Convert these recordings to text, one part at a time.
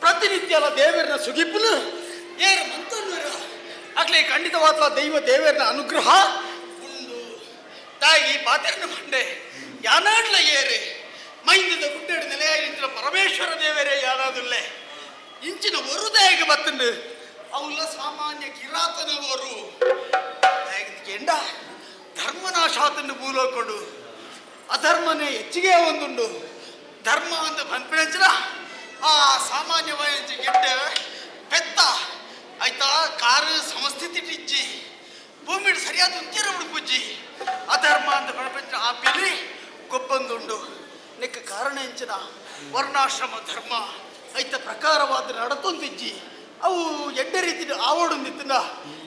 ಪ್ರತಿನಿತ್ಯ ದೇವರನ್ನ ಸುಗಿಪ್ಪುನು ಏರು ಮಂತೊಂದು ಅಕ್ಲೆ ಖಂಡಿತವಾದ ದೈವ ದೇವರನ್ನ ಅನುಗ್ರಹ ಉಂಡು ತಾಯಿ ಪಾತೆರನ್ನ ಮಂಡೆ ಯಾನಾಡ್ಲ ಏರೆ ಮೈಂದದ ಗುಡ್ಡೆಡು ನೆಲೆಯಾಗಿದ್ದ ಪರಮೇಶ್ವರ ದೇವರೇ ಯಾರಾದುಲ್ಲೆ ಇಂಚಿನ ಒರುದಾಯಿಗೆ ಬತ್ತಂಡು ಅವಲ್ಲ ಸಾಮಾನ್ಯ ಕಿರಾತನವರು ಎಂಡ ಧರ್ಮನಾಶಾತಂಡು ಭೂಲೋಕೊಡು ಅಧರ್ಮನೇ ಹೆಚ್ಚಿಗೆ ಒಂದುಂಡು ಧರ್ಮ ಅಂತ ಬಂದ್ಬಿಡಂಚಿನ ಆ ಸಾಮಾನ್ಯವಾಗಿ ಗೆಡ್ಡೆ ಪೆತ್ತ ಆಯ್ತಾ ಕಾರು ಸಮಸ್ಥಿತಿ ಇಜ್ಜಿ ಭೂಮಿ ಸರಿಯಾದ ಉತ್ತೀರ ಹುಡುಪುಜ್ಜಿ ಅಧರ್ಮ ಅಂತ ಬಂದ್ಬಿಟ್ಟ ಆ ಬೆಲಿ ಗೊಬ್ಬಂದುಂಡು ನೆಕ್ಕ ಕಾರಣ ಎಂಚಿನ ವರ್ಣಾಶ್ರಮ ಧರ್ಮ ಐತ ಪ್ರಕಾರವಾದ ನಡತೊಂದಿಜ್ಜಿ ಅವು ಎಡ್ಡೆ ರೀತಿ ಆವಡೊಂದಿತ್ತಿನ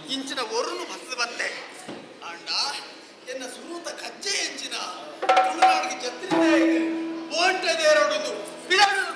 ಇಂಚಿನ ಒರುನು ಬರ್ತದೆ ಬಂದೆ ಆಂಡ ಎನ್ನ ಸುನೂತ ಕಜ್ಜೆ ಎಂಚಿನ ತುಳುನಾಡಿಗೆ ಜತ್ರಿದೆ ಬೋಂಟದೇರೊಡೊಂದು ಬಿಡಾಡುದು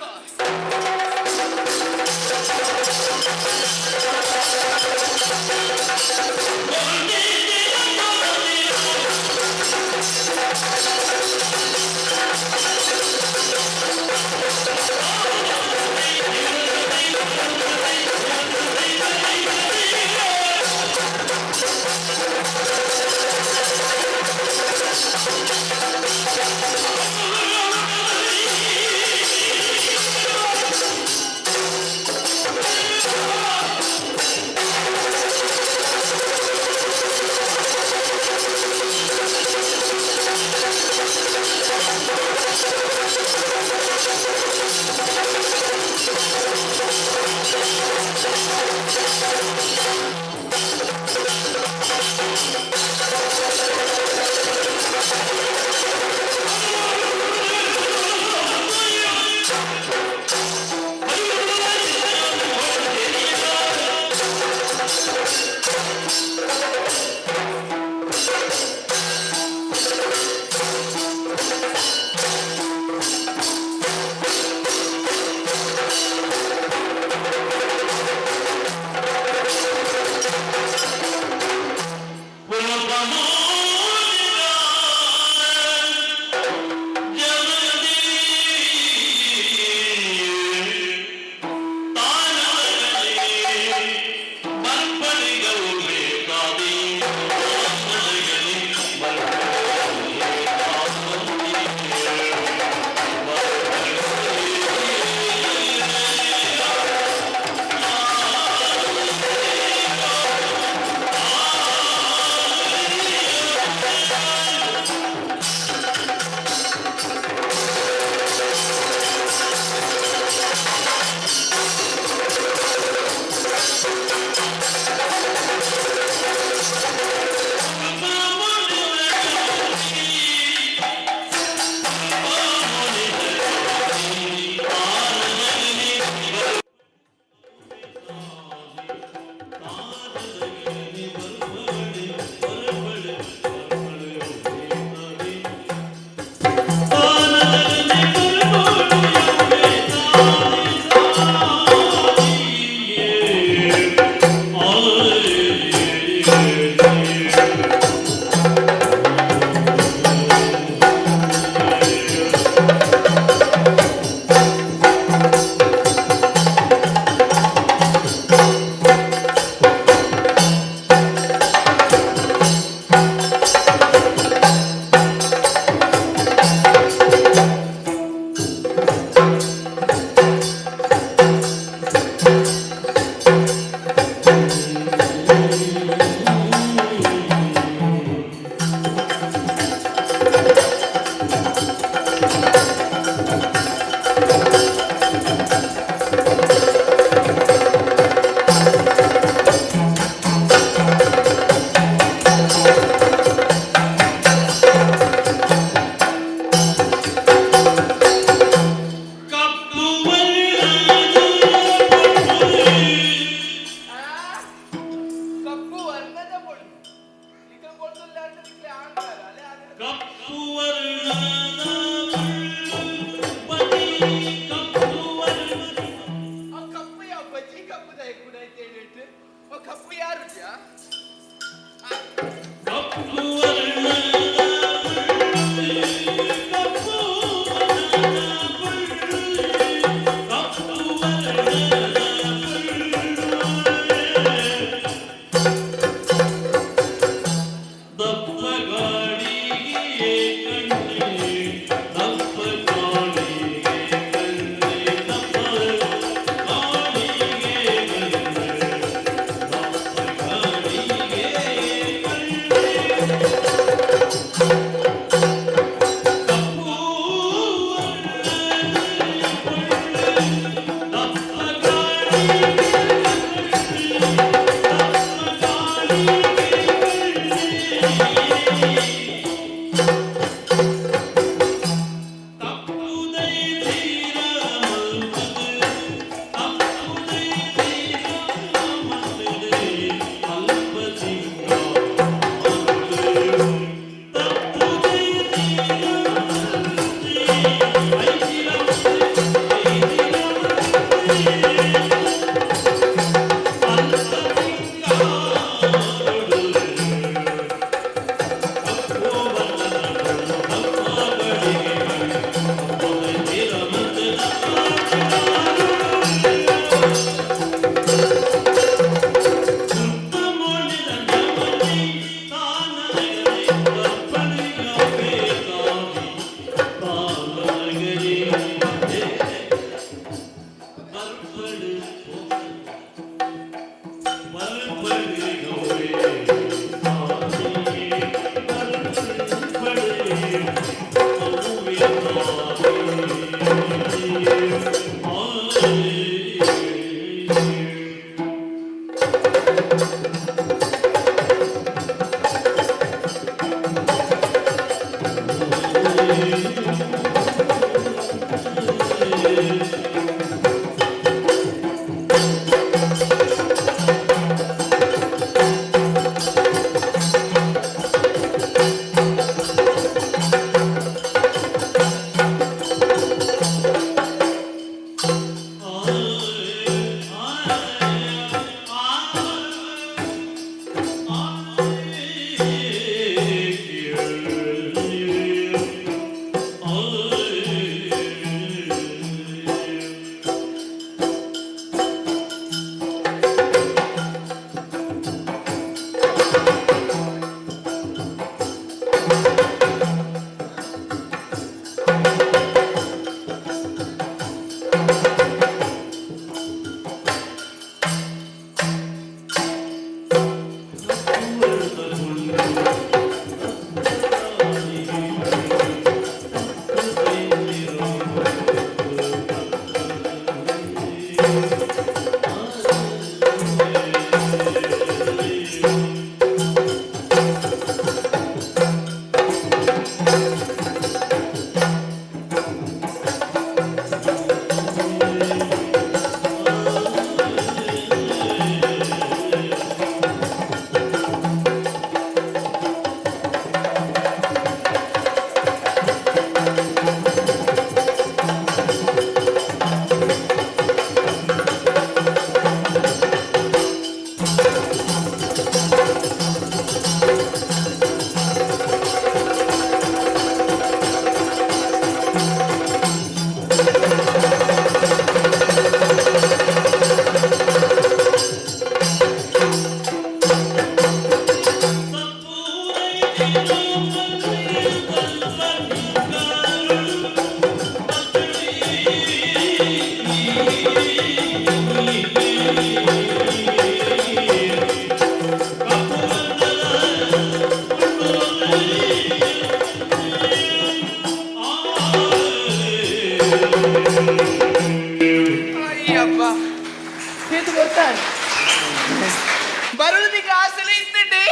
ಬರುದಿಗೆ ಆಸಲೆ ಇತ್ತಂಡೆ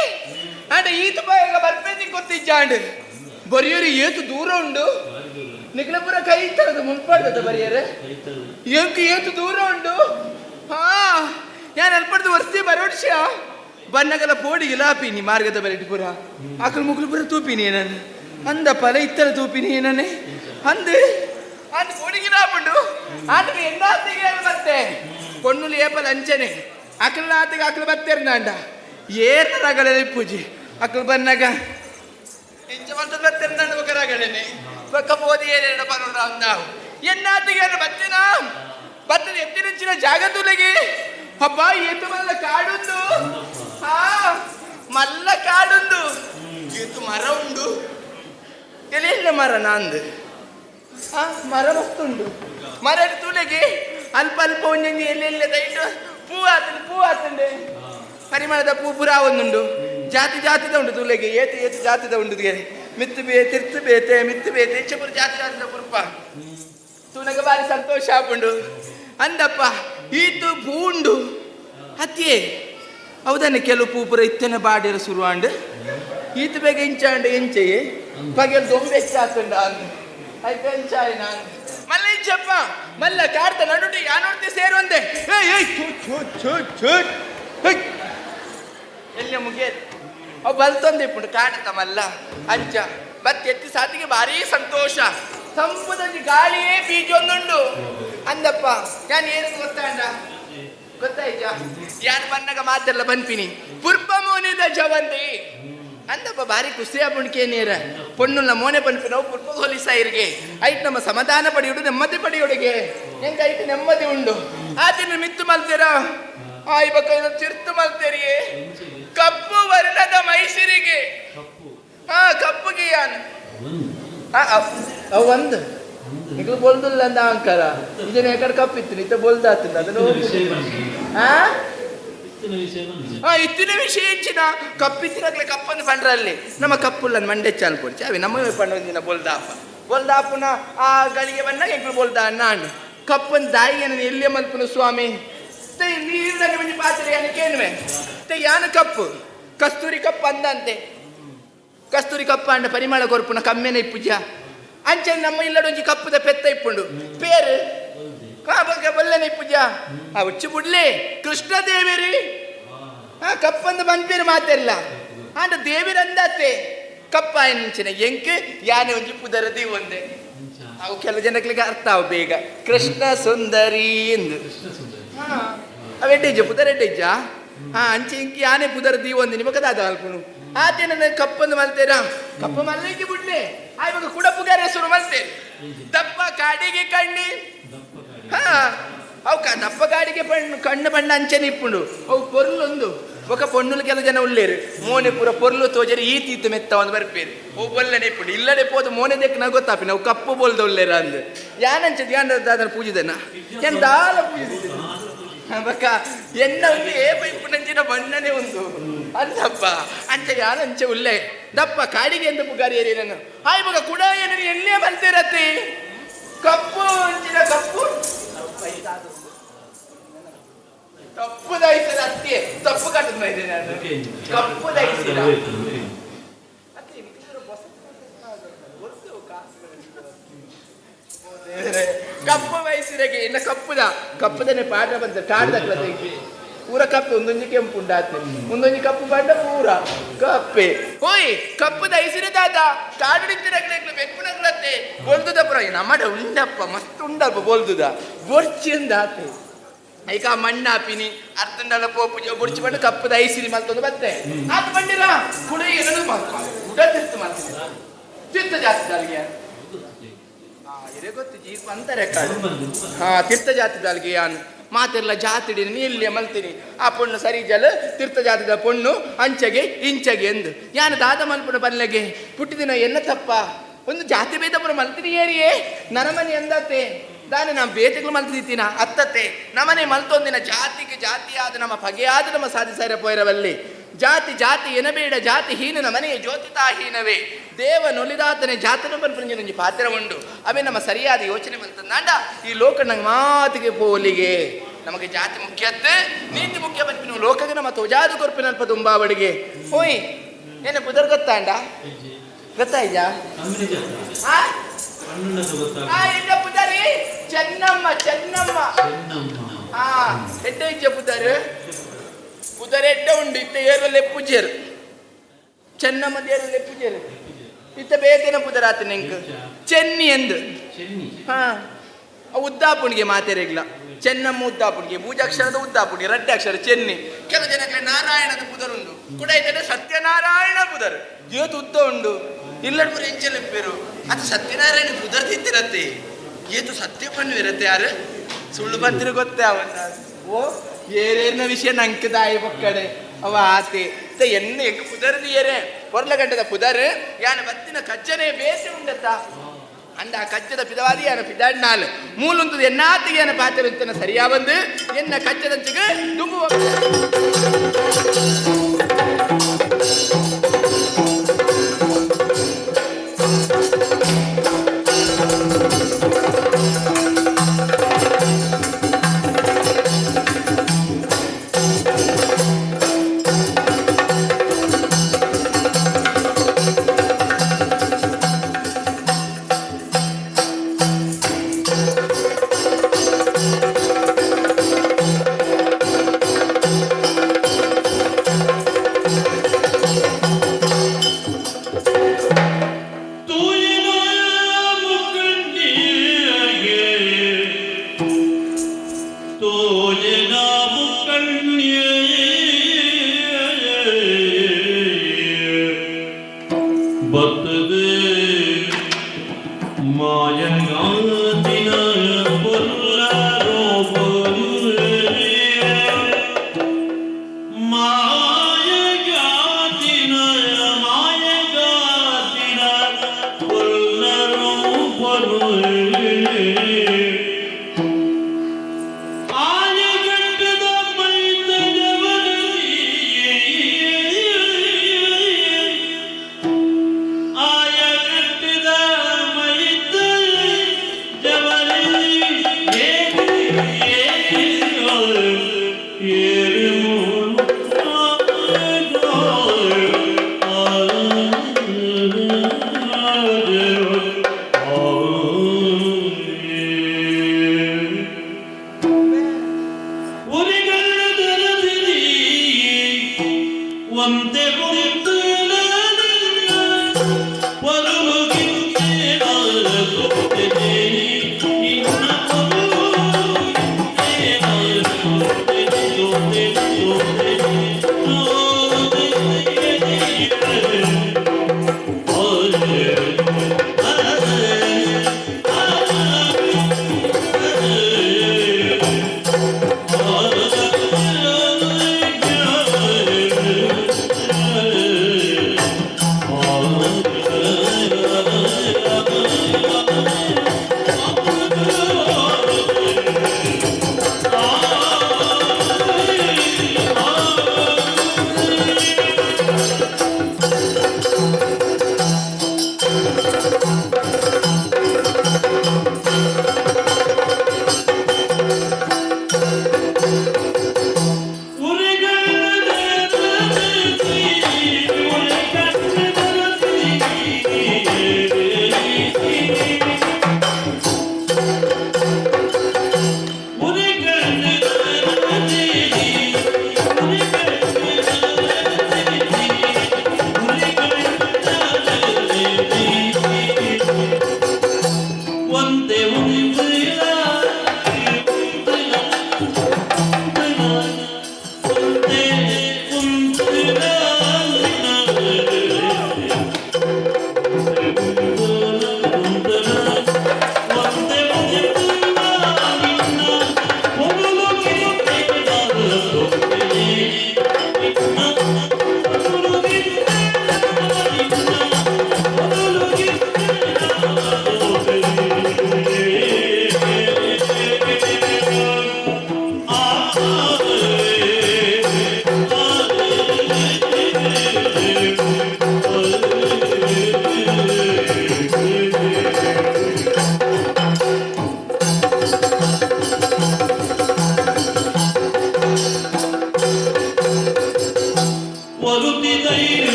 అంటే ఈత బాగా బర్పేది కొత్తిచ్చాండు బొరియరు ఏతు దూరం ఉండు నిఖిలపుర కైతరదు ముంపడదు బరియరు ఏతు దూరం ఉండు ഞാൻ അൽപ്പടുത്ത് വസ്തി ബരോടിച്ച ബന്നകല പോടി ഇലാപ്പിനി മാർഗത ബരട്ടിപുര അക്കൽ മുക്കുലപുര തൂപ്പിനി ನಾನು ಅಂದ ಪಲ ಇತ್ತರ ತೂಪಿನಿ ಏನೇ ಅಂದು ಅಂದು పొడిగిరాపుండు ಆತಗೆ ಎಂದಾತಿಗೆ ಮತ್ತೆ పొన్నులు ఏపలు అంచనే అక్కల నాతిಗೆ అక్కలు బత్తేరిందంట ఏర్న రగలే పూజి అక్కలు బన్నగ ఎంచమంత బత్తేరిందంట ఒక రగలేనే ఒక్క పోది ఏరేడ పనులు రాందావు ఎన్నాతిಗೆ బత్తినా బత్తని ఎత్తిరించిన జాగతులకి అబ్బా ఈత మల్ల కాడుందు మల్ల కాడుందు ఈత మర ఉండు ಎಲೆಲ್ಲ ಮರ ನಾಂದು ಮರ ಮಸ್ತುಂಡು ಮರ ತೂಲೆಗೆ ಅಲ್ಪ ಅಲ್ಪ ಒಂಜೊಂದು ಎಲ್ಲೆಲ್ಲ ದೈಟು ಪೂ ಆತಂಡೆ ಪರಿಮಳದ ಪೂ ಪುರ ಒಂದುಂಡು ಜಾತಿ ಜಾತಿದ ಉಂಡು ತೂಲೆಗೆ ಏತು ಏತು ಜಾತಿದ ಉಂಡು ಮಿತ್ತು ಬೇತೆ ತಿರ್ತು ಬೇತೆ ಮಿತ್ತು ಬೇತೆ ಹೆಚ್ಚಪುರ ಜಾತಿ ಜಾತಿದ ಪುರ್ಪ ತೂನಗ ಬಾರಿ ಸಂತೋಷ ಆಪುಂಡು ಅಂದಪ್ಪ ಈತು ಪೂಂಡು ಹತ್ತಿಯೇ ಹೌದನ್ನ ಕೆಲವು ಪೂಪುರ ಇತ್ತನ ಬಾಡಿರ ಶುರುವಾಂಡು ಈತ ಬೇಗ ಇಂಚಾಂಡು ಎಂಚೆಯೇ పగలు దొంగెచ్చేస్తుండ అయితే ఎంచాయి ನಾನು మళ్ళీ చెప్ప మళ్ళీ కాడత నడుండి యానోడితే సేరుందే ಎಲ್ಲಿ ಮುಗಿಯದು ಅವು ಬಲ್ತೊಂದು ಇಪ್ಪುಂಡು ಕಾಡತ ಮಲ್ಲ ಅಂಚ ಬತ್ ಎತ್ತಿ ಸಾತಿಗೆ ಭಾರಿ ಸಂತೋಷ ಸಂಪುದಲ್ಲಿ ಗಾಳಿಯೇ ಬೀಜೊಂದುಂಡು ಅಂದಪ್ಪ ನಾನು ಏನು ಗೊತ್ತಾಯ್ತಾ ಯಾನು ಬನ್ನಗ ಮಾತೆಲ್ಲ ಬನ್ಪಿನಿ ಪುರ್ಪ ಮೋನಿದ ಜವಂತಿ ಅಂದಪ್ಪ ಭಾರಿ ಖುಷಿ ಆಪುಂಡ್ಕೆ ನೀರ ಪೊಣ್ಣುಲ್ಲ ಮೋನೆ ಪನ್ಪಿ ನಾವು ಪುರ್ಪ ಹೊಲಿಸ ಇರ್ಗೆ ಐಟ್ ನಮ್ಮ ಸಮಾಧಾನ ಪಡೆಯುಡು ನೆಮ್ಮದಿ ಪಡೆಯುಡಿಗೆ ಹೆಂಗ ಐಟ್ ನೆಮ್ಮದಿ ಉಂಡು ಆತಿನ ಮಿತ್ತು ಮಲ್ತೀರ ಇವಾಗ ಚಿರ್ತು ಮಲ್ತೀರಿಯೇ ಕಪ್ಪು ವರ್ಣದ ಮೈಸೂರಿಗೆ ಕಪ್ಪುಗೆ ಯಾನು ಅವು ಒಂದು ಈಗ ಬೋಲ್ದಿಲ್ಲ ಅಂದ ಅಂಕರ ಇದನ್ನ ಯಾಕಡೆ ಕಪ್ಪಿತ್ತು ಇತ್ತ ಬೋಲ್ದಾತಿಲ್ಲ ಅದನ್ನು ಇತ್ತಿನ ವಿಷಯ ಹೆಚ್ಚಿನ ಕಪ್ಪಿತ್ತಿನಾಗ್ಲೆ ಕಪ್ಪನ್ನು ಪಂಡ್ರಲ್ಲಿ ನಮ್ಮ ಕಪ್ಪುಲ್ಲ ಮಂಡೆಚ್ಚ ಅನ್ಕೊಡ್ಚಿ ಅవి ನಮ್ಮ ಪಂಡ ಒಂದಿನ ಬೋಲ್ದಾಪ ಬೊಲ್ದ ಪುನಃ ಆ ಗಳಿಗೆ ಬಂದಾಗ ಎಂಕ್ಲು ಬೊಲ್ದ ನಾನು ಕಪ್ಪನ್ ದಾಯಿಗೆ ನಾನು ಎಲ್ಲಿಯೇ ಮಲ್ಪನು ಸ್ವಾಮಿ ನೀರಿನ ಒಂಜಿ ಪಾತ್ರೆ ಏನಕ್ಕೇನುವೆ ಯಾನು ಕಪ್ಪು ಕಸ್ತೂರಿ ಕಪ್ಪು ಅಂದಂತೆ ಕಸ್ತೂರಿ ಕಪ್ಪ ಅಂಡ ಪರಿಮಳ ಕೊರ್ಪುನ ಕಮ್ಮೆನ ಇಪ್ಪುಜ ಅಂಚೆ ನಮ್ಮ ಇಲ್ಲಡ ಒಂಜಿ ಕಪ್ಪುದ ಪೆತ್ತ ಇಪ್ಪುಂಡು ಪೇರು ಬೊಲ್ಲನೆ ಇಪ್ಪುಜ ಆ ಉಚ್ಚು ಬುಡ್ಲಿ ಕೃಷ್ಣ ದೇವಿರಿ ಕಪ್ಪಂದ ಬಂದ್ಪೇರು ಮಾತೆಲ್ಲ ಅಂಡ ದೇವಿರ ಅಂದತ್ತೆ ಕಪ್ಪ ಎಂಚಿನ ಎಂಕ್ ಯಾನೆ ಒಂಜಿ ಪುದರದಿ ಒಂದೇ ಅವು ಕೆಲವು ಜನಕ್ಕೆ ಅರ್ಥ ಅವು ಬೇಗ ಕೃಷ್ಣ ಸುಂದರಿ ಎಂದು ಅವೆಡ್ಡೆಜ್ಜ ಪುದರೆಡ್ಡೆಜ್ಜ ಅಂಚೆ ಇಂಕಿ ಯಾನೆ ಪುದರದಿ ಒಂದು ನಿಮಗದ ಅದು ಅಲ್ಪನು ಆತೇನ ಕಪ್ಪಂದು ಮಲ್ತೇರಾ ಕಪ್ಪ ಮಲ್ಲಿಗೆ ಬಿಡ್ಲೆ ಇವಾಗ ಕುಡಪುಗಾರ ಹೆಸರು ಮಲ್ತೆ ದಪ್ಪ ಕಾಡಿಗೆ ಕಣ್ಣಿ ಅವು ದಪ್ಪ ಕಾಡಿಗೆ ಕಣ್ಣು ಬಣ್ಣ ಅಂಚೆನೆ ಇಪ್ಪುಂಡು ಅವು ಪೊರ್ಲೊಂದು ఒక పొన్నులు కెల జన ఉల్లేరు మోనే పూర పొర్లు తోజరి ఈ తీతు మెత్త ಒಂದು ಬರ್ಪೇರು ಓ ಬೊಲ್ಲನೆ ಇಪ್ಪುಂಡು ಇಲ್ಲಡೆ ಪೋದು ಮೋನೆ ದೆಕ್ ನಾ ಗೊತ್ತಾಪಿ ನಾವು ಕಪ್ಪು ಬೋಲ್ದ ಉಲ್ಲೇರ ಅಂದು ಯಾನಂಚ ಧ್ಯಾನ ದಾದನ ಪೂಜಿದನ ಏನ್ ದಾಲ ಪೂಜಿದ ಬಕ್ಕ ಎನ್ನ ಒಂದು ಏಪ ಇಪ್ಪುನಂಚಿನ ಬಣ್ಣನೆ ಒಂದು ಅಂದಪ್ಪ ಅಂಚ ಯಾನಂಚ ಉಲ್ಲೆ ದಪ್ಪ ಕಾಡಿಗೆ ಎಂದು ಪುಗಾರಿ ಏರಿ ನಾನು ಹಾಯ್ ಮಗ ಕುಡ ಏನು ಎಲ್ಲೇ ಬಂತಿರತ್ತಿ ಕಪ್ಪು ಅಂಚಿನ ಕಪ್ಪು ತಪ್ಪು ದಯಿಸಿದ ಅತ್ತಿ ತಪ್ಪು ಕಟ್ಟಿದ ಇದೆ ನಾನು ಕಪ್ಪು ದಯಿಸಿದ ಕಪ್ಪು ವಯಸ್ಸಿರಗೆ ಇನ್ನ ಕಪ್ಪುದನೆ ಪಾಠ ಬಂದ ಕಾಡ್ದಕ್ಲ ತೆಗಿ ಪೂರ ಕಪ್ಪೆ ಒಂದೊಂದು ಕೆಂಪು ಉಂಡಾತೆ ಒಂದೊಂದು ಕಪ್ಪು ಬಂಡ ಪೂರ ಕಪ್ಪೆ ಹೋಯ್ ಕಪ್ಪು ದಯಿಸಿರ ದಾದ ಕಾಡಿನ ಬೆಕ್ಕುನಗ್ಲತ್ತೆ ಬೊಲ್ದುದ ಪುರ ನಮ್ಮಡ ಉಂಡಪ್ಪ ಮಸ್ತ್ ಉಂಡಪ್ಪ ಬೊಲ್ದುದ ಬೊರ್ಚಿಂದಾತೆ ಐಕ ಮಣ್ಣಾಪಿನಿ ಅರ್ಧಂಡಲ ಪೋಪು ಬುಡ್ಚಿ ಬಂದು ಕಪ್ಪು ದಯಿಸಿರಿ ಮಲ್ತೊಂದು ಬತ್ತೆ ಅದು ಬಂದಿಲ್ಲ ಕುಡಿ ಏನದು ಉಡ ತಿರ್ತು ಮಾಡ್ತೀನಿ ತೀರ್ಥ ಜಾತಿ ದಾಲ್ಗೆ ಇರೇ ಗೊತ್ತು ಜೀಪ್ ಅಂತಾರೆ ತೀರ್ಥ ಜಾತಿ ದಾಲ್ಗೆ ಯಾನು ಮಾತೆಲ್ಲ ಜಾತಿಡಿ ನೀ ಇಲ್ಲಿ ಮಲ್ತೀನಿ ಆ ಪೊಣ್ಣು ಸರಿ ಜಲ ತೀರ್ಥ ಜಾತಿದ ಪೊಣ್ಣು ಅಂಚೆಗೆ ಇಂಚೆಗೆ ಎಂದು ಯಾನು ದಾದ ಮಲ್ಪುಣ ಬಲ್ಲೆಗೆ ಪುಟ್ಟಿದಿನ ಎನ್ನ ತಪ್ಪ ಒಂದು ಜಾತಿ ಭೇದ ಪುರ ಮಲ್ತೀನಿ ಏರಿಯೇ ನನ್ನ ಮನೆ ಎಂದತ್ತೆ ದಾನೆ ನಮ್ಮ ಬೇತೆಗಳು ಮಲ್ತಿದ್ದೀನ ಅತ್ತತೆ ನಮ್ಮನೆ ಮಲ್ತೊಂದಿನ ಜಾತಿಗೆ ಜಾತಿಯಾದ ನಮ್ಮ ಪಗೆಯಾದ ನಮ್ಮ ಸಾಧಿಸಾರ ಪೋಯಿರವಲ್ಲಿ ಜಾತಿ ಜಾತಿ ಎನಬೇಡ ಜಾತಿ ಹೀನನ ಮನೆಯ ಜ್ಯೋತಿತಾಹೀನವೇ ದೇವ ನೊಲಿದಾತನೆ ಜಾತನ ಬರ್ಪಂಜಿ ಪಾತ್ರ ಉಂಡು ಅವೇ ನಮ್ಮ ಸರಿಯಾದ ಯೋಚನೆ ಬಂತಂದಾಂಡ ಈ ಲೋಕ ನಂಗೆ ಮಾತಿಗೆ ಪೋಲಿಗೆ ನಮಗೆ ಜಾತಿ ಮುಖ್ಯತ್ತೆ ನೀತಿ ಮುಖ್ಯ ಬಂತು ಲೋಕಗೆ ನಮ್ಮ ತೋಜಾದ ಕೊರ್ಪಿನಲ್ಪ ತುಂಬಾ ಬಡಿಗೆ ಹೋಯ್ ಏನ ಪುದರ್ ಗೊತ್ತಾಂಡ ಗೊತ್ತಾಯ್ಜ ಪುದರಿ ಚೆನ್ನಮ್ಮ ಚೆನ್ನಮ್ಮ ಎಡ್ಡೆ ಇಜ್ಜ ಪುದರ್ ಪುದರ್ ಎಡ್ಡೆ ಉಂಡು ಇತ್ತ ಏರಲ್ಲಿ ಪೂಜೆರು ಚೆನ್ನಮ್ಮ ದೇರಲ್ಲಿ ಪೂಜೆರು ಇತ್ತ ಬೇತೇನ ಪುದರಾತ ನೆಂಕ್ ಚೆನ್ನಿ ಎಂದು ಉದ್ದಾಪುಣಿಗೆ ಮಾತೆರೆಗ್ಲ ಚೆನ್ನಮ್ಮ ಉದ್ದಾಪುಣಿಗೆ ಬೂಜಾಕ್ಷರದ ಉದ್ದಾಪುಣಿಗೆ ರಡ್ಡೆ ಅಕ್ಷರ ಚೆನ್ನಿ ಕೆಲವು ಜನಕ್ಕೆ ನಾರಾಯಣದ ಪುದರುಂಡು ಕೂಡ ಇದ್ದರೆ ಸತ್ಯನಾರಾಯಣ ಪುದರ್ ಇವತ್ತು ಉದ್ದ ಉಂಡು ಇಲ್ಲಡ್ಬರು ಎಂಚೆಲೆಪ್ಪೇರು ಅದು ಸತ್ಯನಾರಾಯಣ ಪುದರ್ ತಿಂತಿರತ್ತೆ ಏತು ಸತ್ಯ ಪಣ್ಣು ಇರತ್ತೆ ಯಾರು ಸುಳ್ಳು ಬಂದಿರು ಗೊತ್ತೇ ಅವನ್ನ ಓ ಏರೇನ ವಿಷಯ ನಂಗೆ ದಾಯಿ ಪಕ್ಕಡೆ ಅವ ಆತೆ ಎನ್ನ ಎಗ್ ಪುದರ್ದು ಏರೆ ಪೊರ್ಲ ಗಂಟದ ಪುದರ್ ಯಾನ ಬತ್ತಿನ ಕಜ್ಜನೆ ಬೇಸೆ ಉಂಡತ್ತ ಅಂಡ ಆ ಕಜ್ಜದ ಪಿದವಾದಿ ಯಾನ ಪಿದಾಡ್ನಾಲ್ ಮೂಲುಂತದ ಎನ್ನಾತಿಗೆ ಯಾನ ಪಾತ್ರ ಸರಿಯಾ ಬಂದು ಎನ್ನ ಕಜ್ಜದಂಚಿಗೆ ದುಂಬು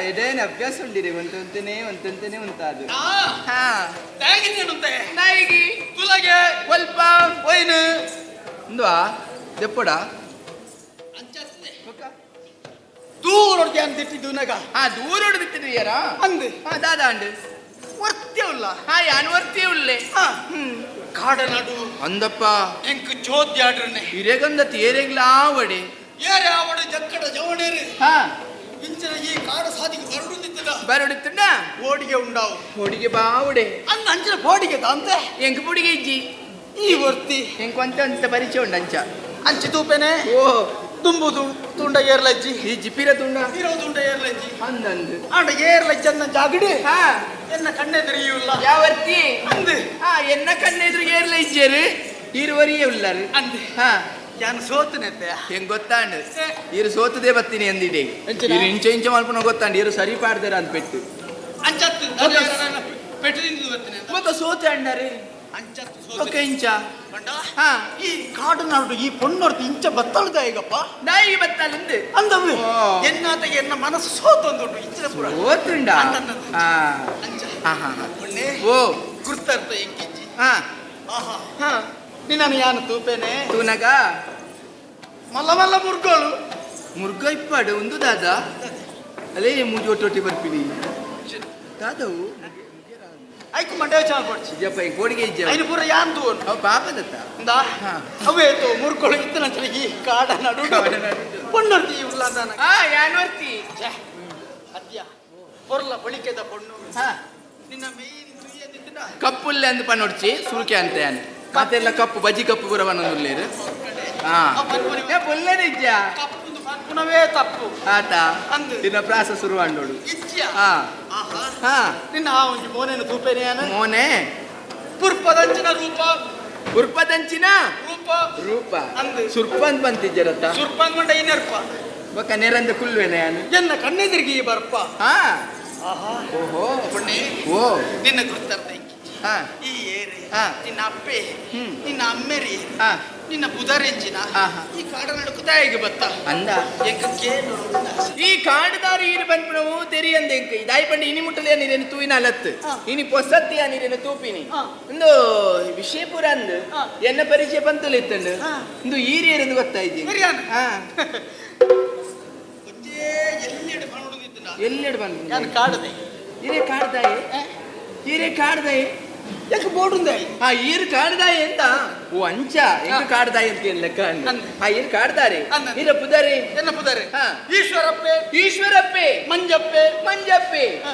ಇದೇನು ಅಭ್ಯಾಸ ಉಂಡಿರಿ ಒಂತಂತನೇ ಉಂಟಾದು ಹಾ ಹೇಗಿದ್ದೇನುಂತೆ ನಾಯಿಗಿ ತುಲಗೆ ಸ್ವಲ್ಪ ಒಯ್ನು ಇಂದುವಾ ದೆಪ್ಪಡ ಅಂಚೆ ದೂರ ದಿಟ್ಟಿದ್ದು ನಗ ಹಾ ದೂರ ಹೊಡೆದಿಟ್ಟಿದ್ದೀಯಾರ ಅಂದು ಹಾ ದಾದಾಂಡು ವರ್ತ್ಯವುಲ್ಲ ಹಾ ಯಾನ್ ವರ್ತಿ ಉಳ್ಳೆ ಕಾಡ ನಡು ಅಂದಪ್ಪ ಎಂಕ್ ಚೋದ್ಯಾಡ್ರನೆ ಹಿರೇಗಂದ ತೇರೆಗ್ಲಾ ಒಡೆ ಏರೆ ಅವಡ ಜಕ್ಕಡ ಜವಣೇರು ಹಾ ಇಂಚಿನ ಈ ಕಾಡ ಸಾದಿಗೆ ಬರಡುತ್ತಿದ್ದದ ಬರಡುತ್ತುಂಡ ಓಡಿಗೆ ಉಂಡಾವು ಹೊಡಿಗೆ ಬಾವುಡೆ ಅಂದ ಅಂಚಿನ ಬೋಡಿಗೆ ದಾಂತೆ ಎಂಕ್ ಪುಡಿಗೆ ಇಜ್ಜಿ ಈ ವರ್ತಿ ಎಂಕ್ ಅಂತ ಪರಿಚಯ ಉಂಡು ಅಂಚ ಅಂಚಿ ತೂಪೆನೆ ಓ ದುಂಬುದು ತುಂಡ ಏರ್ಲಜ್ಜಿ ಈ ಜಿಪಿರ ತುಂಡ ಇರೋ ತುಂಡ ಏರ್ಲಜ್ಜಿ ಅಂದಂದು ಆಂಡ ಏರ್ಲಜ್ಜಿ ಅಂದ ಜಾಗಡಿ ಹಾ ಎನ್ನ ಕಣ್ಣೆದುರಿಯುಲ್ಲ ಯಾವರ್ತಿ ಅಂದು ಹಾ ಎನ್ನ ಕಣ್ಣೆದುರಿಗೆ ಏರ್ಲ ಇಜ್ಜೇರು ಈರುವರಿಯೇ ಉಳ್ಳರು ಅಂದು ಹಾ ಯಾನು ಸೋತನೆತ್ತೆ ಹೆಂಗ್ ಗೊತ್ತಾಂಡು ಇರು ಸೋತದೇ ಬತ್ತೀನಿ ಅಂದಿಡೆ ಎಂಚಿನ? ಇರು ಇಂಚ ಮಲ್ಪನ ಗೊತ್ತಾಂಡು ಇರು ಸರಿ ಪಾಡ್ದಾರ ಅಂತ ಪೆಟ್ಟು ಅಂಚತ್ತು ಪೆಟ್ಟಿನಿಂದ ಬರ್ತೀನಿ ಮೊಕ್ಕ ಸೋತೆ ಅಣ್ಣರು ಅಂಚತ್ತು ಒಕ್ಕ ಇಂಚ ಕಂಡ ಹಾ ಈ ಕಾಡು ನಾಡು ಈ ಪೊನ್ನೊರ್ತಿ ಇಂಚ ಬತ್ತಳ್ದ ಈಗಪ್ಪ ನಾಯಿ ಬತ್ತಲ್ಲಂದು ಅಂದವು ಓ. ಎನ್ನಾತಗೆ ಎನ್ನ ಮನಸ್ಸು ಸೋತೊಂದುಂಟು ಇಂಚಿನ ಪುರ ಓತುಂಡ ಅಂದನ್ನದು. ಹಾ ಅಂಚ ಹಾ ಹಾ ಹಾ ಒಳ್ಳೆ ಓ ಗುರ್ತರ್ಥ ಎಂಕಿಜ್ಜಿ ಹಾ ಆಹಾ ಹಾ ನಿನ್ನ ಯಾನು ತೂಪೇನೆ ತೂನಗ ಮಲ್ಲ ಮಲ್ಲ ಮುರ್ಗೋಳು ಮುರ್ಗ ಇಪ್ಪಾಡು ಒಂದು ದಾದ ಅಲ್ಲೇ ಮೂಜಿ ಒಟ್ಟೊಟ್ಟಿ ಬರ್ಪಿಡಿ ದಾದವು ಐಕು ಮಂಡ್ಯ ಚಾಲ್ ಕೊಡ್ಚಿ ಜಪ್ಪ ಈ ಕೋಡಿಗೆ ಇಜ್ಜ ಐನು ಪೂರ ಯಾನ್ ತೂನ್ ಅವ ಪಾಪದತ್ತ ಇಂದ ಹಾ. ಅವೇ ತೋ ಮುರ್ಗೋಳು ಇತ್ತನ ಈ ಕಾಡ ನಡು ಕಾಡ ನಡು. ಪೊನ್ನೊರ್ತಿ ಉಳ್ಳಾದಾನ ಹಾ ಯಾನ್ವರ್ತಿ ಅದ್ಯ ಪೊರ್ಲ ಬಳಿಕೆದ ಪೊಣ್ಣು ಹಾ ನಿನ್ನ ಮೇಯಿನ ತುಯ್ಯದಿತ್ತಿನ ಕಪ್ಪುಲ್ಲೆ ಅಂದು ಪನ್ನೊಡ್ಚಿ ಸುಲ್ಕೆ ಅಂತ ಯಾನ್ ಮತ್ತೆಲ್ಲ ಕಪ್ಪು ಬಜ್ಜಿ ಕಪ್ಪು ಬುರವನ್ನುಲ್ಲೇರು ಹಾ ಪುಲ್ಲೆ ನಿಜ ಕಪ್ಪುದು ಪುನವೇ ತಪ್ಪು ಆತ ಅಂದು. ಇನ್ನ ಪ್ರಾಸ ಶುರು ಅಂಡೋಡು ಇಚ್ಛ್ಯ ಹಾ ಆಹಾ ಹಾ ನಿನ್ನ ಆ ಒಂಜಿ ಮೋನೇನು ತೂಪೇನೆ ಯಾನ ಮೋನೆ ಪುರ್ಪದಂಚಿನ ರೂಪ ಉರ್ಪದಂಚಿನ ರೂಪ ರೂಪ ಅಂದು. ಸುರ್ಪಂದ್ ಬಂತಿದ್ದರತ್ತ ಸುರ್ಪಂಗೊಂಡ ಇನ್ನರ್ಪ ಬೊಕ್ಕ ನೆರಂದ ಕುಲ್ವೇನೆ ಯಾನು ಎನ್ನ ಕಣ್ಣೆದಿರ್ಗಿ ಬರ್ಪ ಹಾ ಆಹಾ ಓಹೋ ಪುಣ್ಣೆ ಓ ನಿನ್ನ ಗುರ್ತರ್ಥ ಹಾ ಈ ಏರಿ ಹಾ. ನಿನ್ನ ಅಪ್ಪೆ ಹ್ಮ್. ನಿನ್ನ ಅಮ್ಮೆರಿ ಹಾ ನಿನ್ನ ಬುಧರೆಂಚಿನ ಆಹಾ. ಈ ಕಾಡ ನಡುಕುತ್ತಾಯಿಗೆ ಬತ್ತ ಅಂದ ಎಂಕ ಕೇಳು ಈ ಕಾಡುದಾರಿ ಇರು ಬಂದ್ಬಿಡವು ತೆರಿ ಅಂದೆ ಎಂಕ ಇದಾಯಿ ಪಂಡಿ ಇನಿ ಮುಟ್ಟಲೆ ನೀರೇನು ತೂವಿನ ಅಲತ್ತು ಹಾ. ಇನಿ ಪೊಸತ್ತಿ ನೀರೇನು ತೂಪಿನಿ ಹಾ. ಒಂದು ವಿಷಯಪುರ ಅಂದು ಹಾ. ಎನ್ನ ಪರಿಚಯ ಬಂತಲ್ಲ ಇತ್ತಂಡು ಹಾ. ಒಂದು ಈರಿಯರೆಂದು ಗೊತ್ತಾಯ್ತು ಸರಿಯಾನ? ಹಾ ಒಂದೇ ಎಲ್ಲೆಡೆ ಮಾಡುವುದಿಲ್ಲ ಎಲ್ಲೆಡು ಬಂದು ನಾನು ಕಾಡದೆ ಹಿರೇ ಕಾಡ್ದಾಯೆ ಹಿರೇ ಕಾಡ್ದಾಯೆ ಯಾಕೆ ಬೋಡುಂದೆ ಹಾ ಈರು ಕಾಡ್ದಾಯೆ ಅಂತ ಓ ಅಂಚ ಎಂಕ ಕಾಡ್ದಾಯೆ ಅಂತ ಏನ್ ಲೆಕ್ಕ ಅಂದು ಅಂದೆ. ಹಾ ಈರು ಕಾಡ್ದಾರೆ ಅಂದೆ. ಹಿರ ಪುದಾರೆ ಎನ್ನ ಪುದರೆ ಹಾ. ಈಶ್ವರಪ್ಪೆ ಈಶ್ವರಪ್ಪೆ ಮಂಜಪ್ಪೆ ಮಂಜಪ್ಪೆ ಹಾ.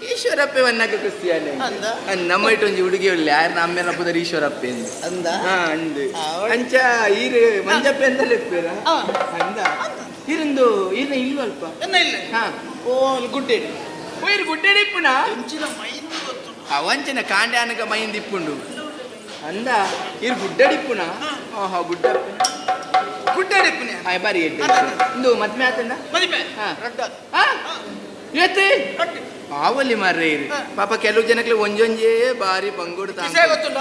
ಈಶ್ವರಪ್ಪೆ ವನ್ನಕ ಕ್ರಿಸ್ತಿಯಾನೆ ಅಂದ ನಮ್ಮ ಇಟ್ಟು ಒಂಜಿ ಹುಡುಗಿ ಉಳ್ಳೆ ಯಾರು ನಮ್ಮೆಲ್ಲ ಪುದರ್ ಈಶ್ವರಪ್ಪೆ ಎಂದು ಅಂದ ಹಾ ಅಂದು ಆ, ಒಳ್ಳೆ. ಅಂಚ ಈರು ಮಂಜಪ್ಪೆ ಅಂತ ಲೆಪ್ಪೇರ ಹಾ. ಅಂದ ಇರಂದು ಈರ್ನ ಇಲ್ವಲ್ಪ ಎನ್ನ ಇಲ್ಲ ಹಾ ಓ ಗುಡ್ಡೆ ಒಯ್ರು ಗುಡ್ಡೆಡಿಪ್ಪುನ ಹೆಂಚಿನ ಮೈಂದು ಗೊತ್ತು ಅವಂಚನ ಕಾಂಡೆ ಅನಗ ಮೈಂದ್ ಇಪ್ಪುಂಡು ಅಂದ ಇರು ಗುಡ್ಡಡಿಪ್ಪುನ ಹಾ ಗುಡ್ಡಪ್ಪೆ ಗುಡ್ಡೆ ಪುಣ್ಯ ಹಾಯ್ ಬಾರಿ ಎಡ್ಡೆ ಇಂದು ಮದ್ಮೆ ಆತಂಡ ಮದಿಮೆ ಹಾ. ರಡ್ಡ ಹಾ ಏತೆ ರಡ್ಡಿ ಆವಲ್ಲಿ ಮಾರ್ರೆ ಇರು ಹಾ. ಪಾಪ ಕೆಲವು ಜನಕ್ಕೆ ಒಂಜೊಂಜೇ ಬಾರಿ ಬಂಗೋಡು ಕಿಸೆ ಗೊತ್ತುಂಡ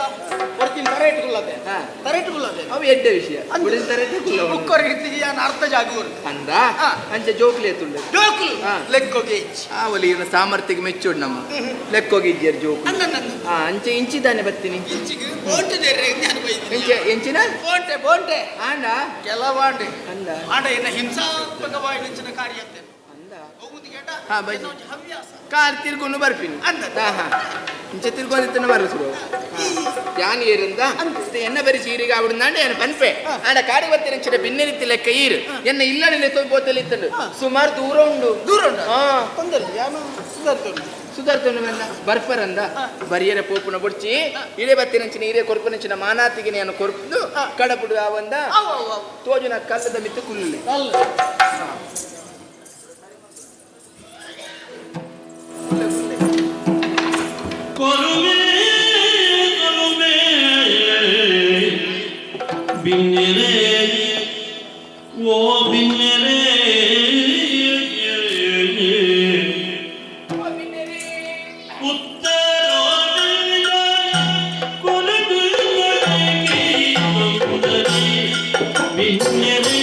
ಹೊರ್ತಿನ ತರ ಇಟ್ಕೊಳ್ಳದೆ ಹಾ ತರ ಇಟ್ಕೊಳ್ಳದೆ ಅವು ಎಡ್ಡೆ ವಿಷಯ ಗುಡಿಸ್ತಾರೆ ಬುಕ್ಕರ್ ಇರ್ತೀಯ ನಾನು ಅರ್ಥ ಜಾಗುವರು ಅಂದ ಹಾ. ಅಂಚೆ ಜೋಕ್ಲಿ ಎತ್ತುಂಡೆ ಡೋಕ್ಲು ಹಾ. ಲೆಕ್ಕೋಗೆ ಆವಲ್ಲಿ ಇವ್ನ ಸಾಮರ್ಥ್ಯಕ್ಕೆ ಮೆಚ್ಚೋಡು ನಮ್ಮ ಲೆಕ್ಕೋಗಿದ್ಯರ್ ಜೋಕ್ ಅಂದ ಹಾ ಅಂಚೆ ಇಂಚಿದಾನೆ ಬರ್ತೀನಿ ಇಂಚಿಗೆ ಬೋಂಟೆ ದೇರ್ರೆ ನಾನು ಬೈತೀನಿ ಎಂಚೆ ಎಂಚಿನ ಬೋಂಟೆ ಬೋಂಟೆ ಆಂಡ ಕೆಲವಾಂಡೆ ಅಂದ ಆಂಡ ಇನ್ನ ಹಿಂಸಾತ್ಮಕವಾಗಿ ಹೆಚ್ಚಿನ ಕಾರ್ಯ ಅಂತ ಅಂದ ಹೋಗುದು ಕೇಟ ಹಾ, ಬೈ. ಏನೋ ಒಂಜಿ ಹವ್ಯಾಸ ಕಾರ್ ತಿರ್ಕೊಂಡು ಬರ್ಪಿನಿ ಅಂದ. ಹಾ ಹಾ ಇಂಚೆ ತಿರ್ಕೊಂಡಿತ್ತನ ಬರಸುರು ಯಾನ್ ಏರಿಂದ ಎನ್ನ ಬರಿ ಸೀರಿಗೆ ಆವಿಡುಂದಾಂಡ ಏನು ಪನ್ಪೆ ಆಂಡ ಕಾಡಿ ಬರ್ತೀನಿ ಚಿರ ಬಿನ್ನೆರಿತಿ ಲೆಕ್ಕ ಈರು ಎನ್ನ ಇಲ್ಲಡಿಲೆ ಬೋತಲ್ಲಿ ಇತ್ತಂಡು ಸುಮಾರು ದೂರ ಉಂಡು ದೂರ ಉಂಡ ಹಾ ತೊಂದರೆ ಯಾನು ಸುಧಾರ್ತುಂಡು ಸುಧಾರ್ತನ ಬರ್ಪರಂದ ಬರಿಯರೆ ಪೋಪುನ ಬುಡ್ಚಿ ಇಡೆ ಬತ್ತಿನಂಚಿನ ಇರೆ ಕೊರ್ಪುನಂಚಿನ ಮಾನಾತಿಗೆ ನಾನು ಕೊರ್ಪುದು ಕಡಪುಡು ಆವಂದ ಅವು ಅವು ಅವು ತೋಜುನ ಕಲ್ಲದ ಮಿತ್ತು ಕುಲ್ಲುಲಿ ಅಲ್ಲ ಕೊಲುಮೆ ಕೊಲುಮೆ ಬಿನ್ನೆರೆ ಓ ಬಿನ್ನೆರೆ ಉತ್ತರೋದಯ ಕೊಲುಗು ಬಿನ್ನೆರೆ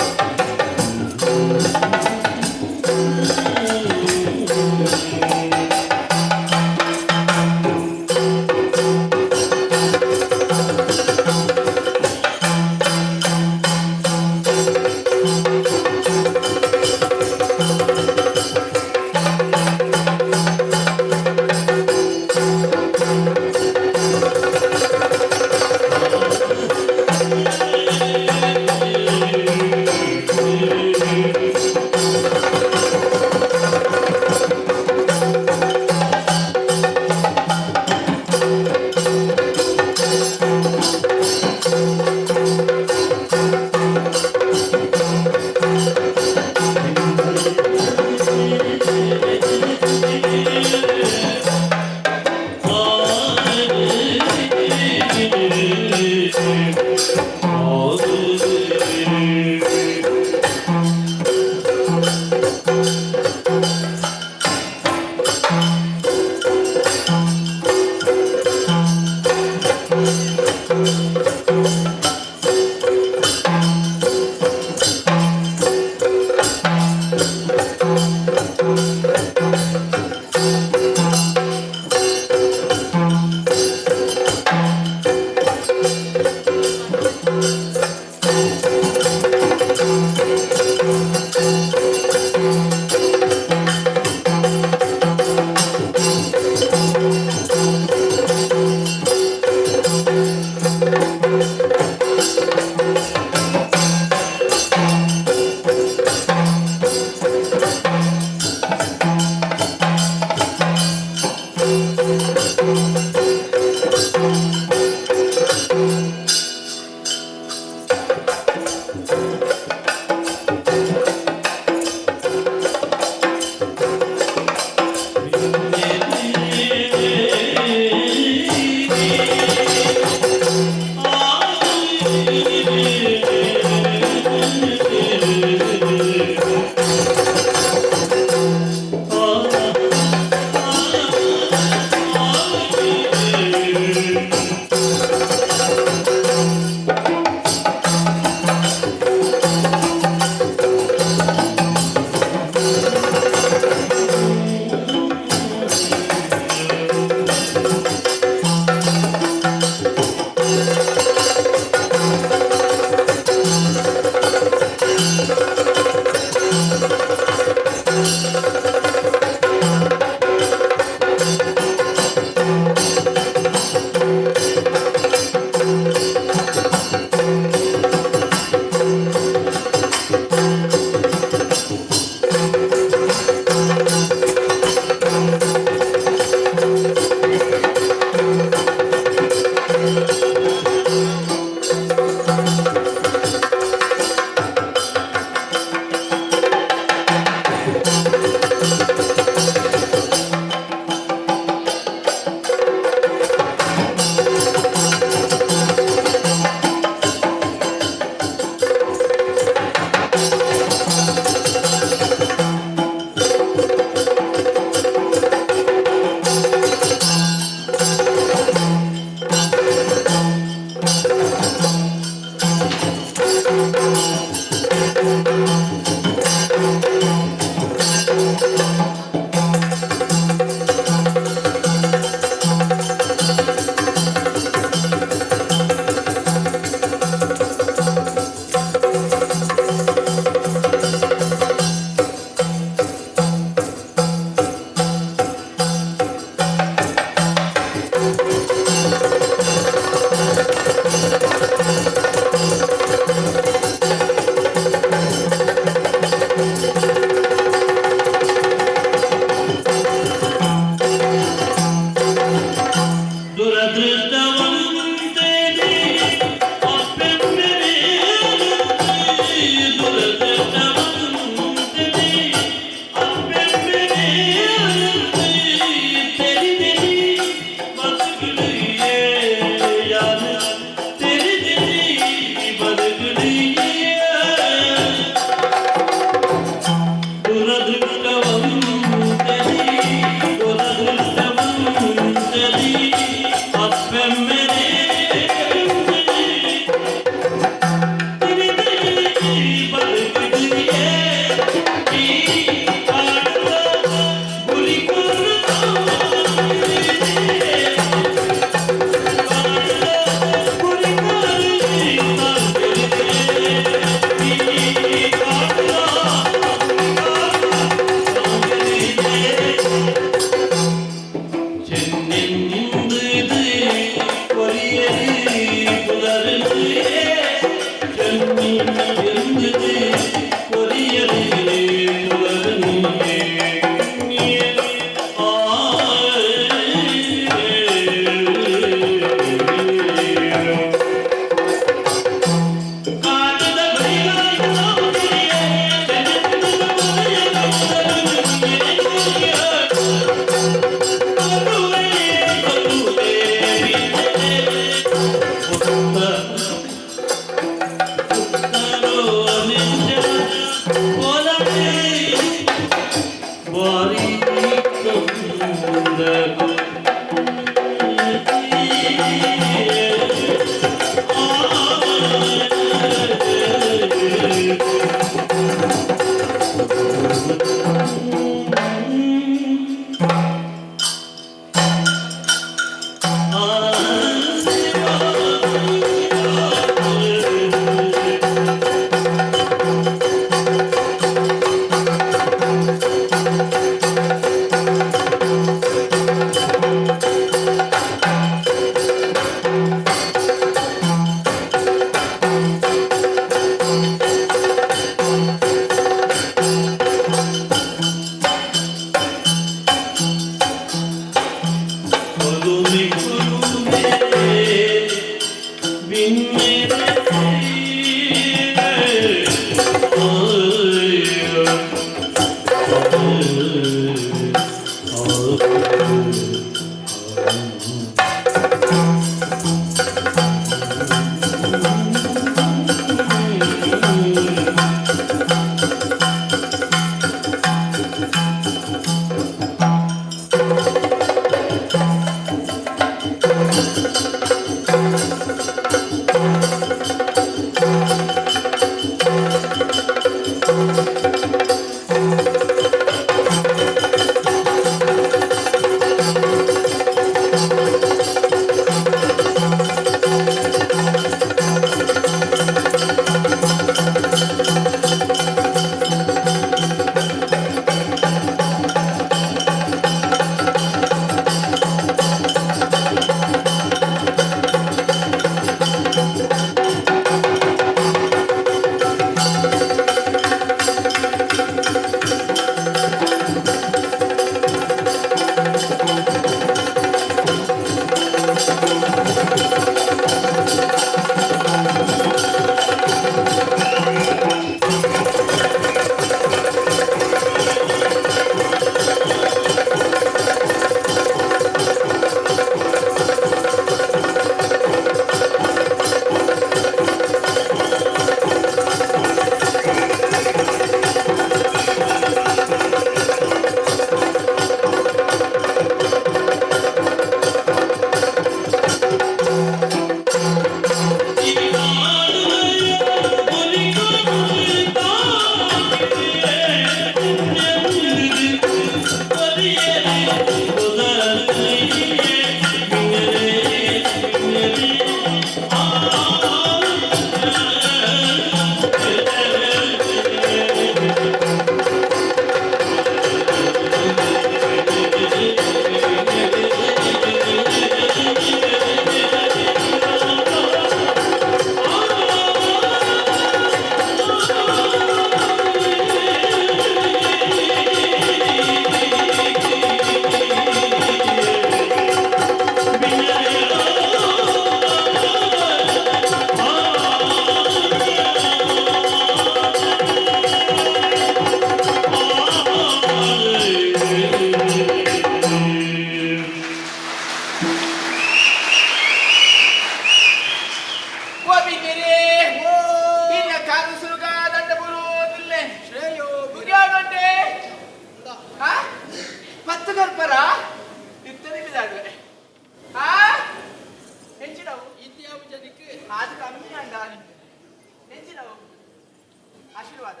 ಆಶೀರ್ವಾದ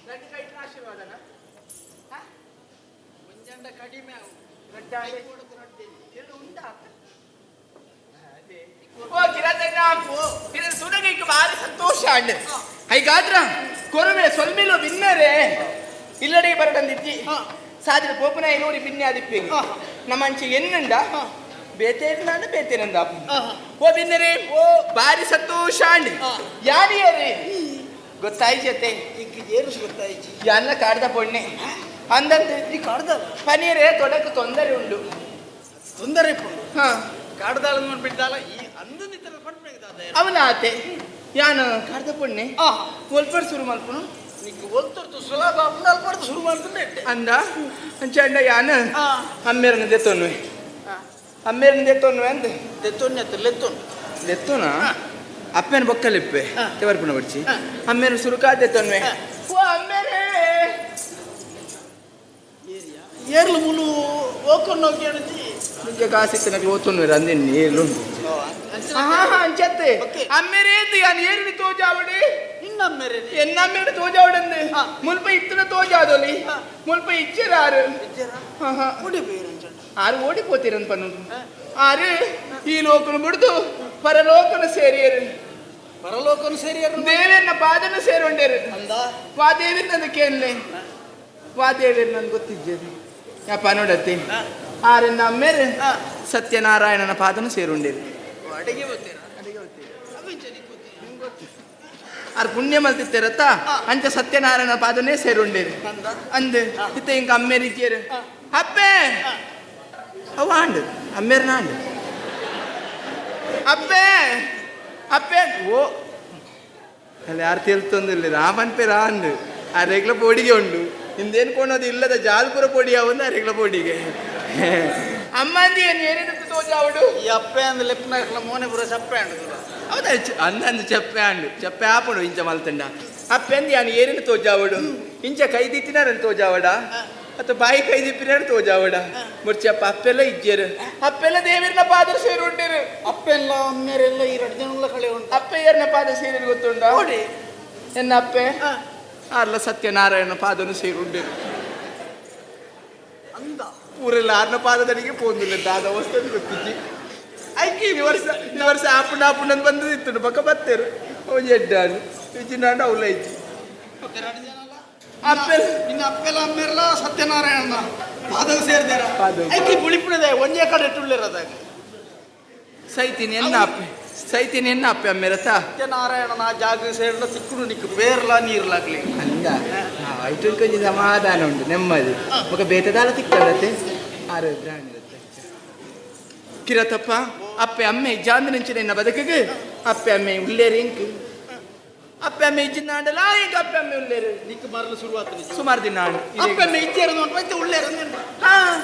ಗಂಡ ಕೈಟ್ನ ಆಶೀರ್ವಾದನ ಮುಂಜಾನೆ ಕಡಿಮೆ ಅವು ಗಡ್ಡ ಎರಡು ಉಂಟಾ ಅದೇ ಓ ಕಿರಾತಣ್ಣ ಇದು ಸುಡಗೈಗೆ ಭಾರಿ ಸಂತೋಷ ಅಣ್ಣ ಹೈಗಾದ್ರ ಕೊರವೆ ಸೊಲ್ಮೆಲು ಬಿನ್ನರೆ ಇಲ್ಲಡೆ ಬರಡಂದಿತ್ತಿ ಸಾದ್ರ ಪೋಪನ ನೋಡಿ ಬಿನ್ನೆ ಆದಿಪ್ಪಿ ನಮ್ಮಂಚಿ ಎನ್ನಂಡ ಬೇತೇರ್ನಾಂಡ ಬೇತೇನಂದ ಓ ಬಿನ್ನರೆ ಓ ಭಾರಿ ಸಂತೋಷ ಅಣ್ಣ ಯಾರಿಯರೇ ಗೊತ್ತಾಯ್ಚತೆ ಈಗ ಏನು ಗೊತ್ತಾಯ್ತು ಯಾನ್ನ ಕಾಡ್ದ ಪೊಣ್ಣೆ ಅಂದಂತೆ ಈ ಕಾಡ್ದ ಪನೀರೇ ತೊಡಕು ತೊಂದರೆ ಉಂಡು ತೊಂದರೆ ಪುಂಡು ಹಾ ಕಾಡ್ದಾಳ ನೋಡ್ಬಿಡ್ದಾಲ ಈ ಅಂದನಿತರ ಪಡ್ಬೇಕಾದ ಅವನ ಆತೆ ಯಾನ ಕಾಡ್ದ ಪೊಣ್ಣೆ ಒಲ್ಪಡ್ ಶುರು ಮಲ್ಪನು ನಿಂಗೆ ಒಲ್ತರ್ತು ಸುಲಭ ಮುಂದಾಲ್ ಪಡ್ದು ಶುರು ಮಾಡ್ಕೊಂಡೆ ಅಂದ ಅಂಚಂಡ ಯಾನ ಅಮ್ಮೇರನ ದೆತ್ತೊನ್ವೆ ಅಮ್ಮೇರನ ದೆತ್ತೊನ್ವೆ ಅಂದ ತೆತ್ತೊನ್ನೆ ಲೆತ್ತೊನ್ ದೆತ್ತೋನ ಅಪ್ಪನ ಬೊಕ್ಕಲಿಪ್ಪೆ ತೆವರ್ಪುಣ ಬಡ್ಚಿ ಅಮ್ಮೇರ ಸುರುಕಾ ದೆತ್ತೊನ್ವೆ ಓ ಅಮ್ಮೇರೇ ಏರ್ಲು ಮುಲು ಓಕೊಂಡು ಹೋಗಿ ಅಣಜಿ ನಿಂಗೆ ಕಾಸಿತ್ತು నాకు ఓతున్నారు అందిని నీళ్ళు అంచెత్తే అమ్మేరేంది ఆ నీరుని తోజావడి ಇನ್ನೊಮ್ಮೆರೆ ఎన్నమ్మేడు తోజావడంది ముల్పై ఇత్తన తోజాదోలి ముల్పై ఇచ్చారు ఆరు ఓడిపోతారని పన్ను ఆరు ఈ లోకను బిడుతూ పరలోకను సేరియరు ಪರಲೋಕನು ಸೇರಿಯರು ದೇವೇರ್ನ ಪಾದನ ಸೇರೊಂಡೇರು ಅಂದ ವಾ ದೇವಿರ್ ನಂದಕ್ಕೇನ್ಲೆ ವಾ ದೇವಿರ್ ನನ್ ಗೊತ್ತಿದ್ದೇನೆ ಯಪ್ಪ ನೋಡತ್ತೆ ಆರನ್ನ ಅಮ್ಮೇರು ಸತ್ಯನಾರಾಯಣನ ಪಾದನ ಸೇರುಂಡೇರು ಅಡಿಗೆ ಬರ್ತೀರಾ ಆರು ಪುಣ್ಯ ಮಲ್ತಿತ್ತೇರತ್ತ ಅಂಚ ಸತ್ಯನಾರಾಯಣ ಪಾದನೇ ಸೇರುಂಡೇರು ಅಂದ್ ಇತ್ತ ಇಂಕ ಅಮ್ಮೇರಿಕೇರು ಅಪ್ಪೆ ಅವ ಆಂಡು ಅಮ್ಮೇರ್ನ ಆಂಡು ಅಪ್ಪೆ ಅಪ್ಪೆ ಓ ಅಲ್ಲಿ ಯಾರು ತಿಳ್ತೊಂದಿಲ್ಲ ರಾಮನ್ ಪೇ ರಾಂಡು ಆ ರೆಗ್ಲ ಪೋಡಿಗೆ ಉಂಡು ಹಿಂದೇನು ಕೊಣೋದು ಇಲ್ಲದ ಜಾಲ್ಪುರ ಪೊಡಿ ಅವಂದು ಆ ರೆಗ್ಲ ಪೋಡಿಗೆ ಅಮ್ಮಂದಿ ಏನು ಏನೇನು ತೋಜಾವಡು ಈ ಅಪ್ಪೆ ಅಂದ್ ಲೆಪ್ಪನ ಮೋನೆ ಪುರ ಸಪ್ಪೆ ಅಂಡು ಹೌದಾ ಅಂದಂದು చెప్పే అండు చెప్పే ఆపడు ఇంచ మల్తండ అప్పెంది అని ఏరిని తోజావడు ఇంచ కై దిత్తినారని తోజావడా ಅತ್ತ ಬಾಯಿ ಕೈ ದಿಪ್ಪಿನಾರು ತೋಜಾವಡ ಮುರ್ಚಪ್ಪ ಅಪ್ಪೆಲ್ಲ ಇಜ್ಜೇರು ಅಪ್ಪೆಲ್ಲ ದೇವಿರ್ನ ಪಾದ ಸೇರುಂಡೇರು ಅಪ್ಪೆಲ್ಲ ಅಮ್ಮೆರೆಲ್ಲ ಈ 2 ಜನ ಕಳೆ ಉಂಟು ಅಪ್ಪೆ ಏರ್ನ ಪಾದ ಸೇರಿ ಗೊತ್ತುಂಡ ನೋಡಿ ಎನ್ನ ಅಪ್ಪೆ ಆರ್ಲ ಸತ್ಯನಾರಾಯಣ ಪಾದನು ಸೇರುಂಡೇರು ಅಂದ ಊರೆಲ್ಲ ಆರ್ನ ಪಾದದಡಿಗೆ ಪೋಂದಿಲ್ಲ ದಾದ ವಸ್ತು ಗೊತ್ತಿಜ್ಜಿ ಐಕಿ ಈ ವರ್ಷ ಆಪುಂಡ ಬಂದಿತ್ತು ಪಕ್ಕ ಬತ್ತೇರು ಅವು ಎಡ್ಡಾನು ಇಜ್ಜಿನಾಂಡು ಅವಲ ಇಜ್ಜಿ ಅಪ್ಪೆಲ್ಲ ಇನ್ನು ಅಪ್ಪೆಲ್ಲ ಅಮ್ಮೆಲ್ಲ ಸತ್ಯನಾರಾಯಣ ಪಾದವು ಸೇರಿದಾರ ಪಾದವು. ಐಕಿ ಪುಳಿಪುಳಿದೆ ಒಂದೇ ಕಡೆ ಇಟ್ಟುಳ್ಳಿರೋದಾಗ ಸೈತೀನಿ ಎನ್ನ ಅಪ್ಪೆ ಅಮ್ಮೆರತ ಸತ್ಯನಾರಾಯಣನ ಜಾಗ ಸೇರಿದ ತಿಕ್ಕುಡು ನಿಕ್ಕು ಬೇರ್ಲ ನೀರ್ಲಾಗ್ಲಿ ಅಂದ ಐಟು ಕೊಂಚ ಸಮಾಧಾನ ಉಂಟು ನೆಮ್ಮದಿ ఒక ಬೇತದಾಲ ತಿಕ್ಕದತ್ತೆ ಆರೋಗ್ಯ ಕಿರತಪ್ಪ ಅಪ್ಪೆ ಅಮ್ಮೆ ಜಾಂದ నుంచి ನಿನ್ನ ಬದುಕಿಗೆ ಅಪ್ಪೆ ಅಮ್ಮೆ ಉಳ್ಳೇರಿ ಇಂಕ್ ಅಪ್ಪೆ ಅಮ್ಮೆ ಇಜ್ಜಿನಾಂಡಲ ಇಂಕ ಅಪ್ಪೆ ಅಮ್ಮೆ ಉಳ್ಳೇರು ನಿಕ್ಕು ಮರಲು ಶುರುವಾತ ಸುಮಾರು ದಿನ ಅಪ್ಪೆ ಇದ್ದೇರು ನೋಡ್ಬೇಕು ಉಳ್ಳೇರು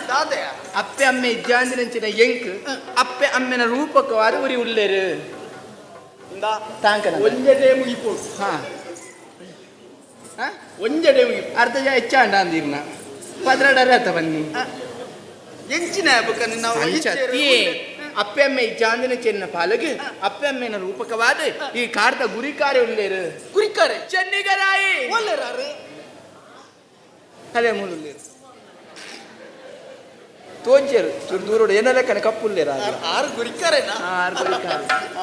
ದಾದೆ ಅಪ್ಪೆ ಅಮ್ಮೆ ಇಜ್ಜಾಂದ నుంచి ಎಂಕ್ ಅಪ್ಪೆ ಅಮ್ಮೆನ ರೂಪಕವಾದ ಉರಿ ಉಳ್ಳೇರು ತಾಂಕನ ಒಂಜಡೆ ಮುಗಿಪೋಡು ಹಾ ಒಂಜಡೆ ಮುಗಿಪು ಅರ್ಧ ಹೆಚ್ಚಾಂಡ ಅಂದಿರ್ನ ಪದ್ರಡರ ಬನ್ನಿ ಎಂಚಿನ ಹಬ್ಬಕ್ಕ ನಾವು ಅಪ್ಪೆ ಅಮ್ಮೆ ಜಾಂದಿನ ಚೆನ್ನ ಪಾಲಗೆ ಅಪ್ಪೆ ಅಮ್ಮೆನ ರೂಪಕವಾದ ಈ ಕಾರ್ದ ಗುರಿಕಾರೆ ಉಳ್ಳೇರು ಕುರಿಕಾರೆ ಚೆನ್ನಿಗರಾಯಿ ಒಳ್ಳೆರಾರು ಅದೇ ಮೂಲುಳ್ಳೇರು ತೋಂಚೇರು ಚೂರು ದೂರೋಡು ಏನೆಲ್ಲ ಕಣ ಕಪ್ಪುಳ್ಳೇರ ಆರು ಗುರಿಕಾರೆನಾ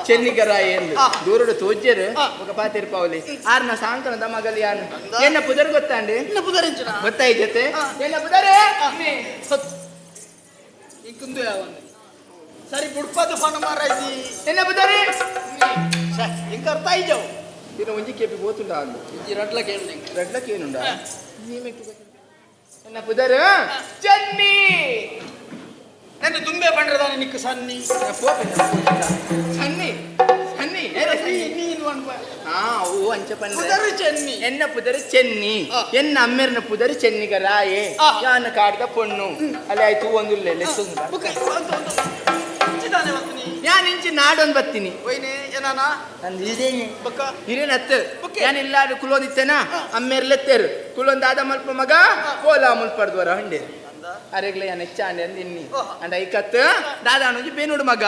ಚೆನ್ನಿಗರಾಯಿ ಎಂದು ದೂರೋಡು ತೋಂಚೇರು ఒక ಪಾತಿರ್ ಪಾವಲಿ ಆರ್ನ ಸಾಂಕನ ದಮಗಲಿ ಯಾನು ಎನ್ನ ಪುದರ್ ಗೊತ್ತಾಂಡಿ ಇನ್ನ ಪುದರಿಂಚನ ಗೊತ್ತಾಯ್ತತೆ ಎನ್ನ ಪುದರೆ ಈ ಕುಂದು ಯಾವನು ಸರಿ ಬುಡ್ಪದ ಪಣ ಮಾರಾಯ್ತಿ ಎನ್ನ ಪುದರೆ ಇಂಕ ಅರ್ಥ ಆಯ್ತಾವು ಇನ್ನು ಒಂಜಿ ಕೇಪಿ ಬೋತುಂಡ ಅಂದು ಈ ರಡ್ಲ ಕೇಳಿ రెడ్లకి ఏనుండా ఎన్న పుదరు చెన్ని నన్ను దుంబే పండ్రదాని నీకు సన్ని సన్ని సన్ని ನೀನು ಅನ್ಪ ఓ అంచె పండ్ర పుదరు చెన్ని ఎన్న పుదరు చెన్ని ఎన్న అమ్మెరిన పుదరు చెన్నిగ రాయే యాన కాడిద పొన్ను ಅಲ್ಲಿ ಆಯ್ತು ಒಂದು ಲೆಸ್ಸೊಂದು ഞാൻ ಇಂಚಿ ನಾಡೊಂದು ಬತ್ತೀನಿ ಒಯ್ನೆ ಏನಾನ ನಂದು ಇದೇ ಬಕ್ಕ ಹಿರೇನ ಹತ್ತು ನಾನು ಎಲ್ಲಾರು ಕುಲೋದಿತ್ತೇನ ಅಮ್ಮೇರ್ಲೆತ್ತೇರು ಕುಲೊಂದಾದ ಮಲ್ಪ ಮಗ ಕೋಲಾ ಮುಲ್ಪಡ್ದವರ ಹಂಡೆ ಅರೆಗ್ಲ ಯಾನ್ ಹೆಚ್ಚ ಅಂಡೆ ಅಂದಿನ್ನಿ ಅಂಡ ಐಕತ್ತು ದಾದಾನುಜಿ ಬೇನುಡು ಮಗ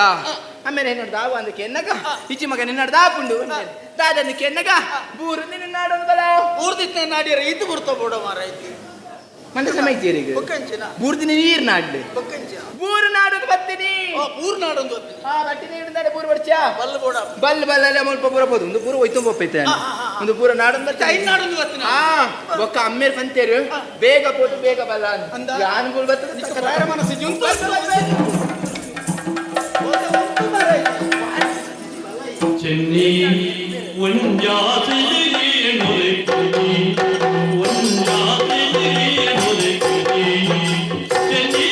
ಆಮೇಲೆ ಏನುಡು ದಾವು ಅಂದಕ್ಕೆ ಎನ್ನಗ ಇಚ್ಚಿ ಮಗ ನಿನ್ನಡು ದಾಪುಂಡು ದಾದನಿಕ್ಕೆ ಎನ್ನಗ ಬೂರು ನಿನ್ನ ನಾಡೊಂದು ಬಲ ಊರ್ದಿತ್ತೆ ನಾಡಿಯರ ಇದು ಗುರ್ತ ಬೋಡ ಮಾರಾಯ್ತಿ ಮಂಡೆ ಸಮೈತೀರಿಗೆ ಬಕ್ಕಂಚಿನ ಬೂರ್ದಿನ ನೀರು ನಾಡ್ಲಿ ಬಕ್ಕಂಚಿನ ಬೂರು ನಾಡೋದು ಬತ್ತೀನಿ ಪೂರ್ ನಾಡೊಂದು ಬಟ್ಟಿ ನೀಡಿದ್ದಾರೆ ಬೂರು ಬರ್ಚಾ ಬಲ್ಲ ಬೋಡ ಬಲ್ ಬಲ್ಲಲ್ಲ ಮುಲ್ಪ ಬರಬಹುದು ಒಂದು ಪೂರ ಒಯ್ತು ಒಪ್ಪೈತೆ ಒಂದು ಪೂರ ನಾಡೊಂದು ಐದು ನಾಡೊಂದು ಬರ್ತೀನಿ ಒಕ್ಕ ಅಮ್ಮೇರ್ ಬಂತೇರು ಬೇಗ ಪೋತು ಬೇಗ ಬಲ್ಲ ಅಂದ ಯಾನ್ಗಳು ಬರ್ತದೆ ಬೇರೆ ಮನಸ್ಸು ಜುಂತು ಚೆನ್ನಿ ಒಂಜಾತಿಗೆ ನೊರೆಕುನಿ ಒಂಜಾತಿಗೆ ನೊರೆಕುನಿ ಚೆನ್ನಿ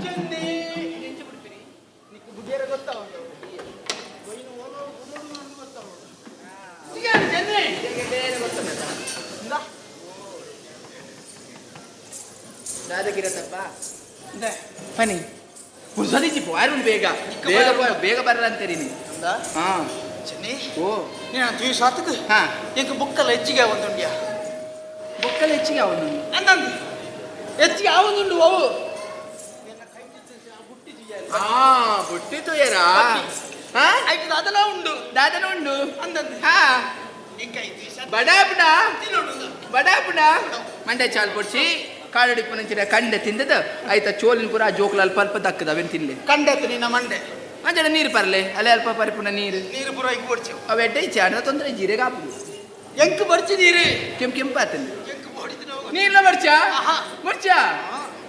ಚೆನ್ನಿ ನೆಂಚು ಬಿಡ್ತೀರಿ ನಿಕ್ಕು ಬುಡ್ಡಿಯರ ಗೊತ್ತಾವ ಚೆನ್ನಿ ಇಂದ ದಾದಗಿರತ್ತಪ್ಪ ಬನ್ನಿ ಪುರ್ಸದಿಚ್ಚಿ ಯಾರು ಬೇಗ ಬೇಗ ಬರ್ರ ಅಂತೀರಿ ನೀ ಇಂದ ಹಾ ಚೆನ್ನಿ ಓ ನೀನು ದ್ವೀ ಸಾತಕ್ಕೆ ಹಾ ಎಂಕ ಬುಕ್ಕಲ್ಲ ಹೆಚ್ಚಿಗೆ ಒಂದುಂಡ್ಯಾ ಬೊಕ್ಕಲು ಹೆಚ್ಚಿಗೆ ಅವನು ಅಂದಂದು ಹೆಚ್ಚಿಗೆ ಆವೊಂದುಂಡು ಅವು ಹಾ ಬುಟ್ಟಿತು ಯಾರ ಹಾ ಆಯ್ತು ಅದೆಲ್ಲ ಉಂಡು ದಾದನ ಉಂಡು ಅಂದಂದು ಹಾ ಎಂಕ ಐತಿ ಬಡಾಪುಡ ತಿನ್ನೋಡು ಬಡಾಪುಡ ಮಂಡೆ ಚಾಲ್ పొడిచి ಕಾಡಡಿಪ್ಪು ನಂಚಿನ ಕಂಡೆ ತಿಂದದ ಆಯ್ತಾ ಚೋಲಿನ ಪೂರ ಆ ಜೋಕ್ಲಲ್ಲಿ ಪಲ್ಪ ದಕ್ಕದ ಅವೇನು ತಿನ್ಲಿ ಕಂಡೆತ್ತು ನಿನ್ನ ಮಂಡೆ ಮಂಜನ ನೀರು ಪರ್ಲೆ ಅಲ್ಲೇ ಅಲ್ಪ ಪರಿಪುಣ ನೀರು ನೀರು ಪುರ ಹಿಂಗೆ ಕೊಡ್ಚೇವು ಅವೆಡ್ಡೆ ಚಾಡ ತೊಂದರೆ ಜೀರೆಗೆ ಹಾಪುದು ಎಂಕ ಬರ್ಚಿ ನೀರು ಕೆಂಪು ಆತಂದು ಎಂಕ ಹೊಡಿತು ನಾವು ನೀರ್ಲ ಬರ್ಚಾ ಆಹಾ. ಬರ್ಚಾ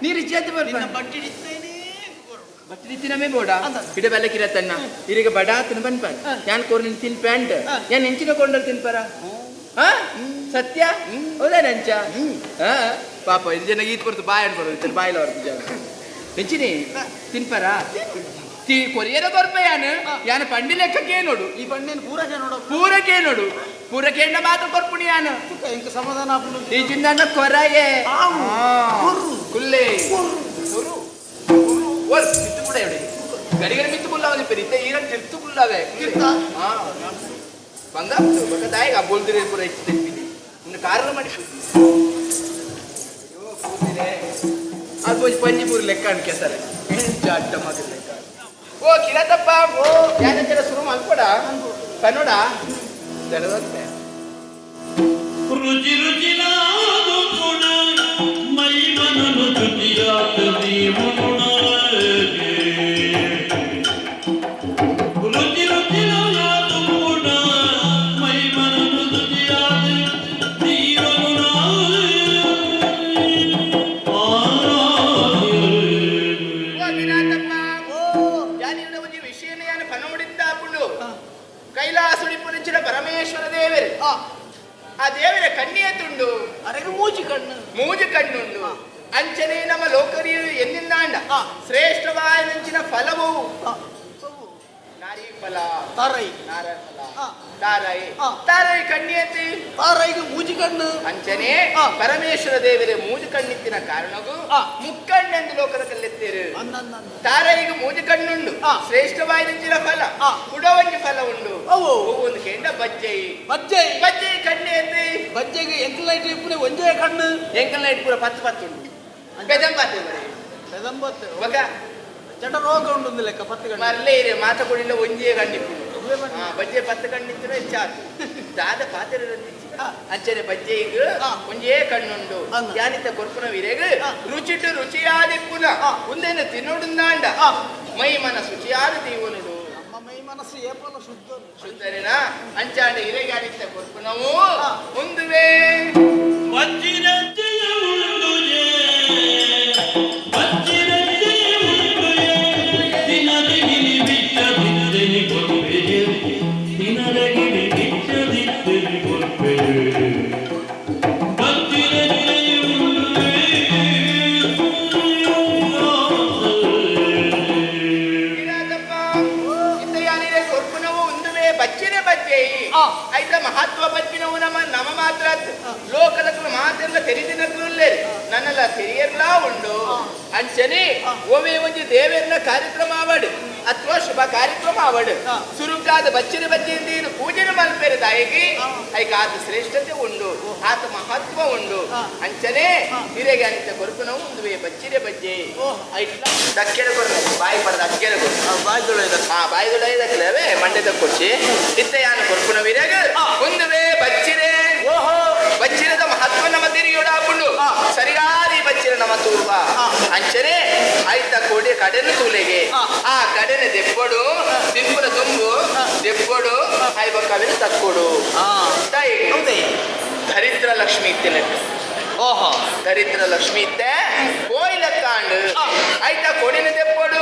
ನೀರು ಇಚ್ಛೆ ಬರ್ಪ ನಿನ್ನ ಬಟ್ಟಿ ಹಿಡಿತೇನೆ ಬಟ್ಟಿ ತಿನ್ನಮೇ ಬೋಡ ಅಂದ. ಇಡ ಬೆಲ್ಲ ಕಿರತನ್ನ ಇರಿಗೆ ಬಡ ತಿನ್ ಬನ್ಪ ಯಾನ್ ಕೋರ್ ನಿನ್ ತಿನ್ ಪ್ಯಾಂಟ್ ಯಾನ್ ಹೆಂಚಿನ ಕೊಂಡಲ್ ತಿನ್ಪರ ಹಾ ಸತ್ಯ ಹೌದಾ ನಂಚ ಹಾ ಪಾಪ ಇದು ಜನ ಈತ್ ಬರ್ತು ಬಾಯ್ ಅನ್ಬಾರ್ದು ಇತ್ತು ಬಾಯಿಲ ಅವ್ರ ಜನ ಹೆಂಚಿನಿ ತಿನ್ಪರ ತಿ ಕೊರಿಯರ ಬರ್ಪ ಯಾನ ಪಂಡಿ ಲೆಕ್ಕಕ್ಕೆ ನೋಡು ಈ ಬಣ್ಣೇನು ಪೂರಕ್ಕೆ ನೋಡೋ ಪೂರಕ್ಕೆ ನೋಡು ಪೂರಕ್ಕೆ ಮಾತು ಕೊರ್ಪುಣಿ ಯಾನು ಎಂಕ ಸಮಾಧಾನ ಆಪುಂಡು ಈ ಚಿನ್ನ ಕೊರಗೆ ಆವು. ಕೊರ್ರು. ಕುಲ್ಲೆ ಓಲ್ ಮಿತ್ತು ಕೂಡ ಎವಡಿ ಗಡಿಗರ ಮಿತ್ತು ಕುಲ್ಲವನಿ ಪೆರಿತೆ ಈರನ್ ತಿರ್ತು ಕುಲ್ಲವೆ ತಿರ್ತಾ? ಹಾ ಬಂಗ ಬಕ ದಾಯಿಗ ಬೋಲ್ದಿರೆ ಪೂರ ಇತ್ತು ತೆಪ್ಪಿನಿ ಒಂದು ಕಾರಣ ಮಾಡಿ ಅಯ್ಯೋ ಕೂತಿರೆ ಅದು ಪಂಜಿಪುರ ಲೆಕ್ಕ ಅನ್ಕೆತಾರೆ ಜಾಟ ಮಗ ಲೆಕ್ಕ ಓ ಕಿರತಪ್ಪ ಓ ಯಾನ ಜನ ಶುರು ಮಾಡ್ಕೊಡ ಕನ್ನಡ ಜನದಂತೆ ರುಚಿ ರುಚಿಲಾದು ಗುಣ ಮೈ ಮನನು ರುಚಿಯಾಗದಿ ಮುಣ ರುಚಿ ರುಚಿಲಾದು ಗುಣ ಮೈ ಮನನು ರುಚಿಯಾಗದಿ ಮುಣ ಓ ಕಿರತಪ್ಪ ಯಾನಿನ ಒಂದು ವಿಷಯನ ಯಾನ ಪನೋಡಿದ್ದಾಪುಂಡು ಕೈಲಾಸುಡಿಪುರಿಂಚಿನ ಪರಮೇಶ್ವರ ದೇವರು ಆ ದೇವರ ಕಣ್ಣಿಯ ತುಂಡು ಅರೆಗೆ ಮೂಜಿ ಕಣ್ಣು ಮೂಜು ಕಣ್ಣುಂಡು ಅಂಚನೆ ನಮ್ಮ ಲೋಕರಿಯು ಎನ್ನಿಂದಾಂಡ ಶ್ರೇಷ್ಠವಾದ ನಂಚಿನ ಫಲವು ನಾರಿ ಫಲ ತಾರೈ ನಾರ ಫಲ ಆ. ತಾರೈ ಆ. ತಾರೈ ಕಣ್ಣಿಯತಿ ತಾರೈಗೆ ಮೂಜಿ ಕಣ್ಣು ಅಂಚನೆ ಆ. ಪರಮೇಶ್ವರ ದೇವರೇ ಮೂಜು ಕಣ್ಣಿತ್ತಿನ ಕಾರಣಗೂ ಆ. ಮುಕ್ಕಣ್ಣೆಂದು ಲೋಕದ ಕಲ್ಲೆತ್ತೇರು ಅಂದಂದ ತಾರೈಗೆ ಮೂಜು ಕಣ್ಣುಂಡು ಆ. ಶ್ರೇಷ್ಠವಾದ ನಂಚಿನ ಫಲ ಆ. ಕುಡವಂಜಿ ಫಲ ಉಂಡು ಅವು ಒಂದು ಕೆಂಡ ಬಜ್ಜೈ ಬಜ್ಜೆ ಬಜ್ಜೈ ಕಣ್ಣೆತ್ತಿ ಬಜ್ಜೆಗೆ ಎಂಕಲೈಟ್ ಇಪ್ಪುನೆ ಒಂಜೇ ಕಣ್ಣು ಎಂಕಲ್ ನೈಟ್ ಪೂರ ಪತ್ತು ಉಂಟು ಬೆದಂಬಾತೆ ಬರೀ ಬೆದಂಬತ್ತು ಮಗ ಚಟ ರೋಗ ಉಂಡು ಲೆಕ್ಕ 10 ಗಂಟೆ ಮರ್ಲೇ ಇರೆ ಮಾತ ಕೊಡಿಲ್ಲ ಒಂಜೇ ಗಂಡಿಪ್ಪು ಬಜ್ಜೆ 10 ಕಣ್ಣಿದ್ರೆ ಚಾತು ದಾದ ಪಾತ್ರ ಅಂಚನೆ ಬಜ್ಜೆಗ ಆ. ಒಂಜೇ ಕಣ್ಣುಂಡು ಅಂದ. ಯಾನಿತ ಕೊರ್ಪುನ ವಿರೆಗ ಆ. ರುಚಿಟು ರುಚಿಯಾದಿಪ್ಪುನ ಆ. ಒಂದೇನ ತಿನ್ನೋಡುಂದಾಂಡ ಆ. ಮೈ ಮನ ಶುಚಿಯಾದ ದೀವನುಡು ನಮ್ಮ ಮೈ ಮನಸ್ಸು ಏಪಲ ಶುದ್ಧ ಶುದ್ಧರಿನ ಅಂಚಾಂಡ ಇರೆಗಾನಿತ ಕೊರ್ಪುನವು ಆ. ಒಂದುವೇ ವಜ್ರಜಯ ಉಂಡುಜೆ ವಜ್ರಜಯ ಉಂಡುಜೆ ದಿನದಗಿರಿ ಬಿಚ್ಚದಿದ್ದೆನಿ ಕೊರ್ಪೆಯೇ ದಿನದಗಿರಿ ಬಿಚ್ಚದಿದ್ದೆನಿ ಕೊರ್ಪೆಯೇ ವಜ್ರಜಯ ಉಂಡುಜೆ ಇರಾದಪ್ಪ ಇಂದ ಯಾನಿದೆ ಕೊರ್ಪುನವು ಒಂದುವೇ ಬಚ್ಚಿನ ಬಜ್ಜೆ ಆ. ಆಯ್ತಾ ಮಹತ್ವ ಬಜ್ಜಿನವು ನಮ್ಮ ಮಾತ್ರ ಲೋಕದ ಮಾತೆಲ್ಲ ತೆರಿದಿನಲ್ಲೇ ನನ್ನೆಲ್ಲ ತೆರಿಯರ್ಲಾ ಉಂಡು ಅಂಚನೆ ಓವೇ ಒಂಜಿ ದೇವರನ್ನ ಕಾರ್ಯಕ್ರಮ ಆವಡು ಅಥವಾ ಶುಭ ಕಾರ್ಯಕ್ರಮ ಆವಡು ಸುರುಕಾದ ಬಚ್ಚಿನ ಬಜ್ಜಿಂದ ಪೂಜೆನ ಮಲ್ಪೇರು ತಾಯಿಗೆ ಐಕ ಆತ ಶ್ರೇಷ್ಠತೆ ಉಂಡು ಆತ ಮಹತ್ವ ಉಂಡು ಅಂಚನೆ ಹಿರೇಗೆ ಅನಿತ ಕೊರಪುನವು ಒಂದುವೇ ಬಚ್ಚಿನ ಬಜ್ಜೆ ಐಟ್ಲ ದಕ್ಕೆರ ಕೊರ ಬಾಯಿ ಪಡೆದ ಅಕ್ಕೆರ ಕೊರ ಬಾಯಿದೊಳಗೆ ಮಂಡ್ಯದ ಕೊಚ್ಚಿ ಇತ್ತ ಯಾನ ಕೊರಪುನ ವಿರೇಗ ಒಂದುವೇ ಬಚ್ಚಿರೆ ಬಚ್ಚಿರದ ಮಹತ್ವ ನಮ್ಮ ತಿರಿಯೋಡಾಪುಂಡು ಸರಿಯಾದ ಈ ಬಚ್ಚಿರ ನಮ್ಮ ತೂರ್ವ ಅಂಚನೆ ಆಯ್ತ ಕೊಡಿ ಕಡೆನ ತೂಲೆಗೆ ಆ ಕಡೆನ ದೆಪ್ಪಡು ತಿಂಪುನ ತುಂಬು ದೆಪ್ಪಡು ಆಯ್ಬ ಕವಿನ ತಕ್ಕೊಡು ತಾಯಿ ದರಿದ್ರ ಲಕ್ಷ್ಮಿ ಇತ್ತಿನಟ್ಟು ಓಹೋ ದರಿದ್ರ ಲಕ್ಷ್ಮಿ ಇತ್ತೆ ಕೋಯಿಲಕ್ಕಾಂಡು ಆಯ್ತಾ ಕೊಡಿನ ದೆಪ್ಪಡು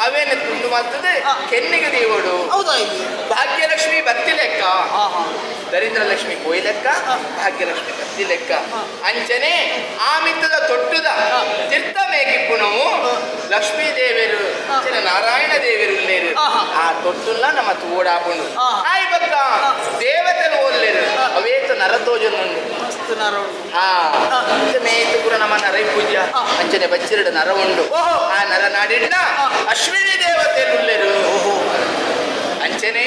ಅವೇನ ತುಂಡು ಮಾಡ್ತದೆ ಕೆನ್ನಿಗೆ ದೇವಡು ಹೌದಾ ಇದು ಭಾಗ್ಯಲಕ್ಷ್ಮಿ ಬತ್ತಿ ಲೆಕ್ಕ ದರಿದ್ರ ಲಕ್ಷ್ಮಿ ಕೋಯಿಲೆಕ್ಕ ಭಾಗ್ಯಲಕ್ಷ್ಮಿ ಬತ್ತಿ ಲೆಕ್ಕ ಅಂಚನೆ ಆ ಮಿತ್ತದ ತೊಟ್ಟುದ ತೀರ್ಥ ಮೇಕಿಪ್ಪುನವು ಲಕ್ಷ್ಮೀ ದೇವರು ಅಂಚನೆ ನಾರಾಯಣ ದೇವರು ಉಲ್ಲೇರು ಆ ತೊಟ್ಟುಲ್ಲ ನಮ್ಮ ತೂಡಾಪುಂಡು ಆಯ್ ಬಕ್ಕ ದೇವತೆಲು ಒಲ್ಲೇರು ಅವೇತ ನರತೋಜನುಂಡು ಮಸ್ತ್ ನರ ಹಾ ಮೇತು ಪುರ ನಮ್ಮ ನರೈ ಪೂಜ್ಯ ಅಂಚನೆ ಬಚ್ಚಿರಡು ನರ ಉಂಡು ಆ ನರ ನಾಡಿಡ್ನ ಅಶ್ವಿನಿ ದೇವತೆ ಉಲ್ಲೇರು ಅಂಚನೆ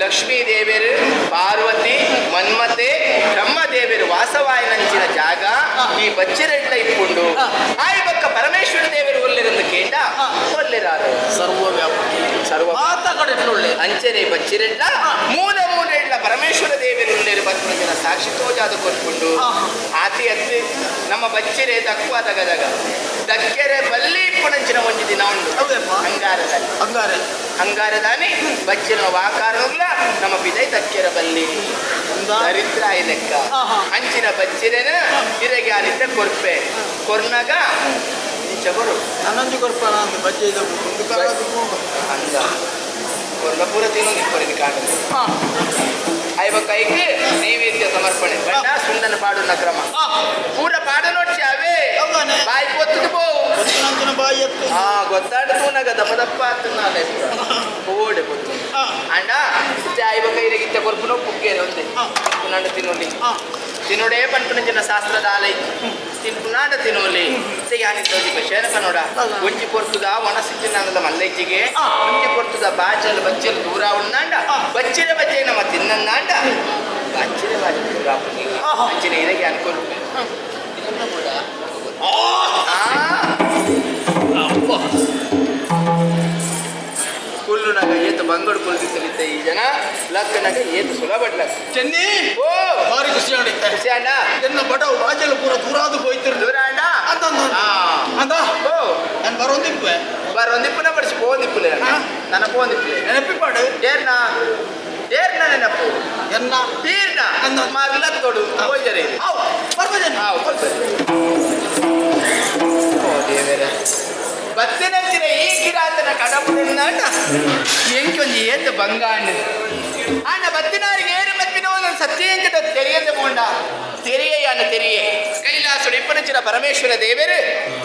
ಲಕ್ಷ್ಮೀ ದೇವರು ಪಾರ್ವತಿ ಮನ್ಮತೆ ಬ್ರಹ್ಮದೇವರು ವಾಸವಾಯನಂಚಿನ ಜಾಗ ಈ ಬಚ್ಚಿರೆಡ್ಲ ಇಟ್ಕೊಂಡು ಆಯ್ ಬಕ್ಕ ಪರಮೇಶ್ವರ ದೇವರು ಒಲ್ಲೆರಂದು ಕೇಂಡ ಒಲ್ಲೆರಾರು ಸರ್ವ ವ್ಯಾಪಾರ ಸರ್ವ ಮಾತ ಕಡೆ ಒಳ್ಳೆ ಅಂಚನೆ ಬಚ್ಚಿರೆಡ್ಲ ಮೂಲ ಮೂಲೆಡ್ಲ ಪರಮೇಶ್ವರ ದೇವರು ಉಲ್ಲೇರು ಬತ್ತು ಜನ ಸಾಕ್ಷಿ ತೋಜಾದ ಕೊಟ್ಕೊಂಡು ಆತಿ ಅತ್ತಿ ನಮ್ಮ ಬಚ್ಚಿರೆ ತಕ್ಕುವ ತಗದಾಗ ದಕ್ಕೆರೆ ಬಲ್ಲಿ ಪುಣಂಚಿನ ಒಂದು ದಿನ ಉಂಟು ಹೌದಪ್ಪ ಅಂಗಾರದಲ್ಲಿ ಹಂಗಾರೆ ಅಂಗಾರದಾನಿ ಬಚ್ಚಿನ ವಾಕಾರಲ್ಲ ನಮ್ಮ ಬಿದೈ ತಕ್ಕೆರ ಬಲ್ಲಿ ದರಿದ್ರ ಆಯ್ ಲೆಕ್ಕ ಅಂಚಿನ ಬಚ್ಚಿರೆನ ಇರಗೆ ಆನಿದ್ದ ಕೊರ್ಪೆ ಕೊರ್ನಾಗ ಚಬರು ನನ್ನೊಂದು ಕೊರ್ಪಾನ ಅಂತ ಬಜ್ಜೆ ಇದು ಒಂದು ಕಾಲ ಹಂಗ ಕೊರ್ನ ಪೂರ ತಿನ್ನೋದು ಇಪ್ಪರಿಗೆ ಕಾಣದು ಆಯ್ವ ಕೈಗೆ ನೈವೇದ್ಯ ಸಮರ್ಪಣೆ ಬಣ್ಣ ಸುಂದನ ಪಾಡುನ ಕ್ರಮ ಪೂರ ಪಾಡು ನೋಡ್ಸಿ ಅವೇ ಹೌದಾನೆ ಬಾಯಿ ಕೊತ್ತದು ಪೋ ನಂಜನ ಬಾಯಿ ಎತ್ತು ಹಾ ಗೊತ್ತಾಡ್ತು ನಗ ದಪ್ಪ ದಪ್ಪ ಆತನಾಲೆ ಓಡೆ ಗೊತ್ತು ಅಂಡ ಆಯ್ವ ಕೈಗಿತ್ತ ಕೊರ್ಪುನೋ ಪುಗ್ಗೇನೆ ಒಂದೇ ಪುನಂಡ ತಿನ್ನೋಲಿ ತಿನ್ನೋಡೇ ಪಂಪುನಂಚಿನ ಶಾಸ್ತ್ರದ ಆಲೈ ತಿನ್ಪುನಾಡ ತಿನ್ನೋಲಿ ಯಾನಿದ್ದೋಜಿ ಶೇನಕ ನೋಡ ಒಂಜಿ ಕೊರ್ತುದ ಒಣಸಿಂಚಿನ ಮಲ್ಲೈಜಿಗೆ ಒಂಜಿ ಕೊರ್ತುದ ಬಾಚಲ್ ಬಚ್ಚಲ್ ದೂರ ಉಣ್ಣಾಂಡ ಬಚ್ಚಿನ ಬಚ್ಚೆ ನಮ್ಮ ತಿನ್ನಂದಾಂಡ ಬಚ್ಚಿನ ಬಾಚಲ್ ದೂರ ಅಂಚಿನ ಇರಗೆ ಅನ್ಕೊಂಡು ಕೂಡ ಕುಲ್ಲುನಾಗ ಏತು ಬಂಗಡು ಕುಲ್ದಿತ್ತಲಿದ್ದ ಈ ಜನ ಲಕ್ಕನಾಗ ಏತು ಸುಲಭಡ್ಲ ಚೆನ್ನಿ ಓ ಭಾರಿ ಖುಷಿ ಆಡಿತ್ತೆ ಖುಷಿ ಅಣ್ಣ ಎನ್ನ ಬಡ ಬಾಜಲು ಪೂರ ದೂರಾದು ಹೋಯ್ತಿರ್ ದೂರ ಅಣ್ಣ ಅಂತಂದು ಅಂದ ಓ ನಾನು ಬರೋದಿಪ್ಪೆ ಬರೊಂದಿಪ್ಪುನ ಬಡಿಸಿ ಪೋಂದಿಪ್ಪುಲೆ ನನ್ನ ಪೋಂದಿಪ್ಪುಲೆ ನೆನಪಿಪಾಡು ಏರ್ನ ನೆನಪು ಎನ್ನ ತೀರ್ನ ಅಂದ ಮಗ್ಲ ತೊಡು ಹೋಯ್ದರೆ ಅವು ಬರ್ಬೋದೇನು ಓ ದೇವರ ಬತ್ತಿನಂಚಿನ ಈ ಕಿರಾತನ ಕಡಪುಡಿನ ಎಂಕಿ ಒಂದು ಏತು ಬಂಗಾಂಡು ಅಣ್ಣ ಬತ್ತಿನಾರಿಗೆ ಏರು ಬತ್ತಿನ ಒಂದು ಸತ್ಯಂಕದ ತೆರೆಯದ ಬೋಂಡ ತೆರೆಯನ್ನ ತೆರೆಯೇ ಕೈಲಾಸುಡು ಇಪ್ಪನಂಚಿನ ಪರಮೇಶ್ವರ ದೇವರು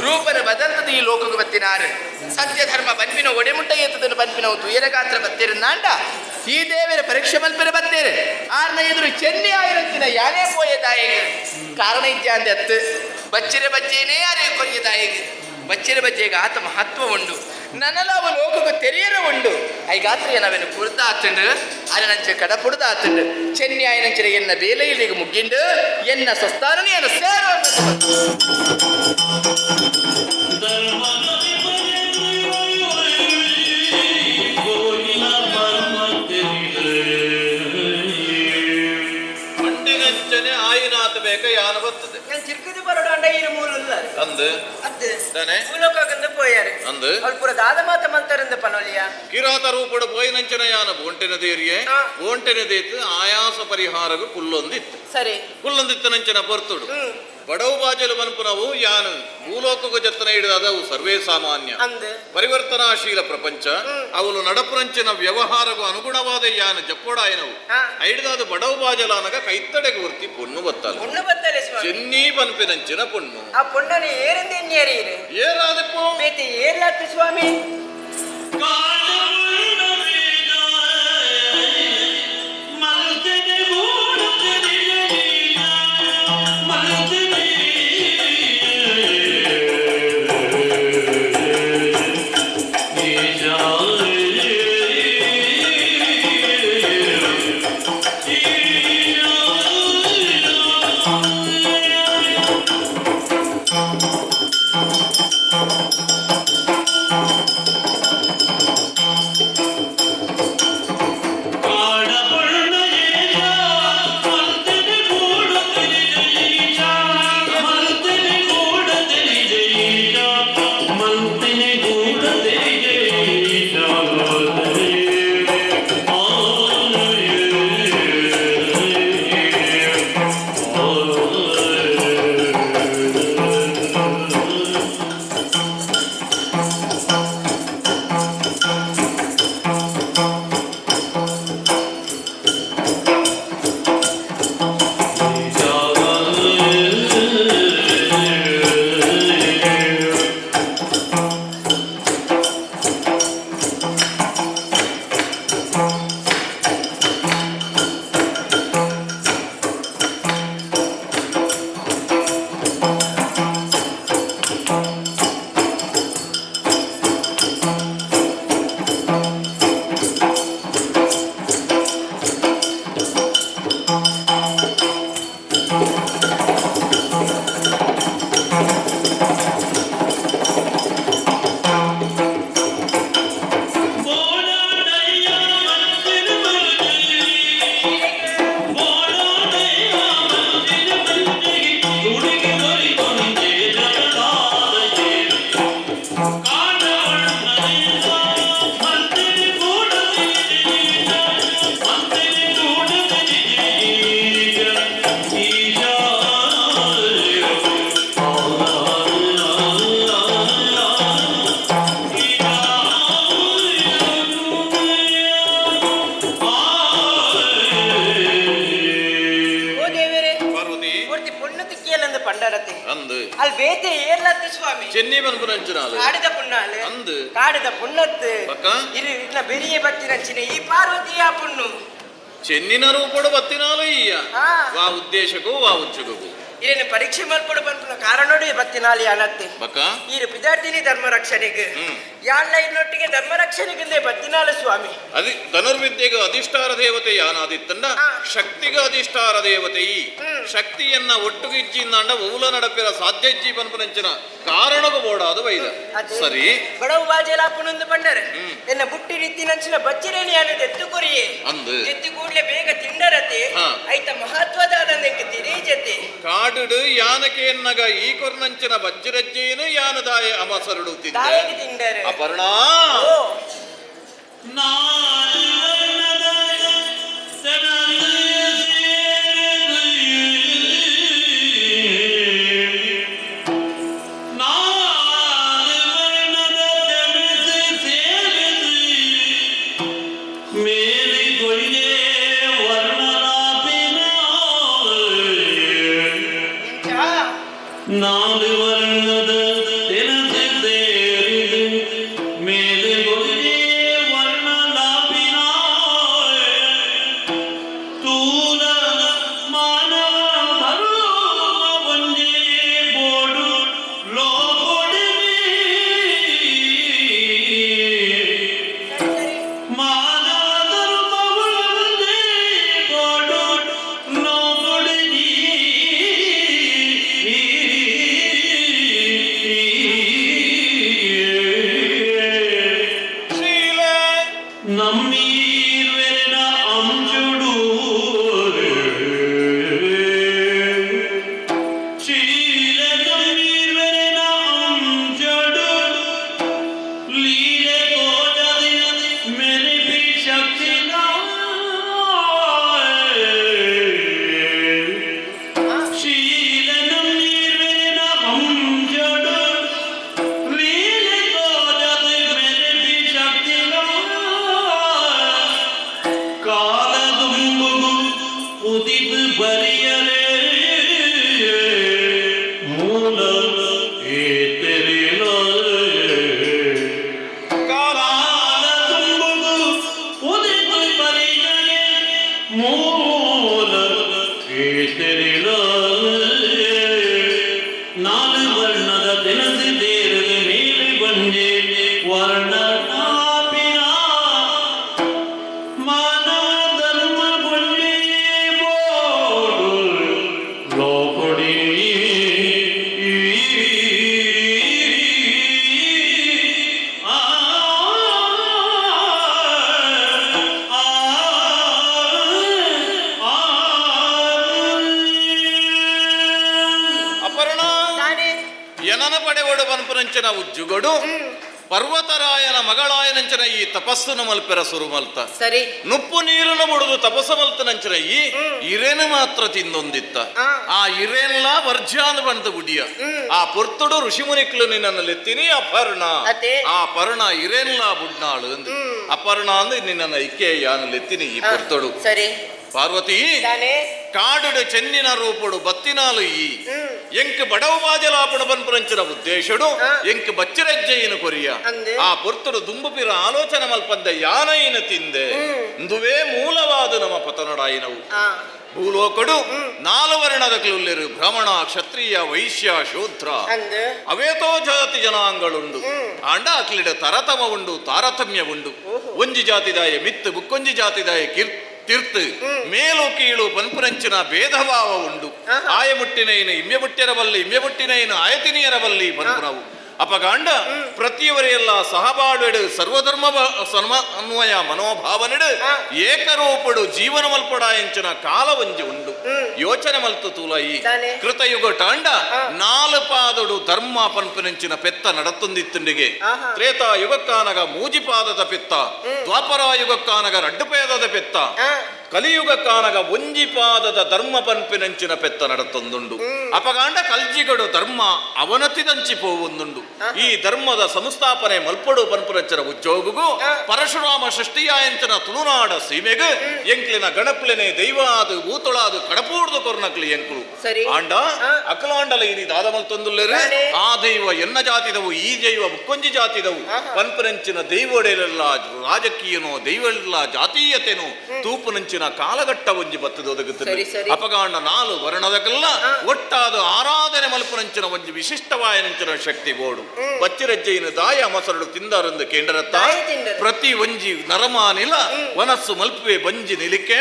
ರೂಪನ ಬದಲ್ತದ ಈ ಲೋಕಕ್ಕೆ ಬತ್ತಿನಾರು ಸತ್ಯ ಧರ್ಮ ಬನ್ಪಿನ ಒಡೆಮುಟ್ಟ ಏತದನ್ನು ಬನ್ಪಿನವು ತುಯರ ಗಾತ್ರ ಬತ್ತಿರಂದಾಂಡ ಈ ದೇವರ ಪರೀಕ್ಷೆ ಮಲ್ಪಿನ ಬತ್ತೇರು ಆರ್ನ ಎದುರು ಚೆನ್ನಿ ಆಯಿರಂಚಿನ ಯಾನೇ ಪೋಯ ತಾಯಿಗೆ ಕಾರಣ ಇದ್ದ ಅಂದೆ ಅತ್ತು ಬಚ್ಚಿರ ಬಚ್ಚೇನೇ ಯಾರೇ ಕೊಯ್ಯ ತಾಯಿಗೆ ಬಚ್ಚಿರ ಬಚ್ಚೆಗೆ ಆತ ಮಹತ್ವ ಉಂಡು ನನ್ನಲಾವು ಲೋಕಕ್ಕೆ ತೆರೆಯರ ಉಂಡು ಐಗಾತ್ರ ನಾವೇನು ಕುರ್ತ ಆತಂಡು ಅಲ್ಲಂಚೆ ಕಡಪುಡ್ದ ಆತಂಡು ಚೆನ್ನಿ ಆಯ್ನಂಚಿನ ಎನ್ನ ಬೇಲೆಯಿಲ್ಲಿಗೆ ಮುಗ್ಗಿಂಡು ಎನ್ನ ಸ್ವಸ್ಥಾನನೇ ಎನ್ನ ಸೇರು ಮಂಡಿನಂಚನೆ ಆಯಿನಾಥ ಬೇಕ ಯಾನು ಬರ್ತದೆ ഞാൻ ചിരിക്കുന്നത് പറയണ്ട അണ്ടയില് മൂലല്ല ಅಂದು അത് ತಾನೆ മൂലൊക്കെ പോയാரு ಅಂದು അവൾപ്പുറ ദാദമാത്ത ಮಂತರಂದ ಪನೋಲಿಯ ಕಿರಾತ ರೂಪಡ ಪೋಯಿನಂಚನ ಯಾನ ಬೋಂಟೆನದೇರಿಯೇ ಬೋಂಟೆನದೇತು ಆಯಾಸ ಪರಿಹಾರಗು ಕುಲ್ಲೊಂದಿತ್ತು ಸರಿ ಕುಲ್ಲೊಂದಿತ್ತನಂಚನ ಪೊರ್ತುಡು ಬಡವು ಬಾಜಲು ಮನ್ಪುನವು ಯಾನು ಭೂಲೋಕಗ ಜತ್ತನ ಹಿಡಿದವು ಸರ್ವೇ ಸಾಮಾನ್ಯ ಅಂದ್ ಪರಿವರ್ತನಾಶೀಲ ಪ್ರಪಂಚ ಅವಳು ನಡಪುರಂಚಿನ ವ್ಯವಹಾರಗೂ ಅನುಗುಣವಾದ ಯಾನ ಜಪ್ಪೊಡಾಯನವು ಹಿಡಿದಾದ ಬಡವು ಬಾಜಲಾನಗ ಕೈತ್ತಡೆಗೆ ವರ್ತಿ ಪೊಣ್ಣು ಬತ್ತಲ್ಲ പൊണ്ണു ബത്തലെ സ്വാമി ಚೆನ್ನೀ ಪನ್ಪಿನಂಚಿನ ಪೊಣ್ಣು ആ പൊണ്ണനെ ഏറെന്ത് എണ്ണിയറിയത് ಏರಾದಪ್ಪು ಬೇತಿ ಏರ್ಲಾತ್ತು ಸ್ವಾಮಿ ಬೋಡಾಡಯ್ಯ ಮಂದಿರ ಮಂದಿಗೆ ಬೋಡಾಡಯ್ಯ ಮಂದಿರ ಮಂದಿಗೆ ಹುಡುಗಿ ಬರಿ ಬಂದೆ ಜಗದಾದಯೇ ಕಾಣವಣ್ಣನಿಂದ ಮಂದಿರ ಕೂಡದಿದ್ದೀಗ ಮಂದಿರ ಕೂಡದಿದ್ದೀಗ ಓ ದೇವರೇ ಪಾರ್ವತಿ ಪೂರ್ತಿ ಪುಣ್ಯ ತಿಕ್ಕಿಯಲ್ಲಂದು ಪಂಡರತೆ ಅಂದು ಅಲ್ಲಿ ಬೇತೆ ಏರ್ಲತ್ತು ಸ್ವಾಮಿ ಚೆನ್ನಿ ಬನ್ಪುರಂಚನಾಲು ಕಾಡಿದ ಪುಣ್ಣಾಲು ಅಂದು ಕಾಡಿದ ಪುಣ್ಣತ್ತು ಪಕ್ಕ ಇರು ಇನ್ನ ಬೆರಿಯ ಬತ್ತಿನಂಚಿನ ಈ ಪಾರ್ವತಿಯ ಪುಣ್ಣು ಚೆನ್ನಿನ ರೂಪಡು ಬತ್ತಿನಾಲು ಈಯ ಹಾ. ವಾ ಉದ್ದೇಶಕ್ಕೂ ವಾ ಉಚ್ಚುಗಕ್ಕೂ ಇರೇನು ಪರೀಕ್ಷೆ ಮಲ್ಪಡು ಬಂಪುನ ಕಾರಣೋಡಿ ಬತ್ತಿನಾಲಿ ಅನತ್ತೆ ಪಕ್ಕ ಈರು ಪಿದಾರ್ತಿನಿ ಧರ್ಮ ರಕ್ಷಣೆಗೆ ಯಾಳ್ಲ ಇನ್ನೊಟ್ಟಿಗೆ ಧರ್ಮ ರಕ್ಷಣೆಗಿಂದೆ ಬತ್ತಿನಾಲು ಸ್ವಾಮಿ ಧನುರ್ವಿದ್ಯೆಗೆ ಅಧಿಷ್ಠಾರ ದೇವತೆ ಯಾನಾದಿತ್ತಂಡ ಹಾ. ಶಕ್ತಿಗೆ ಅಧಿಷ್ಠಾರ ದೇವತೆ ಈ ಶಕ್ತಿಯನ್ನ ಒಟ್ಟುಗಿಜ್ಜಿಂದಾಂಡ ಊಲ ನಡಪಿರ ಸಾಧ್ಯಜ್ಜಿ ಪನ್ಪನಂಚನ ಕಾರಣಗೂ ಬೋಡಾದು ವೈದ ಅದೇ. ಸರಿ ಬಡವು ಬಾಜೆಲ ಪುಣ್ಣಂದು ಪಂಡರೆ ಎನ್ನ ಬುಟ್ಟಿ ರೀತಿ ನಂಚಿನ ಬಚ್ಚಿರೇನಿ ಅನ್ನೋದು ಎತ್ತು ಕೊರಿಯೇ ಅಂದು ಎತ್ತು ಕೂಡ್ಲೆ ಬೇಗ ತಿಂಡರತೆ ಹಾ. ಐತ ಮಹತ್ವದ ಅದಕ್ಕೆ ತಿರೀಜತೆ ಕಾಡುಡು ಯಾನಕೆಯನ್ನಗ ಈ ಕೊರ್ನಂಚಿನ ಬಜ್ರಜ್ಜೇನು ಯಾನದಾಯ ಅಮಸರುಡುತ್ತಿದ್ದ ತಾಯಿಗೆ ತಿಂಡರೆ ಅಪರ್ಣ ಓ ಇಂಚ ನಾಡು ವರ್ಣದ ತೆನಸೆ ಸೇರಿದು ಮೇಲೆ ಗೊಳಿಗೆ ವರ್ಣ ಲಾಪಿನ ತೂಲ ಮಾನವ ಧರ್ಮ ಬಂಜೆ ಬೋಡು ಲೋಕೊಡಿ ಮಾನವ ಧರ್ಮ ಬಂಜೆ ಬೋಡು ಲೋಕೊಡಿ ಶೀಲ நம்மீர்வென அஞ்சுடு சீல நம்மீர்வென அஞ்சுடு லீலே கோஜதி மேரி பி சக்தி ಶೀಲ நம்மீர்வென அஞ்சுடு ಲೀಲೆ ಕೋಜದಿ ಮೇರಿ ಬಿ ಶಕ್ತಿ ಕಾಲದುಂಬುಗು ಉದಿದು ಬರಿಯಲೇ ಮೂಲ ಏತೆರಿಲ ಕಾಲದುಂಬುಗು ಉದಿದು ಬರಿಯಲೇ ಮೂಲ ಏತೆರಿಲ ನಾಲು ವರ್ಣದ ತೆನಸಿ ದೇರದ ಮೇಲೆ ಬಂಜೆ ವರ್ಣ ನಾಪಿನ ಮಾನವ ಧರ್ಮ ಬಂಜೆ ಬೋಡು ಲೋಕೊಡಿ ಆ ಅಪರ್ಣ ನಾನೇ ಯನನ ಪಡೆವಡು ಪನ್ಪನಂಚನ ಉಜ್ಜುಗಡು ಪರ್ವತರಾಯನ ಮಗಳಾಯನಂಚನ ಈ ತಪಸ್ಸು ಮಲ್ಪೆರ ಸುರುಮಲ್ತ ಸರಿ ನುಪ್ಪು ನೀರನ್ನು ಮುಡಿದು ತಪಸ್ಸು ಮಲ್ತನಂಚನ ಈ ಇರೇನು ಮಾತ್ರ ತಿಂದೊಂದಿತ್ತ ಆ. ಆ ಇರೇನ್ಲ ವರ್ಜಾಂದು ಬಂದ ಗುಡಿಯ ಆ ಪೊರ್ತುಡು ಋಷಿಮುನಿಕ್ಲು ನಿನ್ನನ್ನು ಲೆತ್ತಿನಿ ಅಪರ್ಣ ಅದೇ. ಆ ಪರ್ಣ ಇರೇನ್ಲ ಬುಡ್ನಾಳು ಅಂದು ಅಪರ್ಣ ಅಂದು ನಿನ್ನನ್ನು ಇಕ್ಕೆ ಯಾನು ಲೆತ್ತಿನಿ ಈ ಪೊರ್ತುಡು ಸರಿ ಪಾರ್ವತಿ ನಾನೇ ಕಾಡುಡು ಚೆನ್ನಿನ ರೂಪುಡು ಬತ್ತಿನಾಲು ಈ ಎಂಕ್ ಬಡವು ಬಾಜಲಾಪಣ ಬನ್ಪುರಂಚಿನ ಉದ್ದೇಶಡು ಎಂಕ್ ಬಚ್ಚಿರಜ್ಜೆಯಿನ ಕೊರಿಯ ಅಂದೆ. ಆ ಪೊರ್ತುಡು ದುಂಬುಪಿರ ಆಲೋಚನೆ ಮಲ್ಪಂದ ಯಾನಯಿನ ತಿಂದೆ ಇಂದುವೇ ಮೂಲವಾದ ನಮ್ಮ ಪತನಡಾಯಿನವು ಆ ಭೂಲೋಕಡು ನಾಲು ವರ್ಣದ ಕ್ಲುಲ್ಲಿರು ಬ್ರಾಹ್ಮಣ ಕ್ಷತ್ರಿಯ ವೈಶ್ಯ ಶೂದ್ರ ಅಂದು ಅವೇತೋ ಜಾತಿ ಜನಾಂಗಳುಂಡು ಆಂಡ ಅಕ್ಲಿಡ ತರತಮ ಉಂಡು ತಾರತಮ್ಯ ಉಂಡು ಒಂಜಿ ಜಾತಿದಾಯ ಮಿತ್ತು ಬುಕ್ಕೊಂಜಿ ಜಾತಿದಾಯ ತಿರ್ತು ಮೇಲು ಕೀಳು ಪನ್ಪುರಂಚಿನ ಭೇದ ಭಾವ ಉಂಡು. ಆಯ ಮುಟ್ಟಿನೈನು ಇಮ್ಮೆ ಮುಟ್ಟಿರಬಲ್ಲಿ ಇಮ್ಮೆ ಮುಟ್ಟಿನೈನು ಆಯತಿನಿಯರಬಲ್ಲಿ ಪನ್ಪುರವು ಅಪಗಾಂಡ ಪ್ರತಿಯವರೆಲ್ಲ ಸಹಬಾಡು ಸರ್ವಧರ್ಮ ಅನ್ವಯ ಮನೋಭಾವನೆಡು ಏಕರೂಪಡು ಜೀವನ ಮಲ್ಪಡ ಎಂಚಿನ ಕಾಲ ಒಂಜಿ ಉಂಡು. ಯೋಚನೆ ಮಲ್ತು ತೂಲಯಿ ಕೃತಯುಗ ಟಾಂಡ ನಾಲು ಪಾದಡು ಧರ್ಮ ಪನ್ಪನೆಂಚಿನ ಪೆತ್ತ ನಡತುಂದಿತ್ತುಂಡಿಗೆ ತ್ರೇತಾ ಯುಗಕ್ಕಾನಗ ಮೂಜಿಪಾದದ ಪೆತ್ತ, ದ್ವಾಪರ ಯುಗಕ್ಕಾನಗ ರಡ್ಡುಪೇದದ ಪೆತ್ತ, ಕಲಿಯುಗಕ್ಕಾನಗ ಒಂಜಿಪಾದದ ಧರ್ಮ ಪನ್ಪಿನಂಚಿನ ಪೆತ್ತ ನಡತೊಂದುಂಡು. ಅಪಗಾಂಡ ಕಲ್ಜಿಗಡು ಧರ್ಮ ಅವನತಿದಂಚಿ ಪೋವೊಂದುಂಡು. ಈ ಧರ್ಮದ ಸಂಸ್ಥಾಪನೆ ಮಲ್ಪಡು ಪನ್ಪುರಚ್ಚರ ಉಜ್ಜೋಗುಗು ಪರಶುರಾಮ ಸೃಷ್ಟಿಯಾಯಂಚನ ತುಳುನಾಡ ಸೀಮೆಗು ಎಂಕ್ಲಿನ ಗಣಪ್ಲೆನೆ ದೈವಾದು ಊತೊಳಾದು ಕಡಪೂರ್ದು ಕೊರ್ನಕ್ಲಿ ಎಂಕ್ಲು ಆಂಡ ಅಕಲಾಂಡಲ ಇನಿ ದಾದ ಮಲ್ತೊಂದುಲ್ಲೆರು ಆ ದೈವ ಎನ್ನ ಜಾತಿದವು ಈ ದೈವ ಮುಕ್ಕೊಂಜಿ ಜಾತಿದವು ಪನ್ಪುರಂಚಿನ ದೈವಡೆಲ್ಲ ರಾಜಕೀಯನೋ ದೈವಲ್ಲ ಜಾತೀಯತೆನೋ ತೂಪುನಂಚಿನ ಕಾಲಘಟ್ಟ ಒಂಜಿ ಬತ್ತದ ಒದಗುತ್ತದೆ. ಅಪಗಾಂಡ ನಾಲು ವರ್ಣದಕ್ಕೆಲ್ಲ ಒಟ್ಟಾದ ಆರಾಧನೆ ಮಲ್ಪುನಂಚಿನ ಒಂಜಿ ವಿಶಿಷ್ಟವಾಯನಂಚಿನ ಶಕ್ತಿ ಬೋಡು ಬಚ್ಚಿರಜ್ಜೆಯಿನ ದಾಯ ಮೊಸರಡು ತಿಂದಾರಂದು ಕೇಂದ್ರತ್ತ ಪ್ರತಿ ಒಂಜಿ ನರಮಾನಿಲ ವನಸ್ಸು ಮಲ್ಪುವೆ ಬಂಜಿ ನಿಲಿಕೆ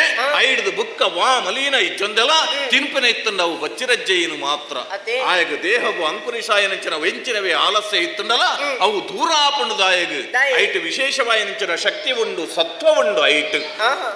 ಐಡ್ದು ಬುಕ್ಕ ವಾ ಮಲೀನ ಇಜ್ಜೊಂದೆಲ ತಿನ್ಪಿನ ಇತ್ತಂಡವು ಬಚ್ಚಿರಜ್ಜೆಯಿನು ಮಾತ್ರ ಆಯಗ ದೇಹವು ಅಂಕುರಿಸಾಯನಂಚಿನ ವೆಂಚಿನವೇ ಆಲಸ್ಯ ಇತ್ತಂಡಲ ಅವು ದೂರಾಪುಂಡು ದಾಯಗ ಐಟ್ ವಿಶೇಷವಾಯನಂಚಿನ ಶಕ್ತಿ ಉಂಡು ಸತ್ವ ಉಂಡು ಐಟ್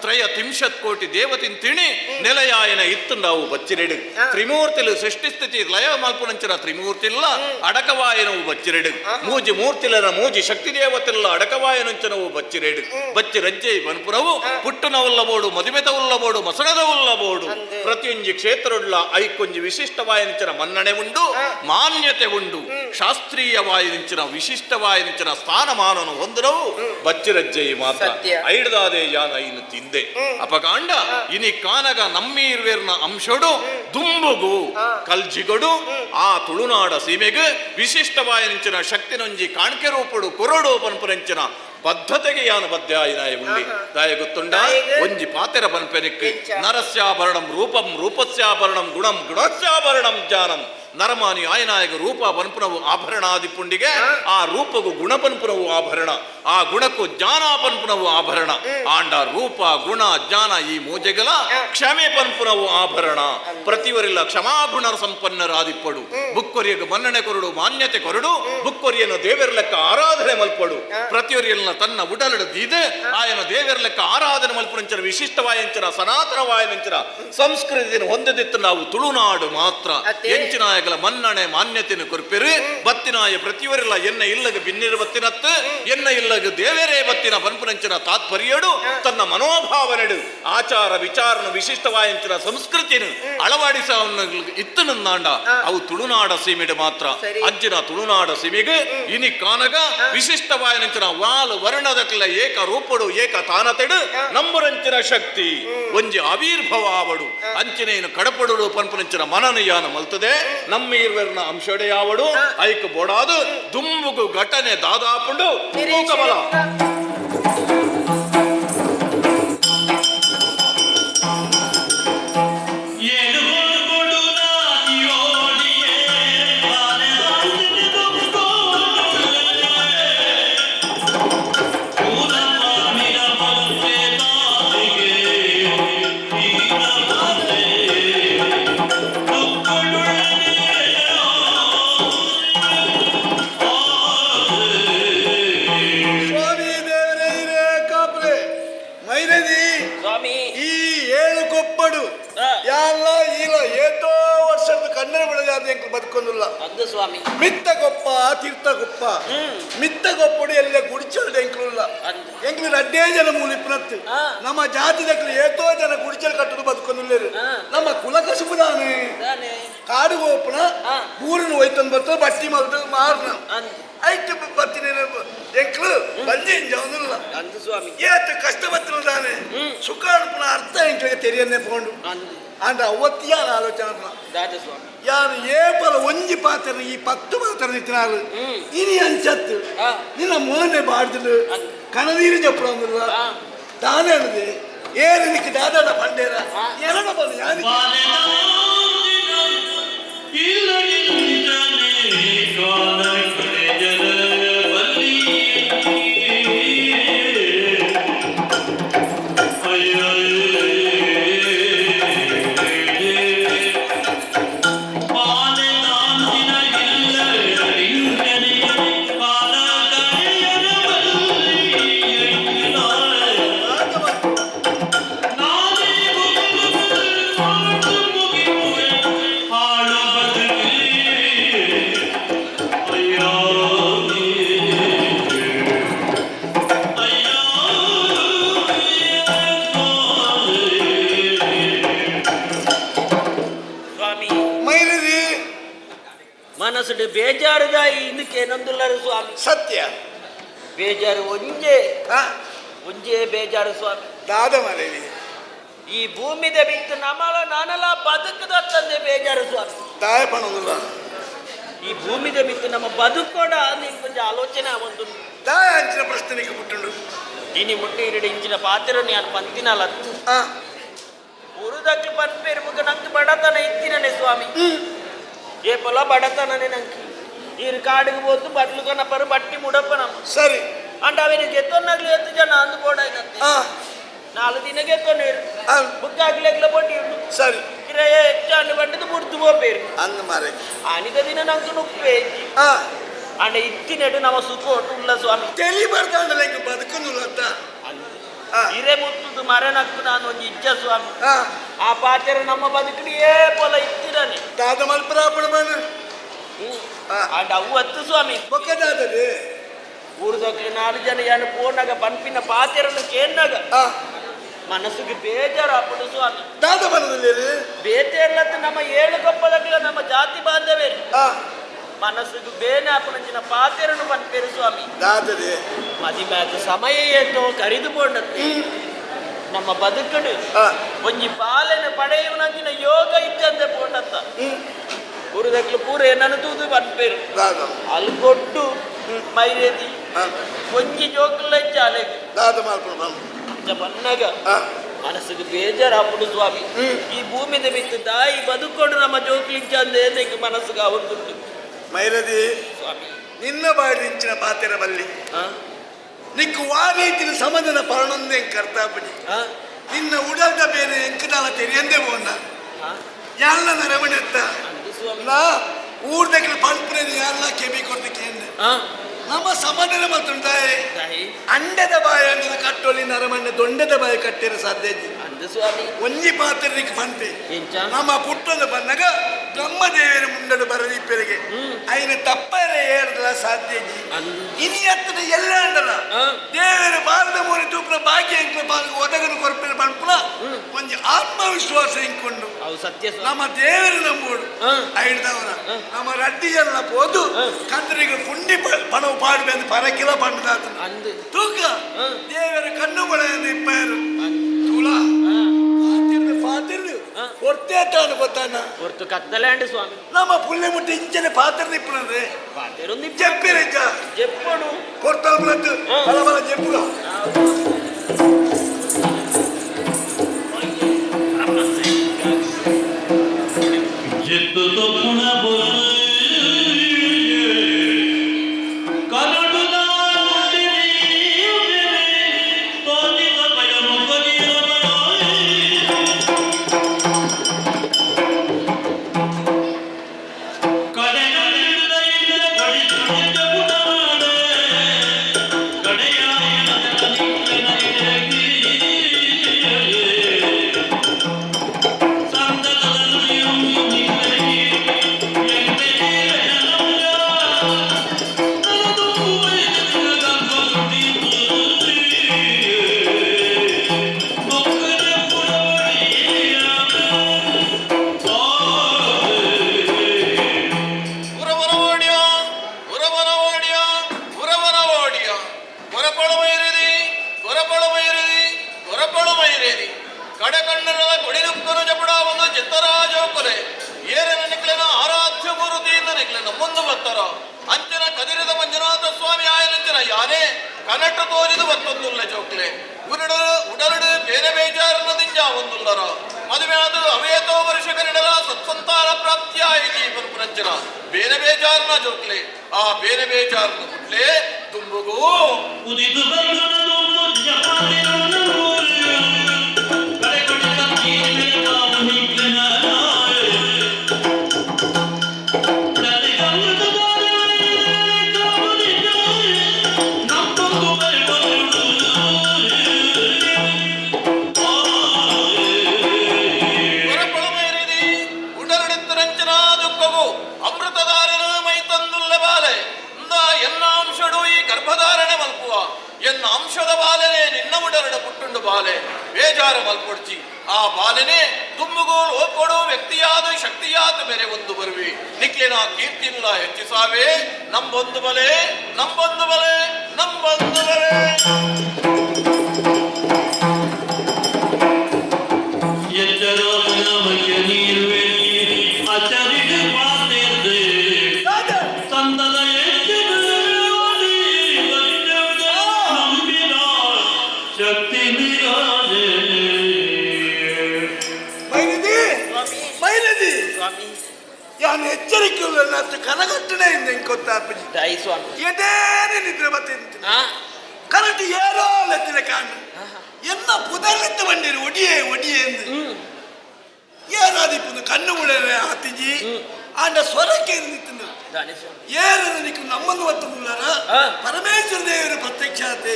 ತ್ರಯ ತಿಂಶತ್ ಕೋಟಿ ದೇವತಿನ್ ತಿಣಿ ನೆಲಯಾಯನ ಇತ್ತುಂಡವು ಬಚ್ಚಿರೆಡು ತ್ರಿಮೂರ್ತಿಲು ಸೃಷ್ಟಿ ಸ್ಥಿತಿ ಲಯ ಮಲ್ಪುನಂಚಿನ ತ್ರಿಮೂರ್ತಿಲ್ಲ ಅಡಕವಾಯನವು ಬಚ್ಚಿರೆಡು ಮೂಜಿ ಮೂರ್ತಿಲರ ಮೂಜಿ ಶಕ್ತಿ ದೇವತಿಲ್ಲ ಅಡಕವಾಯನುಂಚನವು ಬಚ್ಚಿರೆಡು ಬಚ್ಚಿ ರಜ್ಜೆ ಬನ್ಪುರವು ಪುಟ್ಟನವುಲ್ಲಬೋಡು ಮದುಮೆತವುಲ್ಲಬೋಡು ಮಸಣದವುಲ್ಲಬೋಡು ಪ್ರತಿಯೊಂಜಿ ಕ್ಷೇತ್ರವುಳ್ಳ ಐಕೊಂಜಿ ವಿಶಿಷ್ಟವಾಯನಿಂಚಿನ ಮನ್ನಣೆ ಉಂಡು ಮಾನ್ಯತೆ ಉಂಡು ಶಾಸ್ತ್ರೀಯವಾಯನಿಂಚಿನ ವಿಶಿಷ್ಟವಾಯನಿಂಚಿನ ಸ್ಥಾನಮಾನನು ಹೊಂದಿರವು ಬಚ್ಚಿರಜ್ಜೆ ಮಾತ್ರ ಐಡ್ದಾದೆ ಯಾನ ಇನ್ನು ತಿಂದೆ ಅಪಗಾಂಡ ಇನಿ ಕಾನಗ ನಮ್ಮೀರ್ವೇರ್ನ ಅಂಶಡು ದುಂಬುಗು ಕಲ್ಜಿಗಡು ಆ ತುಳುನಾಡ ಸೀಮೆಗೆ ವಿಶಿಷ್ಟವಾಯನಿಂಚಿನ ಶಕ್ತಿನೊಂಜಿ ಕಾಣ್ಕೆ ರೂಪಡು ಕೊರಡು ಪನ್ಪುರಂಚಿನ ಬದ್ಧತೆಗೆ ಯಾನ ಬದ್ಧಾಯನಾಯ ಉಂಡಿ ದಾಯ ಗೊತ್ತುಂಡ ಒಂಜಿ ಪಾತೆರ ಪನ್ಪೆನಿಕ್ ನರಸ್ಯಾಭರಣಂ ರೂಪಂ ರೂಪಸ್ಯಾಭರಣಂ ಗುಣಂ ಗುಣಸ್ಯಾಭರಣಂ ಜ್ಞಾನಂ ನರಮಾನಿ ಆಯನಾಯಕ ರೂಪ ಪನ್ಪುನವು ಆಭರಣಾದಿಪುಂಡಿಗೆ ಆ ರೂಪಗೂ ಗುಣ ಪನ್ಪುನವು ಆಭರಣ ಆ ಗುಣಕ್ಕೂ ಜ್ಞಾನ ಪನ್ಪುನವು ಆಭರಣ ಆಂಡ ರೂಪ ಗುಣ ಜ್ಞಾನ ಈ ಮೂಜೆಗಲ ಕ್ಷಮೆ ಪನ್ಪುನವು ಆಭರಣ ಪ್ರತಿವರಿಲ್ಲ ಕ್ಷಮಾಗುಣ ಸಂಪನ್ನರಾದಿಪ್ಪಡು ಬುಕ್ಕೊರಿಯಗ ಮನ್ನಣೆ ಕೊರಡು ಮಾನ್ಯತೆ ಕೊರಡು ಬುಕ್ಕೊರಿಯನ್ನು ದೇವರ ಲೆಕ್ಕ ಆರಾಧನೆ ಮಲ್ಪಡು ಪ್ರತಿಯೊರಿಯಲ್ಲ ತನ್ನ ಉಡಲಡು ದೀದೆ ಆಯನ ದೇವರ ಲೆಕ್ಕ ಆರಾಧನೆ ಮಲ್ಪುರಂಚರ ವಿಶಿಷ್ಟವಾಯಂಚರ ಸನಾತನವಾಯನಂಚರ ಸಂಸ್ಕೃತಿಯನ್ನು ಹೊಂದದಿತ್ತು ನಾವು ತುಳುನಾಡು ಮಾತ್ರ ಎಂಚಿನ ಮನ್ನಣೆ ಮಾನ್ಯತೆಯನ್ನು ಕೊರ್ಪೆರು ಬತ್ತಿನಾಯ ಪ್ರತಿಯವರೆಲ್ಲ ಎನ್ನ ಇಲ್ಲಗ ಬಿನ್ನಿರು ಬತ್ತಿನತ್ತು ಎನ್ನ ಇಲ್ಲಗ ದೇವರೇ ಬತ್ತಿನ ಪನ್ಪುನಂಚಿನ ತಾತ್ಪರ್ಯಡು ತನ್ನ ಮನೋಭಾವನೆಡು ಆಚಾರ ವಿಚಾರನ ವಿಶಿಷ್ಟವಾಯಂಚಿನ ಸಂಸ್ಕೃತಿಯನ್ನು ಅಳವಾಡಿಸ ಇತ್ತು ನಂದಾಂಡ ಅವು ತುಳುನಾಡ ಸೀಮೆಡು ಮಾತ್ರ ಅಜ್ಜಿನ ತುಳುನಾಡ ಸೀಮೆಗೆ ಇನಿ ಕಾನಗ ವಿಶಿಷ್ಟವಾಯನಂಚಿನ ವಾಲು ವರ್ಣದಕ್ಕೆಲ್ಲ ಏಕ ರೂಪಡು ಏಕ ತಾನತೆಡು ನಂಬುರಂಚಿನ ಶಕ್ತಿ ಒಂಜಿ ಆವಿರ್ಭವ ಆವಡು ಅಂಚಿನೇನು ಕಡಪಡು ಪನ್ಪುನಂಚಿನ ಮನನಯಾನ ಮಲ್ತದೆ ನಮ್ಮೀರ್ವೆರ್ನ ಅಂಶಡೆಯಾವಡು ಐಕ್ ಬೋಡಾದು ದುಂಬುಗು ಘಟನೆ ದಾದಾಪುಂಡು ತೂಕಬಲ ಬದುಕೊಂದಿಲ್ಲ ಮಿತ್ತ ಗೊಪ್ಪ ತೀರ್ಥ ಗೊಪ್ಪ ಮಿತ್ತ ಗೊಪ್ಪಡು ಎಲ್ಲ ಗುಡಿಚಲ್ದ ಎಂಕ್ಲಿಲ್ಲ ಎಂಕ್ಲಿ ರಡ್ಡೇ ಜನ ಮೂಲಿಪ್ನತ್ತು ನಮ್ಮ ಜಾತಿದಕ್ಲಿ ಏತೋ ಜನ ಗುಡಿಚಲ್ ಕಟ್ಟದು ಬದುಕೊಂದಿಲ್ಲ ನಮ್ಮ ಕುಲ ಕಸುಬುದಾನೆ ಕಾಡು ಗೋಪನ ಊರಿನ ಹೋಯ್ತಂದು ಬರ್ತದೆ ಬಟ್ಟಿ ಮಲ್ದ ಮಾರ್ನ ಐಟು ಬರ್ತೀನಿ ಎಂಕ್ಲು ಬಂದಿ ಜವನಿಲ್ಲ ಏತು ಕಷ್ಟ ಬತ್ತಿದಾನೆ ಸುಖ ಅನುಪನ ಅರ್ಥ ಎಂಕ್ಲಿಗೆ ತೆರಿಯನ್ನೇ ಪೋಂಡು ಅಂದ್ರೆ ಅವತ್ತಿಯ ಆಲೋಚನೆ ಯಾರು ಏಪಲ ಒಂಜಿ ಪಾತ್ರ ಈ 10 ಪಾತ್ರ ನಿಂತಿನಾರು ಇನಿ ಅಂಚತ್ತು ನಿನ್ನ ಮೋನೆ ಬಾಡ್ದು ಕನದೀರಿ ಜಪ್ಪಡಂದಿಲ್ಲ ದಾನೆ ಅನ್ನದೆ ಏರು ನಿಕ್ಕೆ ದಾದಾಡ ಪಂಡೇರ ಎರಡ ಬಂದು ಯಾರು ಅಯ್ಯೋ ಮನಸ್ಸುಡು ಬೇಜಾರುದಾಯಿ ಇದಕ್ಕೇನೊಂದುಲ್ಲರು ಸ್ವಾಮಿ. ಸತ್ಯ ಬೇಜಾರು ಒಂಜೇ ಹಾ ಒಂಜೇ ಬೇಜಾರು ಸ್ವಾಮಿ. ದಾದ ಮರೇವಿ ಈ ಭೂಮಿದ ಬಿತ್ತು ನಮಲ ನಾನೆಲ್ಲ ಬದುಕದತ್ತಂದೆ ಬೇಜಾರು ಸ್ವಾಮಿ. ದಾಯ ಪಣೋದಿಲ್ಲ ಈ ಭೂಮಿದ ಬಿತ್ತು ನಮ್ಮ ಬದುಕೋಡ ನಿನ್ ಕೊಂಚ ಆಲೋಚನೆ ಒಂದು ದಾಯ ಅಂಚಿನ ಪ್ರಶ್ನೆಗೆ ಬಿಟ್ಟುಂಡು దీని ముట్టి ఇరడు ఇంచిన పాత్రను నేను పంతినాలత్తు ಹಾ ఉరుదక్కి పనిపేరు ముగ్గ నంకి బడతన ఇత్తిననే స్వామి. ఏ పొల బడతననే నంకి ఈరు కాడికి పోతూ బట్టలు కొన్నపరు బట్టి ముడప్పనమ్మ ಸರಿ అంటే అవి నీకు ఎత్తున్నట్లు ఎత్తు జన అందుకోడాయినత్తి ಹಾ 4 ದಿನಕ್ಕೆ ಎತ್ತೋನೇರು ಹಾ బుక్కాకిలేకల పొట్టి ఉండు ಸರಿ కిరయ ఎచ్చాండి పట్టిది పుడుతు పోపేరు ಅಂದ ಮಾರೆ అనిక దిన నంకు నొప్పేసి ಹಾ అంటే ఇత్తినట్టు నమ సుఖోటు ఉల్ల స్వామి. ತೆಲಿ ಬರ್ತಾಂಡಲ್ಲ ಇಂಕ ಬದುಕುದಿಲ್ಲ ಅಂತ ಹಾ ಹಿರೇ ಮುತ್ತುದು ಮರೆ ನಕ್ಕು ನಾನು ಒಂದು ಇಜ್ಜ ಸ್ವಾಮಿ. ಹಾ ಆ ಪಾತ್ರೆ ನಮ್ಮ ಬದುಕಡಿ ಏ ಪೊಲ ಇತ್ತಿರನೆ ದಾದ ಮಲ್ಪರಾಪಣ ಬಣ್ಣ ಹಾ అంటే అవ్వు వత్తు స్వామి. ಬೊಕ್ಕ ದಾದದೆ ఊరిదొక్కలు 4 జన యాను పోనగ పంపిన పాత్రను కేన్నగ ಹಾ మనసుకి ಬೇಜಾರು అప్పుడు ಸ್ವಾಮಿ. ದಾದ ಬಣ್ಣದಲ್ಲಿ ಬೇತೇರ್ಲತ್ತು ನಮ್ಮ 7 గొప్పదగ్గల ನಮ್ಮ ಜಾತಿ ಬಾಂಧವೇರು ಹಾ మనసుకు ಬೇನೆ ಅಪ್ಪನಂಚಿನ ಪಾತ್ರೆను పంపేరు ಸ್ವಾಮಿ. ದಾದದೆ ಮದಿ ಮ್ಯಾಗ ಸಮಯ ಏತೋ ಕರಿದು ಬೋಂಡತ್ತೆ ನಮ್ಮ ಬದುಕಡು ಹಾ ಒಂಜಿ ಪಾಲನ ಪಡೆಯುವನಂಚಿನ ಯೋಗ ಇದ್ದಂತೆ ಬೋಂಡತ್ತ ಊರಿದಕ್ಕಲು ಪೂರ ಏನನ್ನು ತೂದು పంపేరు ದಾದ ಅಲ್ಲಿ ಕೊಟ್ಟು ಮೈರೇದಿ ಹಾ ಒಂಜಿ ಜೋಕುಲ್ಲ ಚಾಲೆಗೆ ದಾದ ಮಲ್ಪಣ ಬಣ್ಣ ಬನ್ನಗ ಹಾ మనసుకు ಬೇಜಾರು అప్పుడు స్వామి. ఈ భూమి మీద మిత్తు దాయి బతుకోడు నమ్మ జోకులించందే నీకు మనసుగా ఉంటుంది ಮೈರದಿ స్వామి. ನಿನ್ನ ಬಾಡಿಂಚಿನ ಪಾತೆರ ಬಲ್ಲಿ ఆ? ನಿಕ್ಕು ವಾರೀತಿನ ಸಮಾಧಾನ ಪರಣೊಂದೆ ಕರ್ತಾಪಡಿ ఆ? ನಿನ್ನ ಉಡಲ್ದ ಬೇರೆ ಎಂಕದಾಲ ತೆರಿಯಂದೆ ಬೋಂಡ ఆ? ಯಾಳ್ನ ನರಮಣೆತ್ತ అందు స్వామి. ನಾ ಊರ್ దగ్గర ಪಲ್ಪುರೇದು ಯಾಳ್ನ ಕೆಬಿ ಕೊಡ್ದಕ್ಕೆ ఆ? ನಮ್ಮ ಸಮಾಧಾನ ಮತ್ತುಂಟಾಯೆ దాయి. ಅಂಡದ ಬಾಯ ಅಂದಿನ ಕಟ್ಟೊಲಿ ನರಮಣ್ಣೆ ದೊಂಡದ ಬಾಯ ಕಟ್ಟಿರ ಸಾಧ್ಯ అందు స్వామి. ಒಂಜಿ ಪಾತ್ರೆಗೆ ಪಂಪೆ ఏంచా? ನಮ್ಮ ಪುಟ್ಟದ ಬನ್ನಗ ಬ್ರಹ್ಮದೇವರ ಮುಂಡಡು ಬರದಿಪ್ಪರಿಗೆ ಐನ ತಪ್ಪರೆ ಹೇಳದಲ್ಲ ಸಾಧ್ಯ అందు. ಇನಿ ಹತ್ತಿರ ಎಲ್ಲ ಅಂಡಲ್ಲ ఆ? ದೇವರ ಬಾರದ ಮೂರಿ ತೂಪಿನ ಭಾಗ್ಯ ಇಂಕ್ಲ ಬಾಲ್ಗೆ ಒದಗನ ಕೊರಪಿನ ಪಂಪುನ ಒಂಜಿ ಆತ್ಮವಿಶ್ವಾಸ ಇಂಕೊಂಡು అవు సత్య స్వామి. ನಮ್ಮ ದೇವರು ನಂಬೋಡು ఆ? ಐಡ್ದವರ ನಮ್ಮ ರಡ್ಡಿ ಎಲ್ಲ ಪೋದು ಕಂದ್ರಿಗೆ ಪುಂಡಿ ಪಣವು ಪಾಡ್ಬೆ ಅಂತ ಪರಕಿಲ ಪಂಡದಾತ అందు. ತೂಕ ಆ? ದೇವರ ಕಣ್ಣು ಬಳೆಯನ್ನು ಇಪ್ಪಾರು అందు. ತುಳ ఆ? ಪಾತಿರ್ದು ಆ? ಹೊರ್ತೇ ತಾನು ಗೊತ್ತಾನ ఒర్తు కత్తలేండి స్వామి. ನಮ್ಮ ಪುಲ್ಲೆ ಮುಟ್ಟಿ ಇಂಚನೆ ಪಾತ್ರ ನಿಪ್ಪುನದೆ పాతేరుంది చెప్పిరిక చెప్పడు. పొర్తల బ్లడ్ ఆ. బల బల చెప్పుగా జెత్తుతో పునబోలు కనడుదా ఉండిని తోదిన భయము కొనియమనాయి కడగడిదైన గడి తుడితమునాడే కడయాయ నిన్నైదేగి ಉರವನ ಓಡಿಯ ಹೊರಪಳು ಮೈರೇದಿ ಕಡಕಣ್ಣರದ ಕೊಡಿನುಕ್ಕನು ಜಪುಡ ಒಂದು ಚಿತ್ತರಾಜೋಕುಲೆ ಏರನ ನಿಕ್ಲೆನ ಆರಾಧ್ಯ ಮೂರುತಿಯಿಂದ ನಿಕ್ಲೆನ ಮುಂದೆ ಬತ್ತರ ಅಂಚನ ಕದಿರದ ಮಂಜುನಾಥ ಸ್ವಾಮಿ ಆಯನಂಚನ ಯಾನೇ ಕನಟ್ಟು ತೋರಿದು ಮತ್ತೊಂದುಲ್ಲ ಚೌಕ್ಲೆ ಉಡಲಡು ಬೇರೆ ಬೇಜಾರನದಿಂಜ ಒಂದುಲ್ಲರ ಮದುವೆ ಅದು ಅವೇತೋ ವರ್ಷ ಕನ್ನಡಲ ಸತ್ಸಂತಾನ ಪ್ರಾಪ್ತಿಯಾಯಿ ಜೀವನ ಪುರಂಚನ ಬೇರೆ ಬೇಜಾರನ ಜೋಕ್ಲೆ ಆ ಬೇರೆ ಬೇಜಾರನ ಹುಟ್ಲೆ ತುಂಬುಗೂ ಉದಿದು ಬಂದನದು ಜಪಾದಿರನ ಮೂರು ಕಡೆಕೊಡಿ ಕತ್ತೀರೆ ತಾವು ನಿಕ್ಲೆನ ಡಲೆ ಗಂಗದ ಬಾರೆ ಕಾಮುದಿನ ನಮ್ಮಂಗು ಬರೆಬರು ಹೊರಪಳು ಮೈರಿದಿ ಉಡರಡಿತ್ತರಂಚನ ದುಃಖವು ಅಮೃತಧಾರನ ಮೈ ತಂದುಲ್ಲ ಬಾಲೆ ಎಂದ ಎನ್ನಾಂಶಡು ಈ ಗರ್ಭಧಾರಣೆ ಮಲ್ಪುವ ಎನ್ನ ಅಂಶದ ಬಾಲೆನೆ ನಿನ್ನ ಉಡರಡ ಪುಟ್ಟುಂಡು ಬಾಲೆ ಬೇಜಾರು ಮಲ್ಪೊಡ್ಚಿ ಆ ಬಾಲೆನೆ ದುಮ್ಮುಗೋಲು ಹೋಗ್ಕೊಡೋ ವ್ಯಕ್ತಿಯಾದ ಶಕ್ತಿಯಾದ ಬೇರೆ ಒಂದು ಬರುವೆ ನಿಕ್ಲಿನ ಕೀರ್ತಿಲ್ಲ ಹೆಚ್ಚಿಸಾವೆ ನಂಬೊಂದು ಬಲೆ ನಂಬೊಂದು ಬಲೆ ನಂಬೊಂದು ಬಲೆ. ಯಾನು ಎಚ್ಚರಿಕೆಯುಳ್ಳ ಕನಗಟ್ಟನೆ ಕೊತ್ತಾಪಜಿ ತಾಯಿ ಸ್ವಾಮಿ ಎದೇನೆ ನಿದ್ರೆ ಬತ್ತಿಂತು ಕರೆಕ್ಟ್ ಏರೋ ಲೆತ್ತಿನ ಕಾಣು ಎನ್ನ ಪುದರ್ಲೆತ್ತ ಬಂದಿರು ಒಡಿಯೇ ಒಡಿಯೇ ಎಂದು ಏನಾದಿಪ್ಪು ಕಣ್ಣು ಮುಳೆ ಆತಿಜಿ ಆಂಡ ಸ್ವರಕ್ಕೆ ನಿಂತು ಏರನ್ನು ನಿಕ್ಕು ನಮ್ಮನ್ನು ಒತ್ತುಳ್ಳಾರ ಪರಮೇಶ್ವರ ದೇವರ ಪ್ರತ್ಯಕ್ಷತೆ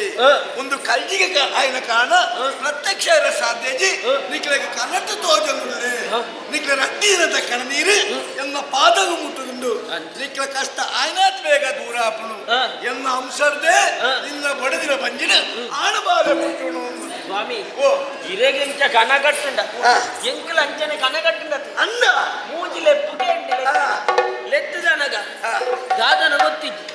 ಒಂದು ಕಳ್ಳಿಗೆ ಆಯ್ನ ಕಾರಣ ಪ್ರತ್ಯಕ್ಷ ಸಾಧ್ಯಜಿ ನಿಕ್ಲೆಗೆ ಕನ್ನಡ ತೋಜನುಳ್ಳೆ ನಿಕ್ಲೆ ರಡ್ಡಿನ ತಕ್ಕಣ ನೀರು ಎನ್ನ ಪಾದಗ ಮುಟ್ಟುಂಡು ನಿಕ್ಲ ಕಷ್ಟ ಆಯ್ನಾತ್ ಬೇಗ ದೂರ ಆಪನು ಎನ್ನ ಅಂಶರ್ದೆ ನಿನ್ನ ಬಡದಿನ ಬಂಜಿನ ಆಣಬಾಲೆ ಮುಟ್ಟುನು ಸ್ವಾಮಿ ಓ ಇರೆಗೆಂಚ ಕನಗಟ್ಟುಂಡ ಎಂಕಲ ಅಂಚನೆ ಕನಗಟ್ಟುಂಡ ಅಂದ ಮೂಜಿಲೆಪ್ಪುಗೆ ಲೆತ್ತದನಗ ದಾದನ ಗೊತ್ತಿಜ್ಜಿ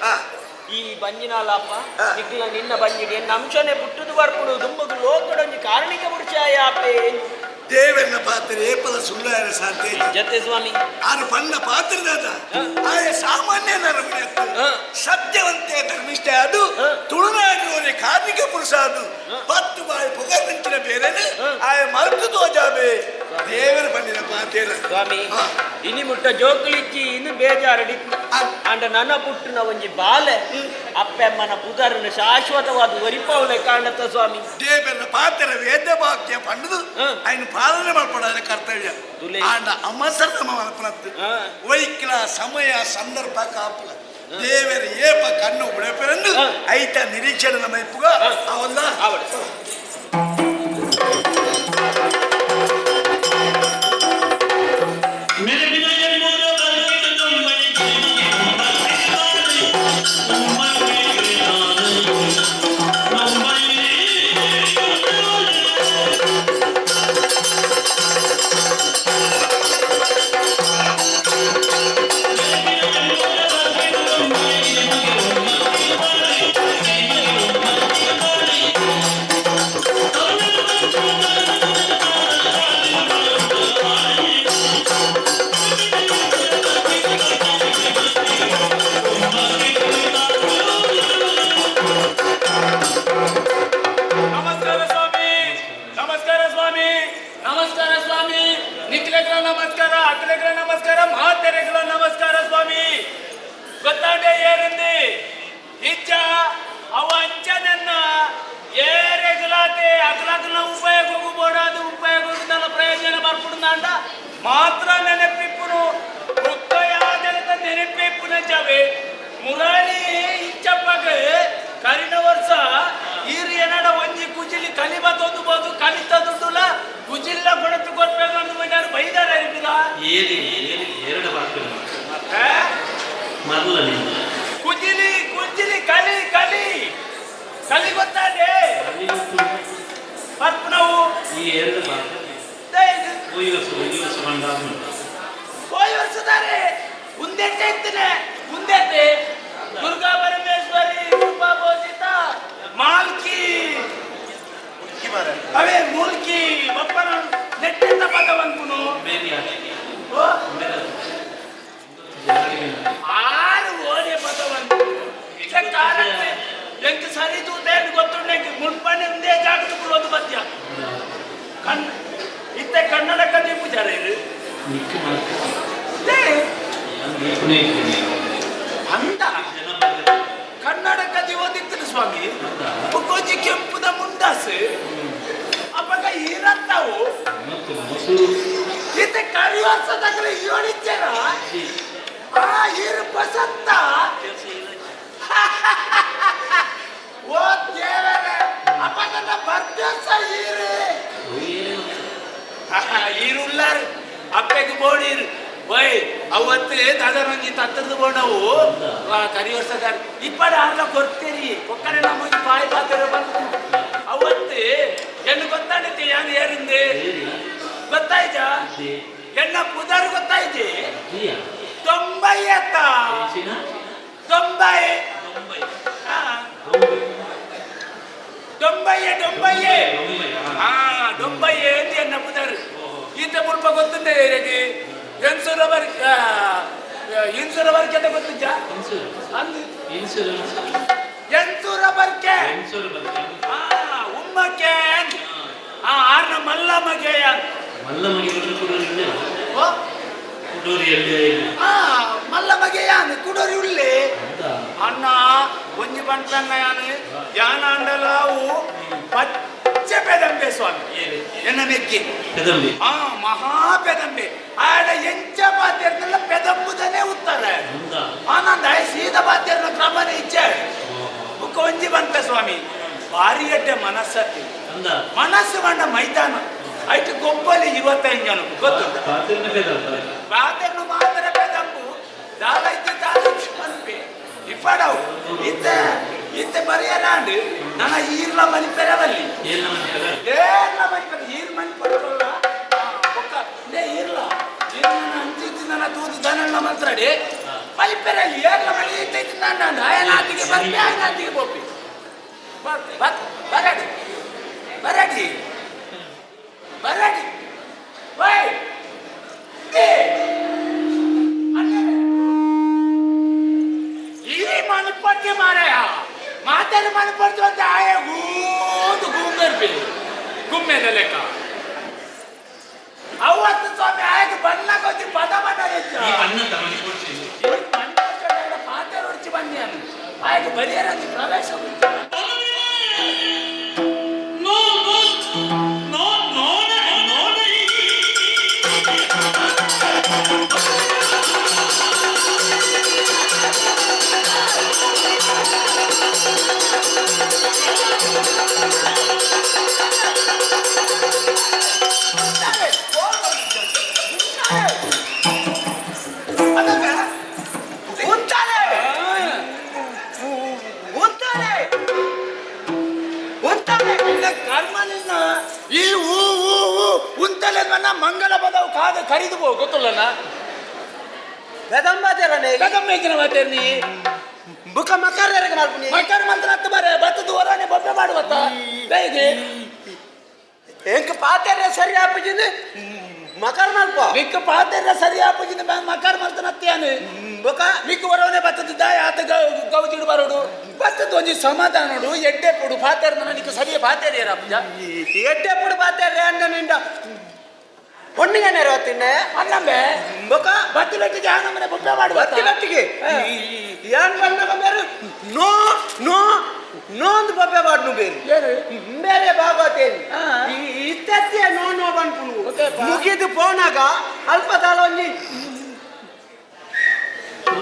ಈ ಬಂಜಿನಾಲಪ್ಪ ನಿಕ್ಲ ನಿನ್ನ ಬಂಜಿಡಿ ಎನ್ನ ಅಂಶನೆ ಪುಟ್ಟದು ಬರ್ಪುಡು ದುಮ್ಮದು ಲೋಕಡೊಂಜಿ ಕಾರಣಿಕ ಮುರ್ಚಾಯಾಪೆ ದೇವನ ಪಾತ್ರ ಏಪಲ ಸುಳ್ಳಾರ ಸಾಧ್ಯ ಜತೆ ಸ್ವಾಮಿ ಆರು ಪಣ್ಣ ಪಾತ್ರದಾದ ಆಯ ಸಾಮಾನ್ಯ ನರಮಣಿ ಸತ್ಯವಂತೆ ಧರ್ಮಿಷ್ಠ ಅದು ತುಳುನಾಡಿನವರೇ ಕಾರ್ಮಿಕ ಪುರುಷ ಅದು 10 ಬಾಯಿ ಪುಗರ್ಮಿಂಚಿನ ಬೇರೆನೆ ಆಯ ಮಲ್ತು ತೋಜಾಬೆ ದೇವರ ಬಂದಿನ ಪಾತೇರ ಸ್ವಾಮಿ ಇನಿ ಮುಟ್ಟ ಜೋಕುಲಿಚ್ಚಿ ಇನ್ನು ಬೇಜಾರಡಿತ್ತು ಅಂಡ ನನ್ನ ಪುಟ್ಟನ ಒಂಜಿ ಬಾಲೆ ಅಪ್ಪೆಮ್ಮನ ಪುದರನ ಶಾಶ್ವತವಾದ ಒರಿಪವಲೆ ಕಾಣತ್ತ ಸ್ವಾಮಿ ದೇವರ ಪಾತ್ರ ವೇದ ವಾಕ್ಯ ಪಂಡದು ఆయన ಪಾಲನೆ ಮಾಡ್ಕೊಡೋದೇ ಕರ್ತವ್ಯ ಆಂಡ ಅಮ್ಮಸರ ನಮ್ಮ ಮನಪನತ್ತು ವೈಕ್ಲ ಸಮಯ ಸಂದರ್ಭ ಕಾಪುಲ ದೇವರ ಏಪ ಕಣ್ಣು ಉಡಪೆರಂದು ಐತ ನಿರೀಕ್ಷಣೆ ನಮ್ಮ ಇಪ್ಪುಗ ಅವನ್ನ ಗೊತ್ತಾಡೆ ಏರಿಂದಿ ಇಜ್ಜ ಅವ ಅಂಚನನ್ನ ಏರೆಗಲಾತೆ ಅಗಲಗಲ ಉಪಯೋಗ ಹೋಗಬೋಡಾದು ಉಪಯೋಗ ಪ್ರಯೋಜನ ಬರ್ಬಿಡ್ದಾಂಡ ಮಾತ್ರ ನೆನಪಿಪ್ಪುನು ಒಕ್ಕಯಾದನದ ನೆನಪಿಪ್ಪುನ ಜವೆ ಮುರಾಳಿ ಇಚ್ಚಪ್ಪಗ ಕರಿನ ವರ್ಷ ಈರು ಏನಡ ಒಂಜಿ ಕುಜಿಲಿ ಕಲಿಬತ್ತೊಂದು ಬೋದು ಕಲಿತದುಲ್ಲ ಕುಜಿಲ್ಲ ಕೊಡತು ಕೊಡ್ಬೇಕು ಅಂತ ಬಂದಾರು ಬೈದಾರ ಇದ್ದಿಲ್ಲ ಎರಡು ಬಾಕಿಲ್ಲ ಮತ್ತೆ ಕುಜಿಲಿ ಕುಜಿಲಿ ಕಲಿ ಕಲಿ ಕಲಿ ಗೊತ್ತಾದೆ ಮತ್ತೆ ನಾವು ಈ ಎರಡು ಹೋಯ್ ವರ್ಷದಾರೆ ಮುಂದೆಟ್ಟೆ ಇರ್ತೇನೆ ಮುಂದೆಟ್ಟೆ ದುರ್ಗಾ ಪರಮೇಶ್ವರಿ ರೂಪಾ ಬೋಧಿತ ಮಾಲ್ಕಿ ಅವೇ ಮೂಲ್ಕಿ ಒಪ್ಪನ ನೆಟ್ಟೆತ್ತ ಪದವಂತನು ಆರು ಓದೆ ಪದವಂತು ಎಂಕ್ ಸರಿದು ದೇನು ಗೊತ್ತುಂಡೆ ಮುನ್ಪನೆ ಒಂದೇ ಜಾಗದ ಬಿಡೋದು ಮಧ್ಯ ಇತ್ತೆ ಕನ್ನಡ ಕದಿ ಪೂಜಾರ ಇದು ಅಂತ ಕನ್ನಡ ಕದಿ ಓದಿತ್ತು ಸ್ವಾಮಿ ಕೊಂಚ ಕೆಂಪುದ ಮುಂಡಾಸು ಅಪ್ಪಗ ಈರಂತಾವು ಇತ್ತೆ ಕರಿ ವರ್ಷದಾಗಲೇ ಯೋಡಿದ್ದಾರ ಆ ಈರು ಬಸತ್ತ ಓ ದೇವರೇ ಅಪ್ಪ ನನ್ನ ಬರ್ದೇಸ ಈರು ಈರುಳ್ಳಾರ ಅಪ್ಪಗೆ ಬೋಡೀರು ಓಯ್ ಅವತ್ತು ದಾದರಂಗಿ ತತ್ತದ ಬೋಣವು ಕರಿ ವರ್ಷದ ಇಪ್ಪಡ ಆರ್ಲ ಕೊಡ್ತೀರಿ ಒಕ್ಕಡೆ ನಮಗೆ ಪಾಯ್ ಪಾತ್ರ ಬಂದು ಅವತ್ತು ಹೆಣ್ಣು ಗೊತ್ತಾಗುತ್ತೆ ಯಾರು ಯಾರಿಂದೆ ಗೊತ್ತಾಯ್ತಾ ಹೆಣ್ಣ ಪುದಾರು ಗೊತ್ತಾಯ್ತಿ 90 ಅತ್ತ 90 ಅಂತ ಹೆಣ್ಣ ಪುದಾರು ಈತ ಮುಲ್ಪ ಗೊತ್ತುಂಟೆ ಇನ್ಸೂರ ಬರ್ಕೆ ಗೊತ್ತಿದ್ದ ಎನ್ಸೂರ ಬರ್ಕೆ ಉಮ್ಮಕ್ಕೆ ಆರ್ನ ಮಲ್ಲಮಗೆ ಮಲ್ಲಮಗೆ ಯಾನು ಕುಡೋರಿ ಉಳ್ಳಿ ಅನ್ನ ಒಂಜಿ ಬಂಟನ್ನ ಯಾನು ಯಾನ ಅಂಡಲಾವು ಪಚ್ಚ ಪೆದಂಬೆ ಸ್ವಾಮಿ ಎನ್ನ ಮೆಕ್ಕಿ ಮಹಾ ಪೆದಂಬೆ ಆಡ ಎಂಚ ಬಾಧ್ಯರ್ನೆಲ್ಲ ಪೆದಂಬುದನೇ ಉತ್ತರ ಆನಂದ ಸೀದ ಬಾಧ್ಯರ್ನ ಕ್ರಮನೇ ಇಚ್ಛೆ ಬುಕ್ಕ ಒಂಜಿ ಬಂತ ಸ್ವಾಮಿ ಭಾರಿ ಅಡ್ಡೆ ಮನಸ್ಸತ್ತಿ ಮನಸ್ಸು ಬಂಡ ಮೈದಾನ ಆಯ್ತು ಗೊಬ್ಬಲಿ 25 ಜನ ಗೊತ್ತುಂಟ ಬಾಧ್ಯರ್ನು ಮಾತ್ರ ಪೆದಂಬು ದಾಲೈತಿ ಅನ್ಪೆ ಇಪ್ಪಡವು ಇತ್ತ ಬರೆಯಲಾಂಡು ನನ್ನ ಈರ್ಲ ಮನಿ ಪೆರವಲ್ಲಿ ಏರ್ಲ ಮನಿ ಪೆರ ಈರ್ ಮನಿ ಪೆರವಲ್ಲ ಒಕ್ಕ ನೇ ಈರ್ಲ ನನ್ನ ಅಂಚಿತ್ತು ನನ್ನ ತೂದು ದನಲ್ಲ ಮಂತ್ರಡಿ ಮನಿ ಪೆರಲ್ಲಿ ಏರ್ಲ ಮನಿ ಇತ್ತೈತಿ ನನ್ನ ಆಯನಾತಿಗೆ ಬರ್ತಿ ಆಯನಾತಿಗೆ ಬೋಪಿ ಬರಡಿ ಬರಡಿ ಬರಡಿ ವೈ ಈ ಮನಪಟ್ಟಿ ಮಾರಾಯ ಮಾತಾಡಿ ಮನಪಡ್ತು ಅಂತ ಆಯ ಗೂಂದು ಗುಮ್ಮೆರ್ಬಿ ಗುಮ್ಮೆದ ಲೆಕ್ಕ ಅವತ್ತು ಸ್ವಾಮಿ ಆಯ್ತು ಬಣ್ಣ ಕೊಚ್ಚಿ ಪದ ಬಣ್ಣ ಪಾತ್ರ ಹೊಡಿಸಿ ಬನ್ನಿ ಅನ್ನು ಆಯ್ತು ಬರಿಯರಂಗೆ ಪ್ರವೇಶ ಈ ಉಂತಲೆ ಮಂಗಲ ಪದವು ಕಾದು ಕರಿದು ಪೋ ಗೊತ್ತುಲ್ಲನ ಬೆದಮ್ಮೇಜಿನ ಮಾತೇರ್ನಿ ಬುಕ್ಕ ಮಕಾರ ಮಕಾರ ಮಂತ್ರ ಹತ್ತು ಬರೇ ಬತ್ತದ ಹೊರನೆ ಬೊಬ್ಬೆ ಮಾಡುವತ್ತ ಬೇಗೆ ಎಂಕ ಪಾತೆರ ಸರಿ ಆಪಜಿಂದ ಮಕಾರ ಮಲ್ಪ ಮಿಕ್ಕ ಪಾತೆರ ಸರಿ ಆಪಜಿಂದ ಮಕಾರ ಮಂತ್ರ ಹತ್ತಿಯಾನು ಬುಕ್ಕ ಮಿಕ್ಕ ಹೊರವನೆ ಬತ್ತದ ಆತ ಗೌಜಿಡು ಬರೋಡು ಬತ್ತದ ಒಂಜಿ ಸಮಾಧಾನೋಡು ಎಡ್ಡೆ ಪುಡು ಪಾತೆರ ನನಗೆ ಸರಿಯ ಪಾತೆರ ಏರಾಪಜ ಎಡ್ಡೆ ಪುಡು ಪಾತೆರ ಅಂದ ನಿಂದ பொண்ணுங்க நேரம் வத்தினே அண்ணம்பே ಬೊಕ ಬತ್ತಿಲಟ್ಟಿಗೆ ಆನಮನೆ ಬೊಬ್ಬೆ ಮಾಡುವ ಬತ್ತಿಲಟ್ಟಿಗೆ ಯಾನ್ ಬಂದಾಗ ಬೇರೆ ನೋ ನೋ ನೋಂದು ಬೊಬ್ಬೆ ಮಾಡ್ನು ಬೇರೆ ಬೇರೆ ಭಾಗವತೇನು ಇತ್ತತ್ತೆ ನೋ ನೋ ಬಂದ್ಪುನು ಮುಗಿದು ಪೋನಾಗ ಅಲ್ಪ ತಾಳ ಒಂಜಿ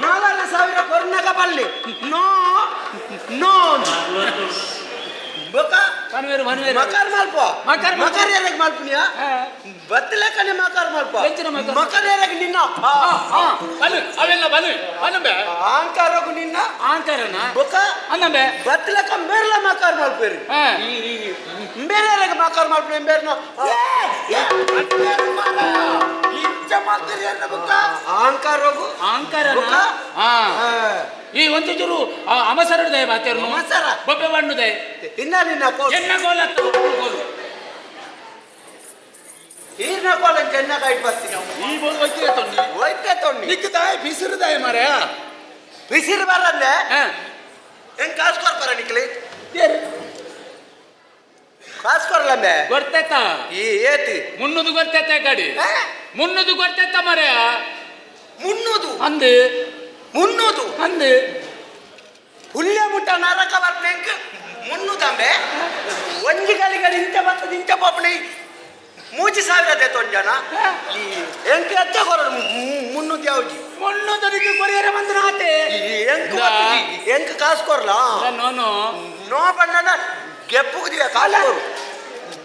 4,000 ಕೊರ್ನಾಗ ಬಲ್ಲಿ ನೋ ನೋ ಬೊಕ ಮನ್ವೇರು ಮಕಾರ ಮಲ್ಪ ಮಕಾರ ಯಾರಿಗೆ ಮಲ್ಪನಿಯಾ ಬತ್ತಲೆಕ್ಕನೆ ಮಕಾರ ಮಲ್ಪ ಮಕಾರ ಯಾರಿಗೆ ನಿನ್ನ ಬಲು ಅವೆಲ್ಲ ಬಲು ಅನ್ನಂಬೆ ಆಂಕಾರಗು ನಿನ್ನ ಆಂಕಾರನ ಬೊಕ ಅನ್ನಂಬೆ ಬತ್ತಲೆಕ್ಕ ಮೇರ್ಲ ಮಕಾರ ಮಲ್ಪೇರಿ ಬೇರೆ ಯಾರಿಗೆ ಮಕಾರ ಮಲ್ಪನೆ ಬೇರೆನ ಇಂಚ ಮಕ್ಕಳು ಎಲ್ಲ ಬೊಕ ಆಂಕಾರಗು ಆಂಕಾರನ ಈ ಒಂದು ಚೂರು ಅಮಸರದೆ ಮಾತೇರು ಅಮಸರ ಬೊಬ್ಬೆ ಬಣ್ಣದೆ ಇನ್ನ ನಿನ್ನ ಎನ್ನ ಗೋಲ ಗೋಲು ಈರ್ನ ಗೋಲ ಚೆನ್ನ ಕೈಟ್ ಬರ್ತೀನಿ ಈ ಬೋಲ್ ಒಯ್ತೆ ತೊಂಡಿ ನಿಕ್ಕದಾಯ ಬಿಸಿರುದಾಯ ಮಾರ್ಯ ಬಿಸಿರು ಬರಂದೆ ಹೆಂಗ್ ಕಾಸು ಕೊಡ್ತಾರ ನಿಕ್ಲಿ ಕಾಸು ಕೊಡ್ಲಂದೆ ಗೊತ್ತೈತ ಈ ಏತಿ ಮುನ್ನೂದು ಗೊತ್ತೈತ ಗಾಡಿ ಮುನ್ನೂದು ಗೊತ್ತೈತ ಮಾರ್ಯ ಮುನ್ನೂದು ಅಂದು ಮುನ್ನೂದು ಅಂದು ಹುಲ್ಲೆ ಮುಟ್ಟ ನರಕ ಬರ್ನೆಂಕ್ ಮುನ್ನೂದಂಬೆ ಒಂಜಿ ಗಳಿಗಳು ಇಂಚ ಬರ್ತದ ಇಂಚ ಪಾಪಣಿ 3,000 ತೊಂಜನ ಎಂಕ್ ಎತ್ತ ಕೊರಡು ಮುನ್ನೂದು ಯಾವ್ಜಿ ಮುನ್ನೂದು ಕೊರಿಯರ ಮಂತ್ರ ಆತೆ ಎಂಕ್ ಕಾಸು ಕೊರ್ಲ ನೋನು ನೋ ಬಣ್ಣನ ಗೆಪ್ಪುಗುದಿಯ ಕಾಲು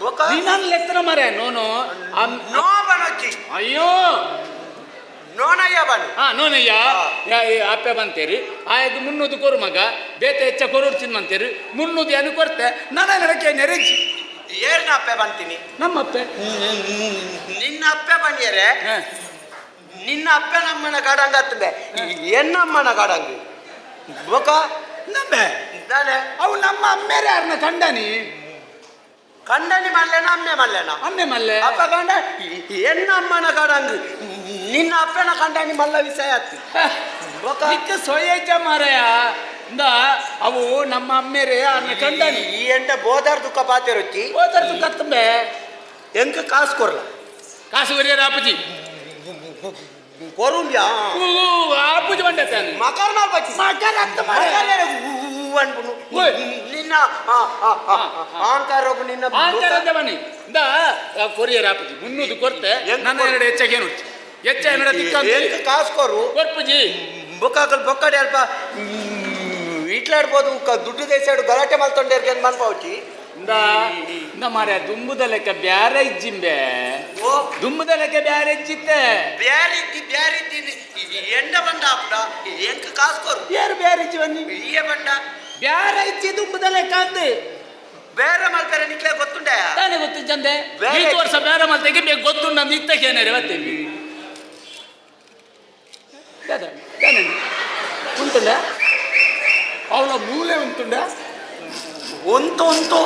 ಕೊರು ನೀನು ಲೆಕ್ಕನ ಮರೆ ನೋನು ನೋ ಬಣ್ಣಿ ಅಯ್ಯೋ ನೋನ ನೋನಯ್ಯ ಬನ್ನಿ ಹಾ ನೋನಯ್ಯ ಅಪ್ಪೆ ಬಂತೇರಿ ಆಯ್ತು 300 ಕೊರು ಮಗ ಬೇತೆ ಹೆಚ್ಚ ಕೊರಡ್ಸಿನ್ ಬಂತೇರಿ 300 ಏನು ಕೊಡ್ತೆ ನನ್ನ ನಡಕೆ ನೆರೆಜಿ ಏರ್ನ ಅಪ್ಪೆ ಬಂತೀನಿ ನಮ್ಮ ಅಪ್ಪೆ ನಿನ್ನ ಅಪ್ಪೆ ಬಂದಿಯರೆ ನಿನ್ನ ಅಪ್ಪೆ ನಮ್ಮನ ಗಡಂಗ ಹತ್ತದೆ ಎನ್ನಮ್ಮನ ಗಡಂಗ ಬೊಕ ನಮ್ಮೆ ನಾನೇ ಅವು ನಮ್ಮ ಅಮ್ಮೇರೆ ಯಾರನ್ನ ಕಂಡನಿ ಕಂಡನಿ ಮಲ್ಲೆನ ಅಮ್ಮೆ ಮಲ್ಲೆನ ಅಮ್ಮೆ ಮಲ್ಲೆ ಅಪ್ಪ ಕಂಡ ಎನ್ನಮ್ಮನ ಗಡಂಗ ನಿನ್ನ ಅಪ್ಪನ ಕಂಡನಿ ಮಲ್ಲ ವಿಷಯ ಹತ್ತಿ ಬೊಕ ನಿತ್ಯ ಸೊಯ್ಯಜ್ಜ ಮಾರಯ ಇಂದ ಅವು ನಮ್ಮ ಅಮ್ಮೇರೆ ಯಾರನ್ನ ಕಂಡನಿ ಈ ಎಂಟ ಬೋದಾರ್ ದುಃಖ ಪಾತಿರುಚ್ಚಿ ಓದರ್ದು ಕತ್ತಂಬೆ ಎಂಕ ಕಾಸು ಕೊರ್ಲ ಕಾಸು ಬರಿಯರ ಅಪ್ಪಜಿ ಕೊರುಂಬ್ಯಾ ಅಪ್ಪುಜಿ ಬಂಡೆ ತಾನೆ ಮಕರ್ನಾಲ್ ಬಚ್ಚಿ ಮಕರ ಅಂತ ಮಾರ್ರೆ. ಅನ್ಬುನು ಓಯ್. ನಿನ್ನ ಅಹಂಕಾರ ನಿನ್ನ ಆಂಕರ್ ಅಂತ ಬನ್ನಿ ಇಂದ ಕೊರಿಯರ್ ಅಪ್ಪಜಿ 300 ಕೊಡ್ತೆ ಎಂತ ನನ್ನ ಎರಡು ಹೆಚ್ಚಾಗಿ ಏನು ಹೆಚ್ಚ ಎರಡು ಎಂಕ ಕಾಸು ಕೊರು ಕೊರ್ಪುಜಿ ಬೊಕ್ಕಾಕಲ್ ಬೊಕ್ಕಡೆ ಅಲ್ಪ ಇಟ್ಲಾಡ್ಬೋದು ದುಡ್ಡು ದೇಸಾಡು ಗಲಾಟೆ ಮಲ್ತೊಂಡೇರ್ಗೆ ಮನ್ಪಾವಚಿ ಇಂದ ಮಾರ್ರೆ ದುಂಬುದ ಲೆಕ್ಕ ಬ್ಯಾರೆ ಇಜ್ಜಿಂಬೆ ಓ ದುಂಬುದ ಲೆಕ್ಕ ಬ್ಯಾರೆ ಇಜ್ಜಿತ್ತೆ ಬ್ಯಾರಿ ಇದ್ದೀನಿ ಎಂಡ ಬಂಡ ಅಪ್ಪ ಎಂಕ ಕಾಸು ಕೊರು ಯಾರು ಬ್ಯಾರೆ ಇಜ್ಜಿ ಬನ್ನಿ ಇಯ್ಯ ಬಂಡ ಬ್ಯಾರೆ ಇಜ್ಜಿ ದುಂಬುದ ಲೆಕ್ಕ ಅಂದೆ ಬೇರೆ ಮಲ್ಪರೆ ನಿಕ್ಲೆ ಗೊತ್ತುಂಡೆ ತಾನೇ ಗೊತ್ತು ಚಂದೆ ಬೇರೆ ಈ ವರ್ಷ ಬೇರೆ ಮಲ್ತೆಗೆ ಬೇಕು ಗೊತ್ತು ನಮ್ದು ಇತ್ತಕ್ಕೇನೆ ಬರ್ತೇನೆ ಉಂಟುಂಡ ಅವಳ ಮೂಲೆ ಉಂಟುಂಡ ಒಂತು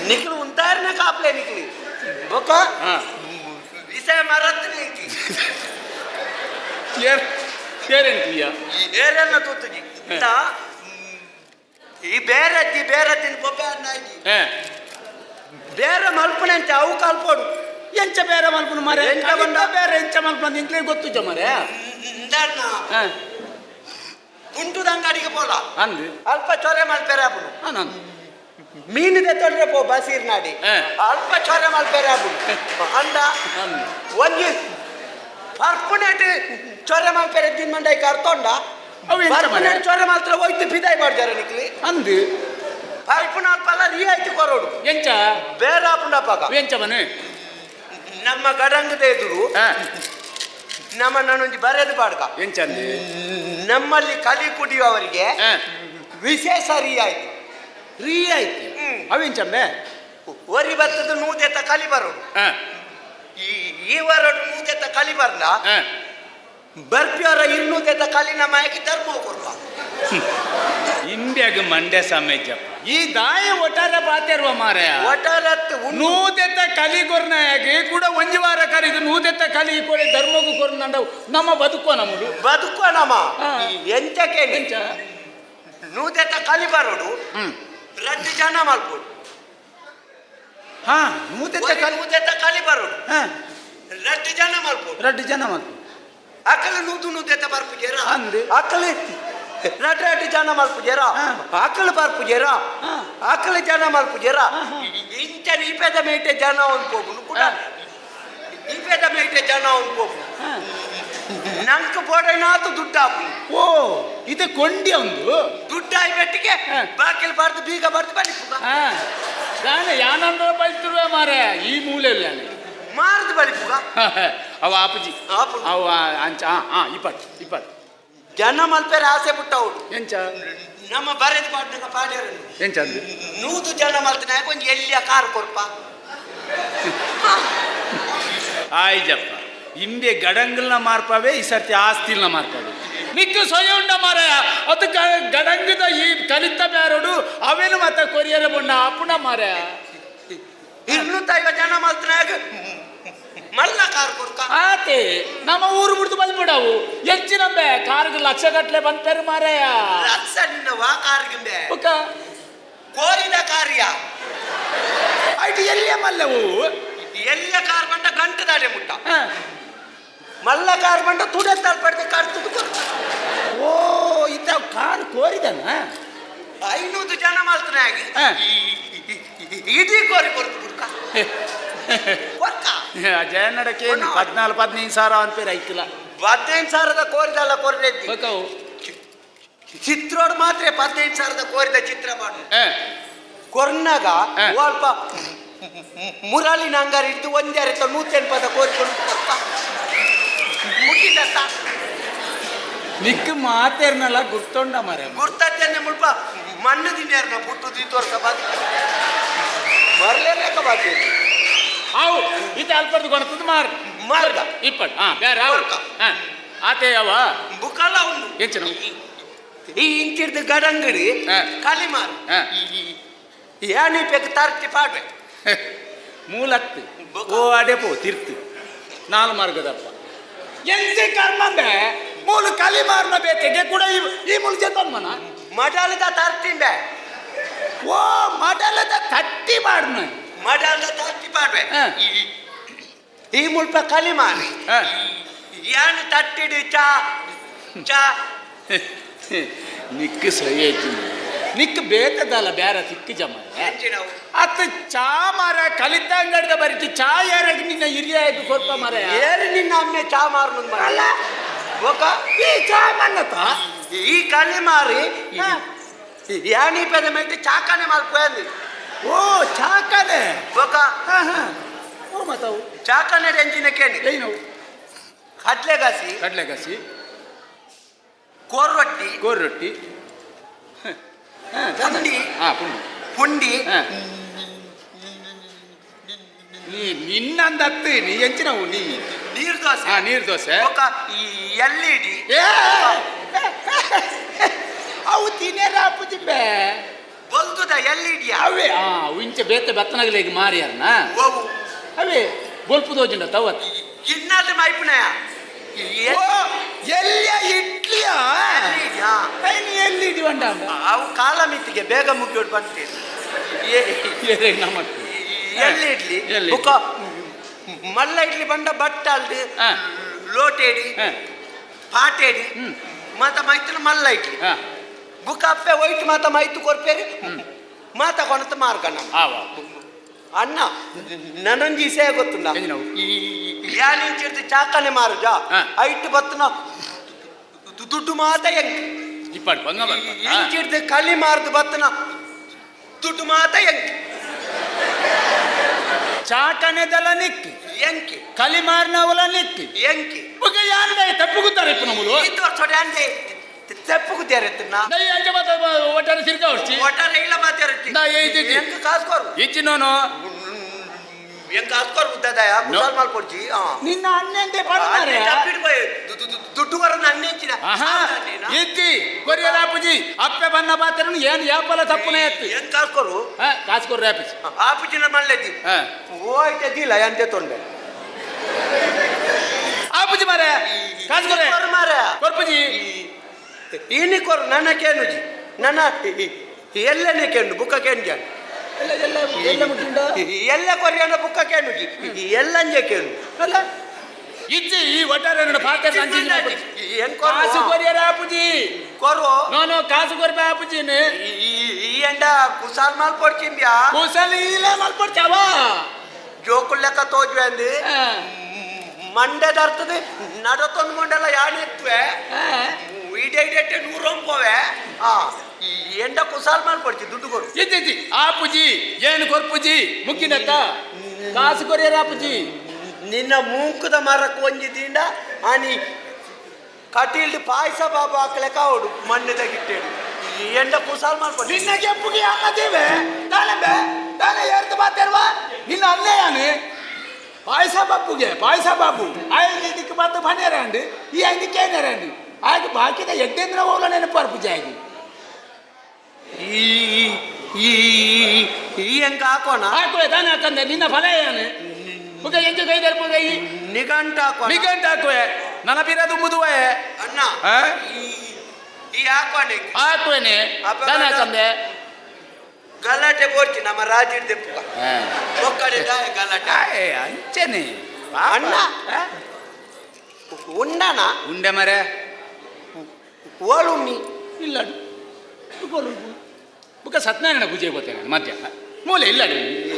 ನಿಕ್ಲು ಉಂಟಾರನೆ ಕಾಪ್ಲೆ ನಿಕ್ಲಿ ಬೊಕ್ಕ ವಿಷಯ ಮರತ್ನಿ ಸೇರೆಂತೀಯ ಬೇರೆಲ್ಲ ತೂತುಜಿ ಈ ಬೇರೆ ತಿನ್ ಬೊಬ್ಬೆ ಅನ್ನಾಗಿ ಬೇರೆ ಮಲ್ಪನೆ ಅಂತ ಅವು ಕಲ್ಪೋಡು ಎಂಚ ಬೇರೆ ಮಲ್ಪನ ಮಾರೆ ಎಂಚ ಬಂದ? ಬೇರೆ ಎಂಚ ಮಲ್ಪನ ಇಂಕ್ಲೇ ಗೊತ್ತು ಜಮರೆ ಕುಂಟುದ ಅಂಗಡಿಗೆ ಪೋಲ ಅಂದು ಅಲ್ಪ ಚೊರೆ ಮಲ್ಪೆರೆ ಆಪುಡು ನಾನು ಮೀನಿದೆ ತೊಂದ್ರೆ ಪೋ ಬಸೀರ್ ನಾಡಿ ಅಲ್ಪ ಚೊರೆ ಮಲ್ಪೆರೆ ಆಪುಡು ಅಂದ ಒಂಜಿ ಪರ್ಪುನೆಟ್ ಚೊರೆ ಮಲ್ಪೆರೆ ತಿನ್ಮಂಡ ಕರ್ತೊಂಡ ಅವು ಎಂಚ ಮಾರೆ? ಪರ್ಪುನೆಟ್ ಚೊರೆ ಮಾತ್ರ ಹೋಯ್ತು ಬಿದಾಯ್ ಮಾಡ್ತಾರೆ ನಿಕ್ಲಿ ಅಂದು ಪರ್ಪುನ ಅಲ್ಪಲ್ಲ ರಿಯಾಯ್ತು ಕೊರೋಡು ಎಂಚ ಬೇರೆ ಆಪುಂಡಪ್ಪಾಗ ಎಂಚ ಮನೆ ನಮ್ಮ ಗಡಂಗದ ಎದುರು ನಮ್ಮ ನಾನೊಂದು ಬರೆದು ಬಾಡ್ಗ ಎಂಚಂದು ನಮ್ಮಲ್ಲಿ ಕಲಿ ಕುಡಿಯುವವರಿಗೆ ವಿಶೇಷ ರಿಯಾಯ್ತು ಆಯ್ತು ಅವೆಂಚಂಬೆ ಒರಿ ಬರ್ತದ ನೂದೆತ್ತ ಕಲಿ ಬರೋದು ಈ ವರಡು ನೂದೆತ್ತ ಕಲಿ ಬರ್ಲ ಬರ್ಪಿಯವರ ಇನ್ನೂದೆತ್ತ ಕಲಿ ನಮ್ಮ ಆಯ್ಕೆ ಧರ್ಮ ಕೊಡ್ಪ ಇಂಬ್ಯಾಗ ಮಂಡ್ಯ ಸಮೇಜಪ್ಪ ಈ ದಾಯ ಒಟ್ಟಾರೆ ಪಾತಿರುವ ಮಾರಾಯ ಒಟ್ಟಾರತ್ ನೂದೆತ್ತ ಕಲಿಗೊರ್ನಾಯಾಗಿ ಕೂಡ ಒಂಜಿ ವಾರ ಕರೀದು ನೂದೆತ್ತ ಕಲಿ ಕೊಡಿ ಧರ್ಮಗೂ ಕೊರ್ನಂಡ ನಮ್ಮ ಬದುಕೋ ನಮ್ಮದು ಬದುಕೋ ನಮ್ಮ ಹಾ. ಎಂಚಕ್ಕೆ ಎಂಚ ನೂದೆತ್ತ ಕಲಿ ಬರೋಡು ರಡ್ಡು ಜನ ಮಲ್ಪೋಡು ಹಾ ನೂದೆತ್ತ ಕಲಿ ನೂದೆತ್ತ ಕಲಿ ಬರೋಡು ಹಾ ರಡ್ಡು ಜನ ಮಲ್ಪೋಡು 2 ಜನ ಮಲ್ಪು ಅಕ್ಕಲು ನೂದೆತ್ತ ಬರ್ಪುಜೇರ ಅಂದು ಅಕ್ಕಲು ರಡ್ಡು ಜನ ಮಲ್ಪುಜೇರ ಅಕ್ಕಲು ಬರ್ಪುಜೇರ ಅಕ್ಕಲು ಜನ ಮಲ್ಪುಜೇರ ಇಂಚ ಇಪೆದ ಮೇಟೆ ಜನ ಅನ್ಕೋಬುನು ಕೂಡ ಇಪೆದ ಮೇಟೆ ಜನ ಅನ್ಕೋಬು ನಂಗೆ ಬೋಡನಾತು ದುಡ್ಡು ಹಾಕು ಓ ಇದು ಕೊಂಡಿ ಒಂದು ದುಡ್ಡಾಯಿ ಬೆಟ್ಟಿಗೆ ಬಾಕಿಲ್ ಬಾರ್ದು ಬೀಗ ಬಾರ್ದು ಬಲಿಪುಗ ಹಾ ನಾನು ಯಾನಂದ್ರ ಬೈತಿರುವೆ ಮಾರೆ ಈ ಮೂಲೆಯಲ್ಲಿ ನಾನು ಮಾರ್ದು ಬಲಿಪುಗ ಅವ ಆಪಜಿ ಆಪು. ಅವ ಅಂಚ ಇಪ್ಪತ್ತು ಜನ ಮಲ್ಪೆರೆ ಆಸೆ ಬಿಟ್ಟವಳು ಎಂಚ ನಮ್ಮ ಬರೆದು ಪಾಡ್ನಾಗ ಪಾಡ್ಯಾರನು ಎಂಚ ಅಂದು ನೂದು ಜನ ಮಲ್ತನ ಒಂದು ಎಲ್ಲಿಯ ಕಾರು ಕೊಡ್ಪ ಆಯ್ಜಪ್ಪ ಇಂಬೆ ಗಡಂಗಲ್ನ ಮಾರ್ಪವೇ ಈ ಸರ್ತಿ ಆಸ್ತಿಲ್ನ ಮಾರ್ಪವೆ ನಿಕ್ಕು ಸೊಯ ಉಂಡ ಮಾರಾಯ ಅದು ಗಡಂಗದ ಈ ಕಲಿತ ಬ್ಯಾರೋಡು ಅವೇನು ಮತ್ತೆ ಕೊರಿಯರ ಬಣ್ಣ ಅಪ್ಪುಣ ಮಾರಾಯ 250 ಜನ ಮಲ್ತನಾಗ ಮಲ್ಲ ಕಾರು ಕೊಡ್ಕ ಆತೆ ನಮ್ಮ ಊರು ಬಿಡ್ತು ಬಂದ್ಬಿಡವು ಹೆಚ್ಚಿನಂಬೆ ಕಾರ್ಗೆ ಲಕ್ಷ ಗಟ್ಲೆ ಬಂತಾರೆ ಮಾರಾಯ ಲಕ್ಷ ನಿನ್ನ ವಾ ಕಾರಿಗೆ ಬುಕ್ಕ ಕೋರಿದ ಕಾರ್ಯ ಐಟಿ ಎಲ್ಲಿಯ ಮಲ್ಲವು ಎಲ್ಲ ಕಾರ್ ಬಂಡ ಗಂಟದಾಡೆ ಮುಟ್ಟ ಮಲ್ಲ ಕಾರ್ ಬಂಡ ತುಡೆ ತಲ್ಪಡ್ದೆ ಕಾರ್ ತುದು ಓ ಇತ್ತ ಕಾರ್ ಕೋರಿದನ 500 ಜನ ಮಲ್ತನಾಗಿ ಇಡೀ ಕೋರಿ ಕೊಡ್ತು ಬಿಡ್ಕ ಕೊಡ್ಕ ಜಯನಡಕ್ಕೆ 14-15 ಸಾವಿರ ಅಂತೀರ ಐತಿಲ್ಲ 15,000 ಕೋರಿದಲ್ಲ ಕೋರಿದ್ದಿ ಬೇಕವು ಚಿತ್ರೋಡ್ ಮಾತ್ರ 15,000 ಕೋರಿದ ಚಿತ್ರ ಮಾಡು ಕೊರ್ನಾಗ ಸ್ವಲ್ಪ ಮುರಾಳಿನ ಅಂಗಾರ ಇದ್ದು ಒಂದೇ 180 ಪದ ಕೋರಿಕೊಂಡು ಮುಗಿದ ನಿಕ್ ಮಾತೇರ್ನಲ್ಲ ಗುರ್ತೊಂಡ ಮರೆ ಗುರ್ತತ್ತೇನೆ ಮುಲ್ಪ ಮಣ್ಣು ತಿನ್ಯಾರ ಪುಟ್ಟು ದೀತೋರ್ಸ ಬಾಕಿ ಮರ್ಲೇಕ ಬಾಕಿ ಅವು ಇದು ಅಲ್ಪರ್ದು ಕೊಡ್ತದ ಮಾರ್ ಮಾರ್ಗ ಇಪ್ಪಟ್ ಹಾ ಬೇರೆ ಅವು ಹಾ ಆತೆ ಯಾವ ಬುಕ್ಕಲ್ಲ ಉಂಡು ಎಂಚನ ಈ ಇಂಚಿಡ್ದು ಗಡಂಗಡಿ ಹಾ. ಕಲಿಮಾರು ಹಾ ಯಾನಿ ಪೆಕ್ ತಾರ್ತಿ ಪಾಡ್ವೆ ಮೂಲತ್ತು ಓ ಅಡೆಪೋ ತಿರ್ತು ನಾಲ್ ಮಾರ್ಗದಪ್ಪ ಎಂತೆ ಕರ್ಮಂದೆ ಮೂಲ ಕಲಿ ಮಾರ್ನ ಬೇತೆಗೆ ಕೂಡ ಈ ಮೂಲ ಜತನ್ಮನ ಮಡಾಲದ ತಾರ್ತಿಂಬೆ ಓ ಮಡಲದ ಕಟ್ಟಿ ಮಾಡ್ನ ಮಡಾಲದ ತಾರ್ತಿ ಪಾಡ್ವೆ ಹಾ. ಈ ಮುಲ್ಪ ಕಲಿಮಾರಿ ಹಾ. ಯಾನು ತಟ್ಟಿಡಿ ಚಾ ಚಾ ನಿಕ್ ಸೊಯ್ಯಜ್ಜಿ ನಿಕ್ ಬೇಕದಲ್ಲ ಬ್ಯಾರ ತಿಕ್ಕು ಜಮ ಎಂಚಿನವು ಅತ್ತ ಚಾ ಮರ ಕಲಿತ ಅಂಗಡಿದ ಬರೀತಿ ಚಾ ಯಾರಾಗ ನಿನ್ನ ಹಿರಿಯ ಆಯ್ತು ಸ್ವಲ್ಪ ಮರ ಏರಿ ನಿನ್ನ ಅಮ್ಮೆ ಚಾ ಮಾರ್ನು ಬರಲ್ಲ ಒಕ ಈ ಚಾ ಮನ್ನತ ಈ ಕಲಿಮಾರಿ ಯಾನಿ ಪೆದ ಮೆಟ್ಟಿ ಚಾಕನೆ ಮಲ್ಪೋಯಂದು ಓ ಚಾಕನೆ ಒಕ ಹಾ ಹಾ ಓ ಮತ್ತವು ಚಾಕನೆ ಎಂಚಿನ ಕೇಳಿ ಏನವು ಕಡ್ಲೆಗಾಸಿ ಕಡ್ಲೆಗಸಿ ಕೋರ್ರೊಟ್ಟಿ ಗೋರ್ ರೊಟ್ಟಿ ಪುಂಡಿ ಹಾ ಪುಂಡಿ ಪುಂಡಿ ಹಾ. ನೀ ನಿನ್ನಂದತ್ತು ನೀ ಎಂಚಿನವು ನೀ ನೀರು ದೋಸೆ ಹಾ ನೀರು ದೋಸೆ ಒಕ ಈ ಎಲ್ಇಡಿ ಏ ಅವು ತಿನ್ನೇರ ಅಪ್ಪುಜಿ ಬೇ ಬಲ್ದುದ ಎಲ್ಇಡಿ ಅವೇ ಹಾ ಇಂಚೆ ಬೇತೆ ಬೆತ್ತನಗಲಿಗೆ ಮಾರಿಯಾರನ ಓವು ಅವೇ ಬೋಲ್ಪು ದೋಜಿಂಡ ತವತ್ ಕಿನ್ನಾದ ಮೈಪುನಯ ಎಲ್ಲಿಯ ಇಡ್ಲಿಯ ಎಲ್ಲಿ ಇಡಿವಂಡ ಅವು ಕಾಲ ಮಿತ್ತಿಗೆ ಬೇಗ ಮುಗಿಯೋಡು ಬಂತೀರಿ ನಮ್ಮ ಎಲ್ಲಿ ಇಡ್ಲಿ ಎಲ್ಲಿ? ಬುಕ್ಕ ಮಲ್ಲ ಇಡ್ಲಿ ಬಂಡ ಬಟ್ಟಲ್ದು ಹಾ. ಲೋಟೇಡಿ ಹಾ. ಪಾಟೇಡಿ ಮಾತ ಮೈತನ ಮಲ್ಲ ಇಡ್ಲಿ ಹಾ ಬುಕ್ಕ ಅಪ್ಪೆ ಒಯ್ತು ಮಾತ ಮೈತು ಕೊರ್ಪೇರಿ ಮಾತ ಕೊನತ ಮಾರ್ಗನ ಆವಾ ಅಣ್ಣ ನನಂಜಿ ಸೇ ಗೊತ್ತುಂಡ ಎಂಜಿನವು? ಯಾನಿಂಚಿರ್ದು ಚಾಕನೆ ಮಾರುಜ ಹಾ. ಐಟ್ ಬತ್ತನ ದುಡ್ಡು ಮಾತ ಹೆಂಗ್ ಇಪ್ಪಡು ಬಂಗ ಬರ್ತಾ ಇಂಚಿರ್ದು ಕಲಿ ಮಾರ್ದು ಬತ್ತನ ದುಡ್ಡು ಮಾತ ಹೆಂಗ್ ಚಾಕನೆದಲ ನಿಕ್ ಎಂಕಿ ಕಲಿ ಮಾರ್ನವಲ ನಿಕ್ ಎಂಕಿ ಬುಗ ಯಾನ್ಬೆ ತಪ್ಪುಗುತ್ತಾರೆ ಇಪ್ಪ ನಮ್ಮದು ಇದು ವರ್ಷೋಡೆ ಅಂದೆ ತೆಪ್ಪುಗು ತೆರೆತ್ತನ್ನ ನೈ ಅಂಜ ಮತ ಒಟ್ಟಾರೆ ಸಿರ್ಕ ಹೊಡ್ಸಿ ಒಟ್ಟಾರೆ ಇಲ್ಲ ಮಾತಾಡ್ತಿ ನಾ ಏಯ್ತಿದ್ದಿ. ಎಂಕ ಕಾಸ್ಕೋರು ಇಚ್ಚಿನೋನು ಎಂಕ ಕಾಸ್ಕೋರು ಉದ್ದದಯ ಮುಸಲ್ ಮಾಡ್ಕೊಡ್ಜಿ ನಿನ್ನ ಅನ್ನಂತೆ ಪಡಮಾರೆ ದುಡ್ಡು ಬರೋದು ಅನ್ನೆಂಚಿನ ಆಹಾ ಇತ್ತಿ ಕೊರಿಯದ ಅಪ್ಪುಜಿ ಅಪ್ಪೆ ಬನ್ನ ಬಾತರನು ಏನು ಯಾಪಲ ತಪ್ಪುನೇ ಎತ್ತು ಎಂಕ ಕಾಸ್ಕೋರು ಕಾಸ್ಕೊರ್ ರ್ಯಾಪಿಸ್ ಆಪಿಚಿನ ಮಲ್ಲೆದಿ ಓಯ್ತೆ ದಿಲ್ಲ ಎಂತೆ ತೊಂಡೆ ಆಪುಜಿ ಮಾರೆ ಕಾಸ್ಕೊರೆ ಮಾರ ಕೊರ್ಪುಜಿ ಇನಿ ಕೊರು ನನ್ನ ಕೇನುಜಿ ನನ್ನ ಎಲ್ಲನೇ ಕೇನು ಬುಕ್ಕ ಕೇನ್ಜ ಎಲ್ಲ ಕೊರಿಯನ ಬುಕ್ಕ ಕೇನುಜಿ ಎಲ್ಲಂಜೆ ಕೇನು ಅಲ್ಲ ಇಜ್ಜಿ ಈ ಒಟ್ಟಾರೆ ನನ್ನ ಪಾತ್ರ ಎಂಕ ಕಾಸು ಕೊರಿಯರ ಆಪುಜಿ ಕೊರು ನೋನು ಕಾಸು ಕೊರ್ಬೆ ಆಪುಜಿನೆ ಈ ಎಂಡ ಕುಸಾಲ್ ಮಾಲ್ ಕೊಡ್ಚಿಂಬ್ಯಾ ಕೂಸಲಿ ಇಲ್ಲ ಮಲ್ಪಡ್ತಾವ ಜೋಕುಲ್ ಲೆಕ್ಕ ತೋಜ್ವೆ ಅಂದಿ ಮಂಡ್ಯದ ಅರ್ಥದ ನಡತೊಂದು ಮಂಡಲ ಯಾಣಿ ಎತ್ತುವೆ ಇಡೇಟೆ 100 ಪೋವೆ ಎಂಡ ಕುಸಾಲ್ ಮಾಲ್ ಕೊಡ್ತಿ ದುಡ್ಡು ಕೊಡು ಇಜ್ಜಿ ಆಪುಜಿ ಏನು ಕೊರ್ಪುಜಿ ಮುಕ್ಕಿನತ್ತ ಕಾಸು ಕೊರಿಯರ ಆಪುಜಿ ನಿನ್ನ ಮೂಂಕದ ಮರಕ್ಕೆ ಒಂಜಿದಿಂದ ಆನಿ ಕಟೀಲ್ದು ಪಾಯಸ ಬಾಬಾ ಹಾಕ್ಲೆಕ್ಕ ಅವಡು ಮಣ್ಣದಾಗಿಟ್ಟೇಡು ಎಂಡ ಕುಸಾಲ್ ಮಾಲ್ ಕೊಡ್ತಿ ನಿನ್ನ ಕೆಪ್ಪುಗೆ ಅನ್ನದೇವೆ ತಾನೆಂಬೆ ತಾನೆ ಏರ್ತು ಬಾತೇರ್ವಾ ನಿನ್ನ ಅಲ್ಲೇ ಯಾನೆ ಪಾಯಸ ಬಾಬುಗೆ ಪಾಯಸ ಬಾಬು ಆಯ್ತು ಇದಕ್ಕೆ ಮತ್ತೆ ಬನ್ನೇರಂಡು ಈ ಐದಕ್ಕೆ ಏನೇರಂಡು ಆಗ ಬಾಕಿದ ಎಡ್ಡೆಂದ್ರ ಹೋಗ್ಲ ನೆನಪಾರು ಪೂಜೆ ಆಗಿ ಈ ಎಂಕ ಹಾಕೋಣ ಹಾಕುವೆ ತಾನೆ ಹಾಕಂದೆ ನಿನ್ನ ಫಲ ಏನು ಮುಗ ಎಂಜ ಕೈ ತರ್ಪು ಕೈ ನಿಘಂಟು ಹಾಕೋಣ ನಿಗಂಟ ಹಾಕುವೆ ನನ್ನ ಬಿರದು ಮುದುವೆ ಅಣ್ಣ ಈ ಹಾಕೋಣ ಹಾಕುವೆನೆ ತಾನೆ ಹಾಕಂದೆ ಗಲಾಟೆ ಬೋರ್ಚಿ ನಮ್ಮ ರಾಜಿಡ್ ದೆಪ್ಪುಗ ಒಕ್ಕಡೆ ಗಲಾಟೆ ಅಂಚೆನೆ ಅಣ್ಣ ಉಂಡನ ಉಂಡೆ ಮರೆ ಓಳುಣ್ಣಿ ಇಲ್ಲ ಬುಕ್ಕ ಸತ್ಯನಾರಾಯಣ ಪೂಜೆ ಗೊತ್ತೇನೆ ಮಧ್ಯಾಹ್ನ ಮೂಲೆ ಇಲ್ಲ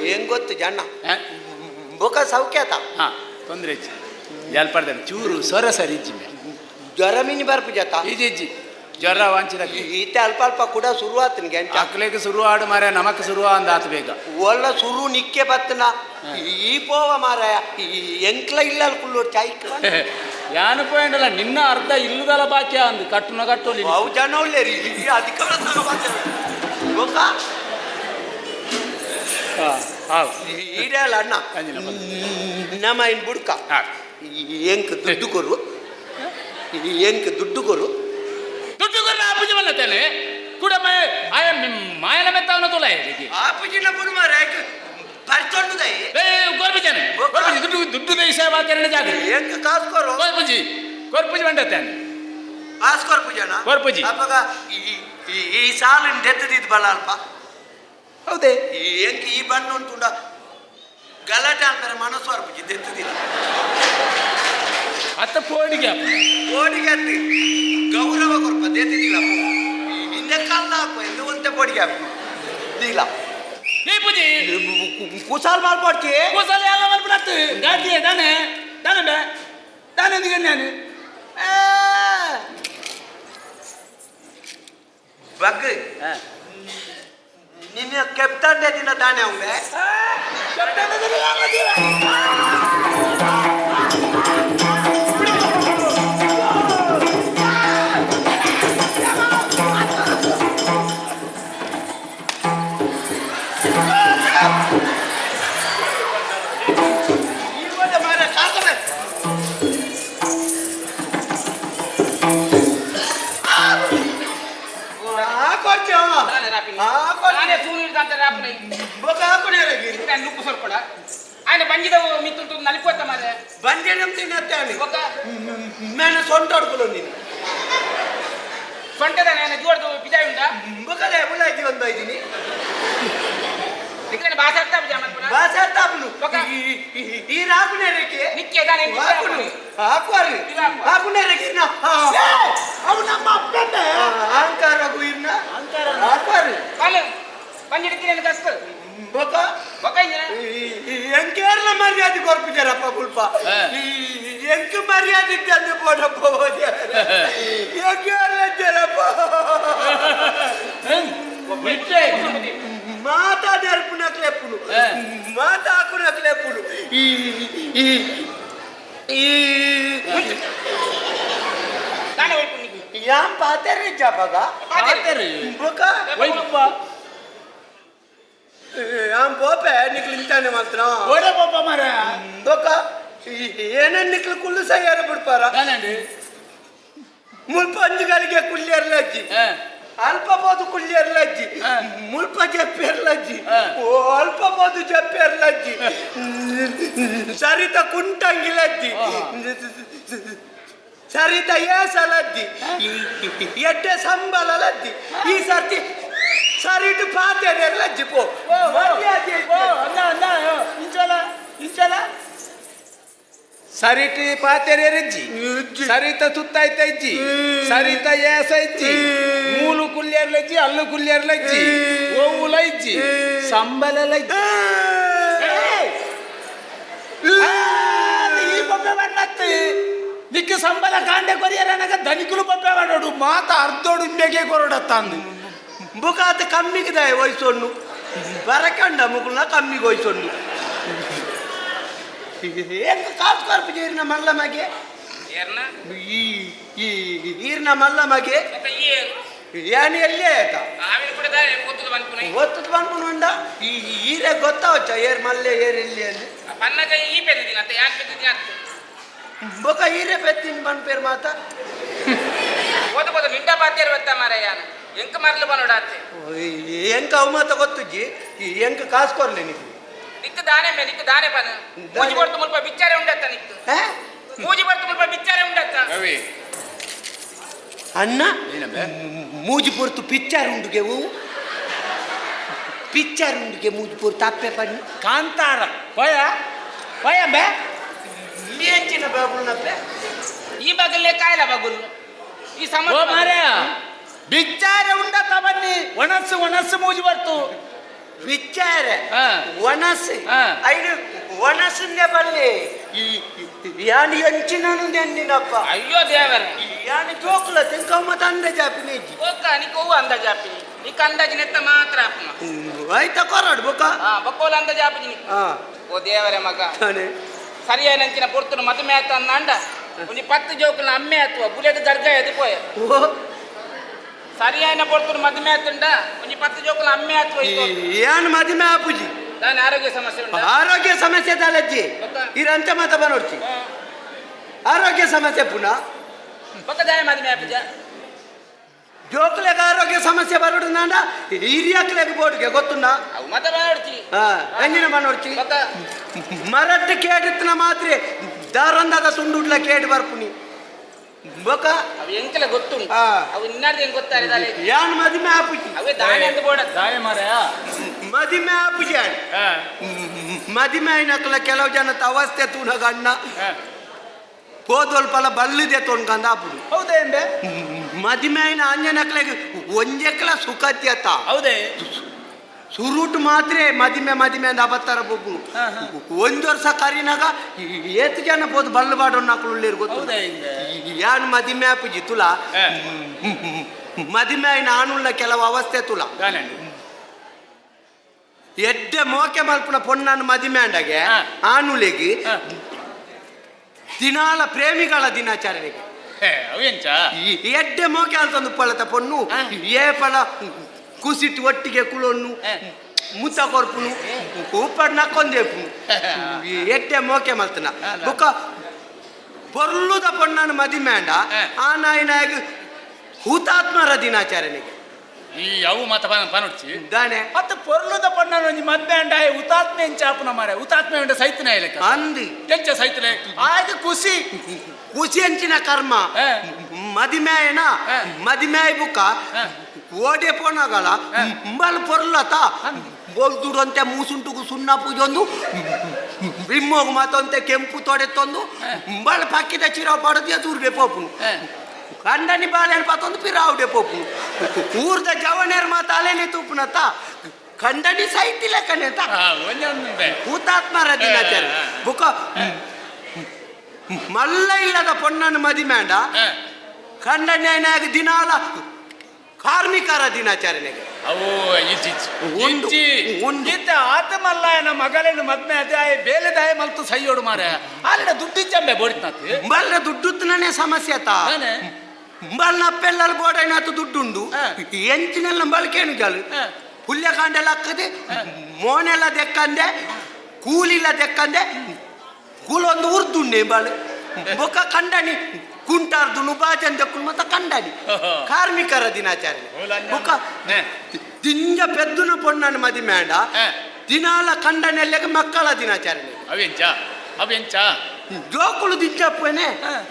ಹೆಂಗ್ ಗೊತ್ತು ಜಣ್ಣ ಬೊಕ ಸೌಖ್ಯತ ಹಾ ತೊಂದರೆ ಇಜ್ಜಿ ಜಲ್ಪಡ್ದೇನೆ ಚೂರು ಸೊರ ಸರಿ ಇಜ್ಜಿ ಜ್ವರ ಮಿನಿ ಬರ್ಪು ಜತ ಇಜ್ಜಿ ಇಜ್ಜಿ ಜ್ವರ ವಾಂಚಿದ ಈತೆ ಅಲ್ಪ ಅಲ್ಪ ಕೂಡ ಶುರು ಆತನಿಗೆ ಎಂಚ ಅಕ್ಲೆಗೆ ಶುರು ಆಡು ಮಾರ ನಮಕ್ ಶುರು ಅಂದ ಆತು ಬೇಗ ಒಲ್ಲ ಶುರು ನಿಕ್ಕೆ ಬತ್ತನ ಈ ಪೋವ ಮಾರಾಯ ಎಂಕ್ಲ ಇಲ್ಲ ಕುಳ್ಳೋಡು ಚಾಯ್ಕ ಯಾನು ಪೋಯಿಂಡಲ್ಲ ನಿನ್ನ ಅರ್ಧ ಇಲ್ಲದಲ್ಲ ಬಾಕಿ ಅಂದು ಕಟ್ಟುನ ಕಟ್ಟೋಲಿ ಅವು ಜನ ಒಳ್ಳೆರಿ ಅಧಿಕಾರ ಗೊತ್ತ ಇಡೇ ಅಲ್ಲ ಅಣ್ಣ ನಮ್ಮ ಇನ್ ಬುಡ್ಕ ಎಂಕ್ ದುಡ್ಡು ಕೊರು ಎಂಕ್ ದುಡ್ಡು ಕೊರು ದುಡ್ಡು ಕೊರ ಆಪುಜಿ ಬಲ್ಲತೇನೆ ಕೂಡ ಮಾಯನ ಮೆತ್ತವನ ತೊಲ ಆಪುಜಿನ ಬುಡು ಮಾರ ಪರಿಚೊಂಡುದೈ ಗೋರ್ಪುಜನೆ ಗೋರ್ಪುಜಿ ದುಡ್ಡು ದುಡ್ಡು ದೇಶ ಬಾಕರಣ ಜಾಗ ಎಂಕ್ ಕಾಸು ಕೊರು ಗೋರ್ಪುಜಿ ಗೋರ್ಪುಜಿ ಬಂಡತೇನೆ ಕಾಸು ಕೊರ್ಪುಜನ ಗೋರ್ಪುಜಿ ಅವಾಗ ಈ ಸಾಲಿನ ದೆತ್ತದಿದ್ದು ಬಲ ಅಲ್ಪ ಹೌದೇ ಎಂಕ್ ಈ ಬಣ್ಣ ಉಂಟುಂಡ ಗಲಾಟೆ ಅಂತಾರೆ ಮನಸ್ಸು ಅರ್ಪುಜಿ ದೆತ್ತದಿಲ್ಲ ಅತ್ತ ಪೋಡಿಗೆ ಓಡಿಗೆ ಅತ್ತಿ ಗೌರವ ಕೊರ್ಪ ದೆತ್ತದಿಲ್ಲ ಹಿಂದೆ ಕಾಲ ಹಾಕು ಎಂದು ಒಂತೆ ಪೋಡಿಗೆ ಹಾಕು ಇಲ್ಲ ನೀ ಪೂಜಿ ಕುಸಾಲ್ ಮಾಡ್ಕೊಡ್ತಿ ಕೂಸಲ ಎಲ್ಲ ಮಾಡ್ಬಿಡತ್ತು ಗಾಡಿ ದಾನೆ ದಾನೆ ಬೇ ದಾನೆ ಎಂದಿಗೆ ನಾನು ಬಗ್ ನಿನ್ನ ಕೆಪ್ಟನ್ ದಿನ ತಾನೆ ಅವಂಗೆ ఆయన బంజిదవు మిత్రులతో నలిపోతా మరి ಬಂಜೇನಂ ತಿನ್ನತ್ತಾನೆ ಮೇನ ಸೊಂಟ ಹೊಡ್ಕೊಳ್ಳೋ ನೀನು సొంటదా నేను జోడు బిజాయి ఉందా బొకలే ములాకి వంద ఇదిని ఇక్కడ భాషార్తా బిజామనుకున్నా బాసాతాపును ఒక ఈ రాకునేరేకి నిక్కేదా నేను ఆకును ఆకువాలి ఆకునేరేకి నా అవు ನಮ್ಮ ಅಪ್ಪಂದೆ ಅಹಂಕಾರ ಗುಯಿರ್ನ ಅಹಂಕಾರ ಆಕ್ವಾರಿ వాళ్ళు బంజిడికి నేను కస్కు బొక ఒక ಎಂಕೇರ್ಲ ಮರ್ಯಾದೆ ಕೊರ್ಪಿದ್ದಾರಪ್ಪ ಗುಲ್ಪ ಎಂಕ ಮರ್ಯಾದೆ ತಂದು ಪೋಡಪ್ಪ ಎಂಕೇರ್ಲ ಇದ್ದಾರಪ್ಪ ಮಾತಾ ನೆರಪುನಕ್ ಲೆಪ್ಪುನು ಮಾತಾ ಹಾಕುನಕ್ ಲೆಪ್ಪುನು దాని వైపు నీకు ಯಾಂ ಪಾತೆರ್ರಿ ಜಾಬಾಗ ಪಾತೆರ್ರಿ ಬೊಕ ವೈಪ ಯಾಂ ಪೋಪೆ ನಿಕ್ಲು ಇಂತಾನೆ ಮಾತ್ರ ಓಡೆ ಪಾಪ ಮರ ಬೊಕ ಏನೇನ್ ನಿಕ್ಲು ಕುಲ್ಲು ಸಯ್ಯಾರ ಬಿಡ್ಪಾರ ನಾನಂడి ಮುಲ್ಪ ಅಂಜುಗಳಿಗೆ ಕುಳ್ಳಿಯರ್ಲಜ್ಜಿ ಅಲ್ಪ ಬೋದು ಕುಳ್ಳಿಯರ್ಲಜ್ಜಿ ಮುಲ್ಪ ಜಪ್ಪಿಯರ್ಲಜ್ಜಿ ಓ ಅಲ್ಪ ಬೋದು ಜಪ್ಪಿಯರ್ಲಜ್ಜಿ ಸರಿತ ಕುಂಟಂಗಿಲಜ್ಜಿ ಸರಿತ ಏಸಲಜ್ಜಿ ಎಡ್ಡೆ ಸಂಬಳಲಜ್ಜಿ ಈ ಸರ್ತಿ ಸರಿಟ್ಟು ಪಾತೆರ್ಲಜ್ಜಿ ಪೋ ಇಂಚಲ ಸರಿಟಿ ಪಾತೆರೆಜ್ಜಿ ಸರಿತ ತುತ್ತಾಯ್ತ ಇಜ್ಜಿ ಸರಿತ ಏಸ ಇಜ್ಜಿ ಮೂಲು ಕುಲ್ಯರ್ಲಜ್ಜಿ ಅಲ್ಲು ಕುಲ್ಯರ್ಲಜ್ಜಿ ಓವುಲ ಇಜ್ಜಿ ಸಂಬಲಲ ಇಜ್ಜಿ ಈ ಬೊಬ್ಬೆ ಬಣ್ಣತ್ತು ನಿಕ್ಕ ಸಂಬಳ ಕಾಂಡೆ ಕೊರಿಯರನಗ ಧನಿಕುಲು ಬೊಬ್ಬೆ ಮಾಡೋಡು ಮಾತ ಅರ್ಧೋಡು ಇಂಬೆಗೆ ಕೊರಡತ್ತಂದು ಬುಕಾತ ಕಮ್ಮಿಗಿದಾಯ ವಯಸ್ಸೊಣ್ಣು ಬರಕಂಡ ಮುಗುಲ್ನ ಕಮ್ಮಿಗೆ ವಯಸ್ಸೊಣ್ಣು ಹೆಂಗ ಕಾಸು ಕಾರ್ಪು ಈರ್ನ ಮಲ್ಲ ಮಗೆ ಏರ್ನ ಈರ್ನ ಮಲ್ಲ ಮಗೆ ಮತ್ತೆ ಈ ಏನ್ ಎಲ್ಲಿ ಆಯ್ತ ಆವಿನ ಕೂಡ ಗೊತ್ತದು ಬಂದ್ಪುನ ಒತ್ತದ ಬಂದ್ಕೊಂಡ ಈರೇ ಗೊತ್ತಾವಚ್ಚ ಏರ್ ಮಲ್ಲೆ ಏರ್ ಎಲ್ಲಿ ಅಲ್ಲಿ ಪನ್ನಗ ಈ ಪೆದ್ದಿನ ಅಂತ ಯಾನ್ ಪೆದ್ದಿನ ಅಂತ ಬೊಕ ಈರೇ ಪೆತ್ತಿನ ಬಂದ್ ಪೇರ್ ಮಾತ ಓದ ಬೋದ ಮಿಂಡ ಬಾತಿಯರ್ ಬತ್ತ ಮಾರ ಯಾನ್ ಎಂಕ ಮರ್ಲು ಬನೋಡಾತೆ ಎಂಕ ಅವಮಾತ ಗೊತ್ತುಜ್ಜಿ ಎಂಕ ಕಾಸು ಕೊರ್ಲೆ ನೀವು ನಿಕ್ಕು ದಾನೆ ಪನ ಮೂಜಿ ಬರ್ತು ಮುಲ್ಪ ಬಿಚ್ಚಾರೆ ಉಂಡತ್ತ ನಿಕ್ಕು ಮೂಜಿ ಬರ್ತು ಮುಲ್ಪ ಬಿಚ್ಚಾರೆ ಉಂಡತ್ತ ಅಣ್ಣ ಮೂಜಿ ಪೊರ್ತು ಪಿಚ್ಚಾರು ಉಂಡುಗೆ ಹೂ ಪಿಚ್ಚಾರು ಉಂಡುಗೆ ಮೂಜಿ ಪೊರ್ತು ಅಪ್ಪೆ ಪನ್ನಿ ಕಾಂತಾರ ಪಯ ಪಯ ಬೇ ಎಂಚಿನ ಬಾಬುನಪ್ಪೆ ಈ ಬಗಲ್ಲೇ ಕಾಯಲ ಬಗುಲ್ ಈ ಓ ಸಮಸ್ಯೆ ಮಾರ್ಯ ಬಿಚ್ಚಾರೆ ಉಂಡತ್ತ ಬನ್ನಿ ಒಣಸು ಮೂಜಿ ಬರ್ತು ವಿಚಾರ ಹಾ. ಒಣಸು ಹಾ. ಐದು ಒಣಸನ್ನೇ ಬಲ್ಲಿ ಯಾನಿ ಎಂಚಿನನು ನೆನ್ನಿನಪ್ಪ ಅಯ್ಯೋ ದೇವರ ಯಾನಿ ಜೋಕುಲ ತೆಂಕಮ್ಮ ತಂದೆ ಜಾಪಿನೇಜಿ ಓಕ ನಿಕ್ಕು ಅಂದಾಜ್ ಆಪಿನಿ ನಿಕ್ಕ ಅಂದಾಜ್ ನೆತ್ತ ಮಾತ್ರ ಆಪನ ಆಯ್ತಾ ಕೊರಾಡು ಬೊಕ ಬಕ್ಕೋಲ ಅಂದಾಜ್ ಆಪಿನಿ ಹಾ ಓ ದೇವರ ಮಗ ತಾನೆ ಸರಿಯಾಗಿ ನಂಚಿನ ಪೊರ್ತುನು ಮದುವೆ ಆತ ಅಂದ ಒಂಜಿ 10 ಜೋಕುಲ ಅಮ್ಮೆ ಆತುವ ಬುಲೆಟ್ ದರ್ಗ ಎದಿಪೋಯ ಓ ಸರಿ ಆಯ್ನ ಪೊರ್ತುಡು ಮದುವೆ ಆತುಂಡ ಒಂಜಿ 10 ಜೋಕುಲ ಅಮ್ಮೆ ಆತುವ ಏನ್ ಮದುವೆ ಆಪುಜಿ ನಾನು ಆರೋಗ್ಯ ಸಮಸ್ಯೆ ಉಂಟಾ ಆರೋಗ್ಯ ಸಮಸ್ಯೆ ತಲಜ್ಜಿ ಇರಂತ ಮತ ಬನೋಡ್ಚಿ ಆರೋಗ್ಯ ಸಮಸ್ಯೆ ಪುನಃ ಪಕ್ಕದಾಯ ಮದುವೆ ಆಪುಜ ಜೋಕ್ಲೆಗ್ ಆರೋಗ್ಯ ಸಮಸ್ಯೆ ಬರೋಡು ನಾಂಡ ಹಿರಿಯಕ್ಲೆಗ್ ಬೋರ್ಡ್ಗೆ ಗೊತ್ತುಂಡ ಅವು ಮತ ಬನೋಡ್ಚಿ ಎಂಜಿನ ಬನೋಡ್ಚಿ ಪಕ್ಕ ಮರಟ್ಟು ಕೇಡಿತ್ತಿನ ಮಾತ್ರೆ ದಾರಂದದ ತುಂಡುಡ್ಲ ಕೇಡಿ ಬರ್ಪುನಿ ಬೊಕ ಅವು ಎಂಕಲ ಗೊತ್ತುಂಟು ಆ. ಅವು ಇನ್ನಾರ್ದು ಹೆಂಗ್ ಗೊತ್ತಾರೆ ದಾಲೆ ಯಾನ್ ಮದಿಮೆ ಆಪುಜಿ ಅವೇ ದಾನೆ ಅಂತ ಬೋಡ ದಾಯ ಮಾರಾಯ ಮದಿಮೆ ಆಪುಜಿ ಮದಿಮೆ ಐನಕ್ಲ ಕೆಲವು ಜನದ ಅವಸ್ಥೆ ತೂನ ಗಣ್ಣ ಹೋದೊಲ್ಪಲ ಬಲ್ಲಿದೆ ತೊನ್ಕಂದ ಆಪುದು ಹೌದೇ ಎಂಬೆ ಮದಿಮೆ ಐನ ಅಂಜನಕ್ಲೆಗ್ ಒಂಜೆಕ್ಲ ಸುಖತ್ಯತ ಹೌದೇ ಸುರುಟ್ ಮಾತ್ರ ಮದಿಮೆ ಅಂದ ಅಬತ್ತಾರ ಬೊಬ್ಬು ಒಂದು ವರ್ಷ ಕರಿನಾಗ ಏತ್ ಜನ ಬೋದು ಬಲ್ಲು ಬಾಡೋ ನಕ್ಲು ಗೊತ್ತು ಹೌದೇ ಹಿಂಗೆ ಯಾನ್ ಮದಿಮೆ ಆಪುಜಿ ತುಲ ಮದಿಮೆ ಐನ ಆನುಳ್ಳ ಕೆಲವು ಅವಸ್ಥೆ ತುಲ ಎಡ್ಡೆ ಮೋಕೆ ಮಲ್ಪುನ ಪೊಣ್ಣನ್ನು ಮದಿಮೆ ಅಂಡಗೆ ಆನುಲೆಗಿ ದಿನಾಲ ಪ್ರೇಮಿಗಳ ದಿನಾಚರಣೆಗೆ ಅವೆಂಚ ಎಡ್ಡೆ ಮೋಕೆ ಅಂತಂದು ಪಳತ ಪೊಣ್ಣು ಏ ಪಳ ಕುಸಿಟ್ಟು ಒಟ್ಟಿಗೆ ಕುಳೊನ್ನು ಮುತ್ತ ಕೊರ್ಪುನು ಉಪ್ಪಡ್ ನಕ್ಕೊಂದೇಪುನು ಎಡ್ಡೆ ಮೋಕೆ ಮಲ್ತನ ಬುಕ್ಕ ಪೊರ್ಲುದ ಪೊಣ್ಣನ್ನು ಮದಿಮೆ ಅಂಡ ಆ ನಾಯಿನಾಗ ಹುತಾತ್ಮರ ದಿನಾಚರಣೆಗೆ ಈ ಅವು ಮತ ಪನೊಡ್ಚಿ ದಾನೆ ಮತ್ತೆ ಪೊರ್ಲುದ ಪಣ್ಣ ಒಂಜಿ ಮದ್ಮೆ ಅಂಡಾಯ ಹುತಾತ್ಮೆ ಎಂಚಾಪುನ ಮಾರೆ ಹುತಾತ್ಮೆ ಅಂಡ ಸೈತನ ಲೆಕ್ಕ ಅಂದಿ ಎಂಚ ಸೈತನೆ ಆಗ ಖುಷಿ ಖುಷಿ ಅಂಚಿನ ಕರ್ಮ ಮದಿಮೆಯನ ಮದಿಮೆ ಬುಕ್ಕ ಓಡೆ ಪೋನಗಳ ಬಲ್ ಪೊರ್ಲತ ಬೋಲ್ದುಡಂತೆ ಮೂಸುಂಟುಗು ಸುಣ್ಣ ಪೂಜೊಂದು ಬಿಮ್ಮೋಗು ಮತ್ತೊಂತೆ ಕೆಂಪು ತೊಡೆತ್ತೊಂದು ಬಲ್ ಪಕ್ಕಿದ ಚಿರಾವ್ ಪಡದಿಯ ದೂರ್ಗೆ ಪೋಪುನು ಕಂಡನಿ ಬಾಳೆನ್ ಪತ್ತೊಂದು ಪಿರಾವುಡೆ ಪೋಪುನು ಊರ್ದ ಜವನೇರ್ ಮಾತ ಅಲೆನೆ ತೂಪುನತ ಕಂಡನಿ ಸೈತಿಲ್ಲ ಕಣೆತ ಒಂದೊಂದೇ ಹುತಾತ್ಮರ ದಿನಾಚರಣೆ ಬುಕ್ಕ ಮಲ್ಲ ಇಲ್ಲದ ಪೊಣ್ಣನ್ನು ಮದಿಮೇಂಡ ಕಂಡನ್ಯಾಗ ದಿನಾಲ ಕಾರ್ಮಿಕರ ದಿನಾಚರಣೆಗೆ ಅವು ಇಜ್ಜಿಜ್ಜಿ ಉಂಡು, ಉಂಡು. ಇತ್ತ ಆತ ಮಲ್ಲಾಯನ ಮಗಳೇನು ಮದ್ಮೆ ಅದಾಯ ಬೇಲೆ ದಾಯ ಮಲ್ತು ಸೈಯೋಡು ಮಾರ ಅಲ್ಲಿನ ದುಡ್ಡಿಚ್ಚಂಬೆ ಬೋಡಿತ್ನಾತಿ ಬಲ್ಲ ದುಡ್ಡುತ್ತನೇ ಸಮಸ್ಯೆ ಆತ ಬಲ್ ನಪ್ಪೆಲ್ಲಲ್ಲಿ ಬೋಡೈನಾತು ದುಡ್ಡುಂಡು ಎಂಚಿನೆಲ್ಲ ಬಳಕೇನು ಜಾಲು ಹುಲ್ಯಕಾಂಡೆಲ್ಲ ಹಾಕದೆ ಮೋನೆಲ್ಲ ದೆಕ್ಕಂದೆ ಕೂಲಿಲ್ಲ ದೆಕ್ಕಂದೆ ಕೂಲೊಂದು ಉರ್ದುಂಡೆ ಬಾಳು ಬೊಕ್ಕ ಕಂಡನಿ ಕುಂಟಾರ್ದುನು ಬಾಜನ್ ದೆಕ್ಕುನು ಮತ್ತ ಕಂಡನಿ ಕಾರ್ಮಿಕರ ದಿನಾಚರಣೆ ಬೊಕ್ಕ ದಿಂಜ ಪೆದ್ದುನ ಪೊಣ್ಣನ ಮದಿಮೆ ಅಂಡ ದಿನಾಲ ಕಂಡನೆಲ್ಲೆಗೆ ಮಕ್ಕಳ ದಿನಾಚರಣೆ ಅವೆಂಚ ಅವೆಂಚ ಜೋಕುಲು ದಿಂಜಪ್ಪನೆ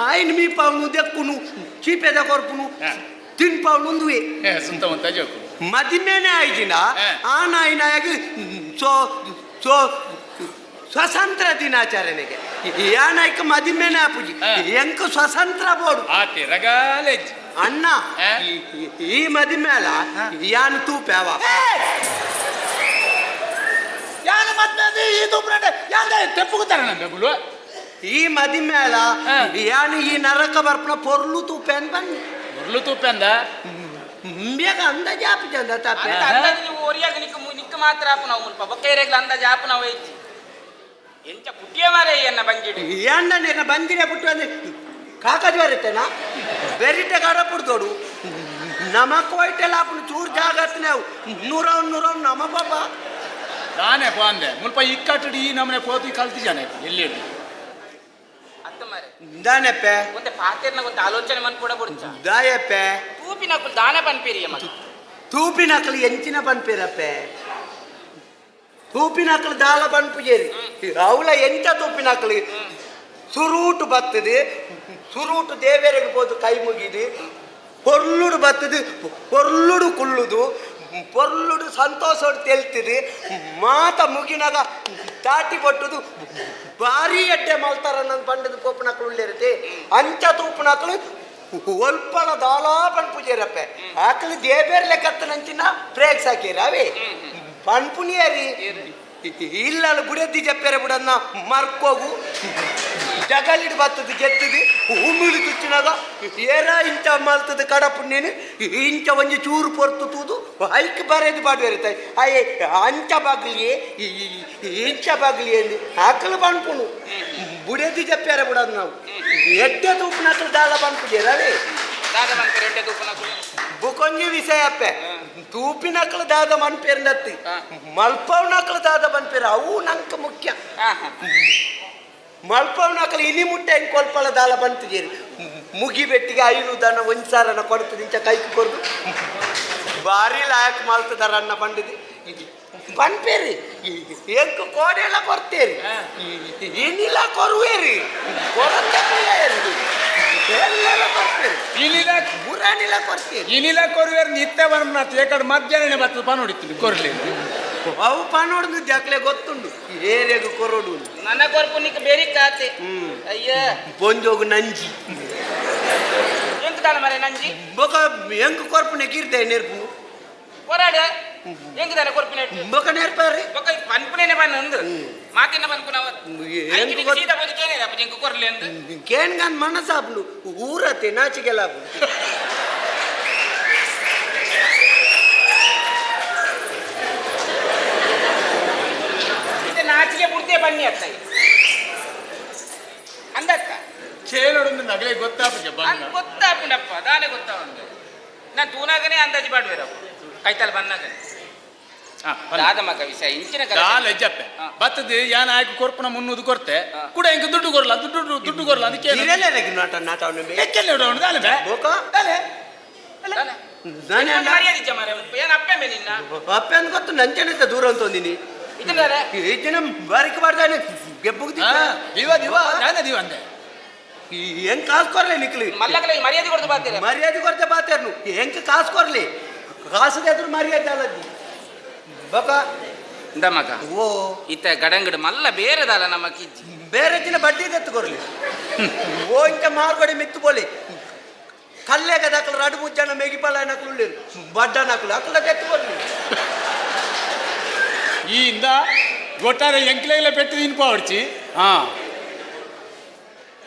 ಆಯ್ನ ಮೀಪಾವನು ದೆಕ್ಕುನು ಚೀಪೆದ ಕೊರ್ಪುನು ತಿನ್ಪಾವನು ಒಂದುವೆ ಸುಂತವಂತ ಜೋಕು ಮದಿಮೆನೆ ಆಯ್ದಿನ ಆ ನಾಯಿನಾಗಿ ಸೋ ಸೋ ಸ್ವತಂತ್ರ ದಿನಾಚರಣೆಗೆ ಯಾನಾಯ್ಕ ಮದಿಮೆನೆ ಆಪುಜಿ ಎಂಕ ಸ್ವತಂತ್ರ ಬೋಡು ಆತೆ ರಗಾಲೆಜ್ ಅಣ್ಣ ಈ ಮದಿಮೇಲ ಯಾನು ತೂಪ್ಯಾವ ಯಾನ ಮದ್ಮೆ ಈ ತೂಪ್ರಂಡ ಯಾಂದ ತೆಪ್ಪುಗುತ್ತಾರ ನಮ್ಮ ಬೆಗುಲು ಈ ಮದಿಮೇಲ ಯಾನು ಈ ನರಕ ಬರ್ಪನ ಪೊರ್ಲು ತೂಪೆ ಅಂತ ಬನ್ನಿ ಉರ್ಲು ತೂಪೆ ಅಂದ ಬೇಗ ಅಂದಾಜು ಆಪುಜಿ ಅಂದ ತಾಪೆ ಅಂದಾಜು ನೀವು ಒರಿಯಾಗ ನಿಕ್ಕ ಮಾತ್ರ ಆಪು ನಾವು ಮುಲ್ಪ ಬಕ್ಕೈರೆಗ್ಲ ಅಂದಾಜು ಆಪು ನಾವು ಐತಿ ಎಂಚ ಪುಟ್ಟಿಯ ಮಾರೇ ಎನ್ನ ಬಂಗಿಡಿ ಏನ ಬಂದಿರ ಬಿಟ್ಟು ಅಂದ್ರೆ ಕಾಕಜ್ ಬರುತ್ತೇನಾ ಬೆರಿಟೆ ಗಡ ಪುಡ್ದೋಡು ನಮಕ್ ಹೋಯ್ತೆಲ್ಲ ಆಪುನು ಚೂರು ಜಾಗತ್ ನಾವು ನೂರ ನಮ ಪಾಪ ನಾನೇ ಪೋಂದೆ ಮುಲ್ಪ ಇಕ್ಕಟ್ಟು ಈ ನಮ್ಮನೆ ಪೋತಿ ಕಲ್ತಿದ್ದಾನೆ ಎಲ್ಲಿ ಅತ್ತ ಮಾರೆ ದಾನೆಪ್ಪೆ ಒಂದೆ ಪಾತೆರ್ನ ಒಂದು ಆಲೋಚನೆ ಮನ್ ಕೂಡ ಬಿಡ್ತ ದಾಯಪ್ಪೆ ತೂಪಿನ ಕುಲ್ ದಾನ ಪನ್ಪೀರಿಯ ಮಗ ತೂಪಿನಕಲು ಎಂಚಿನ ಪನ್ಪಿರಪ್ಪೆ ತೂಪಿನಕಲು ದಾಲ ಪನ್ಪುಜೇರಿ ಅವಳ ಎಂಚ ತೂಪಿನಕಲು ಸುರೂಟು ಬತ್ತದು ಸುರೂಟು ದೇವೇರಿಗೆ ಹೋದು ಕೈ ಮುಗಿದು ಪೊರ್ಲುಡು ಬತ್ತದು ಪೊರ್ಲುಡು ಕುಳ್ಳುದು ಪೊರ್ಲುಡು ಸಂತೋಷಡು ತೆಲ್ತಿದು ಮಾತ ಮುಗಿನಾಗ ತಾಟಿ ಕೊಟ್ಟುದು ಭಾರಿ ಎಡ್ಡೆ ಮಲ್ತಾರ ನನ್ನ ಬಂಡದ ಪೋಪನಕಲು ಉಳ್ಳೇರುತ್ತೆ ಅಂಚ ತೂಪನಕಲು ಒಲ್ಪಳ ದಾಲಾ ಪನ್ಪುಜೇರಪ್ಪೆ ಆಕಲು ದೇಬೇರ್ ಲೆಕ್ಕತ್ತನಂಚಿನ ಬ್ರೇಕ್ಸ್ ಹಾಕಿರ ಅವೇ ಪನ್ಪುನಿಯರಿ ಇಲ್ಲ ಬುಡದ್ದಿ ಜಪ್ಪೆರೆ ಬುಡನ್ನ ಮರ್ಕೋಗು ಜಗಲಿಡ್ ಬತ್ತದು ಗೆತ್ತದು ಉಮ್ಮಿಳಿ ತುಚ್ಚಿನಾಗ ಏರ ಇಂಚ ಮಲ್ತದ ಕಡಪು ನೀನು ಇಂಚ ಒಂಜಿ ಚೂರು ಪೊರ್ತು ತೂದು ಹೈಕ್ ಬರೆದು ಬಾಡ್ಬೇರುತ್ತೆ ಅಯ್ಯೇ ಅಂಚ ಬಾಗ್ಲಿ ಇಂಚ ಬಾಗ್ಲಿ ಎಂದು ಆಕಲು ಪನ್ಪುನು ಬುಡೇದಿ ಜಪ್ಪ್ಯಾರ ಬಿಡೋದು ನಾವು ಎಡ್ಡೆ ತೂಪಿನಕ್ಕಲು ದಾದ ಬಂದ್ಬಿಡಿ ರವಿ ದಾದ ಮನ್ಪೇರು ಎಡ್ಡೆ ತೂಪನಕ್ಕಲು ಬುಕೊಂಜಿ ವಿಷಯ ಅಪ್ಪೆ ತೂಪಿನಕ್ಕಲು ದಾದ ಮನ್ಪೇರ್ನತ್ತಿ ಮಲ್ಪವ್ನಕ್ಕಲು ದಾದ ಮನ್ಪೇರು ಅವು ನಂಕ ಮುಖ್ಯ ಮಲ್ಪವ್ನಕ್ಕಲು ಇಲಿ ಮುಟ್ಟೆ ಹೆಂಗೆ ಕೊಲ್ಪಳ ದಾಲ ಬಂತಿದ್ದೀರಿ ಮುಗಿ ಬೆಟ್ಟಿಗೆ 5 ದನ 1,000 ಕೊಡ್ತದೆ ಇಂಚ ಕೈಗೆ ಕೊಡ್ದು ಭಾರಿ ಲಾಯಕ್ ಮಾಲ್ತದಾರ ಅನ್ನ ಬಂದಿದೆ ಬಂದ್ಪೇರಿ ಎಂಕು ಕೋಡೆಲ್ಲ ಕೊಡ್ತೇರಿ ಏನಿಲ್ಲ ಕೊರುವೇರಿ ಎಲ್ಲ ಕೊಡ್ತೇರಿ ಇನಿಲ ಬುರಾನಿಲ್ಲ ಕೊಡ್ತೇರಿ ಇನಿಲ ಕೊರುವೇರು ನಿತ್ಯ ಬರ್ಮ ಏಕಡೆ ಮಧ್ಯಾಹ್ನ ಬರ್ತದೆ ಪಾನ್ ಹೊಡಿತೀನಿ ಕೊರ್ಲಿ ಅವು ಪಾನೋಡ್ದು ಜಾಕ್ಲೆ ಗೊತ್ತುಂಡು ಏರಿಯಾಗ ಕೊರೋಡು ನನ್ನ ಕೊರ್ಪುನಿಕ್ಕೆ ಬೇರೆ ಕಾತೆ ಅಯ್ಯ ಬೊಂಜೋಗು ನಂಜಿ ಎಂತ ತಾನ ಮರೆ ನಂಜಿ ಬೊಕ ಎಂಕು ಕೊರ್ಪುನೆ ಕೀರ್ತೆ ನೆರ್ಪು ಹೊರಾಡ ಹೆಂಗ್ ತಾನೆ ಕೊರ್ಪಿನ ಬೊಕ ನೆರ್ಪಾರಿ ಬೊಕ್ಕ ಪನ್ಪುನೇನೆ ಬನ್ನ ಅಂದು ಮಾತಿನ ಪನ್ಪುನವ ಎಂಕು ಸೀದಾ ಬಂದು ಕೇನೆ ಅಪ್ಪ ಹೆಂಗ್ ಕೊರ್ಲಿ ಅಂದು ಕೇನ್ಗನ್ ಮನಸಾಬ್ನು ಊರತೆ ನಾಚಿಗೆಲ್ಲ ನಾಚಿಗೆ ಬುಡ್ತೆ ಬನ್ನಿ ಅತ್ತ ಅಂದಕ್ಕ ಚೇನೊಡೊಂದು ನಗಲೆ ಗೊತ್ತಾಪಜ ಗೊತ್ತಾಪಿನಪ್ಪ ದಾನೆ ಗೊತ್ತಾವಂದು ನಾನು ತೂನಾಗನೇ ಅಂದಾಜು ಮಾಡುವೇರಪ್ಪ ಕೈತಲ್ ಬನ್ನಾಗನೆ ದಾದ ಮಗ ವಿಷಯ ಇಂಚಿನ ಜಪ್ಪೆ ಬತ್ತದ ಯಾನ ಆಯ್ಕೆ ಕೊರ್ಪನ ಮುನ್ನೂದು ಕೊರ್ತೆ ಕೂಡ ಇಂಕ ದುಡ್ಡು ಕೊರಲ್ಲ ದುಡ್ಡು ಕೊರಲ್ಲ ಅದಕ್ಕೆ ಮರ್ಯಾದಿಜ್ಜ ಮಾರ ಏನ್ ಅಪ್ಪೆ ಮೇಲೆ ನಿನ್ನ ಅಪ್ಪೆ ಅಂತ ಗೊತ್ತು ನಂಚೆನಿಂದ ದೂರ ಅಂತ ಒಂದಿನಿ ಇದನ್ನ ಈಚಿನ ಬಾರಿಕೆ ಮಾಡ್ದಾನೆ ಗೆಬ್ಬುಗ್ದಿ ದಿವ ಅಂದೆ ಹೆಂಗ್ ಕಾಸು ಕೊರ್ಲಿ ನಿಕ್ಲಿ ಮಲ್ಲಗಲ ಮರ್ಯಾದೆ ಕೊಡ್ದು ಬಾತೀರ ಮರ್ಯಾದೆ ಕೊಡ್ತೆ ಬಾತೇರ್ನು ಹೆಂಗ್ ಕಾಸು ಕೊರ್ಲಿ ಕಾಸದಾದ್ರು ಮರ್ಯಾದೆ ಅಲ್ಲದಿ ಬಕ ಮಗ ಓ ಇತ್ತ ಗಡಂಗಡ ಮಲ್ಲ ಬೇರೆದಲ್ಲ ನಮ್ಮ ಕಿಜ್ಜಿ ಬೇರೆ ದಿನ ಬಡ್ಡಿ ಎತ್ತು ಕೊರ್ಲಿ ಓ ಇಂಕ ಮಾರ್ಗಡಿ ಮಿತ್ತು ಬೋಲಿ ಕಲ್ಲೆಗ ದಾಖಲು ರಡು ಮುಜ್ಜನ ಮೇಗಿಪಲ್ಲ ನಕಲು ಬಡ್ಡ ನಕಲು ಅಕ್ಕಲ ಎತ್ತು ಕೊರ್ಲಿ ಈ ಇಂದ ಗೊಟ್ಟಾರೆ ಎಂಕ್ಲೆಲ್ಲ ಪೆಟ್ಟು ತಿನ್ಪ ಹೊಡ್ಚಿ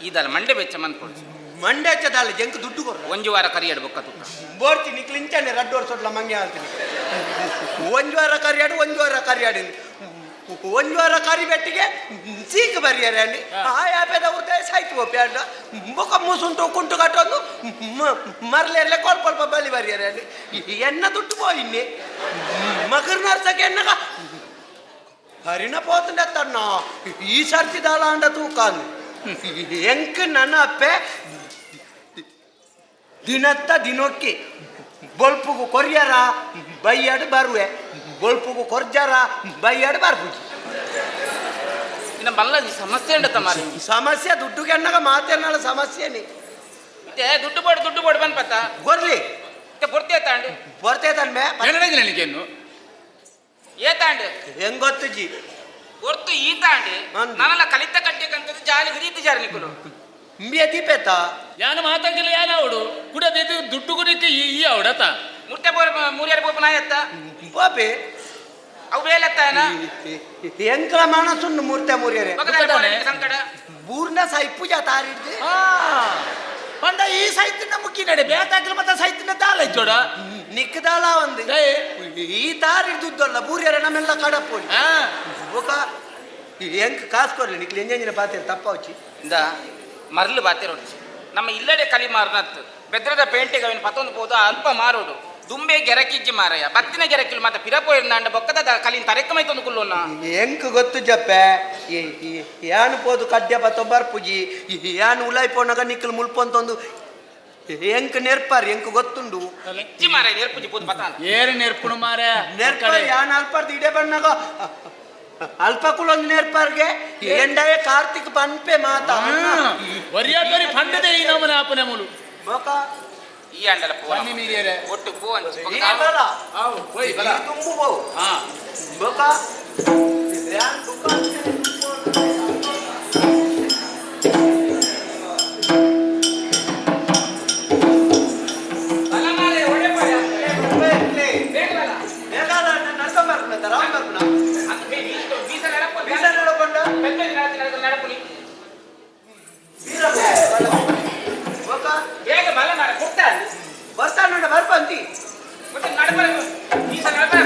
ಇದಲ್ಲ ಮಂಡೆ ಬೆಚ್ಚ ಮನ್ಕೊಳ್ಸಿ ಮಂಡೆ ಹಚ್ಚದಾಲ ಜಂಕ್ ದುಡ್ಡು ಕೊರ 1 ವಾರ ಕರಿಯಾಡು ಬೊಕ್ಕ ತುಕ್ಕ ಬೋರ್ತಿ ನಿಕ್ಲು ಇಂಚಾನೆ 2 ವರ್ಷ ಮಂಗೆ ಹೇಳ್ತೀನಿ 1 ವಾರ ಕರಿಯಾಡು 1 ವಾರ ಕರಿಯಾಡಿ 1 ವಾರ ಕರಿ ಬೆಟ್ಟಿಗೆ ಸೀಕ್ ಬರಿಯಾರೆ ಅಲ್ಲಿ ಆ ಯಾಪೆದ ಉದ್ದ ಸಾಯ್ತು ಒಪ್ಪಾಡ ಬೊಕ್ಕ ಮೂಸುಂಟು ಕುಂಟು ಕಟ್ಟೊಂದು ಮರ್ಲೆರ್ಲೆ ಕೊಲ್ಪ ಬಲಿ ಬರಿಯಾರೆ ಅಲ್ಲಿ ಎನ್ನ ದುಡ್ಡು ಪೋಯಿನ್ನಿ ಮಗರ್ ನರ್ಸಕ್ಕೆ ಎನ್ನಗ ಹರಿನ పోతుండే తన్న ఈ సర్తి దాలా అండ తూకాను ఎంక నన్న అప్పే ದಿನತ್ತ ದಿನಕ್ಕೆ ಬೊಲ್ಪುಗು ಕೊರ್ಯಾರ ಬೈಯಾಡು ಬರುವೆ ಬೊಲ್ಪುಗು ಕೊರ್ಜಾರ ಬೈಯಾಡು ಬರ್ಬುಜಿ ಇನ್ನ ಮಲ್ಲ ಸಮಸ್ಯೆ ಉಂಡ ತಮಾರಿ ಸಮಸ್ಯೆ ದುಡ್ಡುಗೆ ಅನ್ನಗ ಮಾತೇನಲ್ಲ ಸಮಸ್ಯೆನಿ ದುಡ್ಡು ಬೋಡು ಬಂದ್ಪತ್ತ ಗೊರ್ಲಿ ಬುರ್ತೆ ತಾಂಡು ಬರ್ತೇ ತನ್ಮೆ ನನಗೇನು ಏತಾಂಡು ಹೆಂಗ್ ಗೊತ್ತುಜಿ ಹೊರ್ತು ಈ ತಾಂಡು ನಾನೆಲ್ಲ ಕಲಿತ ಕಟ್ಟಿಕಂತದ್ದು ಜಾಲಿ ಹಿರಿತು ಜಾರಿ ನಿಕ್ಕಲು ಇಂಬಿಯ ದೀಪೇತ ಯಾನ ಮಾತಾಗಿಲ್ಲ ಯಾನ ಅವಡು ಕೂಡ ದುಡ್ಡು ಗುಡಿಕ್ಕೆ ಈ ಅವಡತ ಮುಟ್ಟೆ ಮೂರ್ಯಾರ ಬೋಪನ ಎತ್ತ ಪಾಪೆ ಅವು ಬೇಲೆತ್ತಾನ ಎಂಕಲ ಮನಸ್ಸುಂಡು ಮೂರ್ತೆ ಮೂರ್ಯರೆ ಸಂಕಟ ಬೂರ್ನ ಸೈಪುಜ ತಾರಿಡ್ದೆ ಪಂಡ ಈ ಸೈತಿನ ಮುಕ್ಕಿ ನಡೆ ಬೇತಾಗ್ಲಿ ಮತ್ತೆ ಸೈತಿನ ದಾಲ ಜೋಡ ನಿಕ್ಕದಾಲ ಒಂದು ಈ ತಾರಿಡ್ದುದ್ದಲ್ಲ ಬೂರ್ಯರೆ ನಮ್ಮೆಲ್ಲ ಕಡಪೋಡಿ ఒక ಎಂಕ್ ಕಾಸು ಕೊರ್ಲಿ ನಿಕ್ಲಿ ಎಂಜಿನ ಪಾತೆ ತಪ್ಪ వచ్చి ಇಂದ ಮರ್ಲು ಬಾತಿರ ನಮ್ಮ ಇಲ್ಲಡೆ ಕಲಿ ಮಾರ್ನತ್ತು ಬೆದ್ರದ ಪೇಂಟಿಗೆ ಅವನು ಪತ್ತೊಂದು ಹೋದ ಅಲ್ಪ ಮಾರೋಡು ದುಂಬೆ ಗೆರಕಿಜ್ಜಿ ಮಾರಯ್ಯ ಬತ್ತಿನ ಗೆರಕಿಲ್ ಮತ್ತೆ ಪಿರಪೋಯಿರ್ನಾಂಡ ಬೊಕ್ಕದ ಕಲಿನ ತರೆಕ್ಕಮೈತೊಂದು ಕುಲ್ಲೋನ ಎಂಕ್ ಗೊತ್ತು ಜಪ್ಪೆ ಯಾನು ಪೋದು ಕಡ್ಡೆ ಬತ್ತ ಬರ್ಪುಜಿ ಯಾನು ಉಲಾಯ್ ಪೋನಾಗ ನಿಕ್ಕಲು ಮುಲ್ಪೊಂತೊಂದು ಎಂಕ್ ನೆರ್ಪಾರ್ ಎಂಕ್ ಗೊತ್ತುಂಡು ಇಜ್ಜಿ ಮಾರಯ್ಯ ನೆರ್ಪುಜಿ ಪೋದು ಪತಾನ ಏರು ನೆರ್ಪುಣು ಮಾರ ನೆರ್ಪಾರ್ ಯಾನು ಅಲ್ಪಾರ್ದು ಇಡೆ ಬಣ್ಣಾಗ ಅಲ್ಪಕುಲೊಂದು ನೆರ್ಪಾರ್ಗೆ ಎಂಡಾಯ ಕಾರ್ತಿಕ್ ಪನ್ಪೆ ಮಾತಾ ವರಿಯಾಕರಿ ಫಂಡದೆ ಈ ನಮನ ಆಪನೆ ಮುಲು ಬೋಕ ಈ ಅಂಡಲ ಪೋ ಬನ್ನಿ ಮೀರಿಯರೆ ಒಟ್ಟು ಪೋ ಅಂಚಿ ತುಂಬು ಬೋವು ಬೋಕ ಯಾನ್ ದುಃಖ ಬರ್ತಾನ ಬರ್ಬಂತಿ ಮತ್ತೆ ನಡಪರ ಈ ಸಲ ನಡಪರ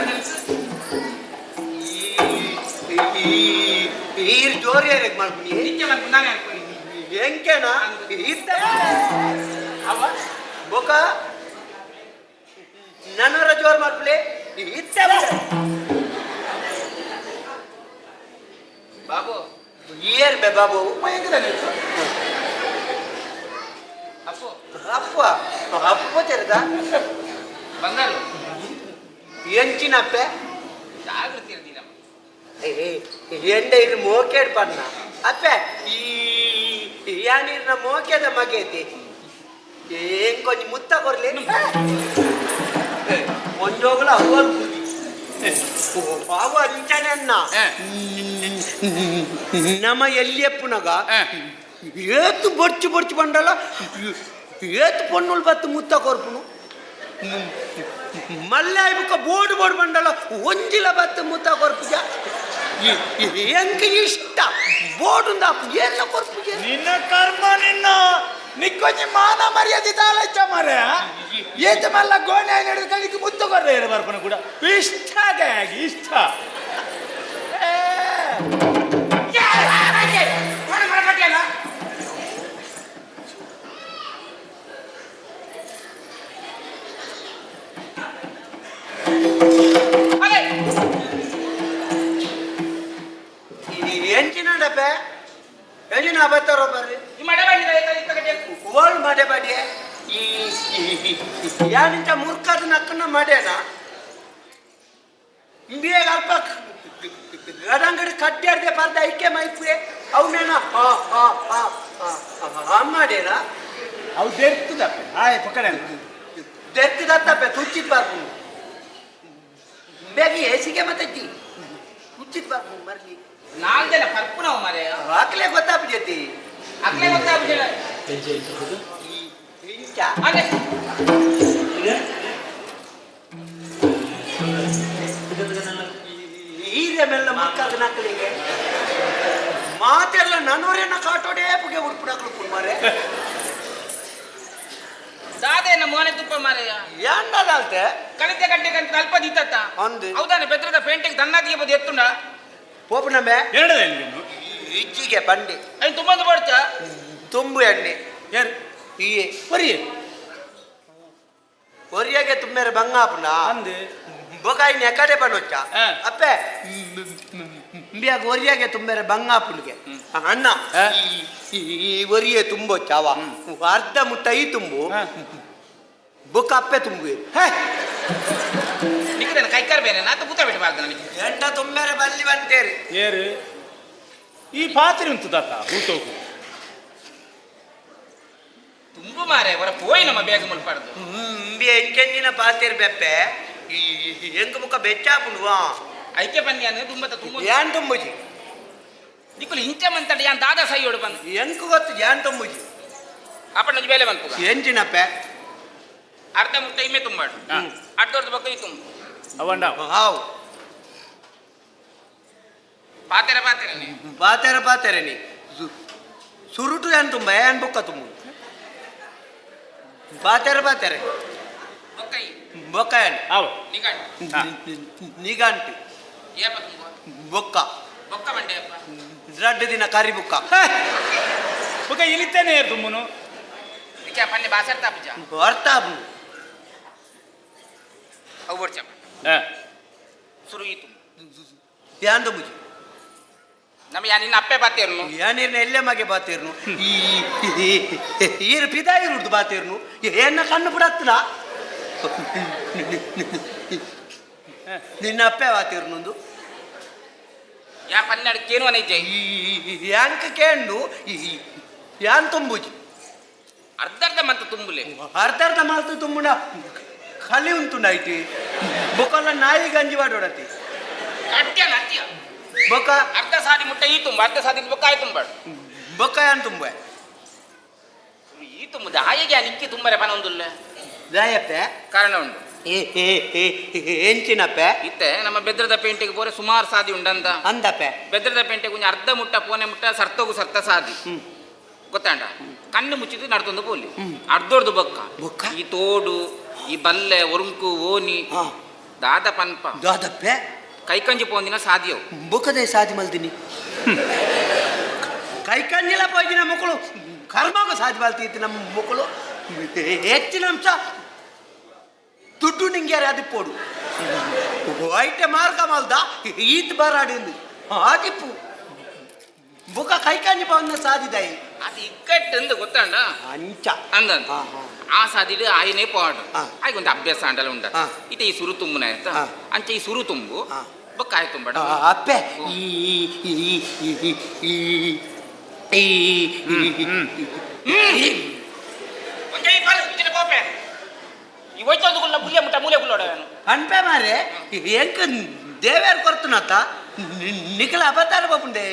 ಈರ್ ಜೋರಿ ಹೇಳಕ್ ಮಾಡ್ತೀನಿ ನಿಜ ಮಾಡ್ಕೊಂಡು ನಾನೇ ಅನ್ಕೊಳ್ಳಿ ಎಂಕೆನಾ ಇದ್ದ ಅವ ಬೊಕ ನನರ ಜೋರ್ ಮಾಡ್ಬಿಡಿ ಇತ್ತ ಬಾಬು ಏರ್ ಬೇ ಬಾಬು ಅಪ್ಪು ಅಪ್ಪ ಅಪ್ಪ ತೆರೆದ ಬಂಗಾರು ಎಂಚಿನಪ್ಪೆ ಜಾಗೃತಿ ಇರ್ದಿಲ್ಲ ಎಂಡೆ ಇನ್ನು ಮೋಕೆಡ್ ಪನ್ನ ಅಪ್ಪೆ ಈ ಯಾನಿರ್ನ ಮೋಕೆದ ಮಗೈತಿ ಏನ್ ಕೊಂಚ ಮುತ್ತ ಕೊರ್ಲಿ ಒಂಜೋಗಲ ಅವಲ್ ಬಾಬು ಅಂಚನೆ ಅನ್ನ ನಮ್ಮ ಎಲ್ಲಿಯಪ್ಪನಗ ಏತು ಬೊಡ್ಚು ಬೊಡ್ಚು ಬಂಡಲ ಏತು ಪೊನ್ನುಲ್ ಬತ್ತು ಮುತ್ತ ಕೊರ್ಪುನು ಮಲ್ಲೆ ಬುಕ್ಕ ಬೋರ್ಡ್ ಬೋರ್ಡ್ ಬಂಡಲ ಒಂಜಿಲ ಬತ್ತು ಮುತ್ತ ಕೊರ್ಪುಜ ಎಂಕ ಇಷ್ಟ ಬೋರ್ಡ್ ಉಂದ ಎಲ್ಲ ಕೊರ್ಪುಜ ನಿನ್ನ ಕರ್ಮ ನಿನ್ನ ನಿಕ್ಕೊಂಚಿ ಮಾನ ಮರ್ಯಾದೆ ತಾಳಚ್ಚ ಮರ ಏತ ಮಲ್ಲ ಗೋಣೆ ನಡೆದು ಕಲಿಕ್ಕೆ ಮುತ್ತು ಕೊರ್ರೆ ಬರ್ಪನ ಕೂಡ ಇಷ್ಟ ಇಷ್ಟ ಎಂಚಿನಡಪ್ಪೆ ಎಂಚಿನ ಬತ್ತಾರೋ ಬರ್ರಿ ಓಲ್ಡ್ ಮಾಡೆ ಬಾಡಿ ಈ ಯಾನಿಂತ ಮುರ್ಕದ ನಕ್ಕನ ಮಾಡ್ಯಾನ ಬೇಗ ಅಲ್ಪ ಗಡಂಗಡಿ ಕಟ್ಟಾಡ್ದೆ ಬರ್ದ ಐಕೆ ಮೈಪುವೆ ಅವನೇನ ಮಾಡ್ಯಾನ ಅವು ತೆರ್ತದಪ್ಪ ಆಯ್ ಪಕ್ಕಡೆ ತೆರ್ತಿದತ್ತಪ್ಪೆ ತುಚ್ಚಿದ್ ಬರ್ಬೋದು ಬೇಗ ಹೇಸಿಗೆ ಮತ್ತೆ ತುಚ್ಚಿದ್ ಬರ್ಬೋದು ಮರ್ಲಿ ನಾಲ್ಕು ಜನ ಪರ್ಪು ನಾವು ಮರೆ ಹಾಕ್ಲೇ ಗೊತ್ತಾಗ್ಬಿಟ್ಟೈತಿ ಅಗ್ಲೇ ಗೊತ್ತಾಗ್ಬಿಟ್ಟಿಲ್ಲ ಇಂಚ ಅದೇ ಈರೆಮೆಲ್ಲ ಮಕ್ಕಳ ನಕ್ಕಳಿಗೆ ಮಾತೆಲ್ಲ ನನ್ನೂರೇನ ಕಾಟೋಡೆ ಪುಗೆ ಉಡ್ಪುಡಕ್ಳು ಮಾರೆ ದಾದೇನ ಮೋನೆ ತುಪ್ಪ ಮಾರೆಯ ಏನಂತೆ ಕಲಿತೆ ಗಂಟೆ ಗಂಟೆ ಅಲ್ಪ ದಿತ್ತ ಅಂದು ಹೌದಾನೆ ಬೆದ್ರದ ಪೇಂಟಿಂಗ್ ದನ್ನದಿಗೆ ಬದು ಎತ್ತುಂಡ ಪೋಪನಮ್ಮೆ ಎರಡದೇ ನೀನು ಇಚ್ಚಿಗೆ ಬಂಡಿ ಅಯ್ಯ ತುಂಬ ಬರ್ಚ ತುಂಬು ಎಣ್ಣೆ ಯಾರು ಈಯೆ ಬರೀ ಒರಿಯಾಗೆ ತುಂಬೇರೆ ಬಂಗಾಪುನ ಅಂದು ಬೊಕಾಯಿ ನೆಕಡೆ ಬಣ್ಣೊಚ್ಚ ಹಾ. ಅಪ್ಪೆ ಬಿಯಾಗ ಒರಿಯಾಗೆ ತುಂಬೇರೆ ಬಂಗಾಪುನಿಗೆ ಅಣ್ಣ ಹಾ. ಈ ಒರಿಯೆ ತುಂಬೊಚ್ಚ ಅವ ಅರ್ಧ ಮುಟ್ಟ ಈ ತುಂಬು ಬೊಕ್ಕ ಅಪ್ಪೆ ತುಂಬು ನಿಕ್ಕಿದ್ದೇನೆ ಕೈಕಾರ್ ಬೇರೆ ನಾತ ಬೂತ ಬಿಡಬಾರ್ದು ನನಗೆ ಎಂಟ ತುಂಬೇರೆ ಬಲ್ಲಿ ಬಂತೇರಿ ಏರು ಈ ಪಾತ್ರೆ ಉಂಟು ತಾತ ಊಟೋಕು ತುಂಬ ಮಾರೆ ಅವರ ಪೋಯಿ ನಮ್ಮ ಬೇಗ ಮುಲ್ಪಾಡ್ದು ಎಂಕೆಂಜಿನ ಪಾತಿರ್ ಬೆಪ್ಪೆ ಈ ಎಂಕ ಮುಖ ಬೆಚ್ಚಾಪುನುವಾ ಐಕೆ ಬನ್ನಿ ಅಂದ್ರೆ ತುಂಬತ ತುಂಬ ಯಾನ್ ತುಂಬುಜಿ ದಿಕ್ಕುಲು ಇಂಚೆ ಮಂತಡ ಯಾನ್ ದಾದಾ ಸೈ ಹೊಡು ಬಂದು ಎಂಕ ಗೊತ್ತು ಯಾನ್ ತುಂಬುಜಿ ಅಪ್ಪನ ಬೇಲೆ ಬಂತು ಎಂಚಿನಪ್ಪೆ ಅರ್ಧ ಮುಟ್ಟ ಇಮ್ಮೆ ತುಂಬಾಡು ಅಡ್ಡೋರ್ದು ಬಕ್ಕ ಈ ತುಂಬ ಅವಂಡ ಹಾವು ಪಾತೆರ ಪಾತೆರನೆ ಪಾತೆರ ನೀ ಸುರುಟು ಯಾನ್ ತುಂಬ ಯಾನ್ ಬುಕ್ಕ ತುಂಬು ಪಾತೆರ ಬೊಕ್ಕ ಈ ಬೊಕ್ಕ ಯಾನ್ ಅವು ನಿಗಾಡಿ ನಿಗಂಟಿ ಏಪ ತುಂಬ ಬೊಕ್ಕ ಬೊಕ್ಕ ಬಂಡೆ ಅಪ್ಪ ರಡ್ಡು ದಿನ ಕರಿ ಬುಕ್ಕ ಬುಕ್ಕ ಇಳಿತೇನೆ ಏರು ತುಂಬನು ಇದಕ್ಕೆ ಪನ್ನೆ ಬಾಸರ್ ತಾಪುಜ ಅರ್ಥ ಅವು ಬರ್ಚಪ್ಪ ಸುರು ಈ ತುಂಬ ಯಾನ್ ತುಂಬುಜಿ ನಮ್ಮ ಯಾ ನಿನ್ನ ಅಪ್ಪೆ ಪಾತೇರ್ನು ಯಾನಿರ್ನ ಎಲ್ಲೆ ಮಗೆ ಬಾತಿರ್ನು ಈರು ಪಿದಾಯಿ ಉಡ್ದು ಬಾತಿರ್ನು ಏನ ಕಣ್ಣು ಬಿಡತ್ತನ ನಿನ್ನ ಅಪ್ಪೆ ಬಾತಿರ್ನೊಂದು ಯಾ ಪನ್ನೆ ಅಡಕ್ಕೇನು ಅನೈಜೆ ಯಾಂಕ ಕೇಂಡು ಯಾನ್ ತುಂಬುಜಿ ಅರ್ಧರ್ಧ ಮಂತ ತುಂಬುಲೆ ಅರ್ಧ ಮಾಲ್ತು ತುಂಬುನ ಖಾಲಿ ಉಂಟು ನೈಟಿ ಬೊಕ್ಕಲ್ಲ ನಾಯಿ ಗಂಜಿ ಬಾಡೋಡತಿ ಕಟ್ಟ್ಯ ನಟ್ಯ ಬೊಕ್ಕ ಅರ್ಧ ಸಾದಿ ಮುಟ್ಟ ಈ ತುಂಬ ಅರ್ಧ ಸಾದಿ ಬೊಕ್ಕ ಆಯ್ ತುಂಬಾಡು ಬೊಕ್ಕ ಯಾನ್ ತುಂಬ ಈ ತುಂಬದ ಆಯಗೆ ನಿಕ್ಕಿ ತುಂಬರೆ ಪನ ಒಂದುಲ್ಲ ದಾಯಪ್ಪೆ ಕಾರಣ ಉಂಟು ಎಂಚಿನಪ್ಪೆ ಇತ್ತೆ ನಮ್ಮ ಬೆದ್ರದ ಪೇಂಟಿಗೆ ಬೋರೆ ಸುಮಾರು ಸಾದಿ ಉಂಡಂತ ಅಂದಪ್ಪೆ ಬೆದ್ರದ ಪೇಂಟೆ ಕುಂಜ ಅರ್ಧ ಮುಟ್ಟ ಪೋನೆ ಮುಟ್ಟ ಸರ್ತ ಸಾದಿ ಗೊತ್ತಾಂಡ ಕಣ್ಣು ಮುಚ್ಚಿದ್ದು ನಡ್ತೊಂದು ಪೋಲಿ ಅರ್ಧೋರ್ದು ಬೊಕ್ಕ ಬೊಕ್ಕ? ಈ ತೋಡು ಈ ಬಲ್ಲೆ ಒರುಂಕು ಓನಿ ಹಾ. ದಾದ ಪನ್ಪ ದಾದಪ್ಪೆ ಕೈಕಂಜಿ ಪೋಂದಿನ ಸಾದಿಯವು ಬೊಕ್ಕದೆ ಸಾದಿ ಮಲ್ದಿನಿ ಕೈಕಂಜಿಲ ಪೋಜಿನ ಮಕ್ಕಳು ಕರ್ಮಗ ಸಾಧ್ಯ ಬಾಳ್ತಿತ್ತು ನಮ್ಮ ಮಕ್ಕಳು ಹೆಚ್ಚಿನ ಅಂಶ ದುಡ್ಡು ನಿಂಗೆ ಅದು ಪೋಡು ಐಟೆ ಮಾರ್ಗ ಮಾಲ್ದ ಈತ್ ಬರಾಡಿಂದು ಆದಿಪ್ಪು ಬುಕ್ಕ ಕೈಕಂಜಿ ಪವನ್ನ ಸಾಧಿದಾಯಿ ಅದು ಇಕ್ಕಟ್ಟು ಗೊತ್ತಾಂಡ ಅಂಚ ಅಂದಂತ ಆ ಸಾದಿಡು ಆಯ್ನೇ ಪಾಡು ಆಯ್ಕೆ ಒಂದು ಅಭ್ಯಾಸ ಅಂಡಲ್ಲ ಉಂಡ ಹಾ. ಇತ ಈ ಸುರು ತುಂಬುನ ಅಂತ ಹಾ. ಅಂಚೆ ಈ ಸುರು ತುಂಬು ಹಾ. ಬೊಕ್ಕ ಆಯ್ ತುಂಬಡ ಅಪ್ಪೆ ಈ ಹೋಯ್ತೋದುಗುಲ್ಲ ಬುಲ್ಲೆ ಮುಟ್ಟ ಮೂಲೆ ಗುಲ್ಲೋಡವನು ಅನ್ಪೆ ಮಾರೆ ಎಂಕ ದೇವೇರ್ ಕೊರ್ತನತ್ತ ನಿಖಲ ಅಬತ್ತಾರ ಬಾಪುಂಡೆ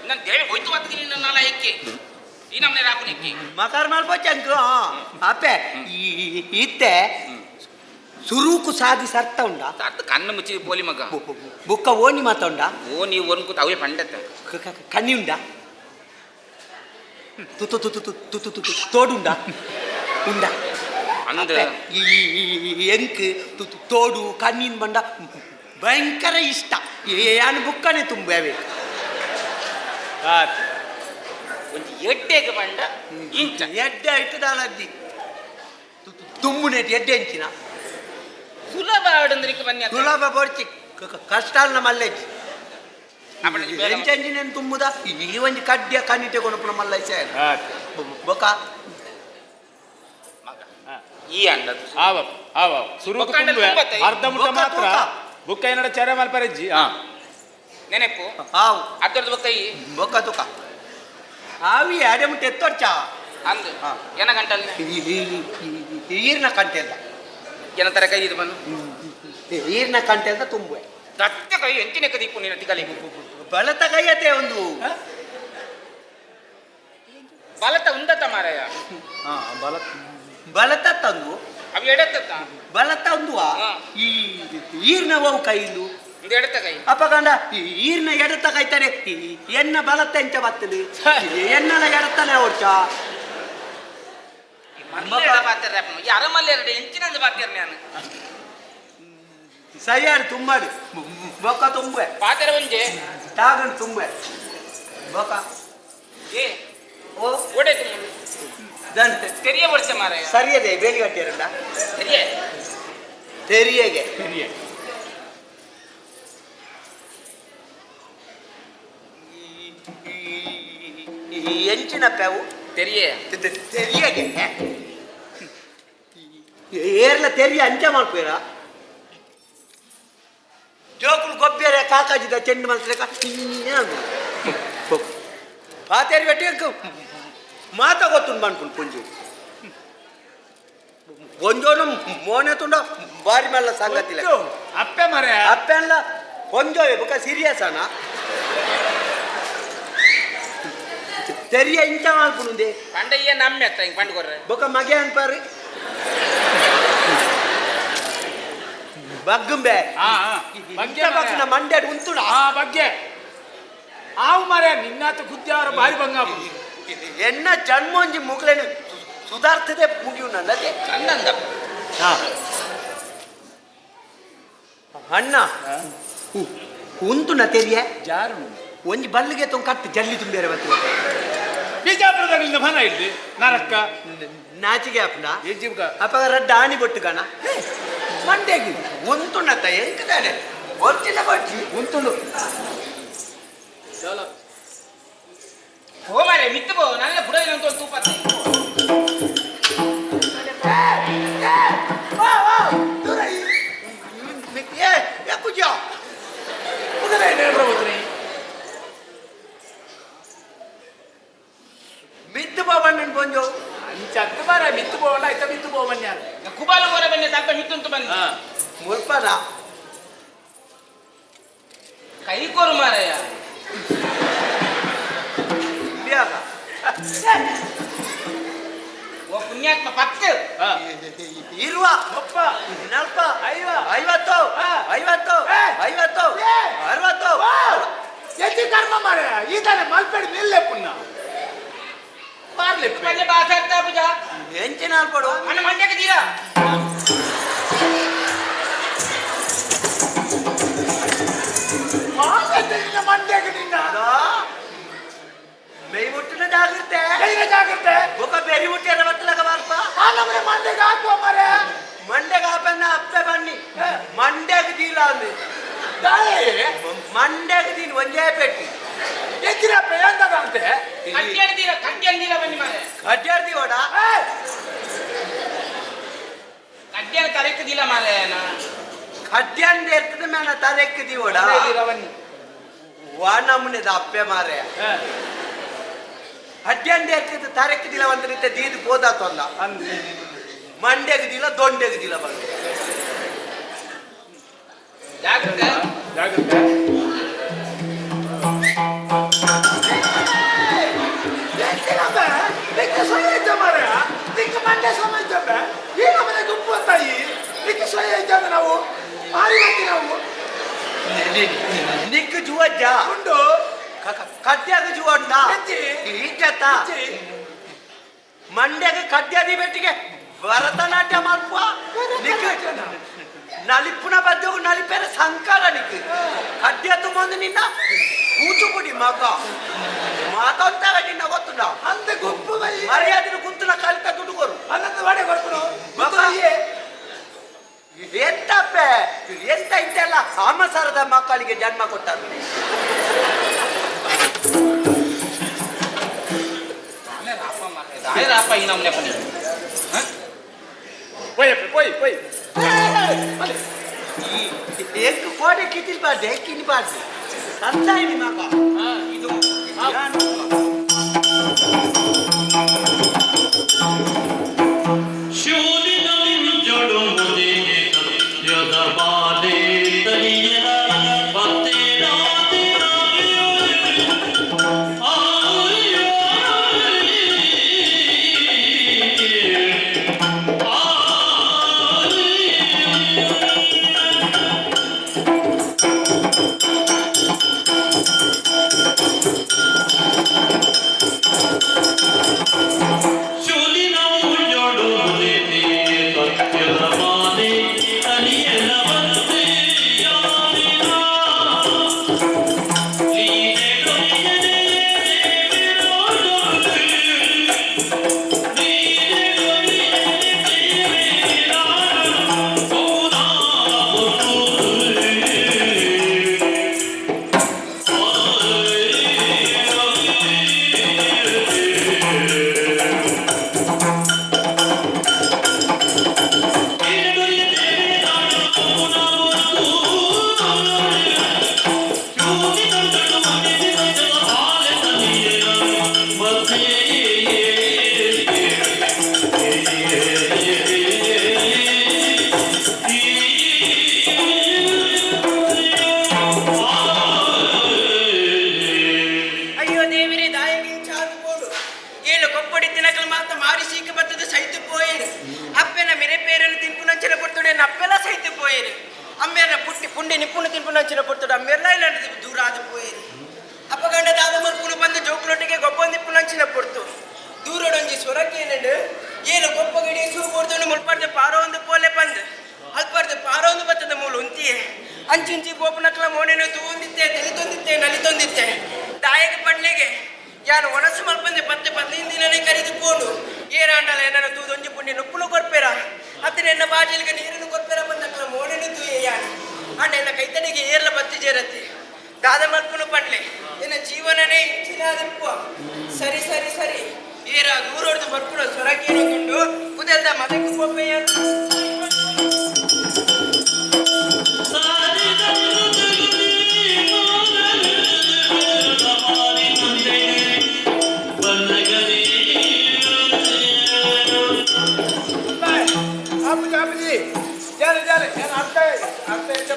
ನಾನು ದೇವಿ ಹೋಯ್ತು ಬತ್ತೀನಿ ನಾಲ ಇಕ್ಕಿ ಈ ನಮ್ನೆ ರಾಪುನ ಇಕ್ಕಿ ಮಕಾರ ಮಾಡ್ಬೋಚ ಅಂಕ ಅಪ್ಪೆ ಇತ್ತೆ ಸುರೂಕು ಸಾಧಿ ಸರ್ತ ಉಂಡ ಅರ್ಥ ಕಣ್ಣು ಮುಚ್ಚಿ ಪೋಲಿ ಮಗ ಬುಕ್ಕ ಓಣಿ ಮಾತ ಉಂಡ ಓ ನೀವು ಒನ್ಕೂತ ಅವೇ ಪಂಡತ್ತ ಕಣ್ಣಿ ಉಂಡ ತುತು ತುತು ತುತು ತುತು ತುತು ತೋಡುಂಡ ಉಂಡ ಅಂದ ಎಂಕ್ ತೋಡು ಕಣ್ಣಿನ ಬಂಡ ಭಯಂಕರ ಇಷ್ಟ ಏನು ಬುಕ್ಕನೆ ತುಂಬೆ ಒಂದು ಎಡ್ಡೆಗೆ ಬಂಡ ಇಂಚ ಎಡ್ಡೆ ಇಟ್ಟದಲ್ಲದ್ದಿ ತುಂಬುನೇಟಿ ಎಡ್ಡೆ ಎಂಚಿನ ಸುಲಭ ಆಡಂದ್ರಿಕೆ ಬನ್ನಿ ಸುಲಭ ಬೋರ್ಚಿ ಕಷ್ಟ ಅಲ್ಲ ಮಲ್ಲೆಜ್ಜಿ ಎಂಚಂಜಿನ ತುಂಬುದ ಈ ಒಂಜಿ ಕಡ್ಡಿಯ ಕಣ್ಣಿಟ್ಟೆ ಕೊನಪುನ ಮಲ್ಲೈಸ ಬೊಕ ಈ ಅಂಡದು ಆವ ಆವ ಸುರು ಬೊಕ್ಕಂಡ ತುಂಬತ್ತೆ. ಅರ್ಧ ಮುಟ್ಟ ಬೊಕ್ಕ ಮಾತ್ರ ತೂಕ. ಬುಕ್ಕ ಏನಾರ ಚರೆ ಮಲ್ಪರಜ್ಜಿ ನೆನಪು ಹಾವು ಅದರದ್ದು ಬೊಕ್ಕ ಈ ಬೊಕ್ಕ ತುಕ ಹಾವಿ ಅಡೆ ಮುಟ್ಟೆ ಎತ್ತೋರ್ಚ ಅಂದು ಏನ ಗಂಟಲ್ಲಿ ಈರ್ನ ಕಂಟೆ ಅಂತ ಏನ ತರ ಕೈ ಇದು ಬನ್ನು ಈರ್ನ ಕಂಟೆ ಅಂತ ತುಂಬುವೆ ದತ್ತ ಕೈ ಎಂಚಿನ ಕದೀಪು ನಿನ್ನ ತಿಗಲಿ ಬಲತ ಕೈಯತೆ ಒಂದು ಬಲತ ಉಂದತ ಮಾರಾಯ ಬಲ ಬಲತ ತಂದು ಅವು ಎಡತ್ತ ಬಲತ ಒಂದು ಹಾ. ಈ ಈರ್ನ ಹೋವು ಕೈಲು ಇದು ಎಡತ್ತ ಕೈ ಅಪ್ಪಗಂಡ ಈರ್ನ ಎಡತ ಕೈತಾರೆ ಎನ್ನ ಬಲತ್ತ ಎಂಚ ಬತ್ತಲಿ ಎನ್ನಲ ಎಡತನೆ ಓಡ್ಚ ಮಲ್ಲೆಡ ಬಾತ್ಯಾರ ಯಾರ ಮಲ್ಲೆರಡು ಎಂಚಿನಂದು ಬಾತ್ಯಾರ ನಾನು ಸರಿಯಾರು ತುಂಬಾಡಿ ಬೊಕ್ಕ ತುಂಬುವೆ ಬಾತ್ಯಾರ ಒಂಜೆ ತಾಗಂಡು ತುಂಬುವೆ ಬೊಕ್ಕ ಏ ಓ ಓಡೆ ತುಂಬ ದಂತೆ ತೆರಿಯ ವರ್ಷ ಮಾರಾಯ ಸರಿಯದೆ ಬೇಲಿ ಕಟ್ಟಿರಲ್ಲ ತೆರಿಯ ತೆರಿಯಗೆ ಈ ಎಂಚಿನ ಪೆವು ತೆರಿಯ ತೆರಿಯಗೆ ಏರ್ಲ ತೆರಿಯ ಅಂಚ ಮಾಡ್ತೀರ ಜೋಕುಲು ಗೊಬ್ಬರ ಕಾಕಾಜಿದ ಚೆಂಡು ಮಲ್ಸ್ಲೆಕ್ಕ ಪಾತೇರಿ ಬೆಟ್ಟ ಮಾತ ಗೊತ್ತುಂಡು ಬನ್ಪುಂಡು ಪುಂಜು ಒಂಜೋನು ಮೋನೆ ತುಂಡ ಬಾರಿ ಮಲ್ಲ ಸಂಗತಿಲ್ಲ ಅಪ್ಪೆ ಮರೆ ಅಪ್ಪೆಲ್ಲ ಒಂಜೋವೆ ಬೊಕ ಸೀರಿಯಸ್ ಅಣ್ಣ ತೆರಿಯ ಇಂಚ ಮಾಡ್ಪುಂಡೆ ಪಂಡಯ್ಯ ನಮ್ಮೆ ಅತ್ತ ಹಿಂಗೆ ಪಂಡ್ಕೊರ್ರೆ ಬೊಕ ಮಗೆ ಅನ್ಪಾರಿ ಬಗ್ಗುಂಬೆ ಬಗ್ಗಿನ ಮಂಡ್ಯ ಉಂತುಡ ಬಗ್ಗೆ ಆವು ಮರೆ ನಿನ್ನಾತ ಗುದ್ದ್ಯಾರ ಬಾರಿ ಬಂಗಾಪು ಎನ್ನ ಜನ್ಮೊಂಜಿ ಮುಗ್ಲೇನು ಸುಧಾರ್ತದೆ ಮುಗಿಯು ನನ್ನದೇ ಚಂದಂದ ಅಣ್ಣ ಉಂತುನ ತೆರಿಯ ಜಾರು ಒಂಜಿ ಬಲ್ಲಿಗೆ ತೊಂದು ಕಟ್ಟು ಜಲ್ಲಿ ತುಂಬೇರೆ ಬತ್ತು ಬಿಜಾಪುರದಾಗಲಿಂದ ಮನ ಇಲ್ದಿ ನರಕ್ಕ ನಾಚಿಗೆ ಅಪ್ಪನ ಎಜ್ಜಿಬ್ಗ ಅಪ್ಪ ರಡ್ಡ ಆಣಿ ಬೊಟ್ಟು ಕಣ ಮಂಡ್ಯಗಿ ಉಂತುಣ್ಣತ್ತ ಎಂಕದಾನೆ ಒಚ್ಚಿನ ಬಚ್ಚಿ ಉಂತುಂಡು ಹೋ ಮಾರೆ ಮಿತ್ತು ಬೋ ನನ್ನ ಬುಡ ಏನಂತ ಒಂದು ತೂಪ ಕುಜ ಮಿತ್ತು ಬಾಬಣ್ಣನ್ ಬಂಜೋ ಚತ್ತು ಬಾರ ಮಿತ್ತು ಬೋವಣ್ಣ ಆಯ್ತ ಮಿತ್ತು ಬೋವಣ್ಣ ಕುಬಾಲು ಬೋರ ಬನ್ನಿ ತಪ್ಪ ಮಿತ್ತುಂಟು ಬನ್ನಿ ಮುಲ್ಪದ ಕೈ ಕೋರು ಮಾರಾಯ ಬ್ಯಾಗ ಓ ಪುಣ್ಯಾತ್ಮ ಪತ್ತು ಇರುವ ಒಪ್ಪ ನಲ್ಪ ಐವ 50 50 50 60 ಎತ್ತಿ ಕರ್ಮ ಮಾರೆ ಈತಾನೆ ಮಲ್ಪೆಡಿ ನಿಲ್ಲೆ ಪುಣ್ಣ ಮಾರ್ಲೆ ಪಲ್ಲೆ ಬಾಸಾಡ್ತಾ ಪೂಜ ಎಂಚಿನ ಅಲ್ಪಡು ಅನ್ನ ಮಂಡ್ಯಕ್ಕೆ ತೀರಾ ಮಂಡ್ಯಕ್ಕೆ ನಿನ್ನ ಮೇಯ್ಬಿಟ್ಟು ಜಾಗ್ರತೆ ಜಾಗ್ರತೆ ఒక ಬೆರಿ ಮುಟ್ಟಿಯರ ಬತ್ತಲಗ ಬಾರ್ಪ ಆ ನಮ್ಗೆ ಮಂಡೆಗೆ ಹಾಕುವ ಮರೆ ಮಂಡೆಗೆ ಹಾಪನ್ನ ಅಪ್ಪೆ ಬನ್ನಿ ಮಂಡೆಗೆ ದೀಲ ಅಂದು ಮಂಡೆಗೆ ದೀನ್ ಒಂದೇ ಪೆಟ್ಟಿ ಎಕ್ಕಿರಪ್ಪ ಎಂತದಂತೆ ಕಡ್ಡಿಯಲ್ದಿರ ಬನ್ನಿ ಮಾರೆ ಅಡ್ಡಾಡ್ದಿ ಓಡ ಕಡ್ಡಿಯಲ್ಲಿ ಕರೆಕ್ದಿಲ್ಲ ಮಾರೆ ಅಡ್ಡಾಂಡ್ ಇರ್ತದೆ ಮೇನ ತಲೆಕ್ಕಿದಿ ಓಡ ಬನ್ನಿ ವಾನಮ್ಮನೆದ ಅಪ್ಪೆ ಮಾರೆ ಅಡ್ಡಾಂಡ್ ಇರ್ತದೆ ತರೆಕ್ಕಿದಿಲ್ಲ ಅಂತ ರೀತಿ ದೀದು ಹೋದಾತಲ್ಲ ಮಂಡೆಗದಿಲ್ಲ ದೊಂಡೆಗದಿಲ್ಲ ಬಂದು ಜಾಗ್ರತೆ ಜಾಗ್ರತೆ ನಾವು ನಾವು ನಿಕ್ಕು ಜುವಜ್ಜ ಉಂಡು ಕಡ್ಡ್ಯಾಗ ಜುವಂಡ ಈಜತ್ತ ಮಂಡ್ಯಾಗ ಕಡ್ಡ್ಯಾದಿ ಬೆಟ್ಟಿಗೆ ಭರತನಾಟ್ಯ ಮಲ್ಪುವ ನಿಕ್ಕು ನಲಿಪುನ ಬದ್ದೋಗು ನಲಿಪೇರ ಸಂಕಾರ ನಿಕ್ಕು ಕಡ್ಡ್ಯದ್ದು ಮುಂದೆ ನಿನ್ನ ಕೂಚುಪುಡಿ ಮಗ ಮಾತಾಡ್ತಾವೆ ನಿನ್ನ ಗೊತ್ತುಂಡ ಅಂತೆ ಗುಂಪು ಮರ್ಯಾದಿನ ಕುಂತನ ಕಲಿತ ದುಡುಗೋರು ಅನ್ನದ ವಾಡೆ ಬರ್ಕೊಡು ಎಂತಪ್ಪೆ ಎಂತ ಇಂತೆಲ್ಲ ಅಮಸರದ ಮಕ್ಕಳಿಗೆ ಜನ್ಮ ಕೊಟ್ಟರು ಅಪ್ಪ ಈ ನಮ್ನೆ ಬನ್ನಿ ಎಷ್ಟು ಕೋಡೆ ಕಿತ್ತಿಲ್ಬಾರ್ದೆ ಕಿನ್ಬಾರ್ದು ಸಂತಾಯಿನಿ ಮಗ ಇದು ಶೂಲಿನಲ್ಲಿ ಜಡುವುದೇ ಸತ್ಯದ ಬಾಧೆ ತನಿಯಲ పుండి నిప్పును తింపున వచ్చిన పొట్టుడు అమ్మెర్లా ఇలాంటిది దూరాది పోయేది అప్పగండ దాదమర్పులు ಬಂದು ಜೋಕ್ಲೊಟ್ಟಿಗೆ ಗೊಬ್ಬ ನಿಪ್ಪುನ ಹಂಚಿನ ಪೊರ್ತು ದೂರಡೊಂಜಿ ಸೊರಕೇನಂಡು ಏನು ಗೊಬ್ಬ ಗಿಡಿ ಸೂ ಕೊಡ್ತು ಮುಲ್ಪರ್ದೆ ಪಾರೋ ಒಂದು ಪೋಲೆ ಬಂದು ಅಲ್ಪರ್ದೆ ಪಾರೋ ಒಂದು ಬತ್ತದ ಮೂಲು ಉಂತಿಯೇ ಅಂಚಿಂಚಿ ಗೋಪನಕ್ಲ ಮೋನೇನು ತೂಂದಿತ್ತೆ ತೆಲಿತೊಂದಿತ್ತೆ ನಲಿತೊಂದಿತ್ತೆ ದಾಯಗೆ ಪಡ್ಲೆಗೆ ಯಾನು ಒಣಸು ಮಲ್ಪಂದೆ ಪತ್ತೆ ಪದ್ದಿಂದಿನೇ ಕರೆದುಕೊಂಡು ಏರಾಂಡಲ ಏನನ್ನು ತೂದೊಂಜಿ ಪುಣ್ಯ ನುಪ್ಪುಲು ಕೊರ್ಪೆರ ಅತ್ತಿನ ಎನ್ನ ಬಾಜಿಲಿಗೆ ನೀರನ್ನು ಕೊರ್ಪೆರ ಬಂದಕ್ಲ ಮೋನೇನು ತೂಯೆ ಯಾನು ಅಣ್ಣ ಎನ್ನ ಕೈತನಿಗೆ ಏರ್ಲ ಬತ್ತಿ ಜೇರತ್ತೆ ದಾದ ಮಲ್ಪನು ಪಡ್ಲೆ ಎನ್ನ ಜೀವನನೇ ಇಂಚಿನಾದಪ್ಪ ಸರಿ ಸರಿ ಸರಿ ಏರ ದೂರೊಡ್ದು ಬರ್ಪುಡ ಸೊರಕೇನು ಕೊಂಡು ಕುದಲ್ದ ಮದಕ್ಕೆ ಕೊಪ್ಪೆಯ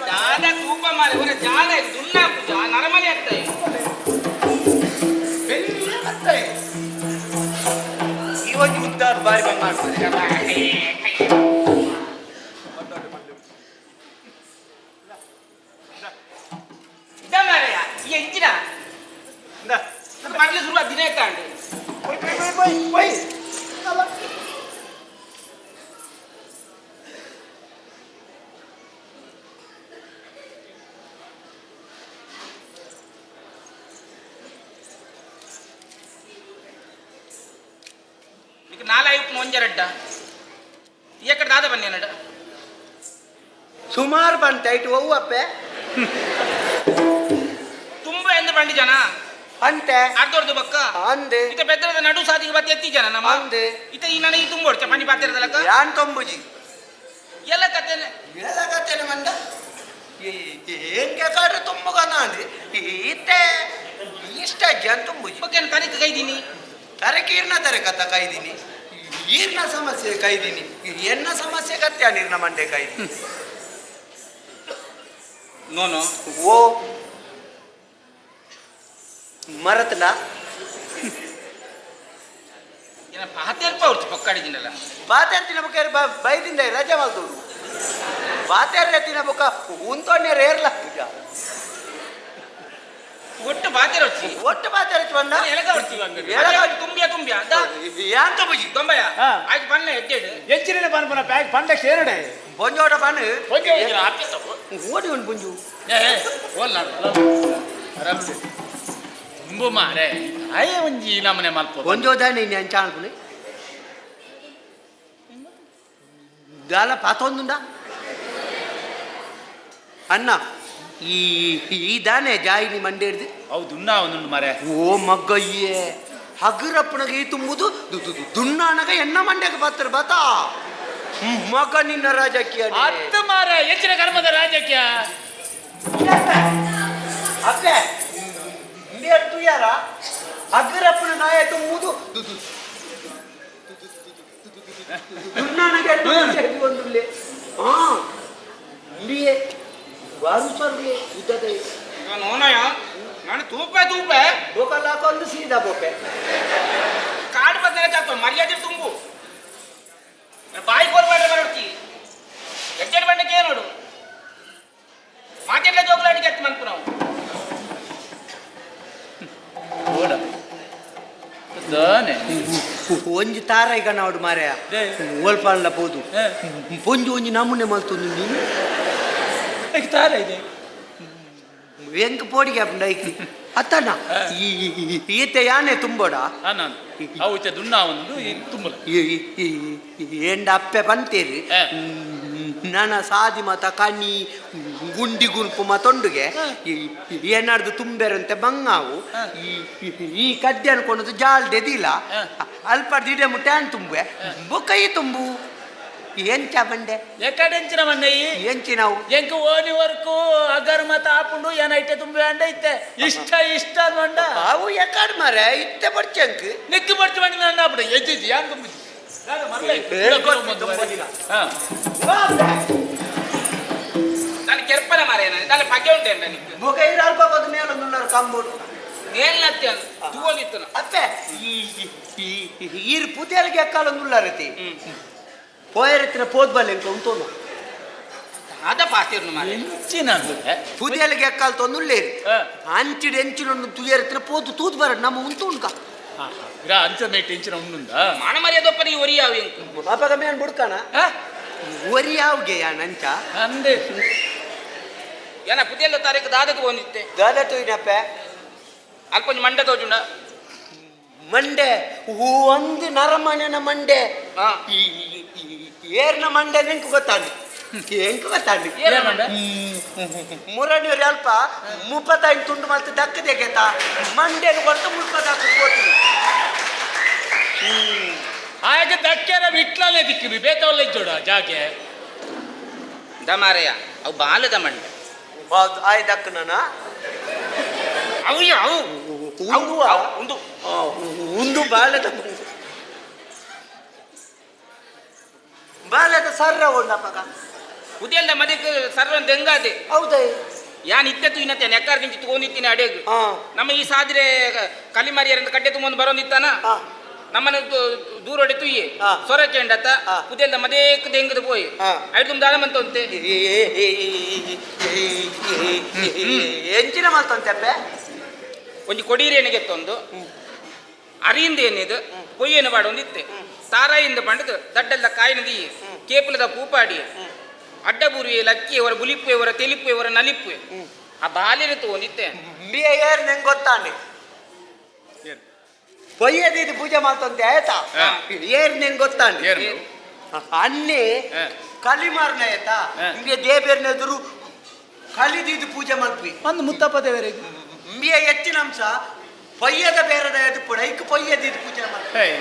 दादा खूप मारे बरं जाल आहे जुन्ना पूजा नरमले असतंय ಇವತ್ತು ಉದ್ದಾರ ಬಾರಿ ಬಂದ್ ಮಾಡ್ತಾರೆ ಮಾರಯ್ಯ ಈ ಹೆಂಚಿನ ಪಡ್ಲೆ ಸುರುವ ದಿನ ಇಟ್ಟಾಂಡು ಒಂಜರಡ್ಡ ಎಕ್ಕಡ ದಾದ ಬನ್ನಿ ನಡ ಸುಮಾರು ಬಂತ ಇಟ್ಟು ಹೋಗು ಅಪ್ಪೆ ತುಂಬಾ ಎಂದು ಬಂಡಿ ಜನ ಅಂತೆ ಅರ್ಧೋರ್ದು ಬಕ್ಕ ಅಂದೆ ಇತ ಬೆದ್ದರದ ನಡು ಸಾದಿಗೆ ಬತ್ತಿ ಎತ್ತಿ ಜನ ನಮ್ಮ ಅಂದೆ ಇತ ಈ ನನಗೆ ತುಂಬೋಡ್ಚ ಪನಿ ಪಾತಿರದಲಕ್ಕ ಯಾನ್ ತೊಂಬುಜಿ ಎಲ್ಲ ಕತೆನೆ ಹೇಳಕತ್ತೇನೆ ಮಂದ ಏನ್ ಕೇಕಾಡ್ರೆ ತುಂಬಗನ ಅಂದ್ರಿ ಈತೆ ಇಷ್ಟ ಜನ್ ತುಂಬುಜಿ ಬಗ್ಗೆ ತನಿಖೆ ಕೈದೀನಿ ತರಕ ಈರ್ನ ತರಕತ್ತ ಕೈದೀನಿ ಈರ್ನ ಸಮಸ್ಯೆ ಕೈದೀನಿ ಎನ್ನ ಸಮಸ್ಯೆ ಕತ್ಯ ನೀರ್ನ ಮಂಡೆ ಕೈದೀನಿ ನೋನು ಓ ಮರತಲ ಏನ ಪಾತೆಲ್ಪ ಅವ್ರು ಪಕ್ಕಾಡಿದಿನಲ್ಲ ಬಾತ್ಯಾರ್ತಿನ ಬುಕ್ಕ ಬೈದಿಂದ ರಜೆ ಮಾಡ್ದೋಡು ಬಾತ್ಯಾರ್ತಿನ ಬುಕ್ಕ ಉಂತೊಣ್ಣೆ ರೇರ್ಲ ಒಟ್ಟು ಬಾತೆರ వచ్చి ಒಟ್ಟು ಬಾತ್ಯಾರ್ತಿ ಬಂದ ಎಲಗ ಹೊಡ್ತೀವಿ ಅಂಗಡಿ ಎಲಗ ತುಂಬಿಯ ಯಾನ್ ತೊಂಬುಜಿ ದೊಂಬಯ ಆಯ್ತು ಬನ್ನೆ ಎದ್ದೇಡು ಹೆಚ್ಚಿನ ಪನ್ಪುನ ಪ್ಯಾಕ್ ಪಂಡ ಸೇರಡೆ ಬೊಂಜೋಟ ಬಣ್ಣ ಹೊಂಗೆ ಹೋಗಿರ ಆಪ್ಯತ ಓಡಿ ಒಂದು ಬುಂಜು ಓಲ್ ನಾಡು ತುಂಬು ಮಾರೆ ಆಯ ಒಂಜಿ ನಮ್ಮನೆ ಮಲ್ಪ ಬೊಂಜೋದ ನೀನು ಅಂಚ ಅನ್ಕೊಳ್ಳಿ ದಾಲ ಪಾತೊಂದುಂಡ ಅಣ್ಣ ಈ ದಾನೆ ಜಾಯಿನಿ ಮಂಡೇಡ್ದು ಹೌದು ಉನ್ನಾ ಒಂದುಂಡು ಮಾರೆ ಓ ಮಗ್ಗಯ್ಯೇ ಹಗುರಪ್ಪನಗೆ ಈ ತುಂಬುದು ದುಣ್ಣಾನಗ ಎಣ್ಣ ಮಂಡ್ಯಕ್ಕೆ ಬರ್ತಾರೆ ಬತಾ ಮಗ ನಿನ್ನ ರಾಜಕೀಯ ಅತ್ತ ಮಾರೆ ಹೆಚ್ಚಿನ ಕರ್ಮದ ರಾಜಕೀಯ ಅಪ್ಪೆ ಇಂಡಿಯಟ್ಟು ಯಾರ ಹಗುರಪ್ಪನ ನಾಯ ತುಂಬುದು ದುಣ್ಣಾನಗೆ ಎಣ್ಣ ಮಂಡ್ಯಕ್ಕೆ ಬಂದುಳ್ಳೆ ಹಾ ಇಂಡಿಯೇ ವಾರು ಸರ್ವೆ ಯುದ್ಧದ ನೋನಯ ನಾನು ತೂಪೆ ಬೋಕಲ್ ಹಾಕೊಂಡು ಸೀದಾ ಬೋಪೆ ಕಾಡು ಬದಲ ಚಾಪ ಮರ್ಯಾದೆ ತುಂಬು ಬಾಯಿ ಕೋರ್ಬಾಡ್ರೆ ಬರೋಡ್ತಿ ಎಚ್ಚರ ಬಂಡಕ್ಕೆ ನೋಡು ಮಾತೆಲ್ಲ ಜೋಗುಲಾಡಿಗೆ ಎತ್ತು ಮನ್ಪು ನಾವು ಒಂಜಿ ತಾರ ಈಗ ನಾಡು ಮಾರ್ಯ ಓಲ್ಪಾಂಡ ಪೋದು ಪೊಂಜು ಒಂಜಿ ನಮೂನೆ ಮಲ್ತೊಂದು ನೀನು ತಾರ ಇದೆ ಎಂಕ್ ಪೋಡಿಗೆ ಐಕಿ ಅತ್ತಣ್ಣ ಈತೆ ಯಾನೆ ತುಂಬೋಡ ನಾನು ಅವು ದುನ್ನ ಒಂದು ತುಂಬಲ ಎಂಡ ಅಪ್ಪೆ ಬಂತೇರಿ ನನ್ನ ಸಾದಿ ಮತ ಕಣ್ಣಿ ಗುಂಡಿ ಗುಂಪು ಮತ್ತೊಂಡುಗೆ ಏನಾಡ್ದು ತುಂಬೆರಂತೆ ಬಂಗಾವು ಈ ಕಡ್ಡಿ ಅನ್ಕೊಂಡದು ಜಾಲ್ದೆದಿಲ್ಲ ಅಲ್ಪ ದಿಡೆ ಮುಟ್ಟಾನ್ ತುಂಬೆ ಬೊಕ್ಕೈ ತುಂಬು ಎಂಚ ಬಂಡೆ ಎಕಡೆ ಎಂಚಿನ ಮಣ್ಣೆ ಎಂಚಿ ನಾವು ಎಂಕ ಓನಿ ವರ್ಕು ಅಗರ್ ಮತ ಆಪುಂಡು ಏನೈತೆ ತುಂಬಿ ಅಂಡ ಐತೆ ಇಷ್ಟ ಮಂಡ ಅವು ಯಾಕಡ್ ಮಾರೆ ಇತ್ತೆ ಬರ್ಚಂಕ್ ನಿಕ್ಕು ಬರ್ತಿ ಮಂಡಿ ನನ್ನ ಆಪುಡ ಎಜ್ಜಿಜಿ ಯಾನ್ ತುಂಬಿ ನಾನು ಕೆರ್ಪನ ಮಾರೇ ನಾನು ಪಗೆ ಉಂಟೆ ನನಗೆ ಮುಖ ಅಲ್ಪ ಬದ ಮೇಲೆ ಕಂಬೋಡು ಮೇಲ್ನತ್ತೆ ತೂವಲಿತ್ತು ಅತ್ತೆ ಈರ್ ಪುತಿಯಲ್ಗೆ ಎಕ್ಕಾಲೊಂದುಲ್ಲಾರತಿ ಪೋಯರತ್ತಿನ ಪೋದ್ಬಲ್ಲೆ ಅಂತ ಉಂಟೋನು ಅದ ಪಾತಿರ್ನು ಮಾರೇ ಎಂಚಿನ ಪುದಿಯಲ್ಗೆ ಎಕ್ಕಾಲ್ ತೊಂದುಲ್ಲೇರಿ ಅಂಚಿಡು ಎಂಚಿನೊಂದು ತುಯರತ್ತಿನ ಪೋದು ತೂತ್ ಬರಡ್ ನಮ್ಮ ಉಂಟು ಉಂಟ ಅಂಚ ಮೇಟ್ ಎಂಚಿನ ಉಂಡುಂದ ಮಾನ ಮರ್ಯಾದೊಪ್ಪನಿ ಒರಿಯಾವು ಎಂಕು ಅಪಗ ಮೇನ್ ಬುಡ್ಕಣ ಒರಿಯಾವ್ಗೆ ನಂಚ ಅಂದೆ ಏನ ಪುದಿಯಲ್ಲ ತಾರೀಕು ದಾದಕ್ಕೆ ಬಂದಿತ್ತೆ ದಾದ ತುಯ್ನಪ್ಪೆ ಅಲ್ಪ ಮಂಡ ತೋಜುಂಡ ಮಂಡೆ ಒಂದು ನರಮಣನ ಮಂಡೆ ಏರ್ನ ಮಂಡೆ ನಿಂಕು ಗೊತ್ತಾಂಡಿ ಎಂಕು ಗೊತ್ತಾಂಡಿ ಮುರಣಿಯವ್ರು ಅಲ್ಪ 35 ತುಂಡು ಮತ್ತೆ ದಕ್ಕದೆ ಗೆತ ಮಂಡೆನು ಕೊಡ್ತು 30 ಕೊಡ್ತೀನಿ ಆಗ ದಕ್ಕೆರ ಬಿಟ್ಲಲ್ಲೇ ದಿಕ್ಕಿವಿ ಬೇಕವಲ್ಲ ಇದ್ದೋಡ ಜಾಗೆ ದಮಾರಯ್ಯ ಅವು ಬಾಲದ ಮಂಡ ಆಯ್ ದಕ್ಕನ ಅವು ಯಾವು ಒಂದು ಒಂದು ಬಾಲದ ಬಾಲದ ಸರ್ರ ಉಂಡಪ್ಪಗ ಪುದಿಯಲ್ಲ ಮದಕ್ಕೆ ಸರ್ವನ್ ದೆಂಗಾದೆ ಹೌದೇ ಯಾನ್ ಇತ್ತೆತ್ತು ಇನ್ನತ್ತೆ ನೆಕ್ಕಾರ್ ಗಿಂಚಿ ತಗೊಂಡಿತ್ತೀನಿ ಅಡೆಗ್ ನಮ್ಮ ಈ ಸಾದ್ರೆ ಕಲಿಮಾರಿಯರಿಂದ ಕಡ್ಡೆ ತುಂಬೊಂದು ಬರೋದಿತ್ತಾನ ನಮ್ಮನೆ ದೂರ ಹೊಡೆತು ಈ ಸೊರ ಚೆಂಡತ್ತ ಪುದಿಯಲ್ಲ ಮದೇಕ್ ದೆಂಗದ ಪೋಯಿ ಐದು ತುಂಬ ದಾನ ಮಂತಂತೆ ಎಂಚಿನ ಮಾತಂತೆ ಒಂಜಿ ಕೊಡೀರೇನಿಗೆ ಎತ್ತೊಂದು ಅರಿಯಿಂದ ಏನಿದು ಪೊಯ್ಯೇನು ಬಾಡೊಂದಿತ್ತೆ ತಾರಾಯಿಂದ ಬಂಡದು ದಡ್ಡಲ್ದ ಕಾಯಿನ ದೀ ಕೇಪಲದ ಪೂಪಾಡಿ ಅಡ್ಡಬೂರಿ ಲಕ್ಕಿ ಅವರ ಬುಲಿಪ್ಪು ಅವರ ತೆಲಿಪ್ಪು ಅವರ ನಲಿಪ್ಪು ಆ ಬಾಲ್ಯನ ತಗೊಂಡಿತ್ತೆ ಏರ್ ನಂಗೆ ಗೊತ್ತಾನೆ ಪೊಯ್ಯದಿದ್ದು ಪೂಜೆ ಮಾಡ್ತಂತೆ ಆಯ್ತಾ ಹಾ. ಏರ್ ನಿಂಗೆ ಗೊತ್ತಾಂಡಿ ಏರ್ನು? ಅನ್ನೆ ಹಾ. ಕಲಿಮಾರ್ನ ಆಯ್ತಾ ಹಾ. ನಿಮಗೆ ದೇಬೇರ್ನ ಎದುರು ಕಲಿದಿದ್ದು ಪೂಜೆ ಮಾಡ್ತೀವಿ ಒಂದು ಮುತ್ತಪ್ಪ ದೇವರಿಗೆ ನಿಮಗೆ ಹೆಚ್ಚಿನ ಅಂಶ ಪೊಯ್ಯದ ಬೇರದ ಎದು ಕೂಡ ಐಕ್ ಪೊಯ್ಯದಿದ್ದು ಪೂಜೆ ಮಾಡ್ತೀವಿ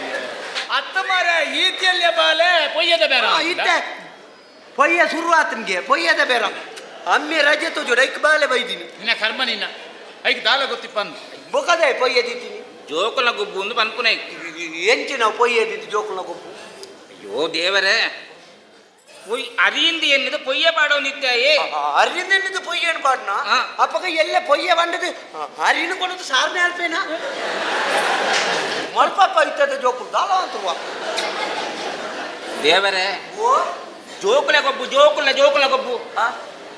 ಅತ್ತ ಮಾರ ಈತಿಯಲ್ಲೇ ಬಾಲೆ ಪೊಯ್ಯದ ಬೇರೆ ಇತ್ತೆ ಪೊಯ್ಯ ಶುರು ಆತ ನಿಮಗೆ ಪೊಯ್ಯದ ಬೇರ ಅಮ್ಮೆ ರಜೆ ತೋಜೋಡು ಐಕ್ ಬಾಲೆ ಬೈದೀನಿ ನಿನ್ನ ಕರ್ಮ ನಿನ್ನ ಐಕ್ ದಾಲ ಗೊತ್ತಿಪ್ಪ ಅಂದು ಬೊಕದೆ ಪೊಯ್ಯದಿದ್ದೀನಿ ಜೋಕುಲ ಗುಬ್ಬು ಒಂದು ಪನ್ಪುನ ಎಂಚಿ ನಾವು ಪೊಯ್ಯದಿದ್ದು ಜೋಕುಲ ಗೊಬ್ಬು ಅಯ್ಯೋ ದೇವರೇ ಅರಿಯಿಂದ ಎನ್ನಿದು ಪೊಯ್ಯ ಪಾಡೋ ನಿತ್ಯಯೇ ಅರಿನಿದ್ದು ಪೊಯ್ಯನ್ ಪಾಡ್ನ ಹಾ. ಅಪ್ಪಗ ಎಲ್ಲ ಪೊಯ್ಯ ಬಂಡದು ಅರಿನು ಕೊಡೋದು ಸಾರ್ನೆ ಅಲ್ಪೇನಾ ಮಲ್ಪಪ್ಪ ಇತ್ತದ ಜೋಕುಲು ದಾಲ ಅಂತರುವ ದೇವರೇ ಓ ಜೋಕುಲ ಗೊಬ್ಬು ಜೋಕುಲ ಗೊಬ್ಬು ಆ?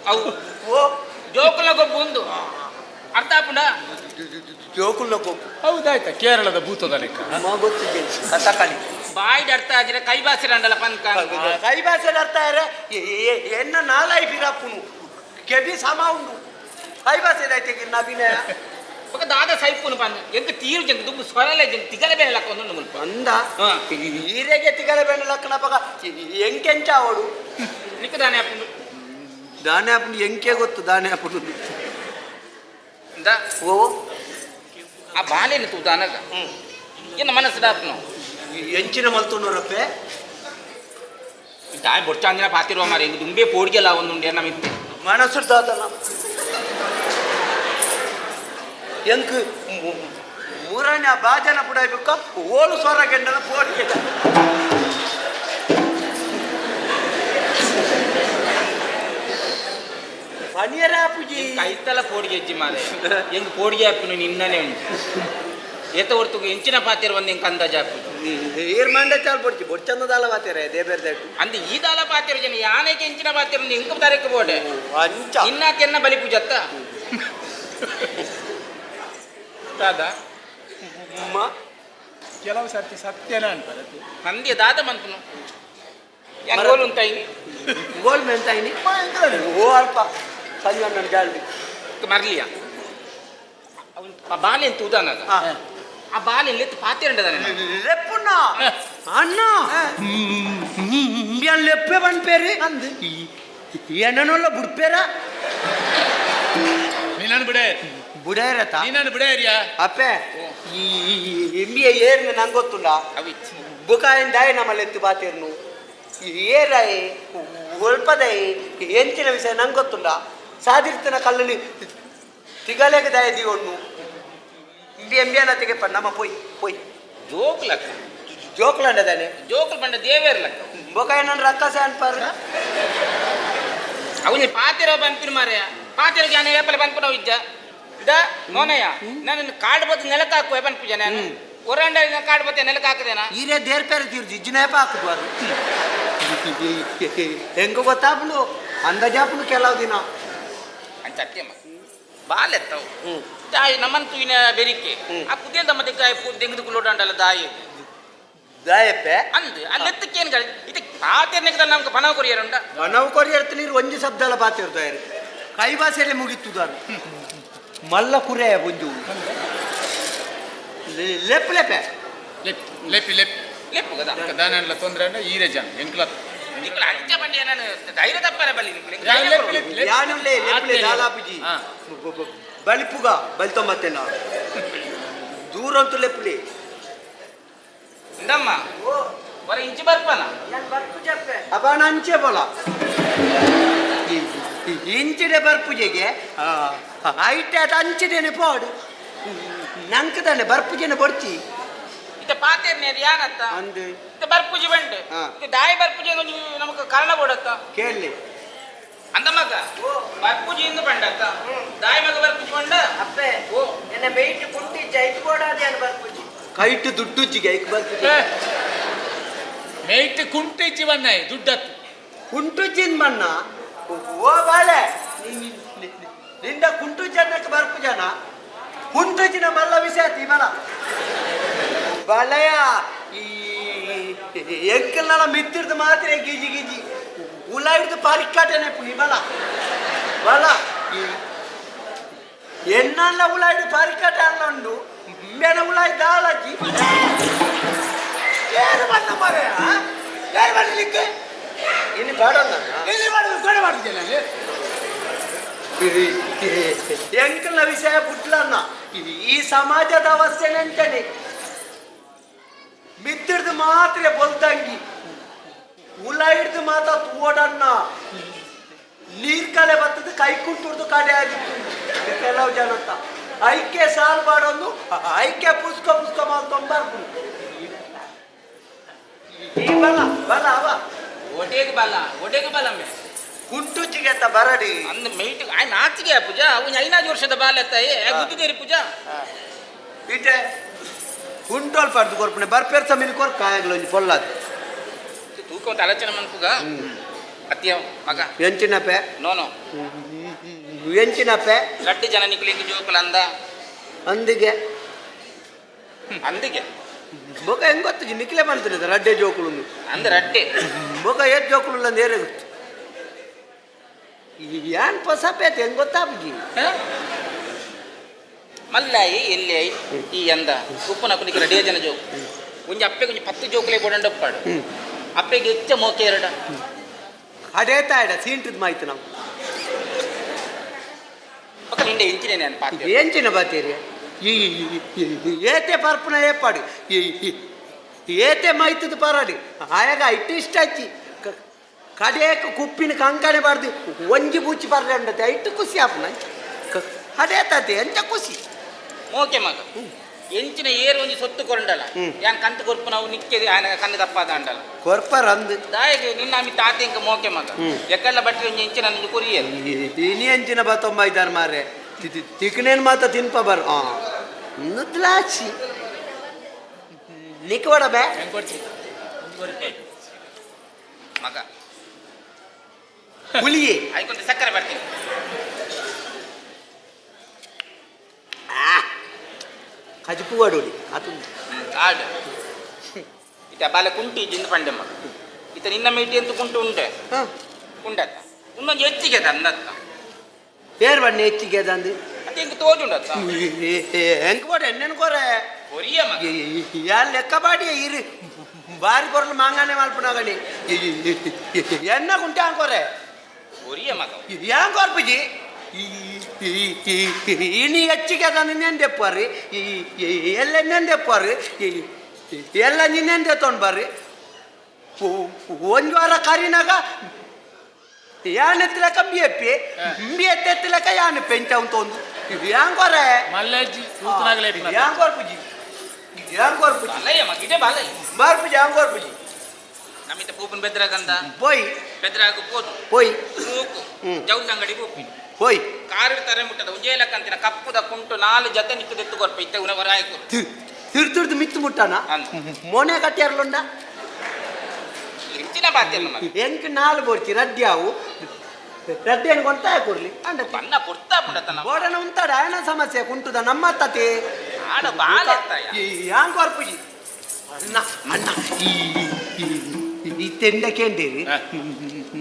ಅವು ಓ ಜೋಕುಲ ಗೊಬ್ಬು ಒಂದು ಅರ್ಥ ಆಪುಂಡ ಜೋಕುಲ್ನ ಗೊಬ್ಬು ಹೌದಾಯ್ತಾ ಕೇರಳದ ಭೂತದ ಲೆಕ್ಕ ಗೊತ್ತಿದೆ ಕಥಕಳಿ ಬಾಯಿಡ್ ಅರ್ಥ ಆದ್ರೆ ಕೈ ಬಾಸಿರಂಡಲ್ಲ ಪನ್ಕ ಕೈ ಭಾಷೆ ಅರ್ಥ ಎನ್ನ ನಾಲೈ ಬಿರಪ್ಪುನು ಕೆಬಿ ಸಮ ಉಂಡು ಕೈ ಭಾಷೆ ಐತೆ ನವೀನಯ ఒక దాదా సైపును పన్ను ఎంత తీరు జంగు దుబ్బు స్వరలే జంగు తిగల బెన లక్క ಒಂದು ಮುಲ್ಪ ಅಂದ ಈರೆಗೆ ತಿಗಲ ಬೆಣ್ಣ ಲಕ್ಕನ ಪಗ ಎಂಕೆಂಚ ಅವಡು ನಿಕ್ಕ ದಾನೆ ಅಪ್ಪು ದಾನೆ ಅಪ್ಪು ಎಂಕೆ ಗೊತ್ತು ದಾನೆ ಅಪ್ಪು ಇಂದ ಓ ಆ ಬಾಲೆನ ತೂ ದಾನಗ ಏನ ಮನಸ್ಸು ದಾಪ್ನು ಎಂಚಿನ ಮಲ್ತುನೋರಪ್ಪೆ ದಾಯ್ ಬೊಡ್ಚಾಂದಿನ ಪಾತಿರುವ ಮಾರೆ ಇಂದು ದುಂಬೆ ಪೋಡ್ಗೆಲ್ಲ ಒಂದುಂಡೆ ನಮಿತ್ತೆ ಮನಸ್ಸು ದಾದನ ಎಂಕ್ ಮೂರನೇ ಬಾಜನ ಪುಡಾಯ್ಬೇಕ ಓಳು ಸ್ವರ ಗೆಂಡನ ಪೋಡ್ಗೆ ಪನಿಯರ ಪೂಜಿ ಕೈತಲ ಪೋಡಿಗೆ ಹೆಜ್ಜಿ ಮಾರೆ ಎಂಗ್ ಪೋಡಿಗೆ ಅಪ್ಪನು ನಿನ್ನನೆ ಉಂಟು ಏತ ಹೊರತು ಎಂಚಿನ ಪಾತಿರ ಒಂದು ಎಂಕ್ ಅಂದಾಜ ಅಪ್ಪು ಏರ್ ಮಂಡ ಚಾಲ್ ಪೊಡ್ಚಿ ಬೊಡ್ಚಂದ ದಾಲ ಮಾತೇರೆ ದೇಬೇರ್ ದಟ್ಟು ಅಂದ ಈ ದಾಲ ಪಾತಿರ ಜನ ಯಾನೆಗೆ ಎಂಚಿನ ಪಾತಿರ ಎಂಕ ತಾರೀಕು ಬೋಡೆ ಅಂಚ ಇನ್ನ ಕೆನ್ನ ಬಲಿ ಪೂಜತ್ತ ದಾದಾ ಕೆಲವು ಸರ್ತಿ ಸತ್ಯನ ಅಂತಾರೆ ನಂದಿ ದಾದ ಮಂತನು ಎಂಗೋಲು ಉಂಟಾಯಿನಿ ಗೋಲ್ ಮೆಂತಾಯಿನಿ ಓ ಅಲ್ಪ ಸಂಜೆ ಜಾಲ್ದಿ ಮರ್ಲಿಯ ಅವನು ಆ ಬಾಲೆನ್ ತೂದಾನಗ ಆ ಬಾಲೆನ್ ಲೆತ್ತು ಪಾತಿರಂಡದಾನೆ ಲೆಪ್ಪುಣ್ಣ ಅಣ್ಣ ಯಾನ್ ಲೆಪ್ಪೆ ಬಂದ್ಪೇರಿ ಎಣ್ಣನೊಲ್ಲ ಬುಡ್ಪೇರ ನೀನನ್ನು ಬಿಡೆ ಬುಡೇರತ ನೀನನ್ನು ಬಿಡೆ ಏರಿಯಾ ಅಪ್ಪೆ ಈ ಎಂಬಿಯ ಏರ್ನ ನಂಗೆ ಗೊತ್ತುಂಡ ಅವಿಚ್ ಬುಕಾಯಿನ ದಾಯಿ ನಮ್ಮಲ್ಲಿ ಎತ್ತು ಬಾತಿರ್ನು ಏರಾಯಿ ಒಲ್ಪದಾಯಿ ಎಂಚಿನ ವಿಷಯ ನಂಗೆ ಗೊತ್ತುಂಡ ಸಾದಿರ್ತಿನ ಕಲ್ಲಲ್ಲಿ ತಿಗಲೆಗ ದಾಯ ದಿಗೊಂಡು ಎಂಬಿಯನ ತೆಗೆಪ್ಪ ನಮ್ಮ ಪೊಯ್ ಜೋಕ್ಲಕ್ಕ ಜೋಕ್ಲಂಡದಾನೆ ಜೋಕ್ಲು ಬಂಡ ದೇವೇರ್ಲಕ್ಕ ಬೊಕಾಯಿನ ರಕ್ಕಸ ಅನ್ಪಾರ ಅವನಿ ಪಾತಿರ ಬಂಪಿನ ಮಾರೆಯ ಪಾತಿರ ಜಾನ ಏಪಲ ಬಂಪು ನಾವು ಇಜ್ಜ ಇದ ನೋನಯ್ಯ ನಾನು ಕಾಡು ಬತ್ತು ನೆಲಕ್ಕೆ ಹಾಕುವ ಬಂಪು ಜನ ಒರಂಡ ಕಾಡು ಬತ್ತೆ ನೆಲಕ್ಕೆ ಹಾಕದೇನಾ ಈರೇ ದೇರ್ ಪೇರೆ ತೀರ್ಜಿ ಇಜ್ಜಿನೇಪ ಹಾಕುದ್ವಾರು ಹೆಂಗ ಗೊತ್ತಾಪುನು ಅಂದಾಜಾಪುನು ಕೆಲವು ದಿನ ಅಂತ ಅತ್ಯಮ್ಮ ಬಾಲೆತ್ತವು ದಾಯಿ ನಮ್ಮಂತೂ ಇನ್ನ ಬೆರಿಕೆ ಆ ಕುದಿಯಲ್ ದಮ್ಮದೆ ದೆಂಗದು ಕುಲೋಡಂಡಲ್ಲ ದಾಯಿ ದಾಯಪ್ಪೆ ಅಂದು ಅಲ್ಲೆತ್ತಕ್ಕೇನು ಇದು ಪಾತಿರ್ನೆಗದ ನಮ್ಗೆ ಪಣವ ಕೊರಿಯರುಂಡ ನಾವು ಕೊರಿಯರ್ತ ನೀರು ಒಂಜಿ ಶಬ್ದಲ ಪಾತಿರ್ತಾರೆ ಕೈ ಭಾಷೆಯಲ್ಲಿ ಮುಗಿತ್ತುದಾರು ಮಲ್ಲ ಕುರೆಯ ಬುಂಜು ಲೆಪ್ ಲೆಪೆ ಲೆಪ್ಪಿ ಲೆಪ್ಪು ಗದ ದಾನೆಲ್ಲ ತೊಂದ್ರೆ ಅಂಡ ಈರೆ ಜನ ಎಂಕ್ಲ ನಿಂಗಳ ಅಂಚ ಬಂಡಿ ನಾನು ಧೈರ್ಯ ತಪ್ಪರ ಬಲ್ಲಿ ಯಾನುಲ್ಲೆ ಲೆಪ್ಲೆ ದಾಲಾಪುಜಿ ಹಾ. ಬಲಿಪುಗ ಬಲ್ತೊಂಬತ್ತೆ ನಾ ದೂರಂತೂ ಲೆಪ್ಲಿ ಇಂದಮ್ಮ ಹೊರ ಇಂಚಿ ಬರ್ಪನ ಅಬಾನ ಅಂಚೆ ಬೋಲ ಇಂಚಿಡೆ ಬರ್ಪುಜೆಗೆ ಐಟೆ ಅದು ಅಂಚಿದೇನೆ ಪೋಡು ನಂಕದಾನೆ ಬರ್ಪುಜೆನೆ ಬಡ್ಚಿ ಇತ ಪಾತಿರ್ನೇರು ಯಾನತ್ತ ಅಂದು ಇತ ಬರ್ಪುಜಿ ಬಂಡು ಹಾ. ಇದು ದಾಯಿ ಬರ್ಪುಜಿ ಒಂದು ನಮಗೆ ಕಾರಣ ಕೊಡತ್ತ ಕೇಳಲಿ ಅಂದ ಮಗ ಬರ್ಪುಜಿ ಇಂದು ಬಂಡಕ್ಕ ದಾಯಿ ಮಗ ಬರ್ಪುಜಿ ಬಂಡ ಅಪ್ಪೆ ಓ ಎನ್ನ ಮೇಯ್ಟ್ ಕುಂಟಿ ಜೈಟ್ ಬೋಡಾದೆ ಅನ್ ಬರ್ಪುಜಿ ಕೈಟ್ ದುಡ್ಡುಜ್ಜಿಗೆ ಐಕ್ ಬರ್ಪುಜಿ ಮೇಯ್ಟ್ ಕುಂಟೆ ಜೀವನ್ನಾಯಿ ದುಡ್ಡತ್ತು ಕುಂಟುಜ್ಜಿನ್ ಮಣ್ಣ ಓ ಬಾಳೆ ನಿಂದ ಕುಂಟು ಜನಕ್ಕೆ ಬರ್ಪು ಜನ ಕುಂಟುಜಿನ ಮಲ್ಲ ವಿಷಯ ತಿಮಲ ಬಾಳೆಯ ಈ ಎಂಕಲ್ನೆಲ್ಲ ಮಿತ್ತಿರ್ದು ಮಾತ್ರ ಗಿಜಿ ಗಿಜಿ ಉಲ ಹಿಡ್ದು ಪರಿಕಾಟನೆ ನಿಮಲ ಬಲ ಎನ್ನೆಲ್ಲ ಉಲ ಹಿಡ್ದು ಪರಿಕಾಟ ಅಲ್ಲ ಉಂಡು ಇಂಬೇನ ಉಲಾಯಿ ದಾಳಜ್ಜಿ ಏನು ಬಣ್ಣ ಮರೆಯ ಏನು ಮಾಡಲಿಕ್ಕೆ ಇಲ್ಲಿ ಬೇಡ ಇಲ್ಲಿ ಮಾಡಿದ್ರು ಕಡೆ ಮಾಡಿದ್ದೇನೆ ಎಂಕಲ್ನ ವಿಷಯ ಬಿಟ್ಲನ್ನ ಈ ಸಮಾಜದ ಅವಸ್ಥೆ ನೆಂಟನೆ ಮಿತ್ತಿಡ್ದು ಮಾತ್ರ ಬಲ್ದಂಗಿ ಉಲ ಹಿಡ್ದು ಮಾತ ತೋಡನ್ನ ನೀರ್ ಕಲೆ ಬರ್ತದ ಕೈ ಕುಂಟುಡ್ದು ಕಡೆ ಆಗಿತ್ತು ಕೆಲವು ಜನತ್ತ ಐಕ್ಯ ಸಾಲ್ ಬಾಡೋದು ಐಕ್ಯ ಪುಸ್ಕ ಮಾಡ್ಕೊಂಬಾರ್ದು ಈ ಬಲ ಬಲ ಅವ ಒಡೆಗೆ ಬಲ ಕುಂಟುಚಿಗೆ ಅಂತ ಬರಡಿ ಅಂದ ಮೈಟ್ ಆಯ್ನ ಆಚಿಗೆ ಪೂಜಾ ಅವ್ನು 5 ವರ್ಷದ ಬಾಲ ಎತ್ತಾಯಿ ಗುದ್ದಿದೇರಿ ಪೂಜಾ ಇಟ್ಟೆ ಕುಂಟೋಲ್ ಪಡ್ದು ಕೊರ್ಪಣೆ ಬರ್ಪೇರ್ಸ ಮೀನು ಕೊರ್ ಕಾಯಗಳು ಪೊಲ್ಲಾದ ತೂಕ ಒಂದು ಆಲೋಚನೆ ಮನ್ಪುಗ ಅತ್ಯ ಮಗ ಎಂಚಿನಪೆ ನೋನು ಎಂಚಿನಪೆ ಗಟ್ಟಿ ಜನ ನಿಕ್ಲಿಕ್ಕೆ ಜೋಕುಲ ಅಂದಿಗೆ ಅಂದಿಗೆ ಬೊಕ ಹೆಂಗ್ ಗೊತ್ತಿಗೆ ನಿಕ್ಲೆ ಬಂತಿದೆ ರಡ್ಡೆ ಜೋಕುಲು ಅಂದ್ರೆ ಅಡ್ಡೆ ಬೊಕ ಏತ್ ಜೋಕುಲು ಅಂದ ಏರೇ ಗೊತ್ತು ಏನ್ ಪಸಪೇತ್ ಹೆಂಗ್ ಗೊತ್ತಾಗಿ ಮಲ್ಲಾಯಿ ಎಲ್ಲಿ ಈ ಅಂದ ಉಪ್ಪನ ಕುಲಿಕ್ಕೆ ರೆಡಿಯ ಜನ ಜೋಕು ಒಂಜಿ ಅಪ್ಪೆ ಕೊಂಚ 10 ಜೋಕುಲೆ ಕೊಡಂಡಪ್ಪಾಡು ಅಪ್ಪೆಗೆ ಹೆಚ್ಚ ಮೋಕೆ ಎರಡ ಅಡೇತಾ ಇಡ ಸೀಂಟದ್ ಮಾಹಿತಿ ನಾವು ಪಕ್ಕ ನಿಂಡೆ ಇಂಚಿನೇನೆ ಅಂತ ಪಾತಿ ಎಂಚಿನ ಬಾತೇರಿ ಏತೆ ಪರ್ಪುನ ಏಪಾಡು ಏತೆ ಮೈತದ ಪರಾಡಿ ಆಯಾಗ ಐಟ್ ಇಷ್ಟ ಹಚ್ಚಿ ಕಡೆಯಕ್ಕೆ ಕುಪ್ಪಿನ ಕಂಕಣೆ ಬಾರ್ದು ಒಂಜಿ ಬೂಚಿ ಬರ್ರೆ ಅಂಡತೆ ಐಟು ಖುಷಿ ಆಪನ ಅಡೇತತೆ ಎಂಚ ಖುಷಿ ಮೋಕೆ ಮಗ ಎಂಚಿನ ಏರು ಒಂಜಿ ಸೊತ್ತು ಕೊರಂಡಲ್ಲ ಯಾನ್ ಕಂತು ಕೊರ್ಪು ನಾವು ನಿಕ್ಕೆది ఆయన ಕಣ್ಣು ತಪ್ಪಾದ ಅಂಡಲ್ಲ ಕೊರ್ಪರ್ ಅಂದು ದಾಯಗೆ ನಿನ್ನ ಅಮ್ಮಿ ತಾತೆ ಇಂಕ ಮೋಕೆ ಮಗ ಎಕ್ಕಲ್ಲ ಬಟ್ಟೆ ಒಂಜಿ ಎಂಚಿನ ನಿಂಗೆ ಕೊರಿಯರು ಇನಿ ಎಂಚಿನ ಬತ್ತೊಂಬೈದಾರು ಮಾರೆ ತಿಕ್ಕನೇನು ಮಾತ ತಿನ್ಪ ಬರ್ ನುದ್ಲಾಚಿ ನಿಕ್ವಡ ಬೇ ಮಗ ಹುಲಿಯೇ ಆಯ್ಕೊಂಡೆ ಸಕ್ಕರೆ ಬರ್ತೀನಿ ಕಜಪು ವಾಡೋಡಿ ಅದು ಕಾಡು ಇತ ಬಾಲೆ ಕುಂಟಿ ಜಿಂದು ಪಂಡೆ ಮಗ ಇತ ನಿನ್ನ ಮೀಟಿ ಅಂತ ಕುಂಟು ಉಂಟೆ ಉಂಡತ್ತ ಇನ್ನೊಂದು ಹೆಚ್ಚಿಗೆ ತಂದತ್ತ ಏರ್ ಬಣ್ಣ ಹೆಚ್ಚಿಗೆ ಅದಂದು ಮತ್ತೆ ಹಿಂಗೆ ತೋಜುಂಡತ್ತ ಹೆಂಗ್ ಕೊಡ ಎಣ್ಣೆನ್ ಕೊರೆ ಕೊರಿಯ ಮಗ ಯಾನ್ ಲೆಕ್ಕ ಬಾಡಿ ಇರಿ ಬಾರಿ ಕೊರಲು ಮಾಂಗಾನೆ ಮಲ್ಪನಾಗಡಿ ಎಣ್ಣ ಕುಂಟೆ ಹಂಗೋರೆ ಕೊರಿಯ ಮಗ ಯಾನ್ ಕೊರ್ಪಿಜಿ ಇನಿ ಹೆಚ್ಚಿಗೆ ಅದ ನಿನ್ನೇನು ತೆಪ್ಪಾರಿ ಎಲ್ಲ ಎಣ್ಣೆನ್ ತೆಪ್ಪಾರಿ ಎಲ್ಲ ನಿನ್ನೇನು ತೆತ್ತೊಂಡು ಬರ್ರಿ ಒಂದು ವಾರ ಕರಿನಾಗ ಯಾನ್ ಎತ್ತಲಕ ಬಿಯಪ್ಪಿ ಎತ್ತೆತ್ತಲಕ ಯಾನ್ ಪೆಂಚ ಅಂತ ಒಂದು ಯಾಂಗೋರೆ ಮಲ್ಲಾಜಿ ಸೂತನಾಗಲೇ ಯಾಂಗೋರ್ಪುಜಿ ಯಾಂಗೋರ್ಪುಜಿ ಬಾಲಯ್ಯ ಮಗ ಇದೇ ಬಾಲಯ್ಯ ಬಾರ್ಪುಜಿ ಯಾಂಗೋರ್ಪುಜಿ ನಮ್ಮಿತ ಪೂಪನ್ ಬೆದ್ರಾಗಂದ ಪೋಯ್ ಬೆದ್ರಾಗ ಪೋದು ಪೋಯ್ ಮೂಕು ಜೌಲ್ ಅಂಗಡಿ ಪೂಪಿ ಪೋಯ್ ಕಾರು ತರ ಮುಟ್ಟದ ಉಜೇಲಕ್ಕಂತಿನ ಕಪ್ಪುದ ಕುಂಟು 4 ಜೊತೆ ನಿಕ್ಕದೆತ್ತು ಕೊರ್ಪ ಇತ್ತ ಉನ ವರಾಯಕು ತಿರ್ದು ಮಿತ್ತು ಮುಟ್ಟಾನ ಮೋನೆ ಕಟ್ಟಿಯಾರ್ಲುಂಡ ಹೆಚ್ಚಿನ ಬಾತ್ಯಲ್ಲ ಮಗ ಎಂಕ್ 4 ಬೋರ್ಚಿ ರಡ್ಡ್ಯಾವು ರಡ್ಡೇನು ಕೊಂತಾಯ ಕೊಡ್ಲಿ ಅಂಡ ಬಣ್ಣ ಕೊಡ್ತಾ ಬಿಡತನ ಬೋಡನ ಉಂತಾಡ ಆಯನ ಸಮಸ್ಯೆ ಕುಂಟುದ ನಮ್ಮ ತತೆ ಆಡ ಬಾಲ ಎತ್ತಾಯ ಯಾಂಗೋರ್ಪುಜಿ ಅಣ್ಣ ಅಣ್ಣ ಈ ತೆಂಡಕೇಂಡೇರಿ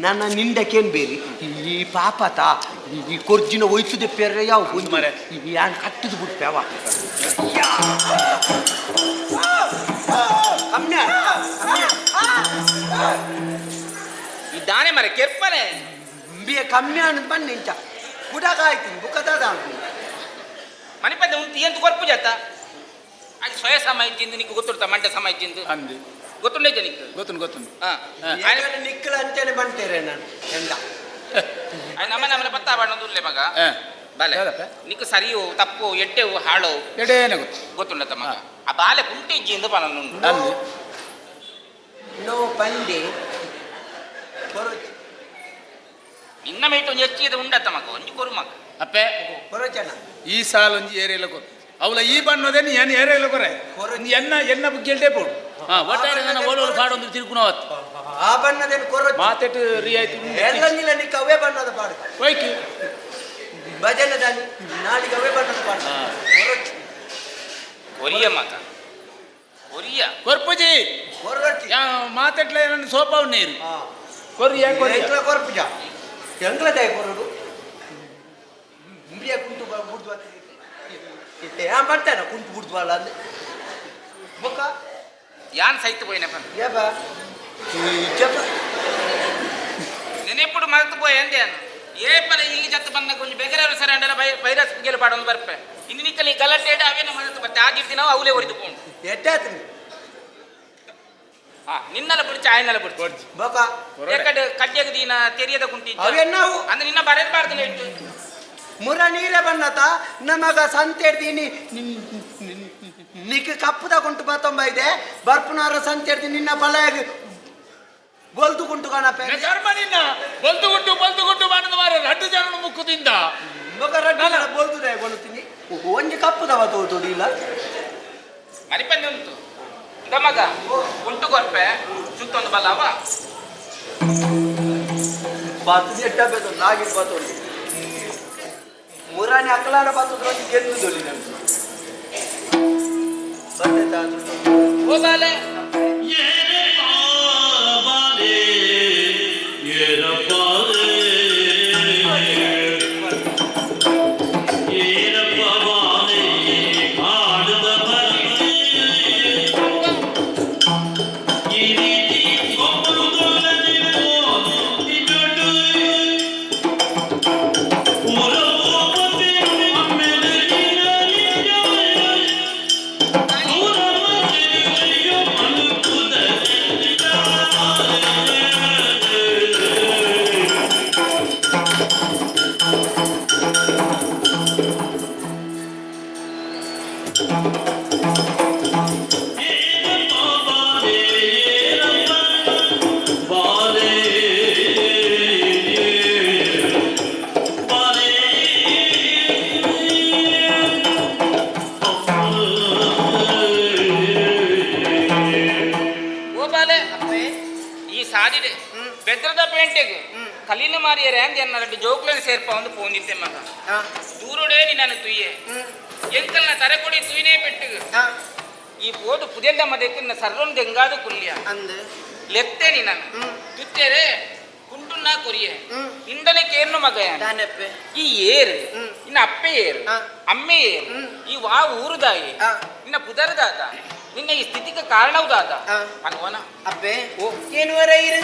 ನನ್ನ ನಿಂಡಕೇನ್ ಬೇರಿ ಈ ಪಾಪತ ಈ ಕೊರ್ಜಿನ ಒಯ್ಸುದೆ ಪೇರ ಯಾವ ಒಂದು ಮರೆ ಯಾನ್ ಕಟ್ಟದು ಬಿಡ್ತೇವ ಈ ದಾನೆ ಮರ ಕೆರ್ಪನೆ ಬಿಯ ಕಮ್ಮಿ ಅನ್ನೋದು ಬನ್ನಿ ಇಂಚ ಬುಡಕ ಆಯ್ತೀನಿ ಬುಕ್ಕದ ಮನೆಪದ ಉಂಟು ಎಂತ ಕೊರ್ಪು ಜಾತ ಅದು ಸ್ವಯ ಸಮಯ ಇದ್ದಿಂದ ನಿಕ್ಕು ಗೊತ್ತಿರ್ತ ಮಂಟ ಸಮಯ ಇದ್ದಿಂದ ಅಂದು ಗೊತ್ತುಂಡೆ ಜನಿಕ್ ಗೊತ್ತು ನಿಕ್ಕಲ ಅಂತೇಳಿ ಬಂತೇರೆ ನಾನು ಎಂದ ನಮ್ಮನೆ ಪತ್ತ ಬಾಡೋದುಲ್ಲೆ ಮಗ ಬಾಲೆ ನಿಕ್ಕು ಸರಿಯೋ ತಪ್ಪು ಎಟ್ಟೆವು ಹಾಳೋ ಎಡೇನೆ ಗೊತ್ತುಂಡತ ಮಗ ಆ ಬಾಲೆ ಕುಂಟೆ ಇಜ್ಜಿಯಿಂದ ಪನೊಂದು ಅಂದು ನೋ ಪಂಡೆ ನಿನ್ನ ಮೇಟು ಒಂದು ಹೆಚ್ಚಿಗೆ ಉಂಡತ್ತ ಮಗ ಒಂಜಿ ಕೊರು ಮಗ ಅಪ್ಪೆ ಕೊರಚನ ಈ ಸಾಲ ಒಂಜಿ ಏರಿಯಲ್ಲ ಕೊರು ಅವಳ ಈ ಬಣ್ಣದೇನು ಏನು ಏರಿಯಲ್ಲ ಕೊರೆ ಎನ್ನ ಬುಗ್ಗೆಲ್ಟೇ ಪೋಡು ಒಟ್ಟಾರೆ ನನ್ನ ಓಲೋಲು ಪಾಡೊಂದು ತಿರುಕುನವತ್ತು ಆ ಬಣ್ಣದೇನು ಕೊರಚ ಮಾತೆಟ್ಟು ರಿಯಾಯ್ತು ಎಲ್ಲಂಗಿಲ್ಲ ನಿಕ್ಕ ಅವೇ ಬಣ್ಣದ ಪಾಡು ಹೋಯ್ತು ಭಜನದಲ್ಲಿ ನಾಡಿಗೆ ಅವೇ ಬಣ್ಣದ ಪಾಡು ಕೊರಚ ಕೊರಿಯ ಮಗ ಕೊರಿಯ ಕೊರ್ಪುಜಿ ಕೊರಚಿ ಮಾತೆಟ್ಲ ನನ್ನ ಸೋಪ ನೀರು ಕೊರಿಯ ಕೊರಿಯ ಕೊರಪುಜ ಎಂಗ್ಲದೇ ಕೊರಡು ಇಂಡಿಯಾ ಕುಂಟು ಬುಡ್ದು ಏನ್ ಬರ್ತಾನ ಕುಂಟು ಬಿಡ್ತವಲ್ಲ ಅಂದೆ ಬೊಕ್ಕ ಯಾನ್ ಸೈತ್ పోయినಪ್ಪ ಏಪ చెప్ప ನೆನೆಪುಡು ಮರೆತು పోయి ಅಂದೆ ನಾನು ಏಪನ ಇಲ್ಲಿ ಜತ್ತು ಬಂದ ಕೊಂಚ ಬೆಗರರು ಸರ ಅಂಡಲ ವೈರಸ್ ಗೆಲು ಪಾಡೊಂದು ಬರ್ಪೆ ಇನ್ನು ನಿಕ್ಕಲಿ ಗಲಾಟೆ ಅವೇನು ಮರೆತು ಬರ್ತೆ ಆಗಿರ್ತಿ ನಾವು ಅವಲೇ ಹೊರಿದು ಪೋಂಡು ಎಟ್ಟಾಯ್ತು ನಿನ್ನಲ್ಲ ಬಿಡ್ಚಿ ಆಯ್ನಲ್ಲ ಬಿಡ್ಚಿ ಬೊಕ್ಕ ಯಾಕಡೆ ಕಡ್ಡೆಗೆ ದೀನ ತೆರಿಯದ ಕುಂಟಿ ಅವೆನ್ನಾವು ಅಂದ್ರೆ ನಿನ್ನ ಬರೆಯಬಾರ್ದಿಲ್ಲ ಇಟ್ಟು ಮುರ ನೀರೇ ಬಣ್ಣತ ನಮಗ ಸಂತೆ ಹಿಡ್ದೀನಿ ನಿಕ್ಕ ಕಪ್ಪುದ ಕುಂಟು ಬತ್ತೊಂಬ ಇದೆ ಬರ್ಪುನಾರ ಸಂತೆ ಹಿಡ್ದೀನಿ ನಿನ್ನ ಬಲಾಗಿ ಗೊಲ್ದು ಕುಂಟು ಕಾಣಪ್ಪ ಜರ್ಮನಿನ ಬಲ್ದುಗುಂಟು ಮಾಡಿದ ಮಾರ ರಡ್ಡು ಜನ ಮುಕ್ಕುದಿಂದ ಮಗ ರಡ್ಡ ಬೋಲ್ದುದೆ ಗೊಳ್ತೀನಿ ಒಂಜಿ ಕಪ್ಪುದವ ತೋಡಿಲ್ಲ ಮರಿಪಂದೆ ಉಂಟು ಮಗ ಉಂಟು ಕೊರ್ಪೆ ಸುತ್ತೊಂದು ಬಲ್ಲವ ಬಾತು ಎಟ್ಟ ಬೇದು ನಾಗಿರ್ ಬಾತೋಡಿ ಮುರಾನಿ ಅಕ್ಕಲಾಡ ಬಾತುದ್ರು ಗೆದ್ದು ದೊಡ್ಡಿ ನಮ್ಗೆ ಓ ಬಾಲೆ ಬೆದ್ರದ ಪೇಂಟೆಗೆ ಕಲೀನ ಮಾರಿಯರೆ ಅಂದ್ ಎನ್ನ ಜೋಕ್ಲನ್ ಸೇರ್ಪ ಒಂದು ಪೋಂದಿತ್ತೆ ಮಗ ದೂರುಡೇ ನಾನು ತುಯ್ಯೆ ಎಂಕಲ್ನ ತರಕೊಡಿ ತುಯ್ನೇ ಪೆಟ್ಟಿಗೆ ಈ ಪೋದು ಪುದೆಲ್ಲ ಮದಕ್ಕೆ ಸರ್ವಂ ದೆಂಗಾದ ಕುಲ್ಯ ಲೆತ್ತೇನಿ ನಾನು ತುತ್ತೇರೆ ಕುಂಟುನ್ನ ಕೊರಿಯೆ ಇಂಡನೆ ಕೇರ್ನು ಮಗ ಈ ಏರು ಇನ್ನ ಅಪ್ಪೆ ಏರು ಅಮ್ಮೆ ಏರು ಈ ವಾ ಊರುದಾಯಿ ಇನ್ನ ಪುದರದಾದ ನಿನ್ನ ಈ ಸ್ಥಿತಿಗೆ ಕಾರಣವುದಾದ ಅನ್ವನ ಅಪ್ಪೆ ಓ ಏನು ವರ ಇರು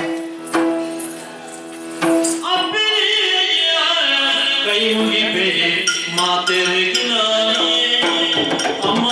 ಕೈ ಮುಗಿಬೆ ಮಾತೆರೆಗಿನ ಅಮ್ಮ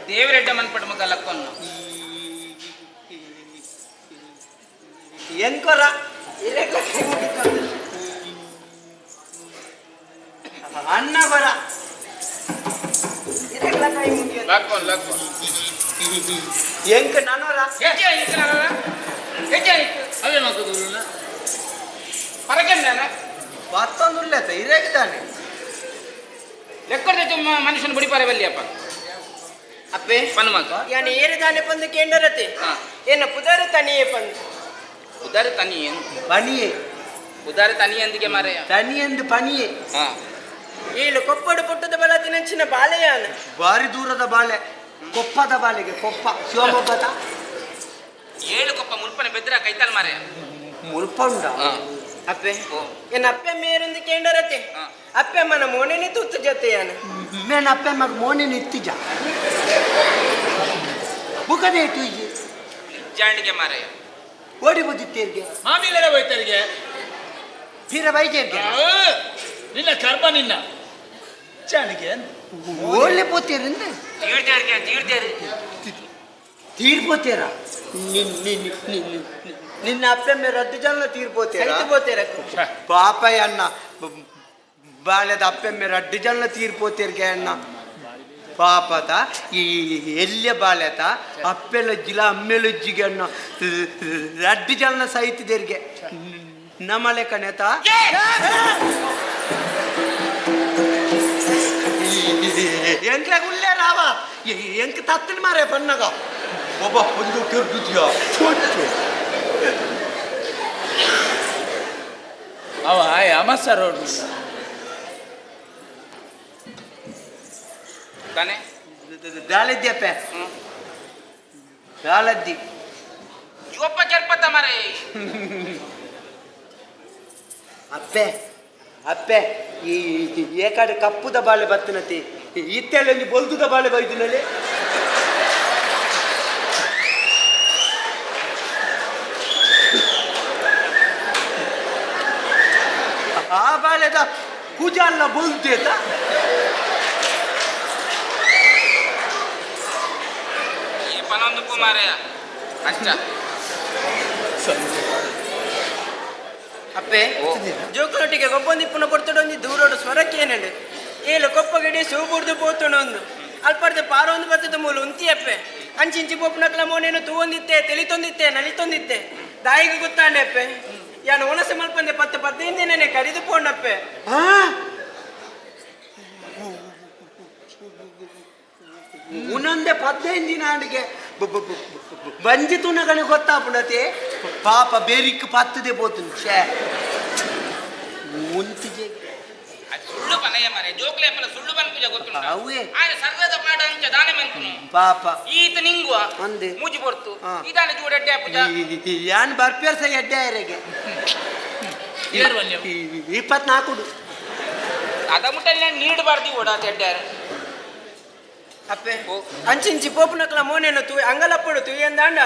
ದೇವರೆಡ್ಡ ಮನ್ಪಡ ಮಗ ಲಕ್ಕೊನ್ನು ಎಂಕೊರ ಅಣ್ಣ ಬರ ಲಕ್ಕೊನ್ ಲಕ್ಕೊನ್ ಎಂಕ ನಾನೋರ ಹೆಜ್ಜೆ ಇಕ್ಕನಲ್ಲ ಹೆಜ್ಜೆ ಇಕ್ಕ ಅವೇ ಮಕ್ಕಳು ಪರಕೆಂಡನ ಮತ್ತೊಂದು ಇರೇಗಿದ್ದಾನೆ ಲೆಕ್ಕದ ಮನುಷ್ಯನ ಬುಡಿಪಾರೆ ಬಲ್ಲಿಯಪ್ಪ ಅಪ್ಪೆ ಪನ್ಮಗ ಯಾನ ಏರಿದಾನೆ ಪಂದು ಕೇಂದ್ರತೆ ಏನ ಪುದರ ತನಿಯೇ ಪಂದು ಉದಾರ ತನಿಯೇನು ಪನಿಯೇ ಉದಾರ ತನಿಯಂದಿಗೆ ಮಾರೆಯ ತನಿಯಂದು ಪನಿಯೇ ಈಳು ಕೊಪ್ಪಡು ಪುಟ್ಟದ ಬಲ ತಿನಂಚಿನ ಬಾಳೆಯಾನ ಬಾರಿ ದೂರದ ಬಾಳೆ ಕೊಪ್ಪದ ಬಾಳೆಗೆ ಕೊಪ್ಪ ಶಿವಮೊಗ್ಗದ 7 ಕೊಪ್ಪ ಮುಲ್ಪನೆ ಬೆದ್ರ ಕೈತಲ್ ಮಾರೆ ಮುಲ್ಪ ಉಂಡ ಅಪ್ಪೆ ಏನ್ ಅಪ್ಪೆ ಮೇರೊಂದು ಕೇಂಡರತೆ ಅಪ್ಪೆ ಮನ ಮೋನೆನಿ ತುತ್ತು ಜೊತೆಯಾನ ಮೇನ್ ಅಪ್ಪೆ ಮಗ ಮೋನೆ ನಿತ್ತಿಜ ಬುಕದೆ ತುಯ್ಯಿ ಜಾಂಡಿಗೆ ಮಾರೆ ಓಡಿ ಬುದ್ದಿತ್ತೇರ್ಗೆ ಮಾಮಿಲೆಲ್ಲ ಹೋಯ್ತರಿಗೆ ತೀರ ಬೈಜೇರ್ಗೆ ನಿನ್ನ ಕರ್ಮ ನಿನ್ನ ಚಾಣಿಗೆ ಒಳ್ಳೆ ಪೋತೀರಿಂದ ತೀರ್ದೇರಿ ತೀರ್ಪೋತೀರ ನಿನ್ನ ಅಪ್ಪೆ ಮೇಲೆ 10 ಜನ ತೀರ್ಪೋತೀರ ಪಾಪಯ್ಯ ಅಣ್ಣ ಬಾಲ್ಯದ ಅಪ್ಪೆ ಮೇಲೆ 10 ಜನ ತೀರ್ಪೋತೀರ್ಗೆ ಅಣ್ಣ ಪಾಪದ ಈ ಎಲ್ಲಿಯ ಬಾಲ್ಯದ ಅಪ್ಪೆಲಜ್ಜಿಲ ಅಮ್ಮೆಲಜ್ಜಿಗೆ ಅಣ್ಣ 10 ಜನ ಸಹಿತಿದೇರ್ಗೆ ನಮ್ಮಲೆ ಕಣೆತ ಎಂಕ್ಲೆ ಉಳ್ಳೇ ರಾವ ಎಂಕ್ ತತ್ತಿನ ಮಾರೆ ಬನ್ನಗ ಒಬ್ಬ ಒಂದು ತಿರ್ಗುತ್ತೀಯ ಅವ ಅಮಸ್ಸರ್ ತಾನೆ ದಾಳಿದ್ಯಪ್ಪ ದಾಳದ್ದಿ ಜೋಪ ಜರ್ಪತ್ತ ಮಾರೆ ಅಪ್ಪೆ ಅಪ್ಪೆ ಈ ಏಕಾಡೆ ಕಪ್ಪುದ ಬಾಳೆ ಬತ್ತನತಿ ಇತ್ತೆಲ್ಲಿ ಬೊಲ್ದುದ ಬಾಳೆ ಬೈದಿನಲ್ಲಿ ಆ ಬಾಳೆದ ಕುಜ ಅಲ್ಲ ಬೊಲ್ದೇತ ಈ ಪನೊಂದು ಮಾರೆ ಅಷ್ಟ ಅಪ್ಪೆ ಜೋಕುಲೊಟ್ಟಿಗೆ ಗೊಬ್ಬೊಂದಿಪ್ಪುನ ಕೊಡ್ತಡೊಂದು ದೂರೋಡು ಸ್ವರಕ್ಕೆ ಏನೇಳು ಏಳು ಕೊಪ್ಪ ಗಿಡಿ ಸೂಬುಡ್ದು ಪೋತುಣೊಂದು ಅಲ್ಪಡ್ದು ಪಾರೊಂದು ಬತ್ತದ ಮೂಲ ಉಂತಿ ಅಪ್ಪೆ ಅಂಚಿಂಚಿ ಪೋಪುನಕ್ಲ ಮೋನೇನು ತೂವೊಂದಿತ್ತೆ ತಿಳಿತೊಂದಿತ್ತೆ ನಲಿತೊಂದಿತ್ತೆ ದಾಯಿಗೆ ಗೊತ್ತಾಂಡೆ ಅಪ್ಪೆ ಯಾನು ಒಣಸೆ ಮಲ್ಪಂದೆ 10-15 ದಿನನೇ ಕರಿದು ಪೋಂಡಪ್ಪೆ ಉನ್ನೊಂದೆ 15 ದಿನ ಅಡಿಗೆ ಬಂಜಿ ತುನಗಣಿ ಗೊತ್ತಾಪುಣತೆ ಪಾಪ ಬೇರಿಕ್ ಪತ್ತದೆ ಪೋತು ಮುಂತಿಗೆ ಸುಳ್ಳು ಪನಯ ಮಾರೆ ಜೋಕ್ಲೆ ಪನ ಸುಳ್ಳು ಬನ್ ಪೂಜೆ ಗೊತ್ತುಂಟ ಅವೇ ಆಯ ಸರ್ವದ ಪಾಡ ಅಂಚ ದಾನೆ ಮೆಂತುನು ಪಾಪ ಈತ ನಿಂಗುವ ಒಂದೇ ಮೂಜಿ ಬರ್ತು ಹಾ. ಇದಾನೆ ಜೂಡಡ್ಡೆ ಪೂಜಾ ಯಾನ್ ಬರ್ಪೇರ್ ಸಹ ಎಡ್ಡೆ ಆಯ್ರೆಗೆ 24 ಅದ ಮುಟ್ಟಲ್ಲಿ ನೀಡಬಾರ್ದು ಓಡಾತ ಎಡ್ಡೆ ಅಪ್ಪೆ ಅಂಚಿಂಚಿ ಪೋಪುನಕ್ಲ ಮೋನೇನು ತೂ ಅಂಗಲಪ್ಪಡು ತುಯ್ಯಂದಾಂಡ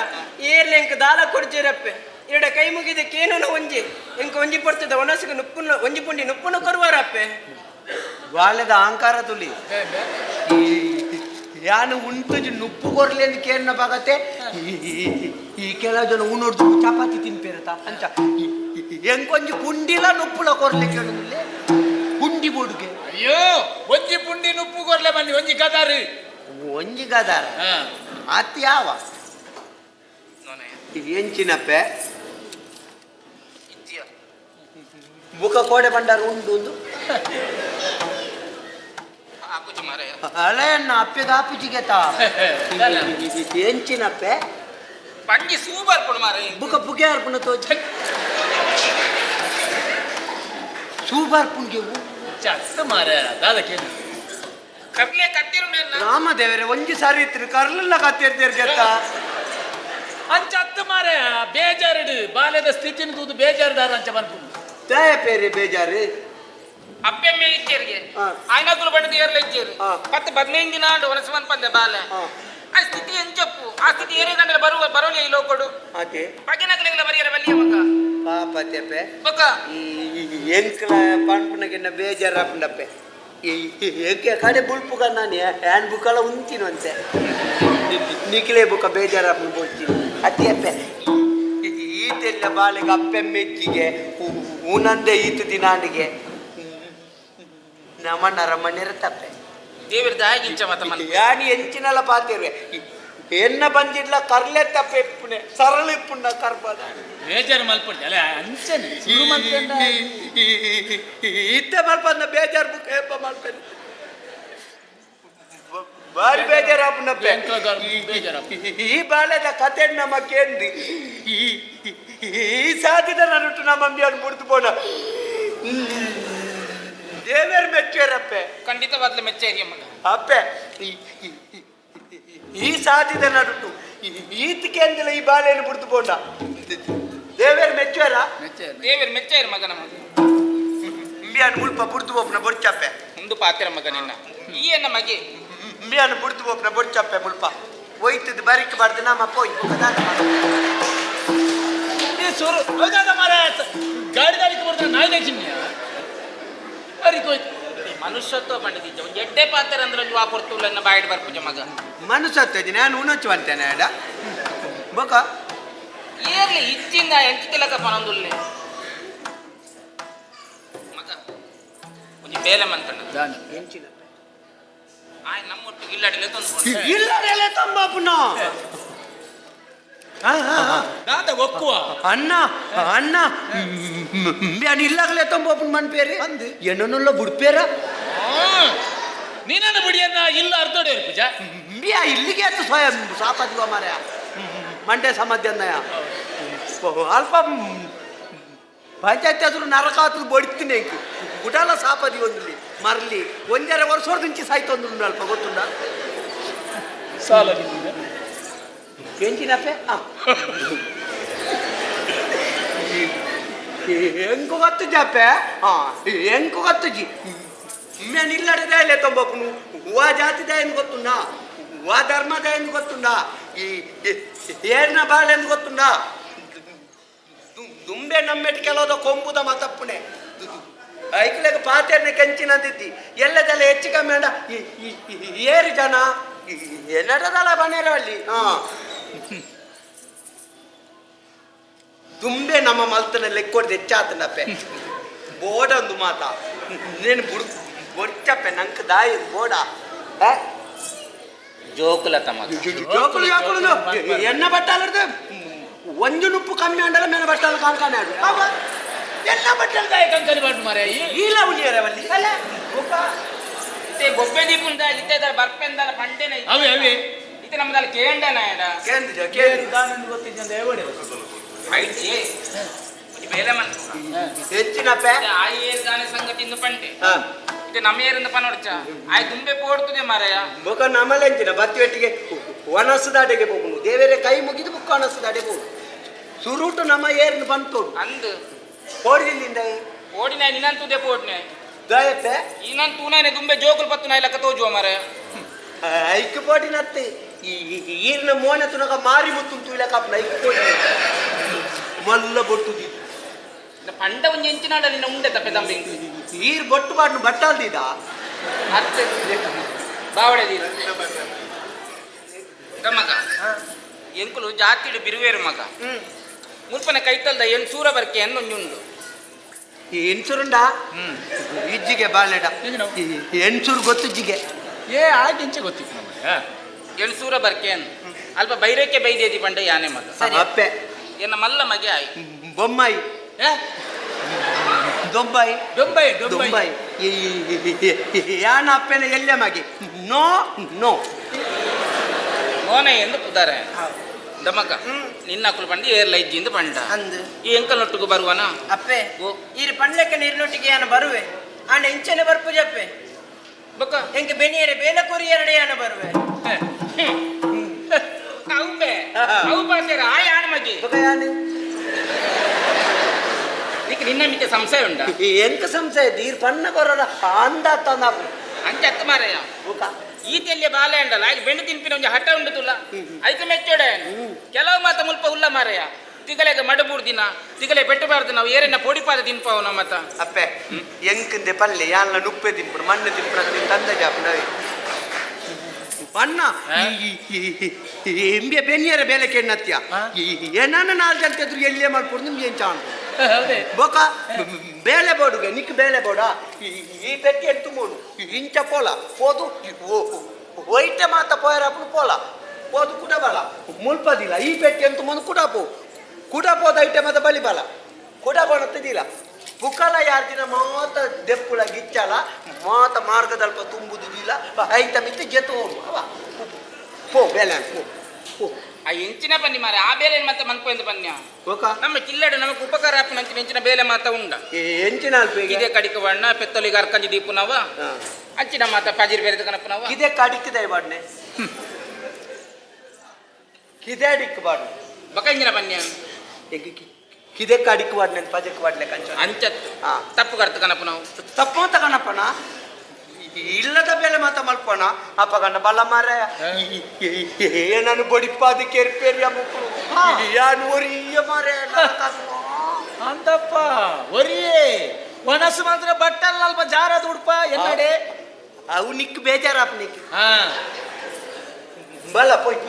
ಏರ್ಲೆ ಎಂಕ್ ದಾಲ ಕೊಡ್ಚೇರಪ್ಪೆ ಇರಡ ಕೈ ಮುಗಿದಕ್ಕೇನು ಒಂಜಿ ಎಂಕ ಒಂಜಿ ಪಡ್ತದ ಒಣಸಿಗೆ ನುಪ್ಪುನ ಒಂಜಿ ಪುಂಡಿ ನುಪ್ಪುನ ಕೊರುವಾರಪ್ಪೆ ಬಾಳೆದ ಅಹಂಕಾರ ತುಲಿ ಯಾನು ಉಂಟು ನುಪ್ಪು ಕೊರ್ಲೇನು ಕೇರ್ನ ಬಾಗತ್ತೆ ಈ ಕೆಲವು ಜನ ಉಣ್ಣೊಡ್ದು ಚಪಾತಿ ತಿನ್ಪೇರತ ಅಂಚ ಎಂಕೊಂಜಿ ಪುಂಡಿಲ ನುಪ್ಪುಲ ಕೊರ್ಲೆ ಕೇಳುದಿಲ್ಲ ಪುಂಡಿ ಬೋಡುಗೆ ಅಯ್ಯೋ ಒಂಜಿ ಪುಂಡಿ ನುಪ್ಪು ಕೊರ್ಲೆ ಬನ್ನಿ ಒಂಜಿ ಗದಾರಿ ಒಂಜಿ ಗದಾರ ಅತ್ ಯಾವ ಎಂಚಿನಪ್ಪೆ ಮುಖ ಕೋಡೆ ಬಂಡಾರ ಉಂಡು ಒಂದು ಆಪುಜಿ ಮಾರೆ ಹಳೆಯನ್ನ ಅಪ್ಪೆದ ಆಪುಜಿಗೆತ ಎಂಚಿನಪ್ಪೆ ಪಂಗಿ ಸೂಪರ್ ಕೊಡು ಮಾರೆ ಬುಕ ಪುಗೆ ಅರ್ಪಣ ತೋಜ ಸೂಪರ್ ಪುಂಗೆ ಚತ್ತ ಮಾರ ದಾದಕ್ಕೆ ಕರ್ಲೆ ಕಟ್ಟಿರು ರಾಮದೇವರೇ ಒಂಜಿ ಸಾರಿ ಇತ್ತು ಕರ್ಲಿಲ್ಲ ಕತ್ತಿರ್ತಿರ್ಗೆತ್ತ ಅಂಚ ಅತ್ತ ಮಾರ ಬೇಜಾರಿಡು ಬಾಲ್ಯದ ಸ್ಥಿತಿನ ತೂದು ಬೇಜಾರಿದಾರ ಅಂಚ ಬಂದ್ಬಿಡು ತಾಯ ಪೇರೆ ಬೇಜಾರು ಅಪ್ಪೆ ಮೇ ಇಚ್ಚೇರಿಗೆ ಹಾ. ಆಯ್ನಕುಲು ಬಂಡದ ಏರ್ಲ ಇಚ್ಚೇರು ಹಾ. 10-15 ದಿನ ಆಂಡು ಒನಸವನ್ ಪಂದೆ ಬಾಲೆ ಆ ಸ್ಥಿತಿ ಎಂಚಪ್ಪು ಆ ಸ್ಥಿತಿ ಏರೇ ಗಂಡಲ ಬರೋಲಿ ಈ ಲೋಕೊಡು ಆಕೆ ಪಗೆನಕಲಿಂಗಲ ಬರಿಯರ ಬಲ್ಲಿಯ ಮಗ ಪಾಪ ತೆಪ್ಪೆ ಬೊಕ್ಕ ಈ ಎಂಕ್ಲ ಪಂಪನಗಿನ್ನ ಬೇಜಾರಾಪಂಡಪ್ಪೆ ಎಂಕೆ ಕಡೆ ಬುಲ್ಪುಗ ನಾನು ಹ್ಯಾಂಡ್ ಬುಕ್ಕಲ್ಲ ಉಂತಿನಂತೆ ನಿಖಿಲೇ ಬುಕ್ಕ ಬೇಜಾರಾಪನ್ ಬೋಡ್ತೀನಿ ಅತಿಯಪ್ಪೆ ಈತೆಲ್ಲ ಬಾಲೆಗೆ ಅಪ್ಪೆ ಮೆಚ್ಚಿಗೆ ಉನಂದೆ ಈತ ದಿನಾನಿಗೆ ನಮ್ಮನ್ನ ರಮಣ್ಯರ ತಪ್ಪೆ ದೇವರ ದಾಯಿಗಿಂಚ ಮತ ಮನ ಯಾನಿ ಎಂಚಿನಲ್ಲ ಪಾತಿರ್ವೆ ಎನ್ನ ಬಂದಿಡ್ಲ ಕರ್ಲೆ ತಪ್ಪೆ ಇಪ್ಪುನೆ ಸರಳ ಇಪ್ಪುಣ್ಣ ಕರ್ಬದ ಬೇಜಾರು ಮಲ್ಪಡ್ಡಿ ಅಲ್ಲ ಅಂಚನೆ ಶುರು ಮಂತ್ಕೊಂಡ ಇತ್ತೆ ಮಲ್ಪಂದ ಬೇಜಾರು ಬುಕ್ ಹೆಪ್ಪ ಮಾಡ್ತೇನೆ ಬಾರಿ ಬೇಜಾರಪ್ಪನಪ್ಪೆ ಈ ಬಾಲ್ಯದ ಕತೆ ನಮ್ಮ ಕೇಂದ್ರಿ ಈ ಸಾಧ್ಯದ ನನ್ನುಟ್ಟು ನಮ್ಮ ಅಂಬಿಯನ್ನು ಮುಡಿದು ಪೋಣ ದೇವಿ ದೇವೇರ್ ಮೆಚ್ಚೇರಪ್ಪೆ ಖಂಡಿತವಾಗ್ಲೂ ಮೆಚ್ಚೇರಿಯ ಮಗ. ಅಪ್ಪೆ ಈ ಸಾಧಿದ ನಡುಟು ಈತಿಗೆ ಅಂದಿಲ್ಲ ಈ ಬಾಳೆಯನ್ನು ಬಿಡ್ತು ಬೋಂಡ ದೇವೇರ್ ಮೆಚ್ಚೇರ ದೇವರು ಮೆಚ್ಚೇರಿ ಮಗ ನಮಗ. ಮಿಯಾನ್ ಮುಲ್ಪ ಬುಡ್ದು ಬೋಪ್ನ ಬೊಡ್ಚಪ್ಪೆ ಒಂದು ಪಾತ್ರ ಮಗ ನಿನ್ನ ಈ ಎನ್ನ ಮಗೆ. ಮಿಯಾನ್ ಬುಡ್ದು ಬೋಪ್ನ ಬೊಡ್ಚಪ್ಪೆ ಮುಲ್ಪ ಒಯ್ತದ ಬರಿಕ್ ಬಾರ್ದು ನಮ್ಮ ಪೋಯ್ ಗಾಡಿ ದಾಡಿಗೆ ಬರ್ತಾರೆ ನಾಯಿ ಚಿನ್ನಿಯ ಮನುಷ್ಯತ್ವ ಪಂಡಿತ ಒಂದು ಎಡ್ಡೆ ಪಾತ್ರ ಅಂದ್ರೆ ಒಂದು ವಾಪರ್ತುಲ್ಲ ಬಾಯಿಡ್ ಬರ್ಪುಜ ಮಗ. ಮನುಷ್ಯತ್ವ ನಾನು ಉಣಚ್ಚು ಅಂತೇನೆ ಅಡ ಬೊಕ ಏರ್ಲಿ ಇಚ್ಚಿಂದ ಎಂತ ತಿಲಕ ಪನೊಂದುಲ್ಲೆ ಮಗ ಒಂದು ಬೇಲೆ ಮಂತಣ್ಣ ಆಯ್ ನಮ್ಮೊಟ್ಟಿಗೆ ಇಲ್ಲಡಿಲೆ ತಂದು ಇಲ್ಲಡೆಲೆ ತಂಬಾಪುನ ಒಕ್ಕುವ ಅಣ್ಣ ಅಣ್ಣ ಮ್ಯಾನ್ ಇಲ್ಲಾಗಲೇ ತಂಬಾಪುನ ಮನ್ಪೇರಿ ಎಣ್ಣನುಲ್ಲ ಬುಡ್ಪೇರ ನೀನನ್ನು ಬಿಡಿಯನ್ನ ಇಲ್ಲ ಅರ್ಧೋಡೆ ಪೂಜ ಮಿಯಾ ಇಲ್ಲಿಗೆ ಆಯ್ತು ಸ್ವಯಂ ಸಾಪಾದಿವ ಮಾರ್ಯ ಮಂಡ್ಯ ಸಮಾಧ್ಯಾಯ ಅಲ್ಪ ಪಂಚಾಯತ್ ಆದ್ರೂ ನರಕಾತು ಬಡಿತೀನಿ ಗುಡಾಲ ಸಾಪದಿ ಒಂದಲ್ಲಿ ಮರಲಿ ಒಂದೆರಡು ವರ್ಷದ ಇಂಚಿ ಸಾಯ್ತು ಒಂದು ಅಲ್ಪ ಗೊತ್ತುಂಡ ಸಾಲ ಎಂಚಿನಪ್ಪೆ ಹೆಂಗು ಗೊತ್ತು ಜಾಪೆ ಹೆಂಗು ಗೊತ್ತು ಜಿ ಮ್ಯಾನ್ ಇಲ್ಲಡೆ ಇಲ್ಲ ತೊಂಬಪ್ಪನು ವಾ ಜಾತಿ ದಯನ್ ಗೊತ್ತುಂಡ ವಾ ಧರ್ಮ ದಯನ್ ಗೊತ್ತುಂಡ ಈ ಏರ್ನ ಬಾಳೆ ಎಂದು ಗೊತ್ತುಂಡ ದುಂಬೆ ನಮ್ಮೆಟ್ಟು ಕೆಲೋದ ಕೊಂಬುದ ಮತಪ್ಪುಣೆ ಐಕ್ಲೆಗೆ ಪಾತೆರ್ನೆ ಕೆಂಚಿನದಿದ್ದಿ ಎಲ್ಲದೆಲ್ಲ ಹೆಚ್ಚು ಕಮ್ಮಿ ಅಂಡ ಏರಿ ಜನ ಎನ್ನಡದಲ್ಲ ಬನ್ನೇರವಲ್ಲಿ ದುಂಬೆ ನಮ್ಮ ಮಲ್ತನಲ್ಲಿ ಎಕ್ಕೊಡ್ದು ಹೆಚ್ಚಾತನಪ್ಪೆ ಬೋಡ ಒಂದು ಮಾತ ನೀನು ಬೊಡ್ಚಪ್ಪೆ ನಂಗೆ ದಾಯಿ ಬೋಡ ಜೋಕುಲ ತಮ್ಮ ಜೋಕುಲು ಜೋಕುಲು ಎಣ್ಣ ಬಟ್ಟಾಲದ ಒಂದು ನುಪ್ಪು ಕಮ್ಮಿ ಅಂಡಲ ಮೇನ ಬಟ್ಟಾಲ ಕಾಣ್ಕಾನೆ ಆಡು ಎಣ್ಣ ಬಟ್ಟಲ ದಾಯಿ ಕಂಕಲಿ ಬಾಟು ಮಾರೆ ಇಲ್ಲ ಉಳಿಯರವಲ್ಲಿ ಅಲ್ಲ ಬೊಬ್ಬೆ ದೀಪುಂದ ಇತ್ತೆ ಬರ್ಪೆಂದಲ್ಲ ಪಂಡೆನ ಅವೇ ಅವೇ ಇತ್ತೆ ನಮ್ದಲ್ಲ ಕೇಂಡನ ಎಡ ಕೇಂದ್ರ ಕೇಂದ್ರ ಐತಿ ಒಂದು ಬೇಲೆ ಮನ್ ಹೆಚ್ಚಿನಪ್ಪೆ ಆಯೇರ್ ಗಾನೆ ಸಂಗತಿಯಿಂದ ಪಂಡೆ ಇದು ನಮ್ಮೇರಿಂದ ಪನೋಡ್ಚ ಆಯ್ ದುಂಬೆ ಪೋಡ್ತದೆ ಮಾರಾಯ ಮುಖ ನಮ್ಮಲ್ಲ ಎಂಚಿನ ಬತ್ತಿ ಒಟ್ಟಿಗೆ ಒಣಸದಾಡೆಗೆ ಹೋಗುನು ದೇವರೇ ಕೈ ಮುಗಿದು ಬುಕ್ಕ ಒಣಸದಾಡೆ ಹೋಗು ಸುರುಟು ನಮ್ಮ ಏರಿನ ಬಂತು ಅಂದು ಓಡಿದಿಂದ ಓಡಿನ ನಿನ್ನಂತುದೇ ಪೋಡ್ನೆ ದಯಪ್ಪೆ ಇನ್ನೊಂದು ತೂನೇನೆ ದುಂಬೆ ಜೋಕುಲ್ ಪತ್ತು ನಾಯಿ ಲೆಕ್ಕ ತೋಜುವ ಮಾರಾಯ ಐಕ್ಯ ಪೋಟಿನತ್ತೆ ಈರಿನ ಮೋನೆ ತುನಗ ಮಾರಿ ಮುತ್ತು ಇಲ್ಲಕ ಐಕ್ಯ ಪೋಟಿ ಮಲ್ಲ ಬೊಟ್ಟುದಿ ಪಂಡ ಒಂಜಿ ಎಂಚಿನಾಡ ನಿನ್ನ ಉಂಡೆ ತಪ್ಪೆ ತಂಬಿ ಈರ್ ಬೊಟ್ಟು ಬಾಡ್ನು ಬಟ್ಟಾಲ್ದಿದ ಅತ್ತೆ ಬಾವಡೆ ಮಗ ಎಂಕುಲು ಜಾತಿಡು ಬಿರುವೇರು ಮಗ ಮುಲ್ಪನೆ ಕೈತಲ್ದ ಎನ್ ಸೂರ ಬರ್ಕೆ ಅನ್ನೊಂದುಂಡು ಎನ್ಸುರುಂಡ ಇಜ್ಜಿಗೆ ಬಾಳೆಡ ಎನ್ಸುರು ಗೊತ್ತಿಜ್ಜಿಗೆ ಆಗಿ ಇಂಚೆ ಗೊತ್ತಿತ್ತು ನಮಗೆ ಎನ್ ಸೂರ ಬರ್ಕೆ ಅನ್ನು ಅಲ್ಪ ಬೈರಕ್ಕೆ ಬೈದೇದಿ ಪಂಡ ಯಾನೆ ಮಗ ಅಪ್ಪೆ ಎನ್ನ ಮಲ್ಲ ಮಗೆ ಆಯ್ ಬೊಮ್ಮಾಯಿ ದೊಂಬಾಯಿ ದೊಂಬೈ ದೊಂಬಾಯಿ ಯಾನ ಅಪ್ಪೆನ ಎಲ್ಲೆ ಮಗೆ ನೋ ನೋ ನೋನೆ ಎಂದು ಪುದಾರ ದಮಕ ನಿನ್ನ ಅಕ್ಕಲು ಪಂಡಿ ಏರ್ಲ ಇಜ್ಜಿಂದು ಪಂಡ ಅಂದು ಈ ಎಂಕಲ್ ನೊಟ್ಟಿಗೆ ಬರುವನ ಅಪ್ಪೆ ಈರು ಪಂಡ್ಲಕ್ಕೆ ನೀರಿನೊಟ್ಟಿಗೆ ಯಾನ ಬರುವೆ ಆಂಡ ಇಂಚನೆ ಬರ್ಪುಜಪ್ಪೆ ಬೊಕ್ಕ ಎಂಕ ಬೆನಿಯರೆ ಬೇಲ ಕೊರಿ ಎರಡೆ ಯಾನ ಬರುವೆ ಅವುಂಬೆ ಅವು ಬಾಸೇರ ಆಯ್ ಆಣ ಮಗೆ ಯಾನೆ ನಿಕ್ಕೆ ನಿನ್ನ ಮಿತ್ತೆ ಸಂಶಯ ಉಂಡ ಎಂಕ ಸಂಶಯ ಈರ್ ಪಣ್ಣ ಕೊರಡ ಅಂದ ತಂದ ಅಂಚೆ ಅತ್ತ ಮಾರಯ್ಯ ಈತೆಲ್ಲೇ ಬಾಲೆ ಉಂಡಲ್ಲ ಆಯ್ತು ಬೆಣ್ಣು ತಿನ್ಪಿನ ಒಂದು ಹಠ ಉಂಡು ತುಲ್ಲ ಐತೆ ಮೆಚ್ಚೋಡೆ ಕೆಲವು ಮಾತ ಮುಲ್ಪ ಉಲ್ಲ ಮಾರಯ್ಯ ತಿಗಲೆಗೆ ಮಡಬೂರ್ ದಿನ ತಿಗಲೆ ಪೆಟ್ಟಬಾರ್ದು ನಾವು ಏರನ್ನ ಪೊಡಿಪಾದ ತಿನ್ಪಾವ ನಮ್ಮ ಮತ ಅಪ್ಪೆ ಎಂಕಂದೆ ಪಲ್ಲೆ ಯಾನ್ಲ ನುಪ್ಪೆ ತಿನ್ಪುಡು ಮಣ್ಣು ತಿನ್ಪುಡು ತಂದ ಜಾಪ ನವೆ ಪಣ್ಣ ಎಂಬೆ ಬೆನ್ನಿಯರ ಬೇಲೆ ಕೆಣ್ಣತ್ಯ ಏನಾನ ನಾಲ್ಕು ಜನ ಎದುರು ಎಲ್ಲೇ ಮಾಡ್ಕೊಡು ನಿಮ್ಗೆ ಏನ್ ಚಾಣ ಬೊಕ ಬೇಳೆ ಬೋಡುಗೆ ನಿಕ್ ಬೇಳೆ ಬೋಡ ಈ ಪೆಟ್ಟಿ ಎಂಟು ಮೂಡು ಇಂಚ ಪೋಲ ಪೋದು ಒಯ್ಟೆ ಮಾತ ಪೋಯರಪ್ಪು ಪೋಲ ಪೋದು ಕುಡಬಲ ಮುಲ್ಪದಿಲ್ಲ ಈ ಪೆಟ್ಟಿ ಎಂಟು ಮುಂದೆ ಕುಡಪು ಕುಡಪೋದ ಐಟೆ ಮಾತ ಬಲಿಬಲ ಕುಡಬಣತ್ತಿದಿಲ್ಲ ಪುಕ್ಕಲ ಯಾರ ದಿನ ಮಾತ ದೆಪ್ಪುಳ ಗಿಚ್ಚಲ ಮಾತ ಮಾರ್ಗದಲ್ಪ ತುಂಬುದಿಲ್ಲ ಐತ ಮಿತ್ತು ಜೆತ್ತು ಹೋಗು ಅವ ಪೋ ಬೇಲೆ ಪೋ ಆ ಎಂಚಿನ ಬನ್ನಿ ಮಾರೆ ಆ ಬೇಲೆ ಮತ್ತೆ ಮನ್ಪೊಂದು ಬನ್ನಿ ಓಕ ನಮ್ಮ ಕಿಲ್ಲಾಡು ನಮಗೆ ಉಪಕಾರ ಆಪಿನ ಎಂಚಿನ ಬೇಲೆ ಮಾತ ಉಂಡ ಎಂಚಿನ ಅಲ್ಪ ಇದೇ ಕಡಿಕ ಬಣ್ಣ ಪೆತ್ತೊಲಿಗೆ ಅರ್ಕಂಜಿ ದೀಪು ನಾವ ಅಂಚಿನ ಮಾತ ಪಜಿರ್ ಬೇರೆ ಕನಪು ನಾವ ಕಿದೆ ಕಡಿಕ್ಕಿದೆ ಬಾಡ್ನೆ ಕಿದೆ ಅಡಿಕ್ ಬಾಡ್ನೆ ಬಕಂಜಿನ ಬನ್ನಿ ಕಿದೆ ಕಡಿಕ್ ಬಾಡ್ನೆ ಪಜಕ್ ಬಾಡ್ಲೆ ಕಂಚ ಅಂಚತ್ತು ತಪ್ಪು ಕರ್ತ ಕನಪು ನಾವು ತಪ್ಪು ಅಂತ ಕಣಪ್ಪನ ಇಲ್ಲದ ಬೆಲೆ ಮಾತ ಮಲ್ಪೋಣ ಅಪ್ಪ ಗಂಡ ಬಲ್ಲ ಮಾರ ಏನನ್ನು ಬಡಿಪಾದ ಕೆರ್ಪೇರಿಯ ಮುಕ್ಕಳು ಯಾನು ಒರಿಯ ಮಾರ ಅಂತಪ್ಪ ಒರಿಯೇ ಒನಸು ಮಾತ್ರ ಬಟ್ಟಲ್ಲ ಅಲ್ಪ ಜಾರದ ಉಡ್ಪ ಎಲ್ಲಡೆ ಅವು ನಿಕ್ ಬೇಜಾರಪ್ಪ ನಿಕ್ ಹಾ ಬಲ್ಲ ಪೋಯ್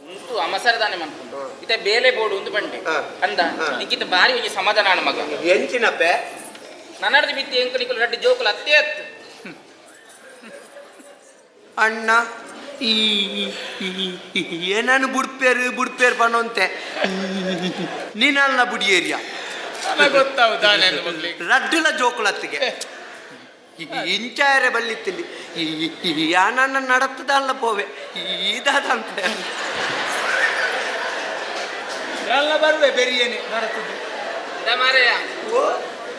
ಉಂಟು ಅಮಸರದಾನೆ ಮನ್ಕೊಂಡು ಇತ್ತೆ ಬೇಲೆ ಬೋಡು ಒಂದು ಬಂಡೆ ಅಂದ ನಿಕ್ಕಿತ ಬಾರಿ ಒಂಜಿ ಸಮಾಧಾನ ಮಗ ಎಂಚಿನಪ್ಪೆ ನನ್ನಡದ ಬಿತ್ತಿ ಎಂಕನಿಕಲು ರಡ್ಡಿ ಜೋಕುಲು ಅತ್ತೇ ಅತ್ತು ಅಣ್ಣ ಈ ಏನನ್ನು ಬುಡ್ಪೇರು ಬಣ್ಣಂತೆ ನೀನಲ್ಲ ಬುಡಿ ಏರಿಯಾ ಗೊತ್ತಾವು ದಾನೆ ರಡ್ಡುಲ ಜೋಕುಲತ್ತಿಗೆ ಇಂಚಾಯರೆ ಬಲ್ಲಿತ್ತಿಲ್ಲಿ ಯಾನನ್ನ ನಡತ್ತದಲ್ಲ ಪೋವೆ ಇದಂತೆ ಎಲ್ಲ ಬರ್ವೆ ಬೆರಿಯೇನೆ ನಡತದ್ದು ಮಾರೆಯ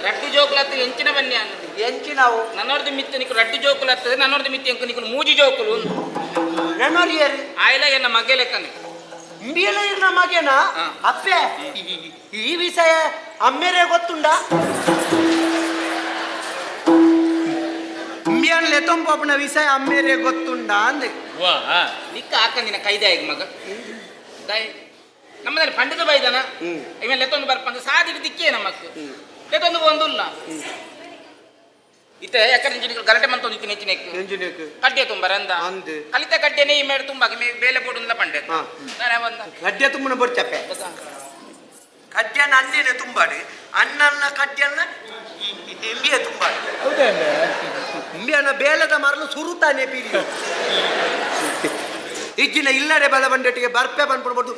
ರಡ್ಡಿ ಜೋಕುಲತ್ತು ಎಂಚಿನ ಬನ್ನಿ ಅನ್ನೋದು ಎಂಚಿನಾವು ನನ್ನೋರ್ದು ಮಿತ್ತು ನಿಕ್ಕು ರಡ್ಡಿ ಜೋಕುಲು ಆಗ್ತದೆ ನನ್ನೋರ್ದು ಮಿತ್ತು ಎಂಕು ನಿಕ್ಕು ಮೂಜಿ ಜೋಕುಲು ನನ್ನೋರಿಯರಿ ಆಯ್ಲ ಎನ್ನ ಮಗೆ ಲೆಕ್ಕನೆ ಇಂಬಿಯಲ್ಲ ಇರ್ನ ಮಗೇನ ಅಪ್ಪೆ ಈ ವಿಷಯ ಅಮ್ಮೇರೆ ಗೊತ್ತುಂಡ ಇಂಬಿಯನ್ ಲೆತೊಂಪನ ವಿಷಯ ಅಮ್ಮೇರೆ ಗೊತ್ತುಂಡ ಅಂದೆ ನಿಕ್ಕ ಹಾಕಂದಿನ ಕೈದಾಯಿಗ ಮಗ ನಮ್ಮದಲ್ಲಿ ಪಂಡಿತ ಬೈದನ ಇವೆಲ್ಲ ಲೆತ್ತೊಂದು ಬರ್ಪಂದು ಸಾದಿಗೆ ದಿಕ್ಕೇ ನಮ್ಮಕ್ಕೆ ಲೆತ್ತೊಂದು ಒಂದುಲ್ಲ ಇತ್ತೆ ಯಾಕಂದ್ರೆ ಇಂಜಿನಿಯರ್ ಗರಟೆ ಮಂತ ಒಂದು ನೆಚ್ಚಿನ ಕಡ್ಡೆ ತುಂಬ ರಂದ ಕಲಿತ ಕಡ್ಡೆನೇ ಈ ಮೇಲೆ ತುಂಬ ಬೇಲೆ ಬೋಡುಲ್ಲ ಪಂಡೆ ನಾನೇ ಬಂದ ಗಡ್ಡೆ ತುಂಬನ ಬರ್ಚಪ್ಪೆ ಕಡ್ಡೆನ ಅನ್ನೇನೆ ತುಂಬಾಡಿ ಅನ್ನನ್ನ ಕಡ್ಡೆಯನ್ನ ಇಂಬಿಯ ತುಂಬಾಡಿ ಇಂಬಿಯನ್ನ ಬೇಲದ ಮರಲು ಸುರುತ್ತಾನೆ ಬೀರಿ ಇಜ್ಜಿನ ಇಲ್ಲಡೆ ಬಲ ಬಂಡೆಟ್ಟಿಗೆ ಬರ್ಪೆ ಬಂದ್ಬಿಡ್ಬೋದು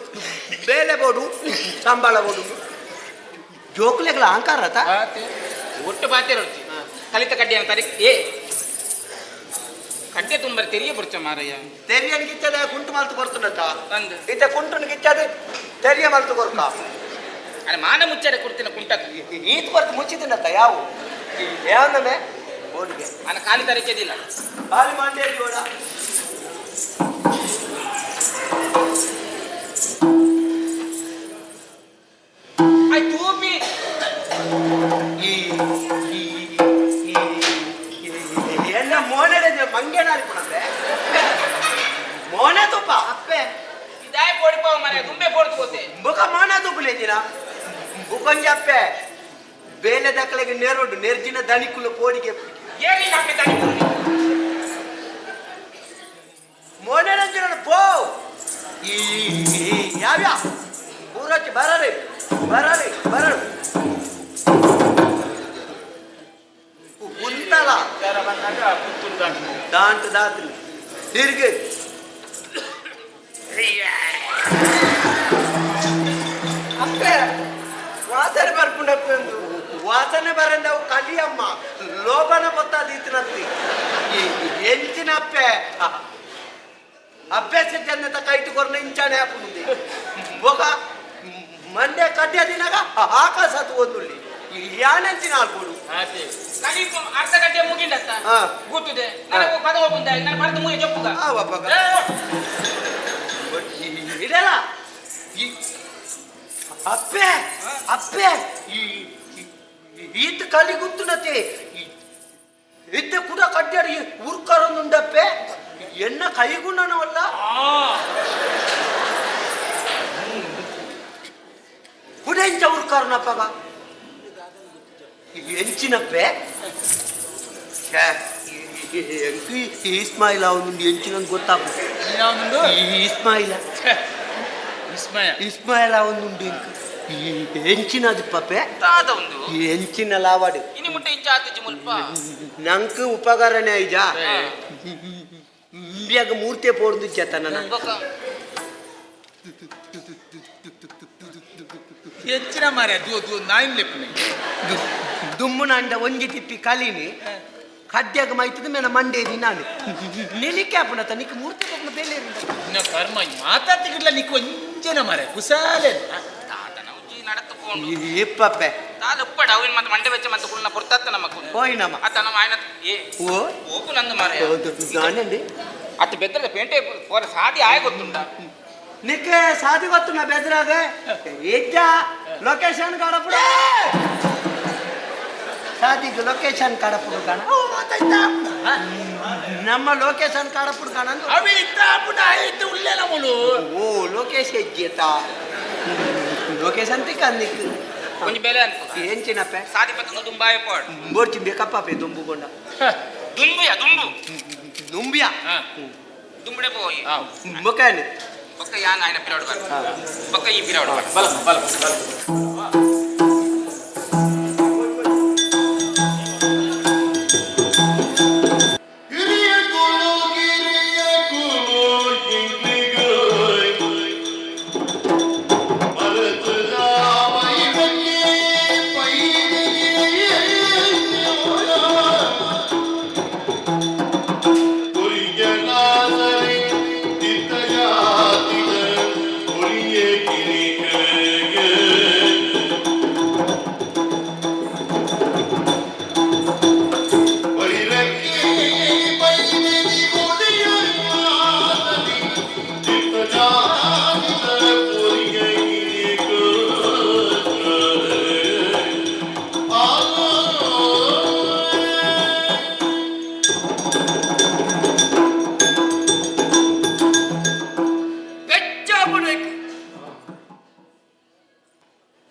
ಬೇಲೆ ಬೋಡು ಸಂಬಳ ಬೋಡು ಜೋಕ್ಲೆಗಳ ಅಹಂಕಾರತ ಒಟ್ಟು ಬಾತೆ ರೊಚ್ಚಿ ಕಲಿತ ಕಡ್ಡೆಯನ್ನು ತರಿ ಕಡ್ಡೆ ತುಂಬ ತೆರಿಗೆ ಬರ್ಚ ಮಾರಯ್ಯ ತೆರಿಯನ್ಗಿಚ್ಚದ ಕುಂಟು ಮಲ್ತು ಕೊಡ್ತುಂಡತ್ತ ಬಂದು ಇತ್ತೆ ಕುಂಟುನಿಗಿಚ್ಚದ ತೆರಿಯ ಮಲ್ತು ಕೊಡ್ಕ ಅಲ್ಲ ಮಾನ ಮುಚ್ಚಡೆ ಕೊಡ್ತೀನಿ ಕುಂಟಕ್ ಈತ್ ಬರ್ತು ಮುಚ್ಚಿದ್ದೀನತ್ತ ಯಾವ ಯಾವನೇ ಬೋರ್ಡ್ಗೆ ನಾನು ಖಾಲಿ ತರಿಕೆದಿಲ್ಲ ಖಾಲಿ ಮಾಡಿ ಓಡ ಆಯ್ತು ತೂಪಿ ಎನ್ನ ಮೋನೆಡೆ ಮಂಗೇನ ಅನ್ಕೊಂಡೆ ಮೋನೆ ತುಪ್ಪ ಅಪ್ಪೆ ಇದಾಯ ಪೋಡಿಪಾವ ಮನೆ ದುಂಬೆ ಪೋಡ್ಕೋತೆ ಬುಕ ಮೋನೆ ತುಪ್ಪಲೆ ಎಂದಿನ ಬುಕಂಜಿ ಅಪ್ಪೆ ಬೇಲೆ ದಕ್ಕಲೆಗೆ ನೇರೋಡು ನೆರ್ಜಿನ ದಣಿಕುಲು ಪೋಡಿಗೆ ಏನಿ ನಮ್ಮೆ ತಡಿ ಮೋನೆ ರಂಜನ ಪೋ ಈ ಯಾವ್ಯಾ ಪೂರಕ್ಕೆ ಬರಲಿ ಬರಲು ಉಂಟಲ್ಲ ದಾಂಟ್ ದಾತ್ರಿ ತಿರ್ಗಿ ಅಪ್ಪೆ ವಾಸನೆ ಬರ್ಕೊಂಡಪ್ಪ ವಾಸನೆ ಬರಂದ ಅವು ಕಲಿಯಮ್ಮ ಲೋಭನ ಗೊತ್ತಾದೀತಿನಂತಿ ಎಂಚಿನ ಅಪ್ಪೆ ಅಭ್ಯಾಸ ಜನ ಕೈಟು ಕೊರ್ನ ಇಂಚಾನೆ ಹಾಕುಂದಿ ಬೊಗ ಮಂಡ್ಯ ಕಡ್ಡೆ ದಿನಾಗ ಆಕಾಶತ್ ಒಂದುಳ್ಳಿ ಯಾನೆಂಚಿನ ಆಲ್ಬೋಡು ಕಲಿಪು ಅರ್ಧ ಗಂಟೆ ಮುಗಿಂಡತ್ತ ಗೊತ್ತಿದೆ ನನಗೆ ಪದ ಹೋಗುಂದ ನಾನು ಬರ್ದು ಮುಗಿ ಜೊಪ್ಪುಗ ಇದೆಲ್ಲ ಅಪ್ಪೆ ಅಪ್ಪೆ ಈತ ಕಲಿ ಗುತ್ತುನತೆ ಇದ್ದ ಕೂಡ ಕಡ್ಡಾಡಿ ಉರ್ಕರೊಂದುಂಡಪ್ಪೆ ಎನ್ನ ಕೈಗುಣನವಲ್ಲ ಕುಡೆಂಚ ಉರ್ಕರನಪ್ಪಗ ಎಂಚಿನಪ್ಪೆ ಇಸ್ಮಾಯಿಲ ಅವನುಂಡು ಎಂಚಿನ ಗೊತ್ತಾಗ ಇಸ್ಮಾಯಿಲ ಇಸ್ಮಾಯಿಲ ಅವನುಂಡು ಎಂಚಿನದು ಪಪ್ಪೆ ಒಂದು ಎಂಚಿನ ಲಾವಾಡು ಇನಿ ಮುಟ್ಟೆ ಇಂಚ ಆತಿಜಿ ಮುಲ್ಪ ನಂಗೆ ಉಪಕಾರನೇ ಐಜಾ ಇಂಬಿಯಾಗ ಮೂರ್ತಿ ಪೋಡ್ದು ಚೇತನ ಹೆಚ್ಚಿನ ಮಾರೆ ನಾಯಿನ್ ಲೆಪ್ಪನೆ ದುಮ್ಮನ ಅಂಡ ಒಂಜಿ ತಿಪ್ಪಿ ಕಲೀನಿ ಕಡ್ಡ್ಯಾಗ ಮೈತದ ಮೇಲೆ ಮಂಡೇದಿ ನಾನು ನಿಲಿಕೆ ಆಪಣತ ನಿಕ್ಕೆ ಮೂರ್ತಿ ಬೇಲೆ ಇನ್ನ ಕರ್ಮ ಮಾತಾಡ್ತಿಗಿಡ್ಲ ನಿಕ್ ಒಂಜನ ಮರೆ ಕುಸಾಲೆ ತಾತನ ಉಜ್ಜಿ ನಡತ್ತುಕೊಂಡು ಇಪ್ಪಪ್ಪೆ ತಾದ ಉಪ್ಪಡ ಅವಿನ ಮತ್ತೆ ಮಂಡೆ ವೆಚ್ಚ ಮತ್ತೆ ಕುಳ್ಳ ಪುರ್ತತ್ತ ನಮಕು ಹೋಯ್ನಮ್ಮ ಅತ್ತ ನಮ್ಮ ಆಯ್ನ ಏ ಓ ಓಪು ನಂದು ಮಾರೆ ನಾನೆಂದಿ ಅತ್ತ ಬೆತ್ತದ ಪೇಂಟೆ ಪೋರ ಸಾದಿ ಆಯ ಗೊತ್ತುಂಟ ನಿಕ್ಕೆ ಸಾದಿ ಗೊತ್ತು ನಾ ಬೆದ್ರಾಗ ಇಜ್ಜ ಲೊಕೇಶನ್ ಕಾಡಪುಡು ಸಾದಿಗೆ ಲೊಕೇಶನ್ ಕಾಡಪುಡು ಕಾಣ ನಮ್ಮ ಲೊಕೇಶನ್ ಕಾಡಪುಡು ಕಾಣ ಅವಿ ಇತ್ತಾಪುಡ ಆಯ್ತು ಉಳ್ಳೆ ನಮ್ಮಳು ಓ ಲೊಕೇಶನ್ ಇಜ್ಜೇತ ಲೊಕೇಶನ್ ತಿಕ್ಕಂದಿಕ್ ಕೊಂಚ ಬೆಲೆ ಅಂತ ಏನ್ ಚಿನ್ನಪ್ಪೆ ಸಾದಿ ಪತ್ತನ ದುಂಬಾಯ ಪಾಡ್ ಬೋರ್ಚಿ ಬೇಕಪ್ಪೆ ದುಂಬುಗೊಂಡ ದುಂಬುಯ ದುಂಬು ನುಂಬಿಯಾ ದುಂಬುಡೆ ಪೋಯಿ ಮುಖಾನಿ ಪಕ್ಕ ಯಾನ್ ಆಯ್ನ ಪಿರಾಡ್ ಬರ್ ಪಕ್ಕ ಈ ಪಿರಾಡ್ ಬರ್ ಬಲ ಬಲ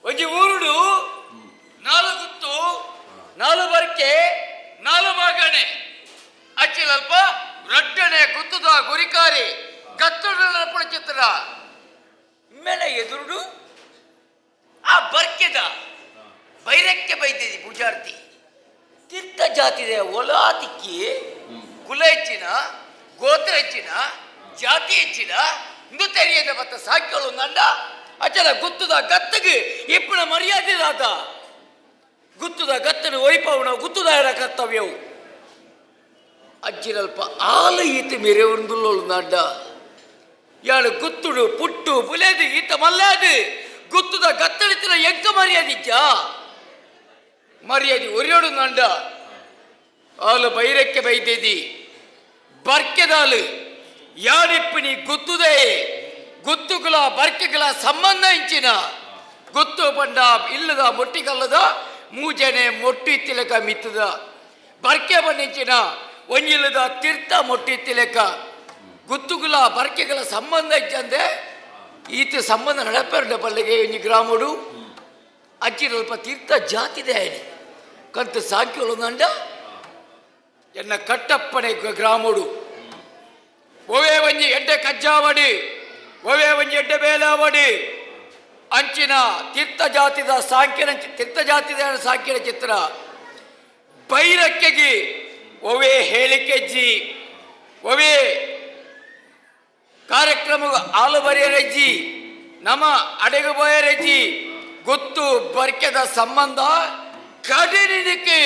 ಒಂಜಿ ಊರುಡು ನಾಲು ಗುತ್ತು ನಾಲು ಬರ್ಕೆ ನಾಲು ಬಾಗಣೆ ಅಚ್ಚಿಲಲ್ಪ ರಡ್ಡನೆ ಗುತ್ತುದ ಗುರಿಕಾರಿ ಗತ್ತುಡ ಚಿತ್ರ ಮೇಲೆ ಎದುರುಡು ಆ ಬರ್ಕೆದ ಬೈರಕ್ಕೆ ಬೈದಿದಿ ಪೂಜಾರ್ತಿ ತೀರ್ಥ ಜಾತಿಯ ಒಲಾತಿಕ್ಕಿ ಕುಲ ಹೆಚ್ಚಿನ ಗೋತ್ರ ಹೆಚ್ಚಿನ ಜಾತಿ ಹೆಚ್ಚಿನ ಇಂದು ತೆರೆಯದ ಮತ್ತ ಸಾಕ್ಯಳು ನಂಡ ಅಚಲ ಗುತ್ತುದ ಗತ್ತಗೆ ಇಪ್ಪಣ ಮರ್ಯಾದೆ ದಾತ ಗುತ್ತುದ ಗತ್ತನ ವೈಭವನ ಗುತ್ತುದಾಯರ ಕರ್ತವ್ಯವು ಅಜ್ಜಿರಲ್ಪ ಆಲ ಈತ ಮೇರೆ ಒಂದು ನಾಡ ಯಾಳು ಗುತ್ತುಡು ಪುಟ್ಟು ಬುಲೆದು ಈತ ಮಲ್ಲಾದು ಗುತ್ತುದ ಗತ್ತಳಿತಿನ ಎಂಕ ಮರ್ಯಾದಿಜ್ಜ ಮರ್ಯಾದೆ ಒರಿಯೋಡು ನಂಡ ಆಲು ಬೈರಕ್ಕೆ ಬೈದೇದಿ ಬರ್ಕೆದಾಲು ಯಾನಿಪ್ಪಿನಿ ಗುತ್ತುದೇ ಗುತ್ತುಗಳ ಬರ್ಕೆಗಳ ಸಂಬಂಧ ಇಂಚಿನ ಗುತ್ತು ಬಂಡ ಇಲ್ಲದ ಮೊಟ್ಟಿಗಲ್ಲದ ಮೂಜನೆ ಮೊಟ್ಟಿ ತಿಲಕ ಮಿತ್ತದ ಬರ್ಕೆ ಬಂಡಿಂಚಿನ ಒಂಜಿಲ್ಲದ ತೀರ್ಥ ಮೊಟ್ಟಿ ತಿಲಕ ಗುತ್ತುಗಳ ಬರ್ಕೆಗಳ ಸಂಬಂಧ ಇಚ್ಚಂದೆ ಈತ ಸಂಬಂಧ ನಡಪೆರಡ ಪಲ್ಲಿಗೆ ಒಂಜಿ ಗ್ರಾಮಡು ಅಚ್ಚಿರಲ್ಪ ತೀರ್ಥ ಜಾತಿದೆ ಆಯ್ನೆ ಕಂತು ಸಾಂಕ್ಯಲು ನಂಡ ಎನ್ನ ಕಟ್ಟಪ್ಪನೆ ಗ್ರಾಮಡು ಒವೇ ಒಂಜಿ ಎಡ್ಡೆ ಕಜ್ಜಾವಡಿ ಒವೇ ಒಂಜಿ ಎಡ್ಡೆ ಬೇಲಾವಡಿ ಅಂಚಿನ ತೀರ್ಥ ಜಾತಿದ ಸಾಂಖ್ಯನ ತೀರ್ಥ ಜಾತಿದ ಸಾಂಖ್ಯನ ಚಿತ್ರ ಬೈರಕ್ಕೆಗಿ ಒವೇ ಹೇಳಿಕೆಜ್ಜಿ ಒವೇ ಕಾರ್ಯಕ್ರಮ ಆಲು ಬರೆಯರಜ್ಜಿ ನಮ್ಮ ಅಡೆಗು ಬಯರಜ್ಜಿ ಗೊತ್ತು ಬರ್ಕೆದ ಸಂಬಂಧ ಕಡಿನಿದಕ್ಕೆ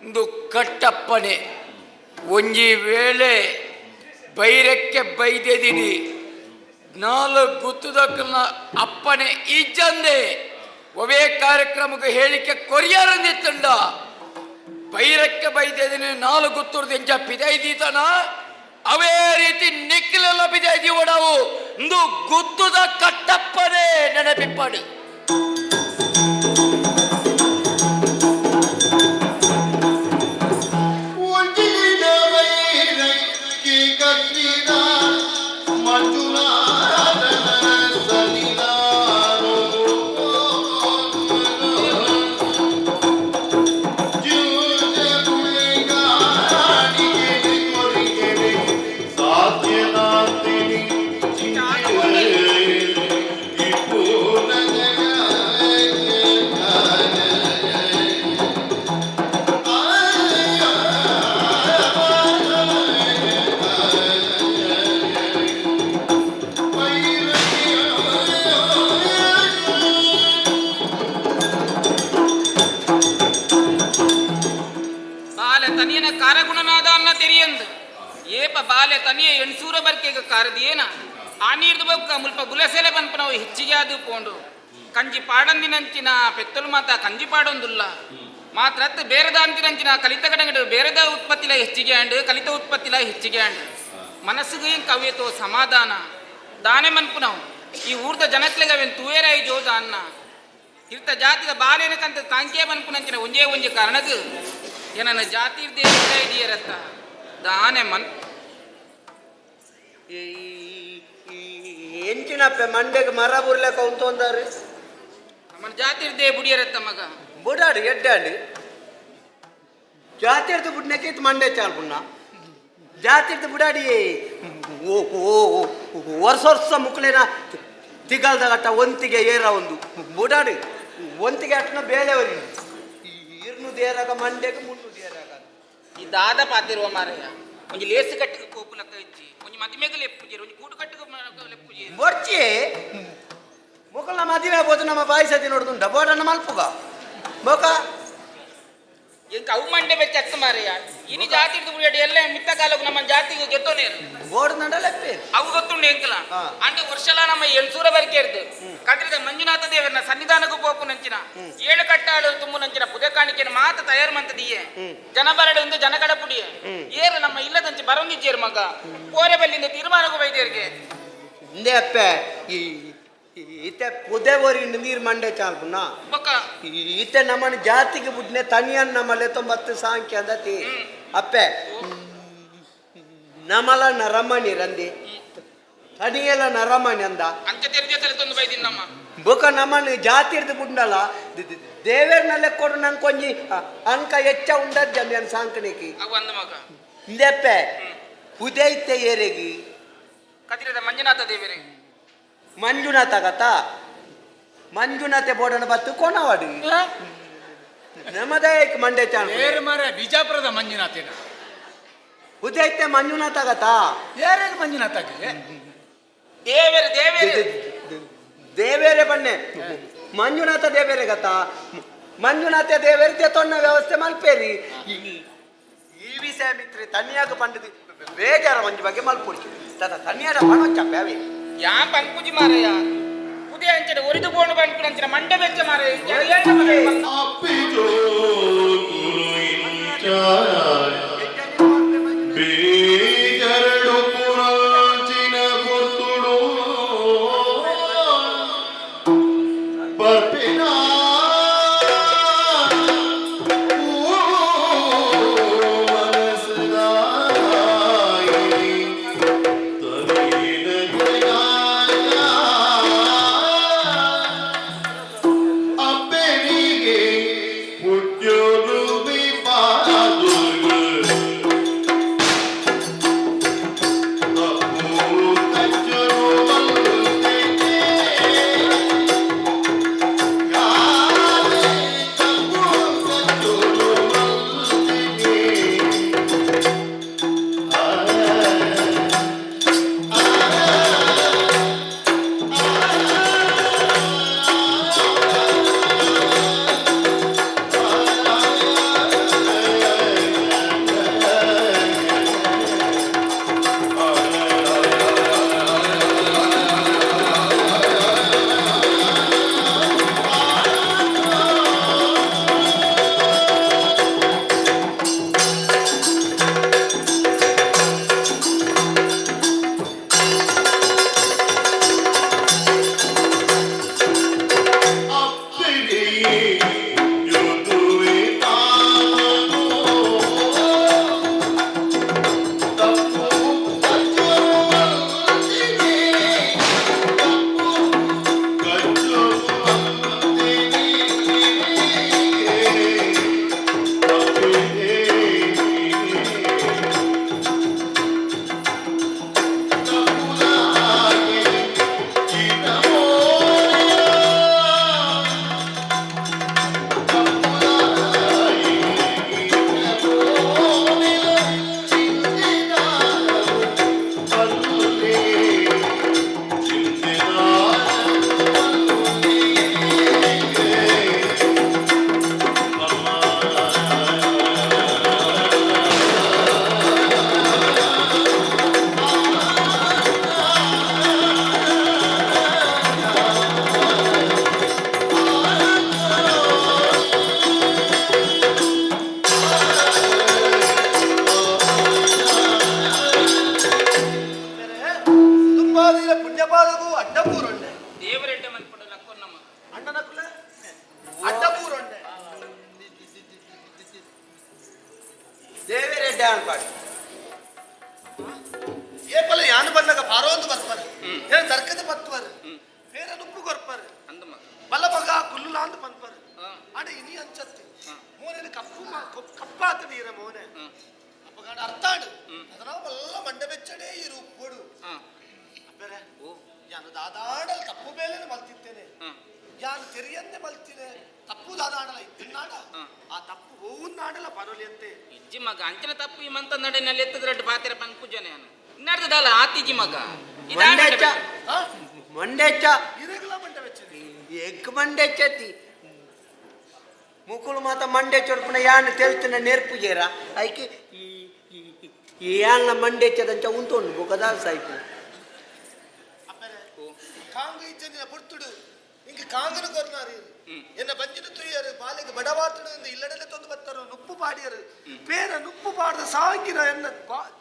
ಒಂದು ಕಟ್ಟಪ್ಪನೆ ಒಂಜಿ ವೇಳೆ ಬೈರಕ್ಕೆ ಬೈದಿದ್ದೀನಿ ನಾಲ್ಕು ಗುತ್ತುದಕ್ಕನ ಅಪ್ಪನೆ ಇಜ್ಜಂದೆ ಒವೇ ಕಾರ್ಯಕ್ರಮಕ್ಕೆ ಹೇಳಿಕೆ ಕೊರಿಯರಂದಿತ್ತಂಡ ಬೈರಕ್ಕೆ ಬೈದಿದ್ದೀನಿ ನಾಲ್ಕು ಗುತ್ತುರ್ದು ಎಂಜ ಪಿದೈದೀತನ ಅವೇ ರೀತಿ ನಿಕ್ಲೆಲ್ಲ ಬಿದೈದಿ ಓಡಾವು ಒಂದು ಗುತ್ತುದ ಕಟ್ಟಪ್ಪನೆ ನೆನಪಿಪ್ಪಡು ತನಿಯನ ಕಾರಗುಣನಾದ ಅನ್ನ ತೆರಿಯಂದು ಏಪ ಬಾಲೆ ತನಿಯ ಎಣ್ಸೂರ ಬರ್ಕೆಗ ಕಾರದಿಯೇನ ಆ ನೀರ್ದು ಬೊಕ್ಕ ಮುಲ್ಪ ಬುಲಸೆಲೆ ಬಂಪ ನಾವು ಹೆಚ್ಚಿಗೆ ಅದು ಪೋಂಡು ಕಂಜಿ ಪಾಡಂದಿನಂಚಿನ ಪೆತ್ತಲು ಮಾತ ಕಂಜಿ ಪಾಡೊಂದುಲ್ಲ ಮಾತ್ರ ಬೇರೆದ ಅಂತಿನಂಚಿನ ಕಲಿತ ಕಡಂಗಡು ಬೇರೆದ ಉತ್ಪತ್ತಿಲ ಹೆಚ್ಚಿಗೆ ಅಂಡು ಕಲಿತ ಉತ್ಪತ್ತಿಲ ಹೆಚ್ಚಿಗೆ ಅಂಡು ಮನಸ್ಸಿಗೆ ಕವಿಯತೋ ಸಮಾಧಾನ ದಾನೆ ಮನ್ಪು ನಾವು ಈ ಊರ್ದ ಜನಕ್ಲೆಗೆ ಅವೇನು ತೂಯರಾಯಿ ಜೋದ ಅನ್ನ ಇರ್ತ ಜಾತಿದ ಬಾಲೇನಕಂತ ತಾಂಕೆ ಮನ್ಪುನಂಚಿನ ಒಂಜೇ ಒಂಜಿ ಕಾರಣದ ಏನನ್ನ ಜಾತಿ ಇದೆಯರತ್ತ ದಾನೆ ಮನ್ ಎಂಚಿನಪ್ಪೆ ಮಂಡೆಗೆ ಮರ ಬುರ್ಲೆಕ್ಕ ಉಂತೊಂದಾರು ನಮ್ಮ ಜಾತಿ ಇರ್ದೇ ಬುಡಿಯರತ್ತ ಮಗ ಬುಡಾಡು ಎಡ್ಡಾಡು ಜಾತಿ ಇರ್ದು ಬುಡ್ನಕ್ಕೆ ಇತ್ತು ಮಂಡೆ ಚಾಲ್ ಬುಣ್ಣ ಜಾತಿ ಇರ್ದು ಬುಡಾಡಿ ವರ್ಷ ಮುಕ್ಳೇನ ತಿಗಲ್ದ ಗಟ್ಟ ಒಂತಿಗೆ ಏರ ಒಂದು ಬುಡಾಡು ಒಂತಿಗೆ ಅಟ್ನ ಬೇಳೆವರಿ ಇರ್ನು ದೇರಾಗ ಮಂಡೆಗೆ ಮುನ್ನು ದೇರಾಗ ಈ ದಾದ ಪಾತಿರುವ ಮಾರಯ್ಯ ಒಂಜಿ ಲೇಸು ಕಟ್ಟಿಗೆ ಕೋಪು ಲಕ್ಕ ಇಚ್ಚಿ ಒಂಜಿ ಮದಿಮೆಗೆ ಲೆಪ್ಪುಜೇರು ಒಂಜಿ ಕೂಡು ಕಟ್ಟಿಗೆ ಲೆಪ್ಪುಜೇರು ಬೊರ್ಚಿ ಮುಕ್ಕಳ ಮದುವೆ ಬೋದು ನಮ್ಮ ಬಾಯಿ ಸತಿ ನೋಡುದು ಬೋಡನ್ನ ಮಲ್ಪುಗ ಬೋಕ ಎಂಕ ಅವು ಮಂಡೆ ಬೆಚ್ಚ ಅತ್ತ ಮಾರಯ್ಯ ಇನಿ ಜಾತಿ ಇರ್ದು ಬುಡಿಯಾಡಿ ಎಲ್ಲ ಮಿತ್ತ ಕಾಲಕ್ಕೆ ನಮ್ಮ ಜಾತಿಗೆ ಗೆತ್ತೋನೇರು ಬೋರ್ಡ್ ನಂಡ ಲೆಪ್ಪೆ ಅವು ಗೊತ್ತುಂಡು ಎಂಕಲ ಹಾ. ಅಂಡೆ ವರ್ಷಲ ನಮ್ಮ ಎಣ್ಸೂರ ಬರಿಕೆ ಇರ್ದು ಕಟ್ಟಿದ ಮಂಜುನಾಥ ದೇವರನ್ನ ಸನ್ನಿಧಾನಕ್ಕೂ ಪೋಪು ನಂಚಿನ ಏಳು ಕಟ್ಟಾಳು ತುಂಬು ನಂಚಿನ ಪುದೆ ಕಾಣಿಕೆನ ಮಾತ ತಯಾರು ಮಂತದಿಯೇ ಜನ ಬರಡು ಒಂದು ಜನ ಕಡಪುಡಿಯೇ ಏರು ನಮ್ಮ ಇಲ್ಲದಂಚಿ ಬರೋಂಗಿಜ್ಜೇರು ಮಗ ಕೋರೆ ಬಲ್ಲಿಂದ ತೀರ್ಮಾನಕ್ಕೂ ಬೈದೇರಿಗೆ ಹಿಂದೆ ಅಪ್ಪೆ ಈತೆ ಪುದೆ ಬೋರಿ ನೀರು ಮಂಡೆ ಚಾಲ್ಪುಣ್ಣ ಬೊಕ್ಕ ಈತೆ ನಮ್ಮನ ಜಾತಿಗೆ ಬುಡ್ನೆ ತನಿಯನ್ ನಮ್ಮಲ್ಲಿ 90 ಸಾಂಖ್ಯ ಅಂದತಿ ಅಪ್ಪೆ ನಮಲ ನರಮಣಿ ರಂದಿ ತನಿಯಲ ನರಮಣಿ ಅಂದ ಅಂಚೆ ತೆರೆದೇ ತಂದು ಬೈದಿನ್ ನಮ್ಮ ಬೊಕ ನಮ್ಮನ್ನ ಜಾತಿ ಇರ್ದು ಬುಡ್ನಲ್ಲ ದೇವೇರ್ನಲ್ಲೇ ಕೊಡು ನಂಗೆ ಕೊಂಜಿ ಅಂಕ ಹೆಚ್ಚ ಉಂಡದ್ ಜಮಿಯನ್ ಸಾಂಕಣಿಕಿ ಅವು ಅಂದ ಮಗ ಹಿಂದೆ ಅಪ್ಪೆ ಪುದೆ ಇತ್ತೆ ಏರೆಗಿ ಕದಿರದ ಮಂಜುನಾಥ ದೇವರೇ ಮಂಜುನಾಥ ಕಥ ಮಂಜುನಾಥೆ ಬೋಡನ ಬತ್ತು ಕೊನವಾಡು ನಮ್ಮದೇ ಮಂಡೆ ಚಾಣ ಬೇರೆ ಮರ ಬಿಜಾಪುರದ ಮಂಜುನಾಥೇನ ಉದೈತೆ ಮಂಜುನಾಥ ಕಥ ಯಾರ್ಯಾರು ಮಂಜುನಾಥಗೆ ದೇವರೇ ದೇವರೇ ದೇವೇರೆ ಬನ್ನೆ ಮಂಜುನಾಥ ದೇವೇರೆ ಕಥ ಮಂಜುನಾಥ ದೇವೇರೆ ತೊನ್ನ ವ್ಯವಸ್ಥೆ ಮಲ್ಪೇರಿ ಈ ವಿಷಯ ಮಿತ್ರಿ ತನ್ಯಾಗ ಪಂಡದಿ ಬೇಜಾರ ಮಂಜು ಬಗ್ಗೆ ಮಲ್ಪುಡಿ ತನ್ಯಾಡ ಪಣೊಚ್ಚ ಬ್ಯಾವೆ ಯಾ ಪಂಕುಜಿ ಮಾರಯ್ಯ ಉದಯ ಅಂಚನೆ ಒರಿದು ಬೋಣು ಬಂತು ಅಂಚಿನ ಮಂಡೆ ಬೆಚ್ಚ ಮಾರಯ್ಯ ಅಪ್ಪಿಜೋ ಗುರು ಇಂಚಾಯ ಬೇಜರಡು ಪುರಾಂಚಿನ ಪೊರ್ತುಡು ಬರ್ಪಿನ ಅಪ್ಪನಿಗೆ ಎಡ್ಡೆ ಅನ್ಪಾಡು ಏಪಲ ಯಾನು ಬಂದಾಗ ಪಾರೋಂದು ಬರ್ತಾರೆ ಏನು ತರ್ಕದ ಬರ್ತವಾರು ಬೇರೆ ನುಪ್ಪು ಕೊರ್ಪಾರು ಅಂದ ಮಗ ಬಲ್ಲ ಮಗ ಕುಲ್ಲುಲ ಅಂತ ಬಂದ್ಪಾರು ಆಡ ಇನಿ ಅಂಚತ್ತಿ ಮೋನೆ ಕಪ್ಪಾತ ನೀರ ಮೋನೆ ಅಪ್ಪಗಾಡ ಅರ್ಥಾಡು ಅದನ್ನ ಬಲ್ಲ ಮಂಡ ಬೆಚ್ಚಡೆ ಈ ರೂಪೋಡು ಬೇರೆ ಯಾನು ದಾದಾಡಲ್ ತಪ್ಪು ಬೇಲೆನೆ ಮಲ್ತಿದ್ದೇನೆ ಯಾನು ತೆರಿಯಂದೆ ಮಲ್ತಿದೆ ತಪ್ಪು ದಾದಾಡಲ ಇದ್ದಿನ್ನಾಡ ಆ ತಪ್ಪು ಹೋಗುನ್ನಾಡಲ ಪರೋಲಿ ಅಂತೆ ಇಜ್ಜಿ ಮಗ ಅಂಚನ ತಪ್ಪು ಈ ಮಂತ ನಡೆನಲ್ಲಿ ಎತ್ತದ್ರಟ್ಟು ಪಾತಿರ ಪನ್ ಪೂಜನೆ ಇನ್ನರ್ದಲ್ಲ ಆತಿಜಿ ಮಗ ಮಂಡೆಚ್ಚ ಮಂಡೆಚ್ಚ ಇರೆಗುಲ ಮಂಡ ಬೆಚ್ಚದೆ ಎಗ್ ಮಂಡೆಚ್ಚತಿ ಮುಕುಲು ಮಾತ ಮಂಡೆ ಚೊಡ್ಪುನ ಯಾನ್ ತೆಲ್ತಿನ ನೇರ್ಪುಜೇರ ಐಕೆ ಈ ಯಾನ್ಲ ಮಂಡೆಚ್ಚದಂಚ ಉಂಟೊಂಡು ಬೊಕದ ಸಾಯ್ತು ಕಾಂಗ ಇಜ್ಜನಿನ ಪುರ್ತುಡು ಇಂಕ ಕಾಂಗನ ಕೊರ್ನಾರಿ ಎನ್ನ ಬಂಜಿನ ತುಯ್ಯರು ಬಾಲೆಗೆ ಬಡವಾತಡು ಎಂದು ಇಲ್ಲಡಲೆ ತಂದು ಬತ್ತರು ನುಪ್ಪು ಪಾಡಿಯರು ಬೇರೆ ನುಪ್ಪು ಪಾಡದ ಸಾಂಗಿನ ಎನ್ನ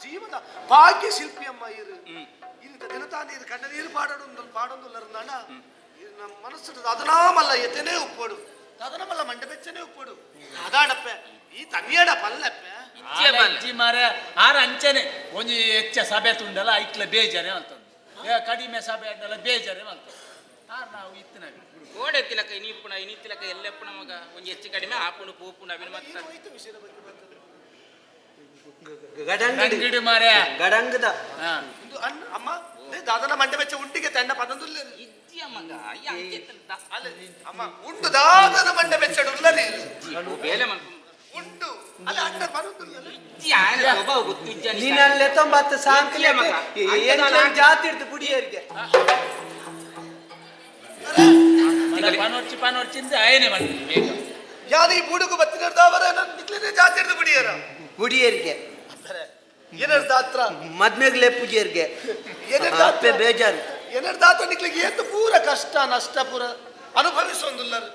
ಜೀವದ ಭಾಗ್ಯ ಶಿಲ್ಪಿಯಮ್ಮ ಇರು ಇಂಥ ದಿನತಾ ನೀರು ಕಣ್ಣ ನೀರು ಪಾಡೊಂದುಲ್ಲರಂದಾಣ ಇದು ನಮ್ಮ ಮನಸ್ಸು ಅದನಾಮಲ್ಲ ಎತ್ತನೇ ಉಪ್ಪೋಡು ಅದನಮಲ್ಲ ಮಂಡ ಬೆಚ್ಚನೆ ಉಪ್ಪೋಡು ಅದಾಡಪ್ಪೆ ಈ ತನ್ನಿಯಡ ಪಲ್ಲಪ್ಪೆ ಅಜ್ಜಿ ಮಾರೆ ಆರ ಅಂಚನೆ ಒಂಜಿ ಹೆಚ್ಚ ಸಭೆ ತುಂಡಲ್ಲ ಐಕ್ಲ ಬೇಜಾರೆ ಅಂತಂದು ಕಡಿಮೆ ಸಭೆ ಅಡ್ಡಲ್ಲ ಬೇಜಾರೆ ಅಂತಂದು ನಾವು ಇತ್ತಿನ ಗೋಡೆ ತಿಲಕ ಇನಿಪ್ಪುಣ ಇನಿತ್ತಿಲಕ ಎಲ್ಲೆಪ್ಪುಣ ಮಗ ಒಂಜಿ ಹೆಚ್ಚು ಕಡಿಮೆ ಆಪುಣ ಪೋಪುಣ ಅವಿನ ಮತ್ತ ಗಡಂಗಿಡಿ ಮಾರೆ ಗಡಂಗದ ಇದು ಅಮ್ಮ ದಾದನ ಮಂಡ ಬೆಚ್ಚ ಉಂಟಿಗೆ ತಂಡ ಪದಂದುಲ್ಲ ಇಜ್ಜಿಯ ಮಗ ಅಯ್ಯ ಅಂಚೆತ್ತಂತ ಅಲ್ಲ ಅಮ್ಮ ಉಂಟು ದಾದನ ಮಂಡ ಬೆಚ್ಚಡು ಉಲ್ಲರಿ ಬೇಲೆ ಮನ್ಪು ಉಂಟು ಅಲ್ಲ ಅಣ್ಣ ಬರುವುದಿಲ್ಲ ಇಜ್ಜಿ ಆಯನ ಸ್ವಭಾವ ಗೊತ್ತು ಇಜ್ಜ ನೀನಲ್ಲೇ ತೊಂಬತ್ತು ಸಾಂಕ್ಲೆ ಮಗ. ಜಾತಿ ಇಡ್ತು ಕುಡಿಯರಿಗೆ ಪನೋರ್ಚಿಂದ ಆಯನೆ ಮಾಡ್ತೀವಿ ಬೇಗ ಯಾರು ಈ ಬೂಡುಗು ಬತ್ತಿನರ್ದವರ ನಿಕ್ಲಿನೇ ಜಾತಿ ಹಿಡಿದು ಬಿಡಿಯರ ಕುಡಿಯರಿಗೆ ಏನರ್ದ ಹತ್ರ ಮದ್ಮೆಗ್ಲೆ ಪೂಜೆಯರಿಗೆ ಏನರ್ದ ಅಪ್ಪೆ ಬೇಜಾರು ಏನರ್ದ ಹತ್ರ ನಿಕ್ಲಿಗೆ ಏನು ಪೂರ ಕಷ್ಟ ನಷ್ಟ ಪೂರ ಅನುಭವಿಸೊಂದುಲ್ಲರು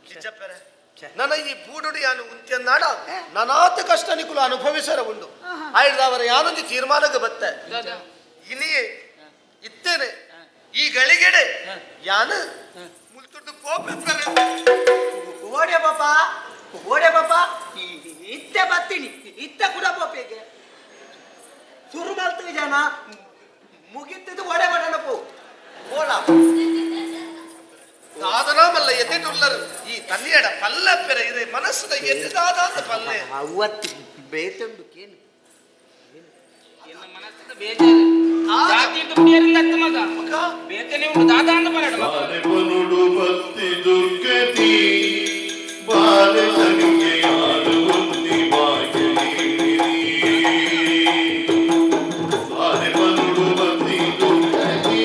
ಕಿಚ್ಚಪ್ಪರೆ ನನ್ನ ಈ ಬೂಡುಡು ಯಾನು ಉಂತ್ಯನ್ನಾಡ ನನಾತ ಕಷ್ಟ ನಿಕುಲು ಅನುಭವಿಸರ ಉಂಡು ಆಯ್ದವರ ಯಾನೊಂದು ತೀರ್ಮಾನಕ್ಕೆ ಬತ್ತೆ ಇನಿಯೇ ಇತ್ತೇನೆ ಈ ಗಳಿಗೆಡೆ ಯಾನ ಮುಲ್ತುಂಡು ಕೋಪೆಪ್ಪರೆ ಓಡೆ ಪಾಪ ಇತ್ತೆ ಬತ್ತೀನಿ ಇತ್ತ ಕೂಡ ಪೋಪೆಗೆ ಶುರು ಮಾಡ್ತೀವಿ ಜನ ಮುಗಿತಿದ್ದು ಒಡೆ ಬಡನ ಪೋ ಓಡ ಸಾಧನಮಲ್ಲ ಎದೆಟುಲ್ಲರು ಈ ತನ್ನಿಯಡ ಪಲ್ಲಪ್ಪೆರ ಇದೆ ಮನಸ್ಸಿನ ಎದ್ದೆದಾದ ಅಂತ ಪಲ್ಲೆ ಅವತ್ತು ಬೇತುಂಡು ಕೇನು ಎನ್ನ ಮನಸ್ಸಿನ ಬೇಜಾರು ಜಾತಿ ದುಡಿಯರಿಂದ ಅತ್ತ ಮಗ ಬೇತನೆ ಉಂಟು ದಾದ ಅಂತ ಬರಡ ಮಗ ಬಾಲೆಬನುಡು ಭಕ್ತಿ ದುರ್ಗತಿ ಬಾಲೆ ತನಿಗೆ ಯಾರು ಬುದ್ಧಿ ಬಾಲೆಬನುಡು ಭಕ್ತಿ ದುರ್ಗತಿ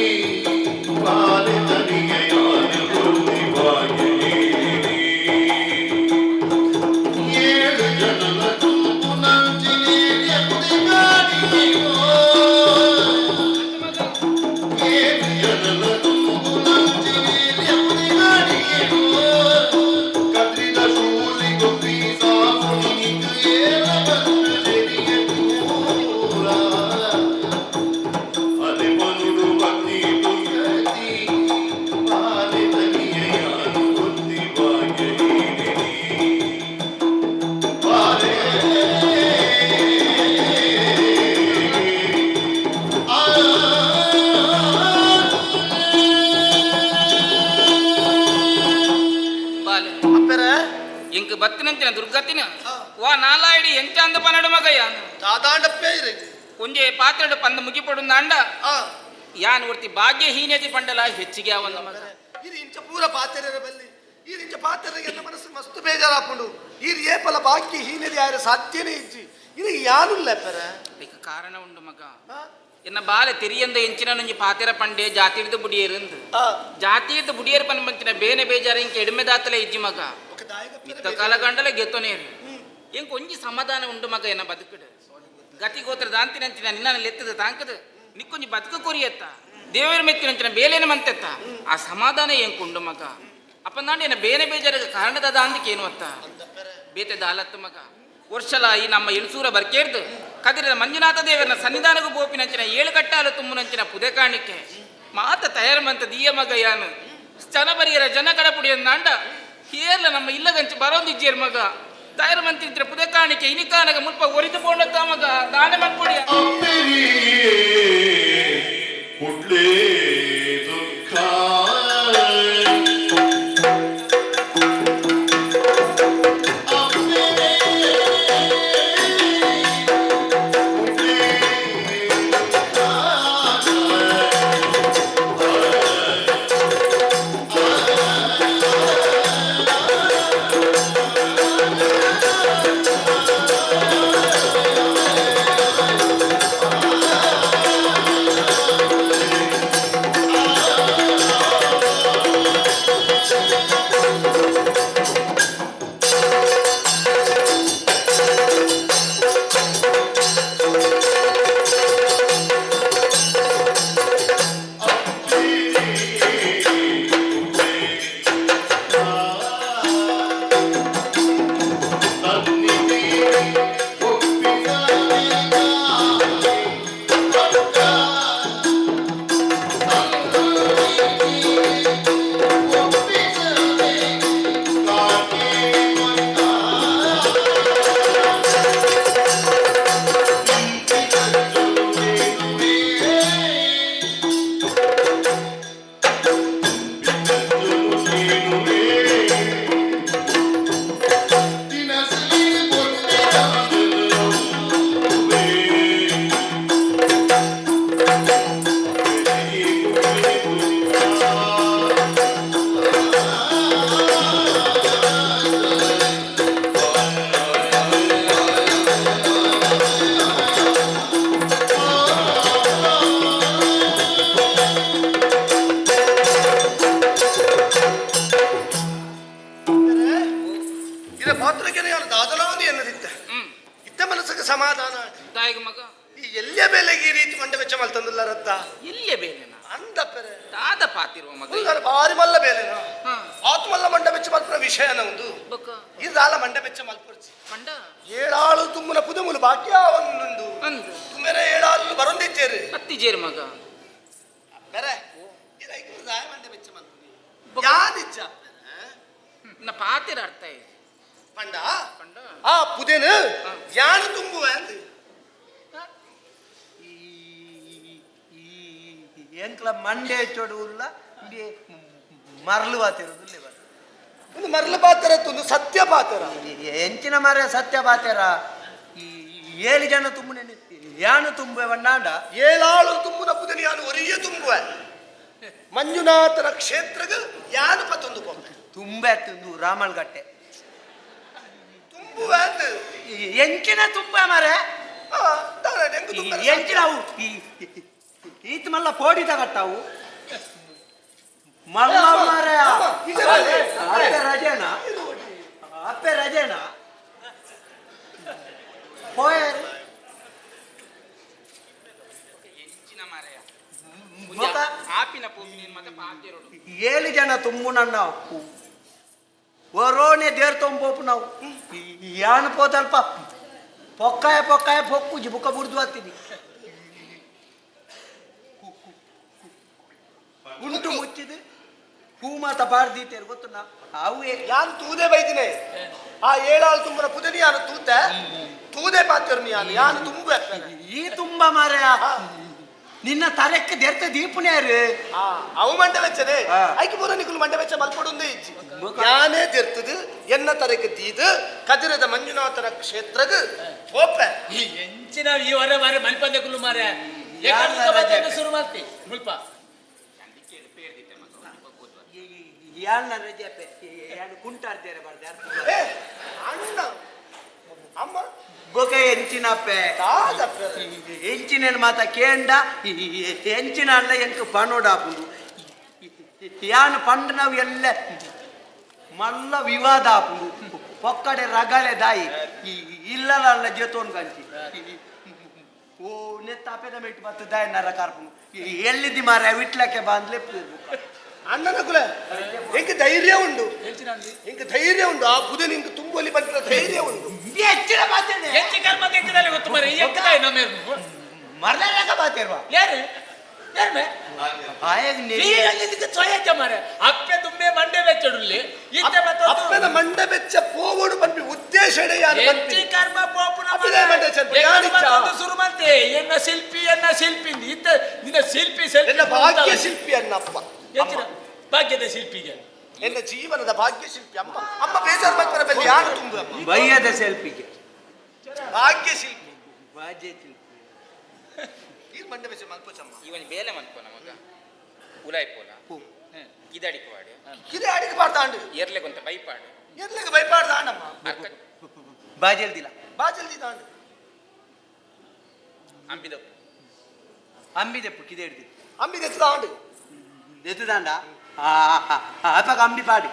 ಬಾಲೆ ತನಿಗೆ ಯಾರು ಬುದ್ಧಿ ಏಳು ಜನರ ಗುಂಪು ನಂಚಿನಿ ಎತ್ತಿಗಾಡಿಯೋ ಇಂಕ ಬತ್ತಿನಂತಿನ ದುರ್ಗತಿನ ವಾ ನಾಲಾಯಿಡಿ ಎಂಚ ಅಂದ ಪನ್ನಡ ಮಗಯ್ಯ ದಾದಾಂಡಪ್ಪೇ ಇರಿ ಒಂಜೆ ಪಾತ್ರೆಡು ಪಂದ ಮುಗಿಪಡುಂದ ಅಂಡ ಯಾನ್ ಒರ್ತಿ ಭಾಗ್ಯ ಹೀನತಿ ಪಂಡಲ ಹೆಚ್ಚಿಗೆ ಅವನ್ನ ಮಗ ಇದು ಇಂಚ ಪೂರ ಪಾತೆರ ಬಲ್ಲಿ ಈ ಇಂಚ ಪಾತೆರ ಎಲ್ಲ ಮನಸ್ಸು ಮಸ್ತ್ ಬೇಜಾರಾಪುಂಡು ಈ ಏಪಲ ಬಾಕಿ ಹೀನದಿ ಯಾರ ಸಾಧ್ಯನೇ ಇಜ್ಜಿ ಇದು ಯಾನುಲ್ಲ ಪೆರ ಅದಕ್ಕೆ ಕಾರಣ ಉಂಡು ಮಗ ಎನ್ನ ಬಾಲೆ ತೆರಿಯಂದ ಎಂಚಿನ ನೊಂಜಿ ಪಾತೆರ ಪಂಡೆ ಜಾತಿರ್ದು ಬುಡಿಯೇರಂದು ಜಾತಿರ್ದು ಬುಡಿಯೇರು ಪನ್ ಮಂಚಿನ ಬೇನೆ ಬೇಜಾರ ಇಂಕ ಎಡಿಮೆ ದಾತಲೆ ಇಜ್ಜಿ ಮಗ ಇತ್ತ ಕಾಲಗಂಡಲ ಗೆತ್ತೊನೇರು ಇಂಕ ಒಂಜಿ ಸಮಾಧಾನ ಉಂಡು ಮಗ ಎನ್ನ ಬದುಕುಡು ಗತಿ ಗೋತ್ರ ದಾಂತಿನಂಚಿನ ನಿನ್ನ ಲೆತ್ತದ ತಾಂಕದ ನಿಕ್ಕೊಂಜಿ ಬದುಕು ಕೊರಿಯತ್ತ ದೇವರ ಮೆತ್ತಿನಂಚಿನ ಬೇಲೇನ ಮಂತೆತ್ತ ಆ ಸಮಾಧಾನ ಎಂಕುಂಡು ಮಗ ಅಪ್ಪಂದಾಂಡ ಏನ ಬೇನೆ ಬೇಜಾರಿಗೆ ಕಾರಣದ ಅಂದಕ್ಕೆ ಏನು ಅತ್ತ ಬೇತೆ ದಾಲತ್ತು ಮಗ ವರ್ಷಲ ಈ ನಮ್ಮ ಇಳ್ಸೂರ ಬರ್ಕೇರ್ದು ಕದಿರ ಮಂಜುನಾಥ ದೇವರನ ಸನ್ನಿಧಾನಗೂ ಬೋಪಿನಂಚಿನ ಏಳು ಕಟ್ಟಾಲು ತುಂಬುನಂಚಿನ ಪುದೆ ಕಾಣಿಕೆ ಮಾತ ತಯಾರಮಂತ ದಿಯ ಮಗ ಯಾನು ಸ್ತನ ಬರಿಯರ ಜನ ಕಡಪುಡಿಯಂದಾಂಡ ಕೇರಳ ನಮ್ಮ ಇಲ್ಲಗಂಚಿ ಬರೋದಿಜ್ಜೇರ್ ಮಗ ತಾಯರ ಮಂತ್ರಿ ಪುದೆ ಕಾಣಿಕೆ ಇನಿಕಾನಗ ಮುಲ್ಪ ಒರಿದು ಬೋಂಡ ತಾಮಗ ದಾನೆ ಮನ್ಕೊಡಿ ಹುಡ್ಲೇ ದುಃಖ ಇದ ಪಾತ್ರಕ್ಕೆ ನಾನು ದಾದಲಾವಧಿ ಎನ್ನದಿದ್ದೆ ಇತ್ತ ಮನಸ್ಸಿಗೆ ಸಮಾಧಾನ ತಾಯಿಗೆ ಮಗ ಈ ಎಲ್ಲ ಬೆಲೆಗೆ ಈ ರೀತಿ ಮಂಡ ವೆಚ್ಚ ಮಲ್ತಂದಿಲ್ಲ ರತ್ತ ಇಲ್ಲೇ ಬೇಲೆನ ಅಂದ ಪೆರೆ ದಾದ ಪಾತಿರುವ ಮಗ ಉಲ್ಲಾರ ಭಾರಿ ಮಲ್ಲ ಬೇಲೆನ ಹಾ ಆತ್ಮಲ್ಲ ಮಂಡ ವೆಚ್ಚ ಮಲ್ಪನ ವಿಷಯನ ಒಂದು ಬೊಕ್ಕ ಇದಾಲ ಮಂಡ ವೆಚ್ಚ ಮಲ್ಪರ್ಚಿ ಪಂಡ ಏಳಾಳು ತುಮ್ಮನ ಪುದಮುಲು ಬಾಕ್ಯ ಒಂದು ಅಂದು ತುಮ್ಮೆರೆ ಏಳಾಳು ಬರೊಂದಿದ್ದೇರಿ ಹತ್ತಿ ಜೇರು ಮಗ ಬೇರೆ ಇದೈಕು ದಾಯ ಮಂಡ ವೆಚ್ಚ ಮಲ್ಪನಿ ಯಾದಿಚ್ಚ ನ ಪಾತಿರ ಅರ್ಥ ಇದೆ ಪಂಡ ಪಂಡ ಆ ಪುದೆನು ಯಾನು ತುಂಬುವ ಅಂದು ಎಂಕ್ಲ ಮಂಡೆ ಚೊಡುಲ್ಲ ಮರಳು ಬಾತಿರೋದಿಲ್ಲ ಒಂದು ಮರಳು ಪಾತ್ರ ಒಂದು ಸತ್ಯ ಪಾತ್ರ ಎಂಚಿನ ಮರ ಸತ್ಯ ಬಾತೆರ ಈ 7 ಜನ ತುಂಬನೆ ಯಾನು ತುಂಬೆ ಬಣ್ಣಾಂಡ ಏಳಾಳು ತುಂಬುನ ಪುದೆನು ಯಾನು ಒರಿಯ ತುಂಬುವ ಮಂಜುನಾಥರ ಕ್ಷೇತ್ರಗ ಯಾನು ಪತ್ತೊಂದು ಕೊಂಬೆ ತುಂಬೆ ತುಂದು ರಾಮಲ್ಗಟ್ಟೆ ತುಂಬುವ ಅಂದು ಎಂಚಿನ ತುಂಬ ಮರ ಎಂಚಿನ ಅವು ಈತ ಮಲ್ಲ ಪೋಡಿ ತಗಟ್ಟಾವು ಮಲ್ಲ ಮರ ಅಪ್ಪೆ ರಜೇನ ಅಪ್ಪೆ ರಜೇನ ಹೋಯರ್ ಎಂಚಿನ ಮಾರಯ ಮೊತ್ತ ಆಪಿನ ಪೋಪಿನ ಮತ್ತೆ ಪಾತಿರೋಡು 7 ಜನ ತುಂಬು ನನ್ನ ಒರೋನೆ ದೇರ್ ತೊಂಬೋಪು ನಾವು ಯಾನು ಪೋತಲ್ಪ ಪೊಕ್ಕಾಯ ಪೊಕ್ಕುಜಿ ಬುಕ್ಕ ಬುಡ್ದು ಹತ್ತೀನಿ ಉಂಟು ಮುಚ್ಚಿದು ಹೂ ಮಾತ ಬಾರ್ದೀತೇರು ಗೊತ್ತು ನಾ ಅವೇ ಯಾನು ತೂದೆ ಬೈದಿನೇ ಆ ಏಳಾಳು ತುಂಬನ ಪುದೆನಿ ಯಾನು ತೂದೆ ಪಾತ್ರ ಯಾನು ತುಂಬು ಈ ತುಂಬ ಮಾರ ನಿನ್ನ ತರಕ್ಕೆ ದೆರ್ತ ದೀಪುಣ್ಯಾರು ಅವು ಮಂಡ ವೆಚ್ಚನೆ ಐಕೆ ಪೂರ ನಿಕುಲು ಮಂಡ ವೆಚ್ಚ ಮಲ್ಪಡುಂದೇ ಇಜ್ಜಿ ಯಾನೇ ದೆರ್ತದು ಎನ್ನ ತರಕ್ಕೆ ತೀದು ಕದಿರದ ಮಂಜುನಾಥನ ಕ್ಷೇತ್ರಗ ಹೋಪೆ ಎಂಚಿನ ಈ ವರ ಮಾರೆ ಮಲ್ಪಂದೆ ಕುಲ್ಲು ಮಾರೆ ಶುರು ಮಾಡ್ತಿ ಮುಲ್ಪ ಯಾನ ರಜೆ ಯಾನು ಕುಂಟಾಡ್ತೇರೆ ಏ, ಅಣ್ಣ ಅಮ್ಮ ಬೊಕ ಎಂಚಿನಪ್ಪೆ ಎಂಚಿನ ಮಾತ ಕೇಂಡ ಎಂಚಿನ ಅಲ್ಲ ಎಂಕ್ ಪನೋಡಾಪುಡು ಯಾನು ಪಂಡ ನಾವು ಎಲ್ಲ ಮಲ್ಲ ವಿವಾದ ಆಪುಡು ಪೊಕ್ಕಡೆ ರಗಳೆ ದಾಯಿ ಇಲ್ಲಲ್ಲ ಜೊತೋನ್ ಗಂಚಿ ಓ ನೆತ್ತ ಅಪೆದ ಮೆಟ್ಟು ಬತ್ತು ದಾಯಿ ನರ ಕಾರ್ಪುಡು ಎಲ್ಲಿದ್ದಿ ಮಾರ ವಿಟ್ಲಕ್ಕೆ ಬಾಂದ್ಲೆ ಅಣ್ಣನ ಕುಲ ಹೆಂಗೆ ಧೈರ್ಯ ಉಂಡು ಹೆಂಗೆ ಧೈರ್ಯ ಉಂಡು ಆ ಬುಧ ನಿಂಗೆ ತುಂಬಲಿ ಬಂದ ಧೈರ್ಯ ಉಂಡು ಹೆಚ್ಚಿನ ಮಾತೇನೆ ಹೆಚ್ಚಿ ಕರ್ಮ ಕೆಂಚದಲ್ಲಿ ಗೊತ್ತು ಮರೆ ಎಕ್ಕದಾಯಿ ನಮ್ಮ ಮರಲಾಗ ಮಾತೇರ್ವಾ ಯಾರು ಯಾರು ಆಯಗ್ ನೀ ಸೊಯ್ಯಕ್ಕೆ ಮಾರೆ ಅಪ್ಪೆ ತುಂಬೆ ಮಂಡೆ ಬೆಚ್ಚಡುಲ್ಲಿ ಇತ್ತೆ ಅಪ್ಪನ ಮಂಡ ಬೆಚ್ಚ ಪೋವೋಡು ಪನ್ಪಿ ಉದ್ದೇಶ ಹೆಚ್ಚಿ ಕರ್ಮ ಪೋಪುನ ಶುರು ಮಾಡ್ತೆ ಎನ್ನ ಶಿಲ್ಪಿ ಇತ್ತ ನಿನ್ನ ಶಿಲ್ಪಿ ಭಾಗ್ಯ ಶಿಲ್ಪಿ ಅನ್ನಪ್ಪ ಹೆಚ್ಚಿನ ಭಾಗ್ಯದ ಶಿಲ್ಪಿಗೆ ಎನ್ನ ಜೀವನದ ಭಾಗ್ಯ ಶಿಲ್ಪಿ ಅಮ್ಮ ಅಮ್ಮ ಬೇಜಾರು ಮಾಡ್ತಾರೆ ಬಲ್ಲಿ ಯಾರು ತುಂಬ ಬಯ್ಯದ ಸೆಲ್ಪಿಗೆ ಭಾಗ್ಯ ಶಿಲ್ಪಿ ಬಾಜೆ ಶಿಲ್ಪಿ ಈ ಮಂಡ ಬೇಜ ಮಲ್ಪಚಮ್ಮ ಇವನ್ ಬೇಲೆ ಮನ್ಪೋನ ಮಗ ಉಲಾಯ್ ಪೋಲ ಕಿದಾಡಿಕವಾಡು ಕಿದೆ ಅಡಿಗೆ ಮಾಡ್ತಾಂಡು ಏರ್ಲೆ ಕೊಂತ ಬೈಪಾಡು ಎಲ್ಲಿಗೆ ಬೈಪಾಡ್ದ ಅಣ್ಣಮ್ಮ ಅಕ್ಕ ಬಾಜೆಲ್ದಿಲ್ಲ ಬಾಜಲ್ದಿ ತಾಂಡು ಅಂಬಿದಪ್ಪು ಅಂಬಿದೆಪ್ಪು ಕಿದೆ ಹಿಡ್ದಿ ಅಮ್ಮಿಗೆ ಎತ್ತಾಂಡು ಎತ್ತುದಾಂಡ ಅಪ್ಪಗ ಅಂಬಿ ಪಾಡಿ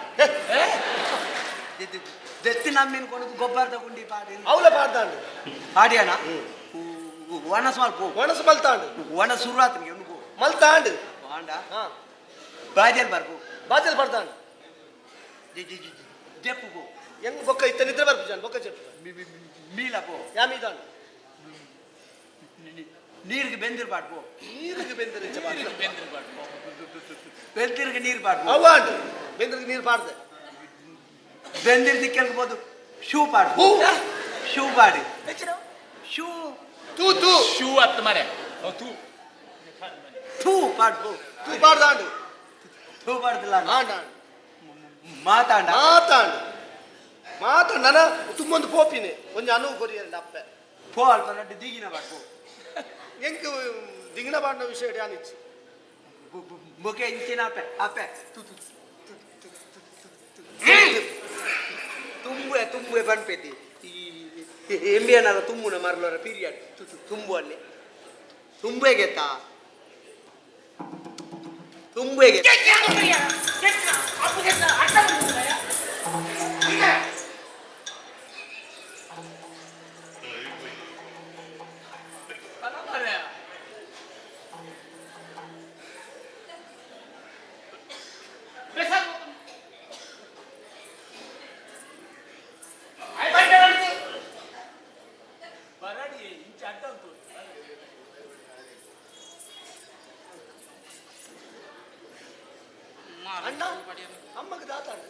ದೆತ್ತಿನ ಅಮ್ಮಿನ ಕೊಡದು ಗೊಬ್ಬರ ತಗೊಂಡು ಪಾಡಿ ಅವಳ ಪಾಡ್ತಾಂಡು ಪಾಡಿಯಣ ಒಣಸ್ ಮಲ್ಪು ಒಣಸು ಮಲ್ತಾಂಡು ಒಣ ಸುರುವಾತ್ರಿಗೆ ಉನ್ಗು ಮಲ್ತಾಂಡು ಪಾಂಡ ಹಾ ಬಾಜೆಲ್ ಬರ್ಪು ಬಾಜಲ್ ಪಡ್ತಾಂಡು ದೆಪ್ಪುಗು ಹೆಂಗ್ ಬೊಕ್ಕ ಇತ್ತ ನಿದ್ರೆ ಬರ್ಪು ಜಾನ್ ಬೊಕ್ಕ ಚೆಟ್ಟು ಮೀಲಪು ಯಾಮಿದಾಂಡು ನೀರಿಗೆ ಬೆಂದಿರ್ ಪಾಡ್ಪು ನೀರಿಗೆ ಬೆಂದರೆ ಬೆಂದಿರಿಗೆ ನೀರು ಪಾಡ್ಪು ಅವಾಂಡು ಬೆಂದ್ರಿಗೆ ನೀರು ಪಾಡ್ದೆ ಬೆಂದಿರ್ ದಿಕ್ಕಿರ್ಬೋದು ಶೂ ಪಾಡ್ಪು ಶೂ ಪಾಡಿ ಶೂ ತೂ ತೂ ಶೂ ಹತ್ತು ಮರೆ ಥೂ ಪಾಡ್ಪು ತೂ ಪಾಡ್ದಾಂಡು ಥೂ ಪಾಡ್ದಿಲ್ಲ ಆಂಡಾಂಡು ಮಾತಾಂಡ ಮಾತಾಂಡು ಮಾತಾಂಡು ನನ್ನ ತುಂಬೊಂದು ಪೋಪಿನೆ ಒಂಜಿ ಅನುವು ಕೊರಿಯಂಡ ಅಪ್ಪೆ ಪೋ ಅಲ್ಪ ನಡ್ಡು ದಿಗಿನ ಪಾಡ್ಪು ಹೆಂಗ್ ದಿಂಗಣ ಪಾಡಿನ ವಿಷಯ ಯಾನಿಚ್ಚು ಬೊಕೆ ಇಂಚಿನ ಅಪ್ಪೆ ಅಪ್ಪೆ ತುಂಬುವೆ ಬನ್ಪೆತಿ ಈ ಎಂಬಿಯನರ ತುಂಬುನ ಮರಲರ ಪೀರಿಯಡ್ ತುಂಬು ಅಲ್ಲಿ ತುಂಬೆಗೆತ್ತ ತುಂಬೆಗೆ ಅಣ್ಣ ಅಮ್ಮಗೆ ದಾತಾಂಡು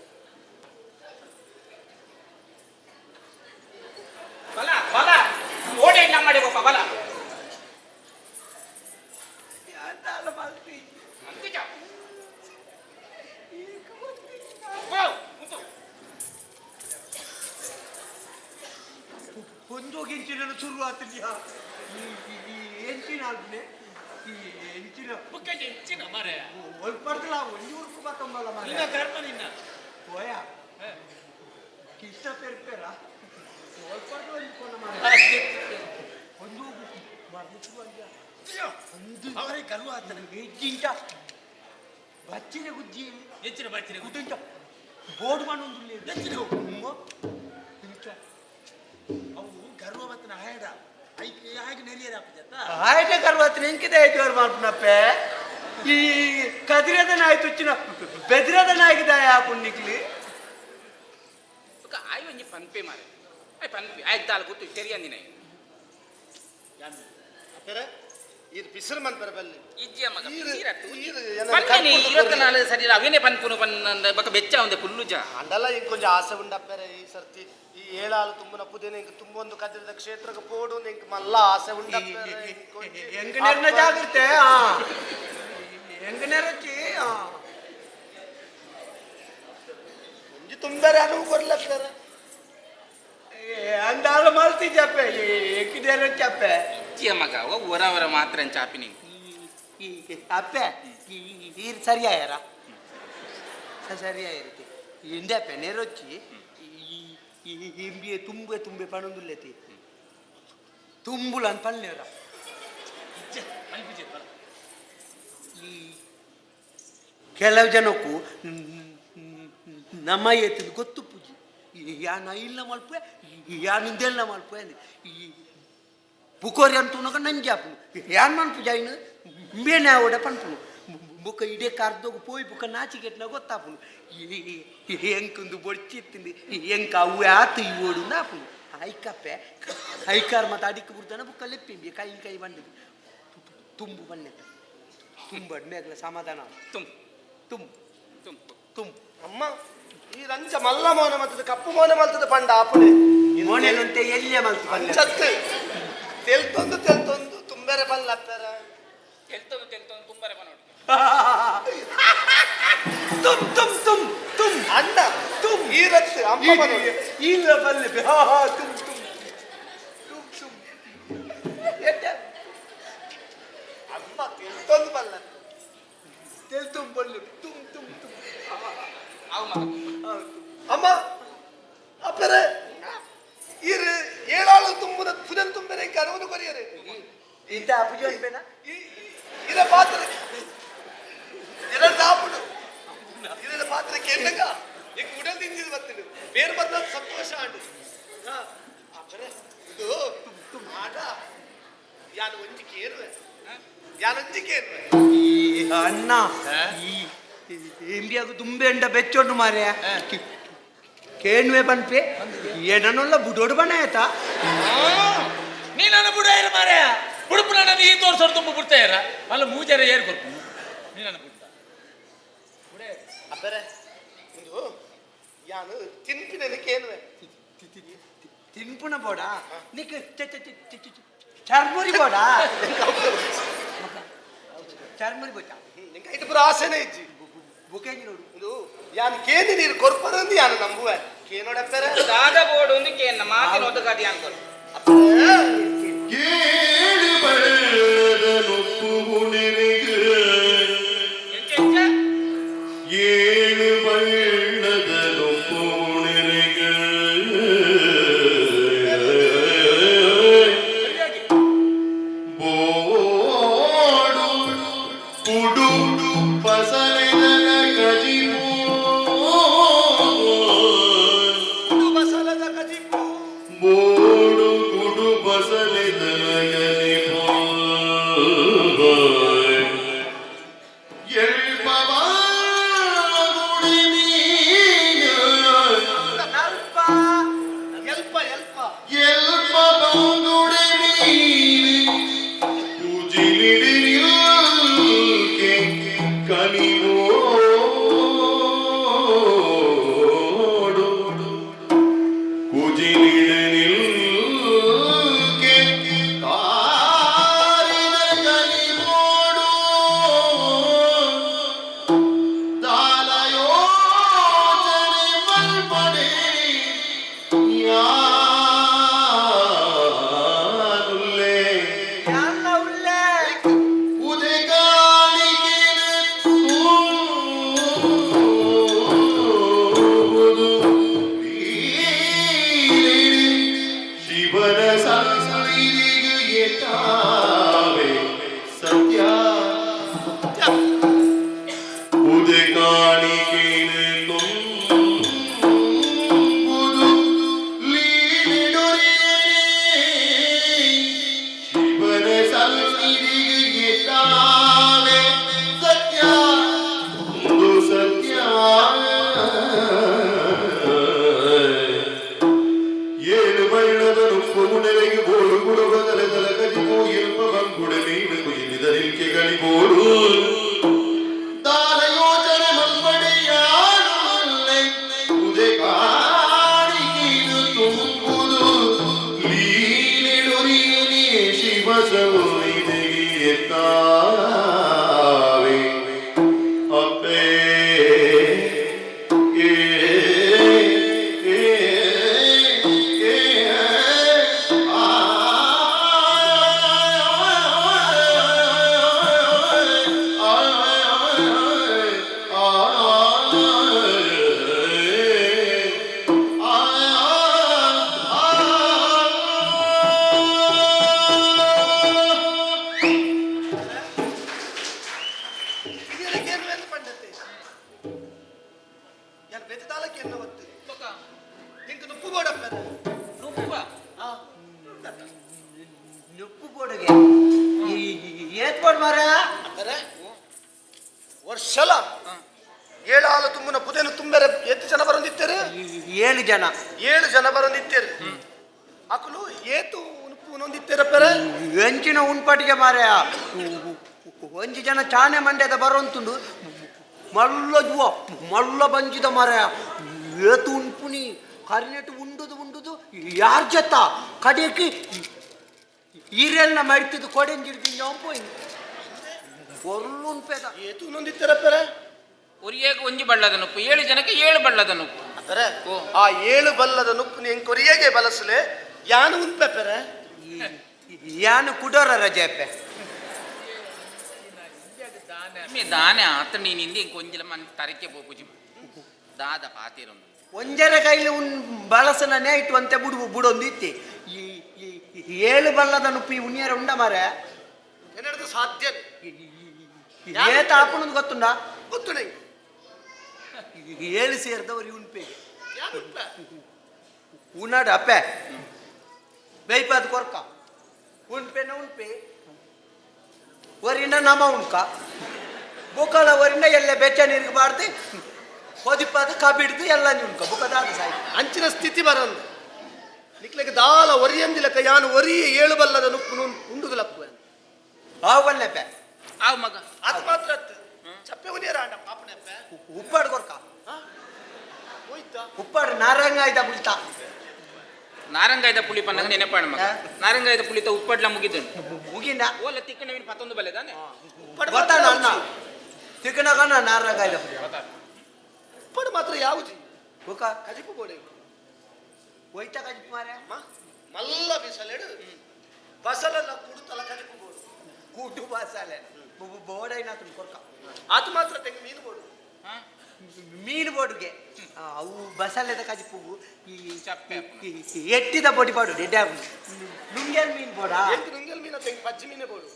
ಬಲ ಬಲ ಓಡೆ ಇಲ್ಲ ಮಾಡಿ ಗೊಪ್ಪ ಬಲ ಒಂದೋಗಿಂಚಿನ ಶುರು ಆಗ್ತಿದ್ಯಾ ಎಂಚಿನ ಆಗ್ನೆ ಈ ಎಂಚಿನ ಹೆಚ್ಚಿನ ಮರೆ ಒಲ್ಪಡ್ತಿಲ್ಲ ಒಂಜಿ ಊರ್ಕು ಬತ್ತಂಬಲ್ಲ ನಿನ್ನ ಕರ್ಮ ನಿನ್ನ ಹೋಯ ಕಿಷ್ಟ ಪೇರ್ಪೇರ ಒಲ್ಪಡ್ದು ಒಂದು ಕೊನ ಒಂದು ಮರ್ಲಿಕ್ಕೆ ಬಂದ ಅವರಿಗೆ ಕರು ಆಗ್ತದೆ ಹೆಚ್ಚಿಂಟ ಬಚ್ಚಿನ ಗುಜ್ಜಿ ಹೆಚ್ಚಿನ ಬಚ್ಚಿನ ಗುಡ್ಡಿಂಟ ಬೋರ್ಡ್ ಮಾಡೊಂದು ಹೆಚ್ಚಿನ ಅವು ಗರ್ವವತ್ತಿನ ಆಯಡ ಹಾಗೆ ನೆರಿಯದ ಆಯ್ತ ಕರ್ವತ್ತಿನ ಎಂಕಿದೆ ಆಯ್ತು ಅವ್ರು ಮಾಡ್ನಪ್ಪೆ ಈ ಕದಿರದನ ಆಯ್ತು ಚಿನ್ನ ಬೆದಿರದನ ಆಗಿದೆ ಆ ಪುಣ್ಯಕ್ಲಿ ಆಯ್ ಒಂಜಿ ಪನ್ಪೆ ಮಾರೆ ಆಯ್ ಪನ್ಪೆ ಆಯ್ತು ತಾಳು ಗೊತ್ತು ತೆರಿಯಂದಿನ ಅಪ್ಪರೆ ಇದು ಬಿಸಿಲು ಮನ್ಪರ ಬಲ್ಲಿ ಇಜ್ಜಿಯ ಮಗ ಇದು ಪನ್ಪೆನಿ 24 ಸರಿ ಅವೇನೆ ಪನ್ಪುನು ಪನ್ನ ಬಕ ಬೆಚ್ಚ ಒಂದೆ ಪುಲ್ಲುಜ ಅಂಡಲ್ಲ ಇಂಕ ಕೊಂಚ ಆಸೆ ಉಂಡಪ್ಪರೆ ಈ ಸರ್ತಿ ಈ ಏಳಾಲು ತುಂಬನ ಪುದೇನೆ ಇಂಕ ತುಂಬೊಂದು ಕದಿರದ ಕ್ಷೇತ್ರಕ್ಕೆ ಪೋಡು ಇಂಕ ಮಲ್ಲ ಆಸೆ ಉಂಡಪ್ಪರೆ ಎಂಗನೇರ್ನ ಜಾಗ್ರತೆ ಎಂಗನೇರಚ್ಚಿ ಒಂಜಿ ತುಂಬರೆ ಅನುವು ಕೊರ್ಲಪ್ಪರೆ ಅಂದಾಲ ಮಲ್ತಿ ಚಪ್ಪೆ ಎಂಕಿದೇರ ಚಪ್ಪೆ ಇಜ್ಜಿಯ ಮಗ ಹೊರ ಮಾತ್ರ ಚಾಪಿನಿ ಅಪ್ಪೆ ಈರ್ ಸರಿಯಾಯರ ಸರಿಯಾಯಿರುತ್ತೆ ಎಂದೆ ಅಪ್ಪೆ ನೆರೊಚ್ಚಿ ಎಂಬಿಯೆ ತುಂಬೆ ಪಣೊಂದುಲ್ಲೆತಿ ತುಂಬುಲ ಅಂತ ಪಲ್ಲೇರ ಈ ಕೆಲವು ಜನಕ್ಕೂ ನಮ್ಮ ಎತ್ತಿದ ಗೊತ್ತು ಪೂಜಿ ಯಾನ ಇಲ್ಲ ಮಲ್ಪೆ ಯಾನಿಂದೆಲ್ಲ ಮಲ್ಪೆ ಅಂದೆ ಈ ಬುಕೋರಿ ಅಂತುನಗ ನಂಜಾಪು ಯಾನ್ ಮನ್ಪು ಜಾಯಿನ ಬೇನೆ ಆವಡ ಪನ್ಪುನು ಬುಕ್ಕ ಇಡೇ ಕಾರ್ದೋಗು ಪೋಯಿ ಬುಕ್ಕ ನಾಚಿಕೆಟ್ನ ಗೊತ್ತಾಪುನು ಎಂಕುಂದು ಬೊಡ್ಚಿತ್ತಿಂದು ಎಂಕ ಅವು ಆತು ಇವೋಡು ನಾಪುನು ಐಕಪ್ಪೆ ಐಕಾರ್ ಮತ್ತೆ ಅಡಿಕ್ಕೆ ಬಿಡ್ತಾನೆ ಬುಕ್ಕ ಲೆಪ್ಪಿಂಬಿ ಕೈ ಬಂದಿದ್ದು ತುಂಬು ಬನ್ನೆತ್ತ ತುಂಬಡ್ ಮೇಗ್ಲ ಸಮಾಧಾನ ತುಮ್ ತುಮ್ ತುಮ್ ತುಮ್ ಅಮ್ಮ ಈ ರಂಚ ಮಲ್ಲ ಮೋನ ಮಲ್ತದ ಕಪ್ಪು ಮೋನ ಮಲ್ತದ ಪಂಡ ಆಪುಡೆ ಮೋನೆಲಂತೆ ಎಲ್ಲಿಯ ಮಲ್ತು ಪಂಚತ್ತು ತೆಲ್ತೊಂದು ತುಂಬೆರೆ ಬಲ್ಲ ಅಪ್ಪರ ತೆಲ್ತೊಂದು ತುಂಬಾರೆ ನೋಡಿ ತುಮ್ ತುಮ್ ತುಮ್ ತುಮ್ ಅಣ್ಣ ತುಮ್ ಈ ರತ್ ಅಮ್ಮ ಮನೆ ಇಲ್ಲ ಬಲ್ಲೆ ತುಮ್ ತುಮ್ ತುಮ್ ತುಮ್ ಅಮ್ಮ ತೆಲ್ತೊಂದು ಬಲ್ಲ ತೆಲ್ತುಂ ಬಲ್ಲೆ ತುಮ್ ತುಮ್ ತುಮ್ ಅವು ಮಗ ಅಮ್ಮ ಅಪ್ಪರೆ ಇರು ಏಳಾಳು ತುಂಬುನ ಪುನರ್ ತುಂಬೆರೆ ಕರವನು ಕೊರಿಯರೆ ಇಂತ ಅಪಜೋನ್ ಬೇನ ಇದ ಪಾತ್ರ ಇದ ದಾಪುಡು ಇದ ಪಾತ್ರ ಕೆನ್ನಗ ಈಗ ಉಡಲ್ ತಿಂದಿದ್ ಬತ್ತಿಡು ಬೇರೆ ಬಂದ ಸಂತೋಷ ಆಡು ಅಪ್ಪರೆ ಇದು ಆಟ ಯಾನು ಒಂಜಿಕೆ ಏನುವೆ ಯಾನೊಂಜಿಕೆ ಏನುವೆ ಅಣ್ಣ ಈ ಇಂಡಿಯಾಗು ತುಂಬೆ ಅಂಡ ಬೆಚ್ಚೊಂಡು ಮಾರ್ಯ ಕೇಳುವೆ ಬನ್ಪೆ ಏನನ್ನೆಲ್ಲ ಬುಡೋಡು ಬಣ್ಣ ಆಯ್ತಾ ನೀನನ್ನು ಬುಡ ಇರ ಮಾರ್ಯ ಉಡುಪು ನನ್ನ ಈ ತೋರ್ಸೋರು ತುಂಬ ಬಿಡ್ತಾ ಇರ ಅಲ್ಲ ಮೂಜಾರ ಏರ್ ಕೊಡ್ತು ನೀನನ್ನು ಬಿಡ್ತ ಅಪ್ಪರೆ ಇದು ಯಾನು ತಿನ್ಪಿನಕ್ಕೆ ಏನುವೆ ತಿನ್ಪುನ ಬೋಡ ನಿಕ್ ಚರ್ಮುರಿ ಬೋಡ ಚರ್ಮುರಿ ಬೋಟ ನಿಂಗೆ ಐದು ಪುರ ಆಸೆನೇ ಇಜ್ಜಿ ಬುಕೇಜಿ ನೋಡು ಇದು ಯಾನು ಕೇದಿ ನೀರು ಕೊರ್ಪರಂದು ಯಾನು ನಂಬುವೆ ಕೇನೋಡಪ್ಪರೆ ದಾದ ಬೋರ್ಡ್ ಒಂದು ಕೇನ್ನ ಮಾತಿನ ಒದಗಾದಿ ಅನ್ಕೊಳ್ಳಿ ಕೇಳಿ ಬಳ್ಳದ ನೊಪ್ಪು ನಿನಗೆ ಎಂಚ ಏಳು ಬಳ್ಳದ ನೊಪ್ಪು ನಿನಗೆ ಬೋಡು ಕುಡು ಫಸಲಿನ ಕಜಿಪು ಬಸಲದ ಕಜಿಪು ಬೋಡು ಕುಡು ಫಸಲಿನ ಕಜಿಪು ಎಲ್ಪವಾಗುಡಿ ನೀನು ಎಲ್ಪ ಎಲ್ಪ ಎಲ್ಪ ಎಲ್ಪ ಬಂಗುಡಿ ನೀನು ಪೂಜಿಲಿಡಿಲ್ಕೆ ಕನಿವೋಡು ಕುಜಿಲಿಡನಿಲ್ಕೆ ಕಾರಿದ ಕನಿವೋಡು ತಾಲಯೋಚನೆ ಮಲ್ಪಡೆ ಯಾನುಲ್ಲೆ ಯಾನ್ನ ಉಳ್ಳೆ ಶಿವನ ಸಂಸ್ಕೃತಿಗೆ ಎತ್ತಾವೆ ಸತ್ಯ ಉದೆ ಕಾಣಿಕೆನೆ ತುಂಬುದು ಲೀಲೆಡೊರೆಯೇ ಶಿವನ ಸಂಸ್ಕೃತಿಗೆ ಎತ್ತಾವೆ ಸತ್ಯ ಒಂದು ಸತ್ಯ ಏಳು ಬಣ್ಣದ ನುಪ್ಪು ನೆಲೆಗೆ ಬೋಳು ಗುಡುಗ ತಲೆದಲ ಕಜಿಪು ಎಲ್ಪ ಬಂಗುಡ ನೀನು ಕುಯಿಲಿದರಿಕೆ ಗಳಿಬೋಳು ದಾನ ಯೋಜನೆ ಮಲ್ಪಡೆಯಾಡುಲ್ಲೆ ಉದೆ ಕಾಣಿಕೆದು ತುಂಬುದು ಲೀಲೆಡೊರಿಯನೇ ಶಿವ ಸೌನಿದೆಗೆ ಎತ್ತಾವೆ ಅಪ್ಪೇ ಇದಕ್ಕೆ ಏನುವೆ ಅಂತ ಪಂಡತೆ ಯಾನು ಬೆತ್ತದಾಲಕ್ಕೆ ಎನ್ನ ಒತ್ತು ನಿಂಗೆ ನುಪ್ಪು ಬೋಡಪ್ಪರೆ ನುಪ್ಪ ನುಪ್ಪು ಬೋಡಗೆ ಏತ್ ಬೋಡ್ ಮಾರ ಅಪ್ಪರೆ ವರ್ಷಲ ಏಳಾಳು ತುಂಬುನ ಪುದೇನು ತುಂಬೆರೆ ಎಷ್ಟು ಜನ ಬರೊಂದಿತ್ತೇರು 7 ಜನ 7 ಜನ ಬರೊಂದಿತ್ತೇರು ಅಕಲು ಏತು ಉನುಪು ನೊಂದಿತ್ತೇರಪ್ಪರೆ ಎಂಚಿನ ಉನ್ಪಟಿಗೆ ಮಾರ್ಯ ಒಂಜಿ ಜನ ಚಾನೆ ಮಂಡ್ಯದ ಬರೋಂತುಂಡು ಮಲ್ಲ ಜುವ ಮಲ್ಲ ಬಂಜಿದ ಮಾರ್ಯ ఏతు ఉన్పుని కరినట్టు ఉండుదు యార్ జత కడేకి ఈరెల్న మడితిది కొడెంజిడిది పోయింది ಒರ್ಲು ಉನ್ಪೇದ ಏತು ನೊಂದಿತ್ತರಪ್ಪರ ಒರಿಯಾಗ ಒಂಜಿ ಬಳ್ಳದ ನುಪ್ಪು 7 ಜನಕ್ಕೆ 7 ಬಳ್ಳದ ನುಪ್ಪು ಅಪ್ಪರ ಆ 7 ಬಲ್ಲದ ನುಪ್ಪು ನೀನ್ ಕೊರಿಯಾಗೆ ಬಲಸಲೆ ಯಾನು ಉನ್ಪೆಪ್ಪರ ಯಾನು ಕುಡೋರ ರಜೆ ಅಪ್ಪೆ ದಾನೆ ಆತ ನೀನು ಹಿಂದೆ ಕೊಂಜಿಲ ಮನ್ ತರಕ್ಕೆ ಹೋಗುಜಿ ದಾದ ಪಾತಿರೊಂದು ಒಂಜರ ಕೈಲಿ ಬಳಸನ ಇಟ್ಟು ಅಂತೆ ಬುಡೊಂದಿತ್ತಿ ಈ 7 ಬಲ್ಲದ ನುಪ್ಪಿ ಉಣ್ಯರ ಉಂಡ ಮಾರೆ ಏನಾದ್ರು ಸಾಧ್ಯ ಏತ ಆಪಣದು ಗೊತ್ತುಂಡ ಗೊತ್ತು ನಂಗೆ 7 ಸೇರಿದವರು ಉನ್ಪೆ ಉನ್ನಾಡು ಅಪ್ಪೆ ಬೈಪಾದ ಕೊರ್ಕ ಉನ್ಪೆನ ಉನ್ಪೆ ಒರಿನ ನಮ ಉಣ್ಕ ಬುಕ್ಕಳ ಒರಿನ ಎಲ್ಲ ಬೆಚ್ಚ ನೀರ್ಗಬಾರ್ದು ಹೊದಿಪಾದ ಕಬಿಡ್ದು ಎಲ್ಲ ಉಣ್ಕ ಬುಕ್ಕದಾದ ಸಾಯಿ ಅಂಚಿನ ಸ್ಥಿತಿ ಬರಂದು ನಿಕ್ಲೆಗೆ ದಾಲ ಒರಿಯಂದಿಲಕ ಯಾನು ಒರಿ 7 ಬಲ್ಲದ ನುಪ್ಪು ಉಂಡುದಲಪ್ಪು ಆವಲ್ಲಪ್ಪೆ ಆವ್ ಮಗ ಅದು ಮಾತ್ರ ಚಪ್ಪೆ ಉನಿಯರ ಅಂಡ ಪಾಪಣಪ್ಪೆ ಉಪ್ಪಾಡು ಕೊರ್ಕ ಹೋಯ್ತಾ ಉಪ್ಪಾಡು ನಾರಂಗ ಆಯ್ತ ಬುಲ್ತಾ ನಾರಂಗಾಯ್ದ ಪುಳಿ ಪನ್ನಗ ನೆನಪಾಣ ಮಗ ನಾರಂಗಾಯ್ದ ಪುಳಿತ ಉಪ್ಪಡ್ಲ ಮುಗಿದು ಮುಗಿನ ಓಲ ತಿಕ್ಕಣವಿನ 11 ಬಲೆ ತಾನೆ ಗೊತ್ತಾನ ಅಣ್ಣ ತಿಕ್ಕನಗನ ನಾರಂಗ ಆಯ್ತ ಉಪ್ಪಡು ಮಾತ್ರ ಯಾವುದು ಬುಕ್ಕ ಕಜಿಪು ಬೋಡೆ ಹೋಯ್ತಾ ಕಜಿಪ್ ಮಾರೆ ಮಲ್ಲ ಬಿಸಲೆಡು ಬಸಲೆಲ್ಲ ಕುಡುತ್ತಲ ಕಜಿಪು ಬೋಡು ಕೂಟು ಬಾಸಾಲೆ ಬೋಡೈನ ಕೊರ್ಕ ಅದು ಮಾತ್ರ ತೆಂಗು ಮೀನು ಬೋಡು ಮೀನು ಬೋಡುಗೆ ಅವು ಬಸಲೆದ ಕಜಿಪುಗು ಈ ಚಪ್ಪೆ ಎಟ್ಟಿದ ಬೊಡಿ ಬಾಡು ಡೆಡ್ಡ ನುಂಗೇಲ್ ಮೀನು ಬೋಡ ಎಂಟು ನುಂಗಲ್ ಮೀನ ತೆಂಗು ಪಜ್ಜಿ ಮೀನೆ ಬೋಡು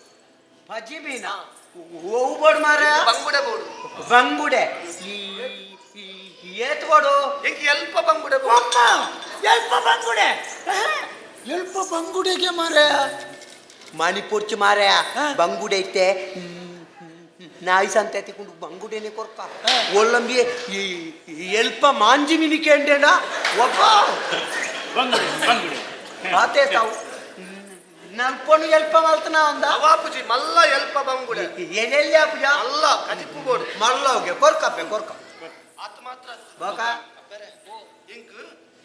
ಪಜ್ಜಿ ಮೀನ ಓವು ಬೋಡು ಮಾರ ಬಂಗುಡೆ ಬೋಡು ಬಂಗುಡೆ ಏತ್ ಬೋಡು ಎಂಕಿ ಎಲ್ಪ ಬಂಗುಡೆ ಬೋಡು ಎಲ್ಪ ಬಂಗುಡೆ ಎಲ್ಪ ಬಂಗುಡೆಗೆ ಮಾರ ಮಣಿಪುರ್ಚಿ ಮಾರ ಬಂಗುಡೆ ಐತೆ ನಾಯಿ ಸಂತೆ ತಿಕೊಂಡು ಬಂಗುಡೆನೆ ಕೊರ್ಕ ಒಲ್ಲಂಬಿ ಎಲ್ಪ ಮಾಂಜಿ ಮಿನಿಕೆ ಅಂಡೇನ ಒಬ್ಬ ಬಂಗುಡೆ ಮಾತೇ ತಾವು ನಲ್ಪನು ಎಲ್ಪ ಮಲ್ತನ ಒಂದ ಅವಾಪುಜಿ ಮಲ್ಲ ಎಲ್ಪ ಬಂಗುಡೆ ಎಲ್ಲೆಲ್ಲಿ ಅಪ್ಪಜ ಮಲ್ಲ ಕಜಿಪು ಬೋಡು ಮಲ್ಲೋಗೆ ಕೊರ್ಕಪ್ಪೆ ಕೊರ್ಕ ಅದು ಮಾತ್ರ ಬಾಕ ಇಂಕ್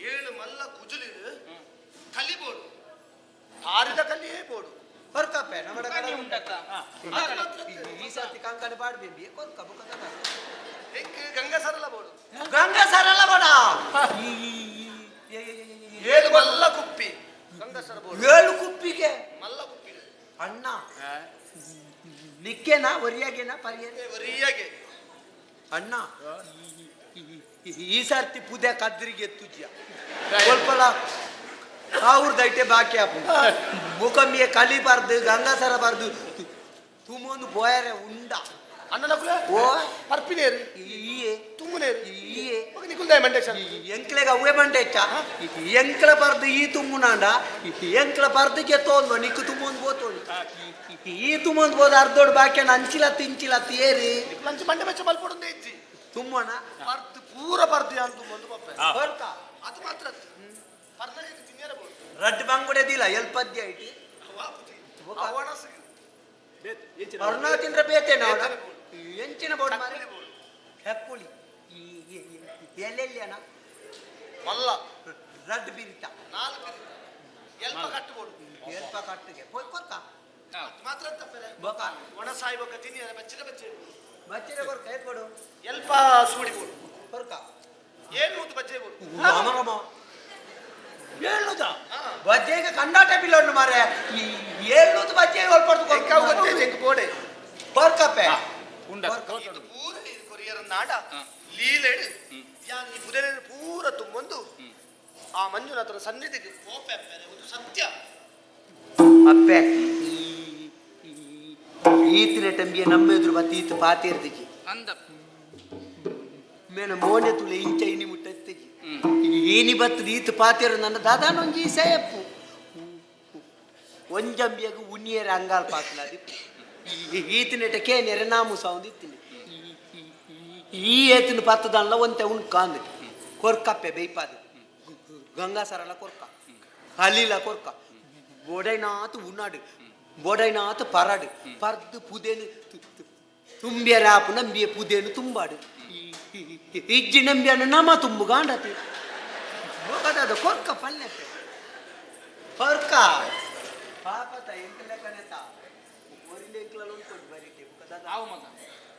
7 ಮಲ್ಲ ಕುಜುಲಿರು ಕಲಿ ಬೋಡು ಹಾರಿದ ಕಲ್ಲಿಯೇ ಬೋಡು ಕೊರ್ಕಪ್ಪೆ ನಮ್ಮ ಕಡೆ ಉಂಟಕ್ಕ ಈ ಸರ್ತಿ ಕಂಕಣ ಬಾಡ್ಬೇಬಿ ಕೊರ್ಕ ಬುಕ್ಕ ಇಂಕ್ ಗಂಗಾ ಸರಳ ಬೋಡು ಗಂಗಾ ಸರಳ ಬಡ 7 ಮಲ್ಲ ಕುಪ್ಪಿ ಗಂಗಸರ ಬೋಡು 7 ಕುಪ್ಪಿಗೆ ಮಲ್ಲ ಕುಪ್ಪಿ ಅಣ್ಣ ನಿಕ್ಕೇನಾ ಒರಿಯಾಗೇನಾ ಪರಿಯೇ ಒರಿಯಾಗೆ ಅಣ್ಣ ಈ ಸರ್ತಿ ಪುದೆ ಕದ್ರಿಗೆ ತುಜ್ಯ ಸ್ವಲ್ಪಲ ಅವ್ರದೈತೆ ಬಾಕಿ ಆಪು ಮುಖಮಿಯ ಕಲಿಬಾರ್ದು ಗಂಗಾಸರ ಬಾರ್ದು ತುಮೊಂದು ಬೋಯರೆ ಉಂಡ ಅಣ್ಣನ ಕುಲ ಓ ಪರ್ಪಿನೇರು ಈಯೆ ತುಂಬನೇರು ಈಯೆ ನಿಕುಲ್ದಾಯ ಮಂಡೇಶ ಎಂಕ್ಲೆಗ ಅವೇ ಮಂಡೆಚ್ಚ ಎಂಕ್ಲ ಬರ್ದು ಈ ತುಂಬುನಾಂಡ ಎಂಕ್ಲ ಬರ್ದಕ್ಕೆ ತೋಂದು ನಿಕ್ಕು ತುಂಬೊಂದು ಬೋತೋಳು ಈ ತುಂಬೊಂದು ಬೋದ ಅರ್ಧೋಡು ಬಾಕಿ ಅಂಚಿಲತ್ತಿ ಏರಿ ಲಂಚ ಮಂಡೆ ಬೆಚ್ಚ ಮಲ್ಪೊಂದೇ ಇಜ್ಜಿ ತುಂಬಣ ಪರ್ದು ಪೂರ ಪರ್ದು ಅಂತ ಒಂದು ಪಪ್ಪೆ ಹೊರ್ಕ ಅದು ಮಾತ್ರ ಪರ್ನಗೆ ತಿನ್ನೇರ ಬೋಡು ರಡ್ ಬಂಗುಡೆ ದಿಲ್ಲ ಎಲ್ಪದ್ಯ ಐಟಿ ಅವಣ ಅರ್ಣ ತಿಂದ್ರೆ ಬೇತೆ ನಾವು ಎಂಚಿನ ಬೋರ್ಡ್ ಮಾರಿ ಹೆಕ್ಕುಳಿ ಎಲ್ಲೆಲ್ಲಿ ಅಣ್ಣ ಮಲ್ಲ ರಡ್ ಬೀರಿತ 4 ಎಲ್ಪ ಕಟ್ಟು ಬೋಡು ಎಲ್ಪ ಕಟ್ಟಿಗೆ ಹೋಯ್ ಕೊರ್ಕ ಅದು ಮಾತ್ರ ತಪ್ಪರೆ ಬೋಕ ಒಣ ಸಾಯಿ ಬೊಕ್ಕ ತಿನ್ನೇರ ಬೆಚ್ಚನೆ ಬೆಚ್ಚೆ ಬಚ್ಚಿನ ಕೊರ್ಕ ಏತ್ ಕೊಡು ಎಲ್ಪ ಸೂಡಿ ಬೋಡು ಕೊರ್ಕ ಏನು ಮೂತು ಬಜ್ಜೆ ಬೋಡು ರಾಮ ಹೇಳುದ ಬಜ್ಜೆಗೆ ಕಂಡಾಟ ಬಿಲ್ಲೊಂಡು ಮಾರೆ ಈ ಹೇಳುದು ಬಜ್ಜೆ ಹೊಲ್ಪಡ್ತು ಎಂಕ ಗೊತ್ತೇ ಎಂಕ ಬೋಡೆ ಕೊರ್ಕಪ್ಪೆ ಇದು ಪೂರ ಕೊರಿಯರ ನಾಡ ಲೀಲೆಡು ಯಾನ್ ಈ ಬುಧನೆ ಪೂರ ತುಂಬೊಂದು ಆ ಮಂಜುನಾಥರ ಸನ್ನಿಧಿಗೆ ಕೋಪೆ ಅಪ್ಪರೆ ಒಂದು ಸತ್ಯ ಅಪ್ಪೆ ಈತಿನ ಟಂಬಿಯ ನಮ್ಮ ಎದುರು ಮತ್ತೆ ಈತ ಪಾತಿರ್ದಿಕ್ಕಿ ಅಂದ ಮೇನ ಮೋನೆ ತುಳೆ ಇಂಚ ಇನಿ ಮುಟ್ಟತ್ತಿಗೆ ಏನಿ ಬತ್ತದ ಈತ ಪಾತಿರ ನನ್ನ ದಾದಾನೊಂಜಿ ಸೇಪು ಒಂಜಂಬಿಯಾಗ ಉಣ್ಣಿಯರ ಅಂಗಾಲ್ ಪಾತ್ಲಾದಿ ಈತಿನೆಟ ಕೇನೆರೆ ನಾಮು ಸೌಂದಿತ್ತಿನಿ ಈ ಏತಿನ ಪತ್ತದಲ್ಲ ಒಂತೆ ಉಣ್ ಕಾಂದ್ ಕೊರ್ಕಪ್ಪೆ ಬೈಪಾದು ಗಂಗಾ ಸರಳ ಕೊರ್ಕ ಹಲೀಲ ಕೊರ್ಕ ಬೋಡೈನಾತ್ ಉಣ್ಣಾಡು ಬೋಡೈನಾತ್ ಪರಾಡು ಪರ್ದು ಪುದೇನು ತುಂಬ್ಯರಾಪು ನಂಬಿಯ ಪುದೇನು ತುಂಬಾಡು ಇಜ್ಜಿ ನಂಬಿಯನ್ನು ನಮ್ಮ ತುಂಬು ಗಾಂಡತಿ ಹೋಗದ ಕೊರ್ಕ ಪಲ್ಯ ಹೊರ್ಕ ಪಾಪತ ಎಂಟಲೆ ಕನೆತ ಒರಿಲೆಕ್ಲಲು ಉಂಟು ಬರಿಕೆ ಆವು ಮಗ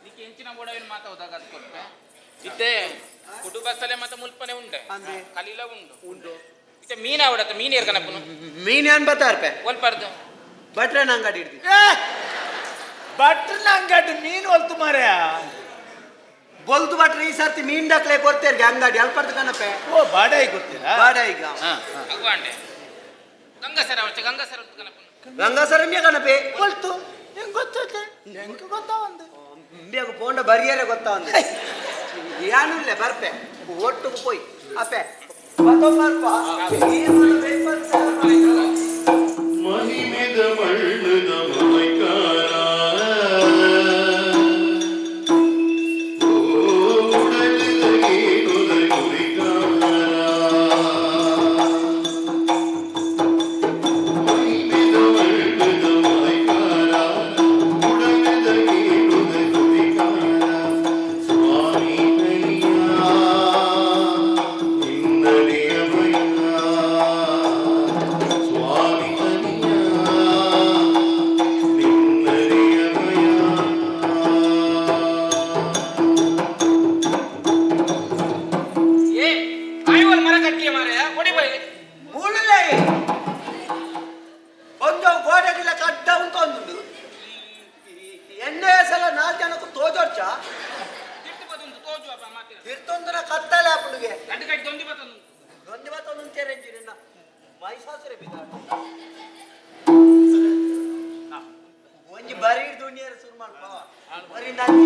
ನಿಕ್ಕೆ ಎಂಚಿನ ಬೋಡವಿನ ಮಾತಾವುದಾಗ ಅದು ಕೊರ್ಪೆ ಇತ್ತೆ ಕುಟುಂಬ ಸ್ಥಳ ಮತ್ತೆ ಮುಲ್ಪನೆ ಉಂಡೆ ಅಂದೆ ಕಲೀಲ ಉಂಡು ಇತ್ತೆ ಮೀನ ಅವಡತ್ತ ಮೀನ್ ಏರ್ ಕನಪನು ಮೀನ್ ಏನ್ ಬತ್ತಾರ್ಪೆ ಒಲ್ಪರ್ದು ಭಟ್ರನ ಅಂಗಡಿ ಹಿಡ್ದಿ ಭಟ್ರನ ಅಂಗಡಿ ಮೀನು ಹೊಲ್ತು ಮಾರ್ಯ ಬೊಲ್ತು ಭಟ್ರೆ ಈ ಸರ್ತಿ ಮೀನ್ ಡಾಕ್ಲೆ ಕೊಡ್ತೇರ್ಗೆ ಅಂಗಡಿ ಅಲ್ಪರ್ದು ಕಣಪೆ ಓ ಬಾಡಾಯಿ ಕೊಡ್ತೀರಾ ಬಾಡ ಈಗ ಅಗ್ವಾಂಡೆ ಗಂಗಸರ ಅವಚ್ಚ ಗಂಗಸರ ಕನಪನು ಗಂಗಾಸರಮ್ಯ ಕಣಪೆ ಹೊಲ್ತು ಹೆಂಗ್ ಗೊತ್ತೈತೆ ಹೆಂಗ್ ಗೊತ್ತಾವಂದು ಬೇಗ ಪೋಂಡ ಬರಿಯರೆ ಗೊತ್ತಾ ಒಂದು ಯಾನು ಇಲ್ಲ ಬರ್ಪೆ ಒಟ್ಟು ಪೋಯ್ ಅಪ್ಪೆ ಬರ್ಪ ಮಹಿಮೆದ ಮಳ್ಳದ ಮೈಕಾರ ಒಂದು ಗೋಡೆಗಿಲ್ಲ ಕಡ್ಡ ಉಂಟು ಒಂದು ಎಣ್ಣೆ ಸಲ 4 ಜನಕ್ಕೂ ತೋಜೋರ್ಚ ಇರ್ತೊಂದರ ಕತ್ತಲೆ ಅಪ್ಪನಿಗೆ ದೊಂದಿ ಬತ್ತೊಂದು ಅಂತೀರೇಂಜಿ ನಿನ್ನ ಮೈಸಾಸುರೆ ಬಿದ್ದಾಡ ಒಂಜಿ ಬರೀ ದುನಿಯರು ಶುರು ಮಾಡ್ಕೋ ಬರೀ ನಾನು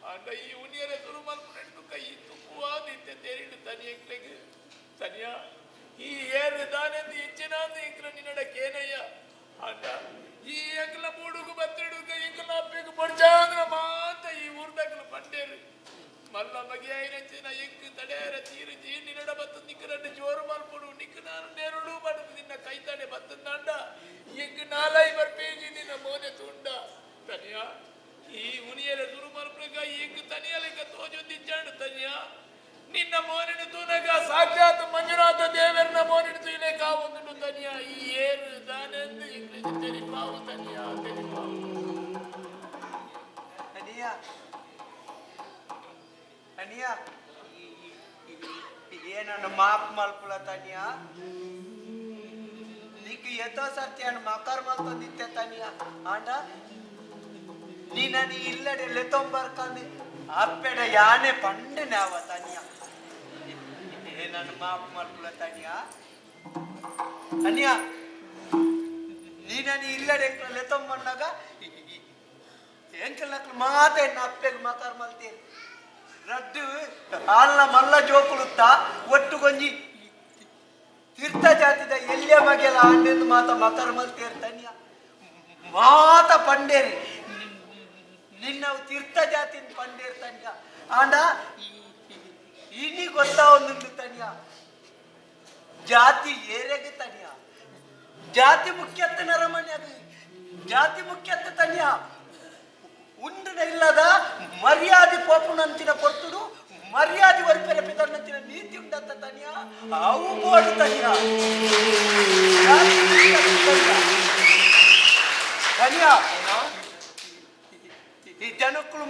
ಅಂಡ ಈ ಉನಿಯರೆ ಶುರು ಮಾಡ್ಕೊಂಡು ಕೈ ತುಪ್ಪುವಾದಿತ್ತೆ ತೇರಿಡು ತನಿ ಎಂಕ್ಲೆಗೆ ತನಿಯ ಈ ಏರು ದಾನೆಂದು ಹೆಚ್ಚಿನಾದ ಎಂಕ್ಲ ನಿನ್ನಡಕ್ಕೇನಯ್ಯ ಅಂಡ ಈ ಎಂಕ್ಲ ಮೂಡುಗು ಬತ್ತಿಡುಗ ಎಂಕ್ಲ ಅಪ್ಪೆಗೆ ಬಡ್ಜಾಂದ್ರ ಮಾತ ಈ ಊರ್ದಾಗಲು ಪಂಡೇರು ಮಲ್ಲ ಬಗೆ ಐನಂಚಿನ ಎಂಕ್ ತಡೆಯರ ತೀರು ಜೀ ನಿನ್ನಡ ಬತ್ತು ನಿಕ್ಕರನ್ನು ಜೋರು ಮಾಡ್ಕೊಡು ನಿಕ್ಕ ನಾನು ನೆರಳು ಬಡದು ನಿನ್ನ ಕೈ ತಡೆ ಬತ್ತಂದಾಂಡ ಎಂಕ್ ನಾಲೈ ಬರ್ಪೇಜಿ ನಿನ್ನ ಮೋನೆ ತುಂಡ ತನಿಯ ಈ ಉನಿಯರ ಶುರು ಮಾಡ್ಕೊಳಗ ಎಂಕ್ ತನಿಯಲಿಕ ತೋಜೊಂದಿಚ್ಚಾಂಡು ತನಿಯ ನಿನ್ನ ಮೋನಿನ ತೂನಗ ಸಾಕ್ಷಾತ್ ಮಂಜುನಾಥ ದೇವರನ್ನ ಮೋನಿನ ತೂಲೆ ಕಾವೊಂದು ತನಿಯ ಈ ಏರು ದಾನೆಂದು ಎಂಕ್ಲೆಗೆ ತೆರಿಪಾವು ತನಿಯ ತೆರಿಪಾವು ಅನಿಯ ಅನಿಯ ಏನನ್ನು ಮಾಪ್ ಮಲ್ಪುಲ ತನಿಯ నీకు ఏదో సత్యాన్ని మకర్ మల్తొందితే తనియ ఆండ ನೀನನಿ ಇಲ್ಲಡೆ ಲೆತೊಂಬರ್ಕಂದು ಅಪ್ಪೆಡ ಯಾನೆ ಪಂಡನಾವ ತನಿಯ ಏನನ್ನು ಮಾಪ್ ಮಲ್ಪುಲ ತನಿಯ ಅನಿಯ ನೀನನಿ ಇಲ್ಲಡೆ ಎಂಕ್ಲ ಲೆತೊಂಬಣ್ಣಗ ಎಂಕ್ಲಕ್ಲು ಮಾತ ಎನ್ನ ಅಪ್ಪೆಗೆ ಮಕರ್ ಮಲ್ತೇನೆ ರಡ್ಡು ಆಲ್ನ ಮಲ್ಲ ಜೋಕುಳುತ್ತ ಒಟ್ಟು ಕೊಂಜಿ ತೀರ್ಥ ಜಾತಿದ ಎಲ್ಲಿಯ ಬಗೆಲ್ಲ ಆಂಡೆಂದು ಮಾತ ಮಕರ್ ಮಲ್ತೇರು ತನಿಯ ಮಾತ ಪಂಡೇರಿ ನಿನ್ನವು ತೀರ್ಥ ಜಾತಿ ಪಂಡೇರು ತನಿಯ ಆಂಡ ಇನಿ ಗೊತ್ತಾ ಒಂದು ತನಿಯ ಜಾತಿ ಏರೆಗೆ ತನಿಯ ಜಾತಿ ಮುಖ್ಯತ್ತ ನರಮಣ್ಯಾಗ ಜಾತಿ ಮುಖ್ಯತ್ತ ತನಿಯ ಉಂಡಿನ ಇಲ್ಲದ ಮರ್ಯಾದೆ ಪೋಪುನಂಚಿನ ಕೊರ್ತುಡು ಮರ್ಯಾದೆ ವರ್ಪೆರ ಪಿತರ್ನಂಚಿನ ನೀತಿ ಉಂಡತ್ತ ತನಿಯ ಅವು ಬೋಡು ತನಿಯ ತನಿಯ ಈ ಜನಕ್ಕಳು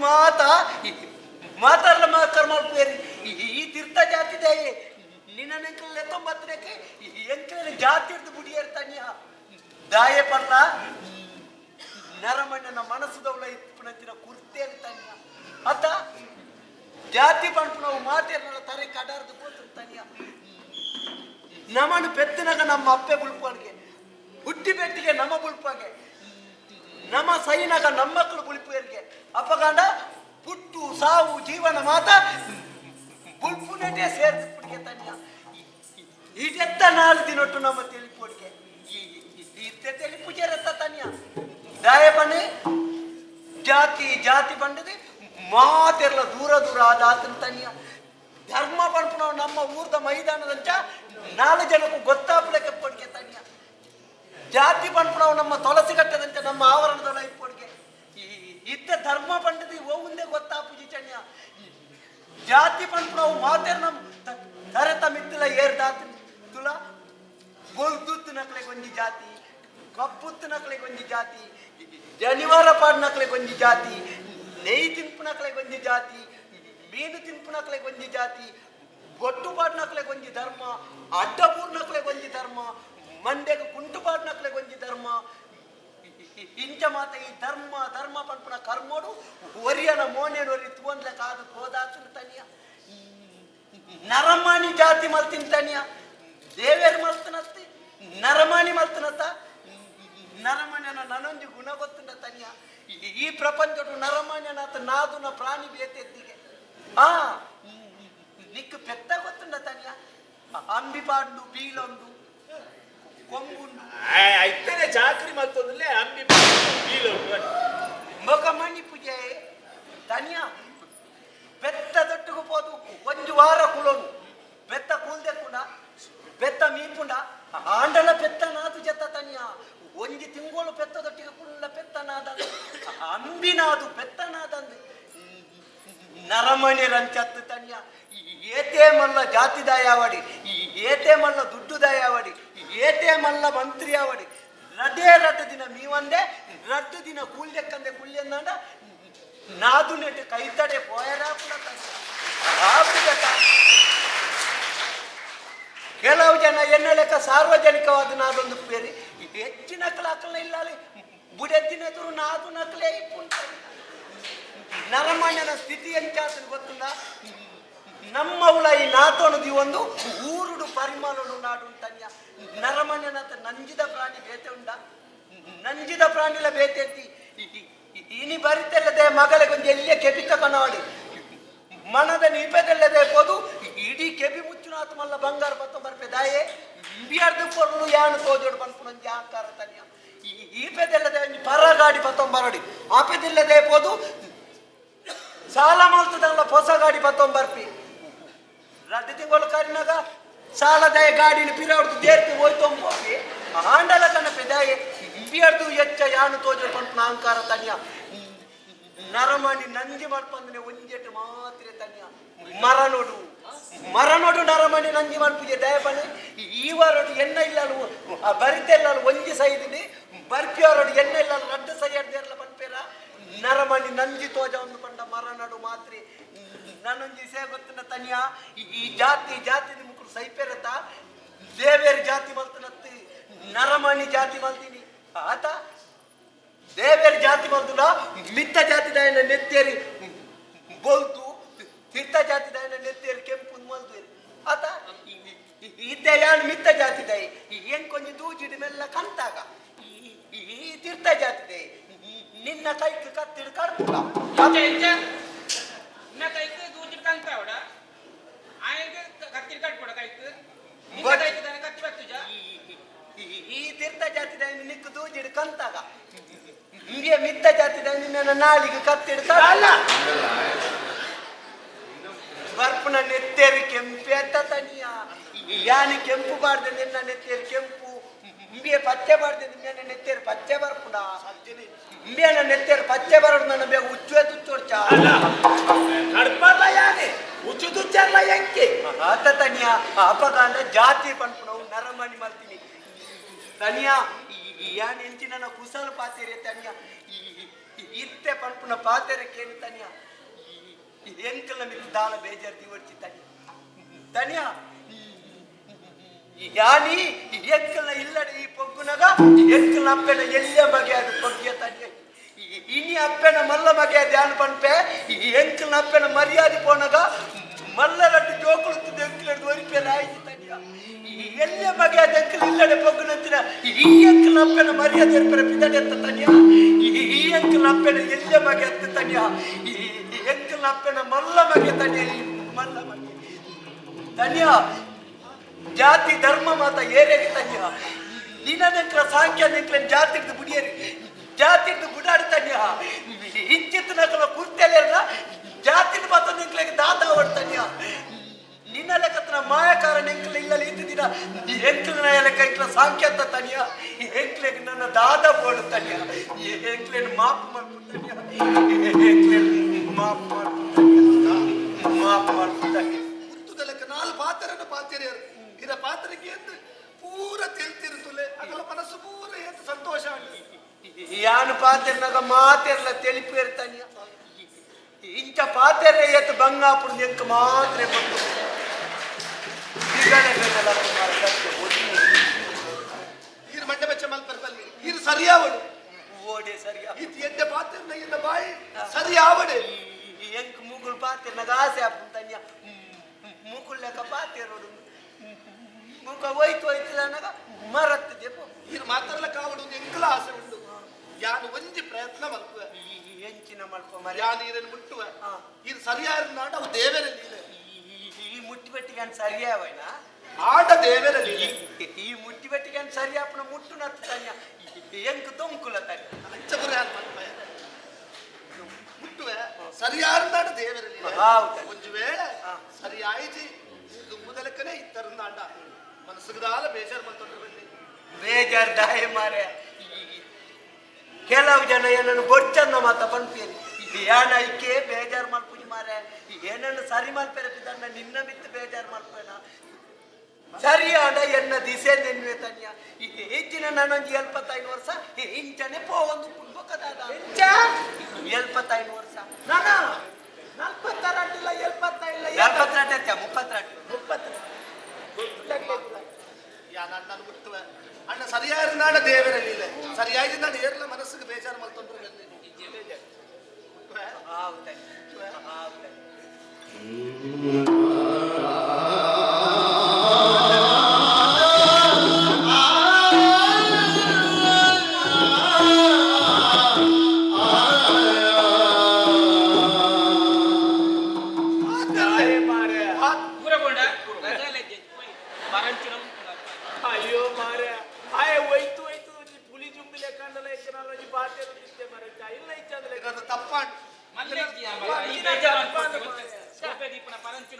ಮಾತಾಡ್ಲ ಮಾತಾಡ್ ಮಾಡ್ಬೇರಿ ಈ ತೀರ್ಥ ಜಾತಿ ದಯೆ ನಿನ್ನ ಎಂಕಲ್ ಎತ್ತೊಂಬತ್ತನೇಕೆ ಎಂಕಲ್ ಜಾತಿ ಇರ್ದು ಬುಡಿಯರ್ ತನಿಯ ದಾಯೆ ಪಡ್ಲ ನರಮಣ್ಣನ ಮನಸ್ಸುದವಳ ಇಪ್ಪನಂತಿನ ಕುರ್ತೇಲಿ ತನಿಯ ಅತ್ತ ಜಾತಿ ಪಂಪು ನಾವು ಮಾತೇರ್ನಲ್ಲ ತರೆ ಕಡಾರ್ದು ಕೂತು ತನಿಯ ನಮ್ಮನ್ನು ಪೆತ್ತಿನಾಗ ನಮ್ಮ ಅಪ್ಪೆ ಬುಳ್ಪನ್ಗೆ ಹುಟ್ಟಿ ಬೆಟ್ಟಿಗೆ ನಮ್ಮ ಬುಳ್ಪಗೆ ನಮ್ಮ ಸೈನಾಗ ನಮ್ಮ ಮಕ್ಕಳು ಬುಳ್ಪೇರಿಗೆ ಅಪ್ಪಗಂಡ ಪುಟ್ಟು ಸಾವು ಜೀವನ ಮಾತ ಬುಳ್ಪು ನೆಟ್ಟೆ ಸೇರ್ದು ಪುಡಿಗೆ ತನಿಯ ಇದೆತ್ತ ನಾಲ್ಕು ದಿನೊಟ್ಟು ನಮ್ಮ ತಿಳಿಪುಡಿಗೆ ತಿಳಿಪು ಸೇರತ್ತ ತನಿಯ ದಾಯ ಬನ್ನಿ ಜಾತಿ ಜಾತಿ ಬಂಡದೆ ಮಾತೆರ್ಲ ದೂರ ದೂರ ಆದಾತನ ತನಿಯ ಧರ್ಮ ಪಂಪು ನಾವು ನಮ್ಮ ಊರ್ದ ಮೈದಾನದಂಚ 4 ಜನಕ್ಕೂ ಗೊತ್ತಾಪಡಕ್ಕೆ ಪಡಿಗೆ ತನಿಯ ಜಾತಿ ಪಂಪು ನಾವು ನಮ್ಮ ತುಳಸಿಗಟ್ಟದಂಚ ನಮ್ಮ ಆವರಣದೊಳ ಇಪ್ಪಡಿಗೆ ಇತ್ತ ಧರ್ಮ ಪಂಡದಿ ಒಂದೇ ಗೊತ್ತಾಪುಜಿ ಚನ್ಯ ಜಾತಿ ಪಂಪು ನಾವು ಮಾತೆರ್ ನಮ್ಮ ತರೆತ ಮಿತ್ತಲ ಏರ್ದಾತ ತುಲ ಗೋಲ್ದುತ್ತು ನಕ್ಲೆ ಕೊಂಜಿ ಜಾತಿ ಕಪ್ಪುತ್ತು ನಕ್ಲೆ ಕೊಂಜಿ ಜಾತಿ ಜನಿವಾರ ಪಾಡ್ ನಕ್ಲೆ ಕೊಂಜಿ ಜಾತಿ ನೆಯ್ ತಿನ್ಪು ನಕ್ಲೆ ಕೊಂಜಿ ಜಾತಿ ಮೀನು ತಿನ್ಪು ನಕ್ಲೆ ಕೊಂಜಿ ಜಾತಿ ಗೊಟ್ಟು ಪಾಡ್ ನಕ್ಲೆ ಕೊಂಜಿ ಧರ್ಮ ಅಡ್ಡಪೂರ್ ನಕ್ಲೆ ಕೊಂಜಿ ಧರ್ಮ ಮಂಡ್ಯಗ ಕುಂಟು ಪಾಡ್ ನಕ್ಲೆ ಕೊಂಜಿ ಧರ್ಮ ಇಂಚ ಮಾತ ಈ ಧರ್ಮ ಧರ್ಮ ಪಂಪನ ಕರ್ಮೋಡು ಒರಿಯನ ಮೋನೇನು ಒರಿ ತುವಂದ್ಲೆ ಕಾದು ಹೋದಾಚು ತನಿಯ ನರಮಾಣಿ ಜಾತಿ ಮಲ್ತಿನ ತನಿಯ ದೇವೇರು ಮಲ್ತನತ್ತಿ ನರಮಾಣಿ ಮಲ್ತನತ್ತ ನರಮಣ್ಯನ ನನೊಂದು ಗುಣ ಗೊತ್ತುಂಡ ತನಿಯ ಈ ಪ್ರಪಂಚಡು ನರಮಣ್ಯನಾಥ ನಾದುನ ಪ್ರಾಣಿ ಬೇತೆದ್ದಿಗೆ ನಿಕ್ಕು ಪೆತ್ತ ಗೊತ್ತುಂಡ ತನಿಯ ಅಂಬಿಪಾಡು ಬೀಲೊಂದು ಕೊಂಬುಂಡು ಐತನೆ ಚಾಕ್ರಿ ಮಲ್ತೊಂದುಲೆ ಅಂಬಿ ಬೀಲೊಂದು ಮೊಗ ಮಣಿ ಪೂಜೆ ತನಿಯ ಬೆತ್ತ ದೊಟ್ಟಿಗೂ ಪೋದು ಒಂದು ವಾರ ಕುಲೋನು ಬೆತ್ತ ಕೂಲ್ದೆ ಕೂಡ ಬೆತ್ತ ಮೀಪುಂಡ ಆಂಡಲ ಪೆತ್ತ ನಾದು ಜತ್ತ ತನಿಯ ಒಂಜಿ ತಿಂಗಳು ಪೆತ್ತದೊಟ್ಟಿಗೆ ಕುಲ್ಲ ಪೆತ್ತನಾದ ಅಂಬಿನಾದು ಪೆತ್ತನಾದಂದು ನರಮಣಿ ರಂಚತ್ತು ತನಿಯ ಏತೇ ಮಲ್ಲ ಜಾತಿ ದಯಾವಡಿ ಏತೇ ಮಲ್ಲ ದುಡ್ಡು ದಯಾವಡಿ ಏತೇ ಮಲ್ಲ ಮಂತ್ರಿ ಆವಡಿ ರಡ್ಡು ದಿನ ಮೀವಂದೆ ರಡ್ಡು ದಿನ ಕೂಲ್ಯಕ್ಕಂದೆ ಕುಲ್ಯಂದ ನಾದು ನೆಟ್ಟು ಕೈ ತಡೆ ಪೋಯರಾಪುಡ ಕೆಲವು ಜನ ಎನ್ನ ಲೆಕ್ಕ ಸಾರ್ವಜನಿಕವಾದ ನಾದೊಂದು ಬೇರೆ ಹೆಚ್ಚಿನ ನಕಲ ಇಲ್ಲ ಬುಡೆದ್ದಿನ ಎದುರು ನಾದು ನಕಲೇ ಇಪ್ಪುಂಟ ನರಮಣ್ಯನ ಸ್ಥಿತಿ ಎಂಚಾತನ ಗೊತ್ತುಂಡ ನಮ್ಮ ಉಳ ಈ ನಾತೋಣದಿ ಒಂದು ಊರುಡು ಪರಿಮಾಣನು ನಾಡು ತನ್ಯ ನರಮಣ್ಯನಂತ ನಂಜಿದ ಪ್ರಾಣಿ ಬೇತೆ ಉಂಡ ನಂಜಿದ ಪ್ರಾಣಿಲ ಬೇತೆ ಎತ್ತಿ ಇನಿ ಬರಿತಲ್ಲದೆ ಮಗಳಿಗೊಂದು ಎಲ್ಲಿಯ ಕೆಬಿ ತಕೊಂಡಾಡಿ ಮನದ ನಿಪದಲ್ಲದೆ ಪೋದು ಇಡೀ ಕೆಬಿ ಮುಚ್ಚುನಾತ್ ಮಲ್ಲ ಬಂಗಾರ ಬತ್ತ ಬರ್ಪೆ ದಾಯೆ ಬಿಯರ್ದು ಪೊರ್ಲು ಯಾನು ತೋಜೋಡು ಬಂದ್ಕೊಂಡ್ ಆಕಾರ ತನಿಯ ಈಪೆದಲ್ಲದೆ ಪರ ಗಾಡಿ ಬತ್ತೊಂಬರಡಿ ಆಪೆದಿಲ್ಲದೆ ಪೋದು ಸಾಲ ಮಾಡ್ತದಲ್ಲ ಹೊಸ ಗಾಡಿ ಬತ್ತೊಂಬರ್ಪಿ ರಡ್ಡು ತಿಂಗಳು ಕರಿನಾಗ ಸಾಲದಾಯ ಗಾಡಿನ ಪಿರಾಡ್ದು ದೇರ್ತಿ ಹೋಯ್ತೊಂಬೋಗಿ ಆಂಡಲ ಕಣಪೆ ದಾಯೆ ಬಿಯರ್ದು ಎಚ್ಚ ಯಾನು ತೋಜೋಡು ಬಂದ್ಕೊಂಡ್ ಅಹಂಕಾರ ತನಿಯ ನರಮಣಿ ನಂಜಿ ಮಾಡ್ಕೊಂಡ್ರೆ ಒಂಜೆಟ್ಟು ಮಾತ್ರ ತನಿಯ ಮರ ನೋಡು ನರಮಣಿ ನಂಜಿ ಮಾಡ್ಪಿಗೆ ದಯಪಣೆ ಈವರೋಡು ಎಣ್ಣ ಇಲ್ಲ ಬರಿತೆಲ್ಲ ಒಂಜಿ ಸೈದಿನಿ ಬರ್ಪಿಯವರೋಡು ಎಣ್ಣ ಇಲ್ಲ ರಡ್ಡು ಸೈ ಅಡ್ದೇರ್ಲ ಪನ್ಪೇರ ನರಮಣಿ ನಂಜಿ ತೋಜ ಒಂದು ಪಂಡ ಮರ ನಡು ಮಾತ್ರಿ ನನ್ನೊಂಜಿ ಸೇ ಗೊತ್ತಿನ ತನಿಯ ಈ ಜಾತಿ ಮುಕ್ಕಳು ಸೈಪೇರತ ದೇವೇರಿ ಜಾತಿ ಮಲ್ತನತ್ತಿ ನರಮಣಿ ಜಾತಿ ಮಲ್ತೀನಿ ಆತ ದೇವೇರಿ ಜಾತಿ ಮಲ್ತುನ ಮಿತ್ತ ಜಾತಿ ದಾಯನ ನೆತ್ತೇರಿ ಬೋಲ್ತು ತೀರ್ಥ ಜಾತಿ ದಾಯನ ನೆತ್ತೇರಿ ಕೆಂಪು ಮಲ್ತೇರಿ ಆತ ಇದ್ದೆ ಯಾನ್ ಮಿತ್ತ ಜಾತಿ ದಾಯಿ ಏನ್ ಕೊಂಚ ದೂಜಿಡಿ ಮೆಲ್ಲ ಕಂತಾಗ ಈ ತೀರ್ಥ ಜಾತಿ ದಾಯಿ ನಿನ್ನ ಕೈക്ക് ಕತ್ತಿಡು ಕಡ್ಪುಡ ನಿನ್ನ ಕೈക്ക് ದೂಜಿಡ್ ಕಂತಾವಡ ಆಯಂಗೆ ಕತ್ತಿಡ್ ಕಡ್ಪುಡ ಕೈക്ക് ಕತ್ತಿ ಬತ್ತುಜ ಈ ತೀರ್ಥ ಜಾತಿ ದಾಯಿ ನಿಕ್ಕು ದೂಜಿಡು ಕಂತಾಗ ಇಂಡಿಯ ಮಿತ್ತ ಜಾತಿ ದಾಯಿ ನಿನ್ನ ನಾಲಿಗೆ ಕತ್ತಿಡು ಕಲ್ಲ ಬರ್ಪುನ ನೆತ್ತೇರಿ ಕೆಂಪೆ ಅಂತ ತನಿಯ ಯಾನಿ ಕೆಂಪು ಬಾರ್ದೆ ನಿನ್ನ ನೆತ್ತೇರಿ ಕೆಂಪು ಇಂಬಿಯ ಪಚ್ಚೆ ಬಾರ್ದೆ ನಿನ್ನ ನೆತ್ತೇರಿ ಪಚ್ಚೆ ಬರ್ಪುಡ ಇಂಬಿಯನ ನೆತ್ತೇರಿ ಪಚ್ಚೆ ಬರೋಡು ನನ್ನ ಬೇಗ ಉಚ್ಚುವೆ ತುಚ್ಚೋಡ್ಚ ಕಡ್ಪಲ್ಲ ಯಾನೆ ಉಚ್ಚು ತುಚ್ಚರ್ಲ ಎಂಕೆ ಆತ ತನಿಯ ಅಪಗಾಂಡ ಜಾತಿ ಪನ್ಪುಣವು ನರಮಣಿ ಮಾಡ್ತೀನಿ ತನಿಯ ಯಾನ್ ಎಂಚಿನ ಕುಸಲು ಪಾತೆರೆ ತನಿಯ ಇತ್ತೆ ಪನ್ಪುನ ಪಾತೆರೆ ಕೇಳಿ ತನಿಯ ಎಂಕಲ ಮಿತ್ತು ದಾಳ ಬೇಜಾರ್ ದಿವಡ್ಚಿ ತನಿಯ ಯಾನಿ ಎಂಕಲ್ನ ಇಲ್ಲಡೆ ಈ ಪೊಗ್ಗುನಗ ಎಂಕಲ್ನ ಅಪ್ಪೆನ ಎಲ್ಲ ಬಗೆ ಅದು ಪೊಗ್ಗಿಯ ತನಿಯ ಇನಿ ಅಪ್ಪೆನ ಮಲ್ಲ ಬಗೆ ಧ್ಯಾನ ಪನ್ಪೆ ಎಂಕಲ್ನ ಅಪ್ಪೆನ ಮರ್ಯಾದೆ ಪೋನಗ ಮಲ್ಲರಡ್ಡು ಜೋಕುಳುತ್ತು ಎಂಕಲಡ್ದು ಒರಿಪೆನ ಆಯ್ತು ತನಿಯ ಎಲ್ಲ ಬಗೆ ಎಂಕಲ್ ಇಲ್ಲಡೆ ಪೊಗ್ಗುನಂತಿನ ಈ ಎಂಕಲ್ನ ಅಪ್ಪೆನ ಮರ್ಯಾದೆ ಎರ್ಪೆರ ಪಿದಡೆ ಅಂತ ತನಿಯ ಈ ಎಂಕಲ್ನ ಅಪ್ಪೆನ ಎಲ್ಲ ಬಗೆ ಅಂತ ತನಿಯ ಎಂಕಲ್ನ ಅಪ್ಪೆನ ಮಲ್ಲ ಬಗೆ ತನಿಯ ಮಲ್ಲ ಬಗೆ ತನಿಯ ಜಾತಿ ಧರ್ಮ ಮಾತ ಏರೇಗೆ ತನ್ಯ ನಿನ್ನ ಸಾಂಖ್ಯ ನೆಕ್ಲ ಜಾತಿ ಬುಡಿಯರಿ ಜಾತಿ ಬುಡಾಡಿ ತನ್ಯ ಇಂಚಿತ್ ನಕಲ ಕುರ್ತೆಲ್ಲ ಜಾತಿ ಮಾತ ನೆಕ್ಲಿಗೆ ದಾದ ಹೊಡ್ತನ್ಯ ನಿನ್ನ ಲೆಕ್ಕತ್ರ ಮಾಯಕಾರ ನೆಂಕ್ಲ ಇಲ್ಲ ಇದ್ದಿದ್ದೀರ ಎಂಕ್ಲನ ಲೆಕ್ಕ ಇಂಕ್ಲ ಸಾಂಖ್ಯ ಅಂತ ತನ್ಯ ಎಂಕ್ಲೆಗೆ ನನ್ನ ದಾದ ಬೋಡು ತನ್ಯ ಎಂಕ್ಲೇನು ಮಾಪ್ ಮಾಡ್ಬಿಡ್ತನ್ಯ ಎಂಕ್ಲೇನು ಮಾಪ್ ಮಾಡ್ಬಿಡ್ತನ್ಯ ಮುತ್ತುದ ಲೆಕ್ಕ ನಾಲ್ ಪಾತ್ರನ ಪಾತಿರಿಯರು ಇರ ಪಾತ್ರೆಗೆ ಎಂದು ಪೂರ ತಿಳ್ತಿರುತ್ತಲೆ ಅಗಲ ಮನಸ್ಸು ಪೂರ ಎಂದು ಸಂತೋಷ ಯಾನು ಪಾತೆರ್ನಾಗ ಮಾತೆರ್ಲ ತಿಳಿಪಿರ್ತಾನೆ ಇಂಚ ಪಾತೆರೆ ಎತ್ತು ಬಂಗಾಪುರ ಎಂಕ ಮಾತ್ರ ಬಂದು ಈರು ಮಂಡೆ ಬೆಚ್ಚ ಮಲ್ಪರ್ಬಲ್ಲಿ ಈರು ಸರಿಯಾವಡು ಓಡೆ ಸರಿಯಾ ಇದು ಎಡ್ಡೆ ಪಾತೆರ್ನ ಎನ್ನ ಬಾಯಿ ಸರಿಯಾವಡೆ ಎಂಕ ಮೂಗುಲ್ ಪಾತೆರ್ನಾಗ ಆಸೆ ಆಪುಂತನ್ಯ ಮೂಗುಲ್ ಲೆಕ್ಕ ಪಾತೆರೋಡು ಮುಖ ಹೋಯ್ತು ಅನ್ನಗ ಮರತ್ತಿದೆ ಈರು ಮಾತಾಡ್ಲ ಕಾವಡು ಎಂಕಲ ಆಸೆ ಉಂಟು ಯಾನು ಒಂಜಿ ಪ್ರಯತ್ನ ಮಲ್ಪುವ ಎಂಚಿನ ಮಲ್ಪೊ ಮರ ಯಾನು ಈರನ್ನು ಮುಟ್ಟುವ ಇದು ಸರಿಯಾದ ನಾಡ ಅವು ದೇವರ ಲೀಲೆ ಈ ಮುಟ್ಟಿ ಬೆಟ್ಟಿಗೆ ಅನ್ ಸರಿಯಾವೈನ ಆಟ ದೇವರ ಲೀಲೆ ಈ ಮುಟ್ಟಿ ಬೆಟ್ಟಿಗೆ ಅನ್ ಸರಿಯಾಪನ ಮುಟ್ಟು ನತ್ತು ತನ್ಯ ಎಂಕ ತೊಂಕುಲ ತನ್ಯ ಅಂಚಪುರ ಯಾರು ಮಲ್ಪಯ ಮುಟ್ಟುವ ಸರಿಯಾದ ನಾಡ ದೇವರ ಲೀಲೆ ಹೌದು ಒಂದು ವೇಳೆ ಸರಿ ಆಯ್ತು ದುಂಬುದಲಕ್ಕನೆ ಇತ್ತರಿಂದ ಅಂಡ ಮನಸ್ಸಿಗೆ ದಾಲ ಬೇಜಾರು ಮಲ್ತೊಂಡ್ರೆ ಬನ್ನಿ ಬೇಜಾರ್ ದಾಯ ಮಾರೆ ಕೆಲವು ಜನ ಏನನ್ನು ಗೊಚ್ಚನ್ನ ಮಾತ ಪಂಪೇರಿ ಯಾನ ಇಕ್ಕೆ ಬೇಜಾರು ಮಲ್ಪುಜಿ ಮಾರೆ ಏನನ್ನು ಸರಿ ಮಲ್ಪೇರ ಪಿದಣ್ಣ ನಿನ್ನ ಬಿತ್ತು ಬೇಜಾರು ಮಲ್ಪೇನ ಸರಿ ಆಡ ಎನ್ನ ದಿಸೆ ನೆನ್ವೆ ತನ್ಯ ಹೆಚ್ಚಿನ ನಾನೊಂದು 75 ವರ್ಷ ಇಂಚನೆ ಒಂದು ಕುಡ್ಬೇಕದಾದ 75 ವರ್ಷ ನಾನ 42 ಇಲ್ಲ 75 ಇಲ್ಲ 32 ಯಾನ ಅಣ್ಣನ ಮುಟ್ಟುವ ಅಣ್ಣ ಸರಿಯಾದ ನಾಡ ದೇವರ ಲೀಲೆ ಸರಿಯಾದ ನಾಡ ಏರ್ಲ ಮನಸ್ಸಿಗೆ ಬೇಜಾರು ಮಲ್ತೊಂಡ್ರೆ ಬನ್ನಿ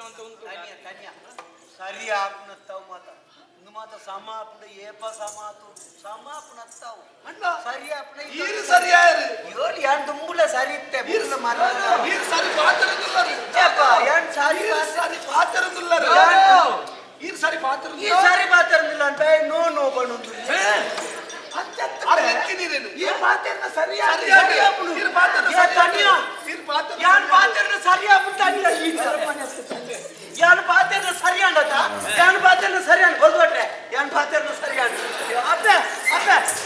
ಅಂತ ಉಂಟು. ಸರಿ ಆಪ್ನತ್ತಾವು ಮಾತ ಇಂದು ಮಾತ ಸಮಾಪನ ಏಪ ಸಮಾಪನತ್ತಾವು ಅಣ್ಣ ಸರಿ ಆಪ್ನ ಈರು ಸರಿಯಾರು ಯೋಳಿ ಯಾನ್ ದುಂಬುಲ ಸರಿ ಇತ್ತೆ ಬೀರ್ನ ಮರ ಈರು ಸರಿ ಪಾತ್ರದುಲ್ಲರು ಚಪ್ಪ ಯಾನ್ ಸಾರಿ ಸರಿ ಪಾತ್ರದುಲ್ಲರು ಈರು ಸರಿ ಪಾತ್ರ ಈ ಸಾರಿ ಮಾತಾಡ್ದಿಲ್ಲ ಅಂತ ನೋ ಬಣ್ಣು ಅರ್ಕಿನಿರೇನು ಈ ಪಾತ್ರನ ಸರಿಯಾರು ಈರು ಪಾತ್ರ ಯಾನ್ ಪಾತ್ರನ ಸರಿ ಆಗ್ಬಿಟ್ಟಾನಿಲ್ಲ ಈ ಯಾನ್ ಪಾತ್ರನ ಸರಿ ಅಂಡತ ಯಾನ್ ಪಾತ್ರನ ಸರಿ ಅಂಡ್ ಬರ್ದ್ಬಿಟ್ರೆ ಯಾನ್ ಪಾತ್ರನ ಸರಿ ಅಂಡ್ ಅಪ್ಪೆ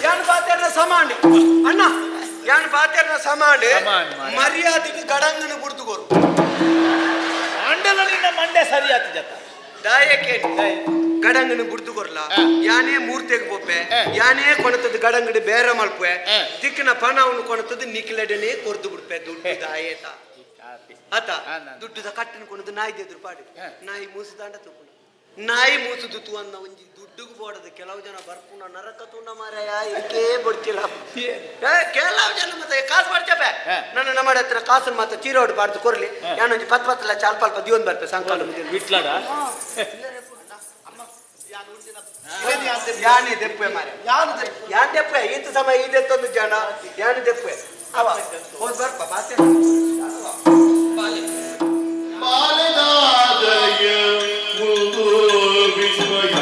ಯಾನ್ ಪಾತ್ರನ ಸಮಾಂಡಿ ಅಣ್ಣ ಯಾನ್ ಪಾತ್ರನ ಸಮಾಂಡಿ ಮರ್ಯಾದೆಗೆ ಗಡಂಗನ ಗುಡ್ದುಗೋರು ಮಂಡಲಿನ ಮಂಡೆ ಸರಿ ಆತ ಜತ ದಾಯಕ್ಕೆ ಗಡಂಗನ ಗುಡ್ದುಗೋರ್ಲ ಯಾನೇ ಮೂರ್ತಿಗೆ ಪೊಪ್ಪೆ ಯಾನೇ ಕೊಣತದ ಗಡಂಗಡಿ ಬೇರೆ ಮಲ್ಪೆ ದಿಕ್ಕಿನ ಪಣ ಅವನು ಕೊಣತದ ನಿಖಿಲಡನೆ ಕೊರ್ದು ಬಿಡ್ಪೆ ದುಡ್ಡು ದಾಯೇತ ಆತ ದುಡ್ಡುದ ಕಟ್ಟನ ಕೊಣದು ನಾಯಿ ಎದುರು ಪಾಡಿ ನಾಯಿ ಮೂಸಿದಾಂಡ ತಗೊಂಡು ನಾಯಿ ಮೂಸುದು ತು ಅನ್ನ ಒಂಜಿ ದುಡ್ಡುಗೂ ಬೋಡದ ಕೆಲವು ಜನ ಬರ್ಪುಣ ನರಕ ತುಂಡ ಮಾರಾಯ ಏಕೆ ಬಡ್ತಿಲ್ಲ ಕೆಲವು ಜನ ಮತ್ತೆ ಕಾಸು ಬಡ್ಚಪೆ ನನ್ನ ನಮ್ಮ ಹತ್ರ ಕಾಸನ್ನು ಮಾತ್ರ ಚೀರೋಡು ಬಾರ್ದು ಕೊರ್ಲಿ ಯಾನೊಂಜಿ ಪತ್ಲ ಚಾಲ್ಪಾಲ್ಪ ದಿವನ್ ಬರ್ಪೆ ಸಂಕಾಲ ಬಿಟ್ಲಾಡ ಯಾನಿ ದೆಪ್ಪೆ ಮಾರೆ ಯಾನ್ ದೆಪ್ಪೆ ಈತ ಸಮಯ ಇದೆತ್ತೊಂದು ಜನ ಯಾನಿ ದೆಪ್ಪೆ ಅವ ಹೋದ್ ಬರ್ಪ ಬಾತೆ ಬಾಲದಾದಯ ಮುಗು ವಿಸ್ಮಯ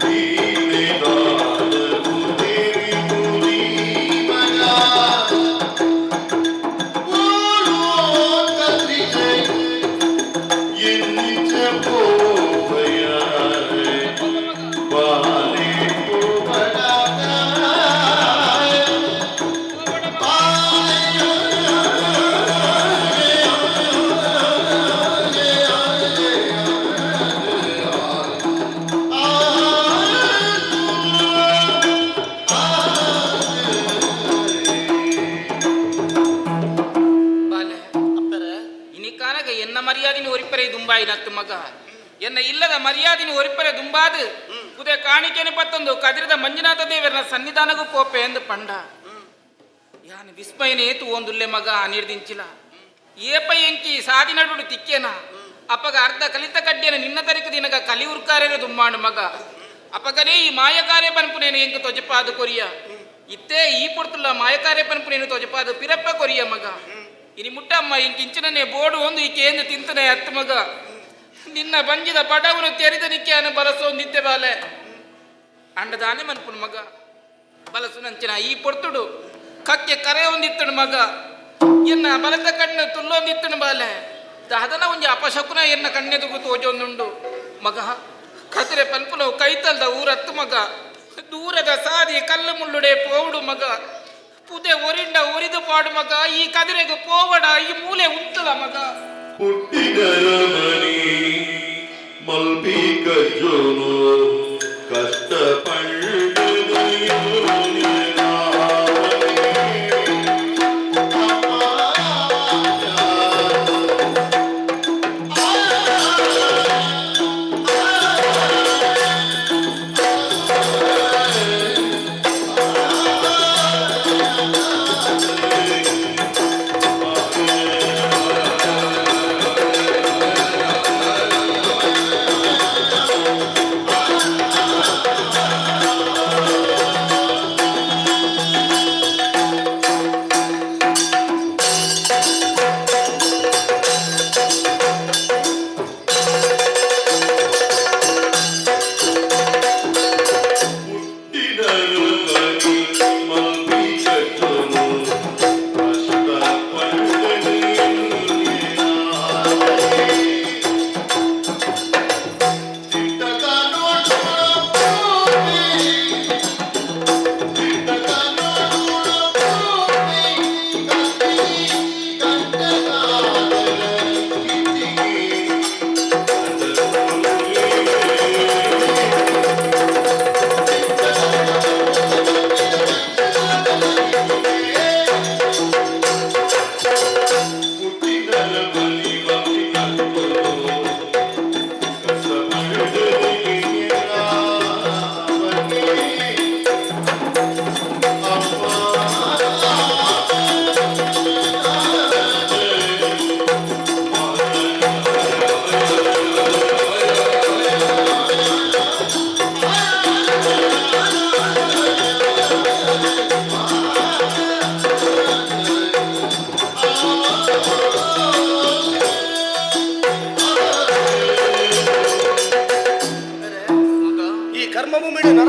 ದೀನದಾದ ಮುದೇವಿ ಮುನಿ ಮಗ ಓಲೋ ಕತ್ರಿಜೆ ಎನ್ನಿಚ ಪೋವಯ ಬಾಲೆ ಮರ್ಯಾದಿನಿ ಒರಿಪರೆ ದುಂಬಾಯಿ ನತ್ತು ಮಗ ಎನ್ನ ಇಲ್ಲದ ಮರ್ಯಾದಿನಿ ಒರಿಪರೆ ದುಂಬಾದು ಉದಯ ಕಾಣಿಕೆನೆ ಪತ್ತೊಂದು ಕದಿರದ ಮಂಜುನಾಥ ದೇವರನ ಸನ್ನಿಧಾನಗೂ ಪೋಪೆ ಎಂದು ಪಂಡ ಯಾನು ವಿಸ್ಮಯನೇತು ಒಂದುಲ್ಲೆ ಮಗ ನಿರ್ದಿಂಚಿಲ ಏಪ ಎಂಕಿ ಸಾದಿ ನಡುಡು ತಿಕ್ಕೇನ ಅಪ್ಪಗ ಅರ್ಧ ಕಲಿತ ಕಡ್ಡಿಯನ ನಿನ್ನ ತರಿಕ ದಿನಗ ಕಲಿ ಉರ್ಕಾರೇನ ದುಂಬಾಂಡು ಮಗ ಅಪ್ಪಗನೇ ಈ ಮಾಯಕಾರ್ಯ ಪನ್ಪುನೇನು ಎಂಕ ತೊಜಪಾದು ಕೊರಿಯ ಇತ್ತೇ ಈ ಪುಡ್ತುಲ್ಲ ಮಾಯಕಾರ್ಯ ಪನ್ಪುನೇನು ತೊಜಪಾದು ಪಿರಪ್ಪ ಕೊರಿಯ ಮಗ ಇನಿ ಮುಟ್ಟಮ್ಮ ಇಂಕಿಂಚಿನೇ ಬೋಡು ಒಂದು ಈಕೆ ಎಂದು ತಿಂತನೆ ಹತ್ತು ಮಗ ನಿನ್ನ ಬಂಜಿದ ಬಡವನು ತೆರೆದ ನಿಕ್ಕೆಯನ್ನು ಬಲಸೋ ನಿದ್ದೆ ಬಾಲೆ ಅಂಡದಾನೆ ಮನ್ಪುನ ಮಗ ಬಲಸು ನಂಚಿನ ಈ ಪೊರ್ತುಡು ಕಕ್ಕೆ ಕರೆ ಒಂದಿತ್ತನು ಮಗ ಎನ್ನ ಬಲದ ಕಣ್ಣು ತುಲ್ಲೊಂದಿತ್ತನು ಬಾಲೆ ಅದನ್ನ ಒಂಜಿ ಅಪಶಕುನ ಎನ್ನ ಕಣ್ಣೆದುಗು ತೋಜೊಂದುಂಡು ಮಗ ಕತಿರೆ ಪನ್ಪುನವು ಕೈತಲ್ದ ಊರತ್ತು ಮಗ ದೂರದ ಸಾದಿ ಕಲ್ಲು ಮುಳ್ಳುಡೆ ಪೋವುಡು ಮಗ ಪುದೆ ಒರಿಂಡ ಒರಿದು ಪಾಡು ಮಗ ಈ ಕದಿರೆಗೆ ಪೋವಡ ಈ ಮೂಲೆ ಉಂಟಲ ಮಗ ಹುಟ್ಟಿದರ ಮನಿ ಮಲ್ಪಿಕ ಜೋನು ಕಷ್ಟಪಟ್ಟು